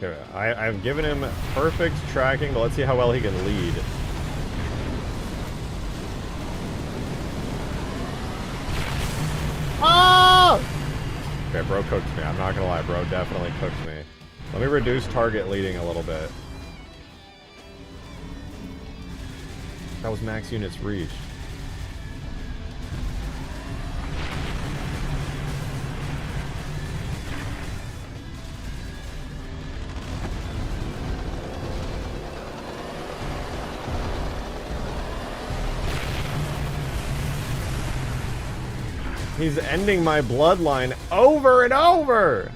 Okay, I've given him perfect tracking, but let's see how well he can lead. Ah! Okay, bro cooked me. I'm not gonna lie, bro definitely cooked me. Let me reduce target leading a little bit. That was max units reached. He's ending my bloodline over and over!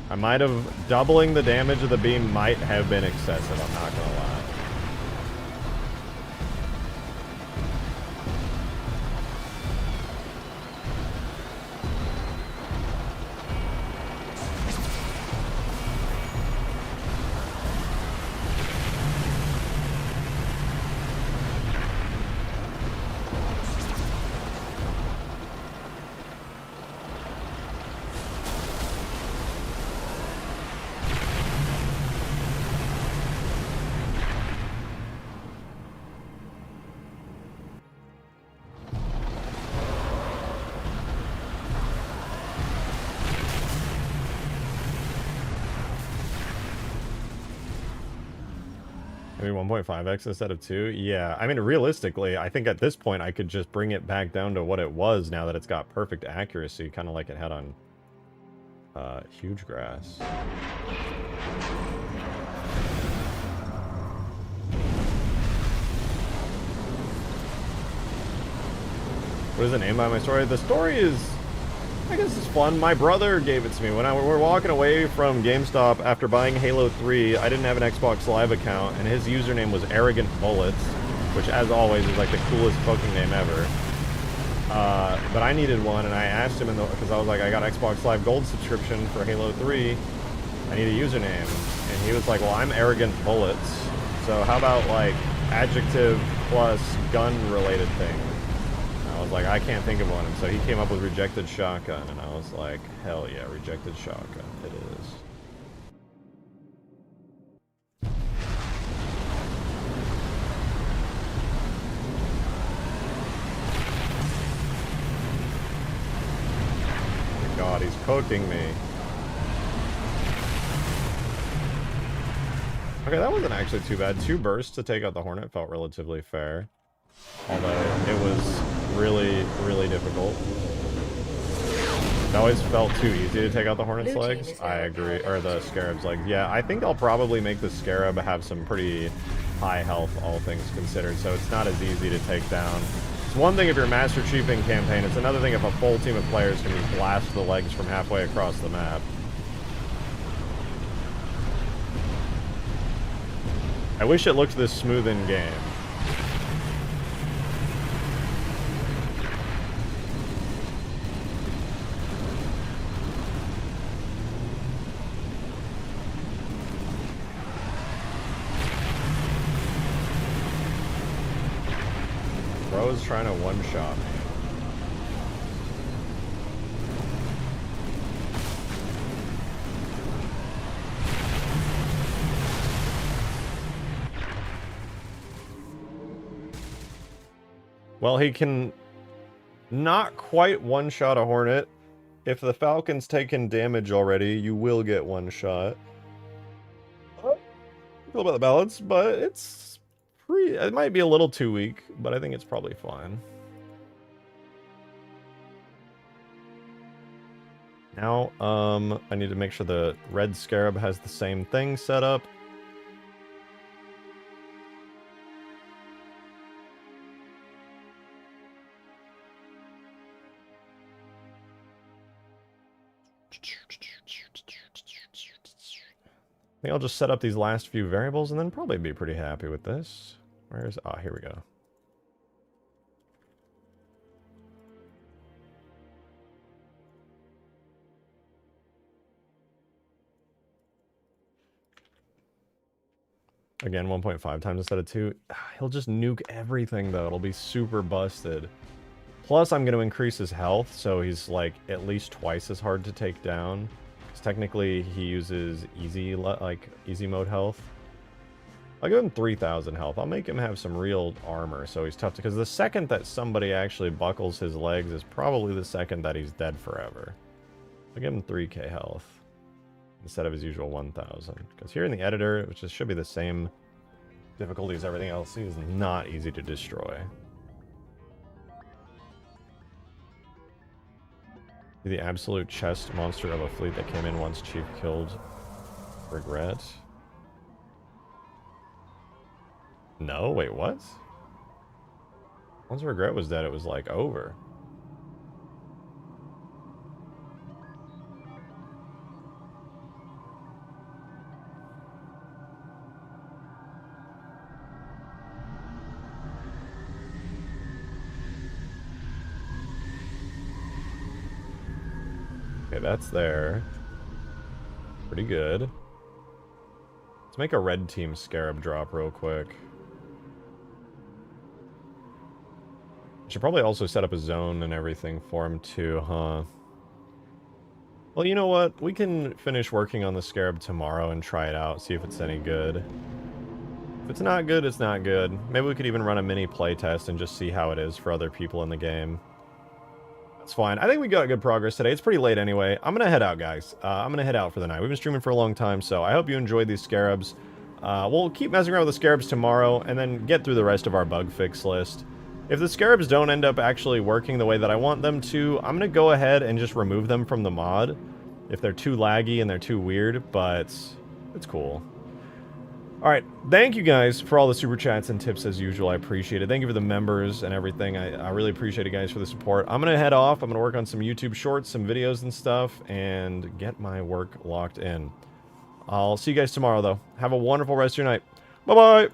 I might have... Doubling the damage of the beam might have been excessive, I'm not gonna lie. Maybe 1.5x instead of 2? Yeah, I mean, realistically, I think at this point I could just bring it back down to what it was now that it's got perfect accuracy, kind of like it had on Huge Grass. What is the name of my story? The story is... I guess it's fun. My brother gave it to me when we're walking away from GameStop after buying Halo 3. I didn't have an Xbox Live account, and his username was Arrogant Bullets, which, as always, is like the coolest fucking name ever. But I needed one, and I asked him because I was like, I got Xbox Live Gold subscription for Halo 3. I need a username, and he was like, well, I'm Arrogant Bullets. So how about like adjective plus gun-related thing? I was like, I can't think of one. And so he came up with Rejected Shotgun, and I was like, hell yeah, Rejected Shotgun, it is. god, he's cooking me. Okay, that wasn't actually too bad. 2 bursts to take out the Hornet felt relatively fair. Although it was really, really difficult. It always felt too easy to take out the Hornet's legs. I agree. Or the Scarab's legs. Yeah, I think I'll probably make the Scarab have some pretty high health, all things considered, so it's not as easy to take down. It's one thing if you're Master Chief in campaign, it's another thing if a full team of players can just blast the legs from halfway across the map. I wish it looked this smooth in game. Bro's trying to one-shot me. Well, he can not quite one-shot a Hornet. If the Falcon's taken damage already, you will get one shot. A little bit of balance, but it's pretty... It might be a little too weak, but I think it's probably fine. Now, I need to make sure the red Scarab has the same thing set up. I think I'll just set up these last few variables and then probably be pretty happy with this. Where's... Ah, here we go. Again, 1.5 times instead of 2. He'll just nuke everything, though. It'll be super busted. Plus, I'm going to increase his health, so he's, like, at least twice as hard to take down. Because technically, he uses easy mode health. I'll give him 3,000 health. I'll make him have some real armor, so he's tough to... Because the second that somebody actually buckles his legs is probably the second that he's dead forever. I'll give him 3k health instead of his usual 1,000. Because here in the editor, which should be the same difficulty as everything else, he is not easy to destroy. The absolute chest monster of a fleet that came in once Chief killed Regret. No, wait, what? Once Regret was dead, it was like over. Okay, that's there. Pretty good. Let's make a red team Scarab drop real quick. Should probably also set up a zone and everything for him too, huh? Well, you know what? We can finish working on the Scarab tomorrow and try it out, see if it's any good. If it's not good, it's not good. Maybe we could even run a mini playtest and just see how it is for other people in the game. That's fine. I think we got good progress today. It's pretty late anyway. I'm gonna head out, guys. I'm gonna head out for the night. We've been streaming for a long time, so I hope you enjoyed these Scarabs. We'll keep messing around with the Scarabs tomorrow and then get through the rest of our bug fix list. If the Scarabs don't end up actually working the way that I want them to, I'm going to go ahead and just remove them from the mod if they're too laggy and they're too weird, but it's cool. Alright, thank you guys for all the super chats and tips as usual. I appreciate it. Thank you for the members and everything. I really appreciate you guys for the support. I'm going to head off. I'm going to work on some YouTube shorts, some videos and stuff, and get my work locked in. I'll see you guys tomorrow, though. Have a wonderful rest of your night. Bye-bye!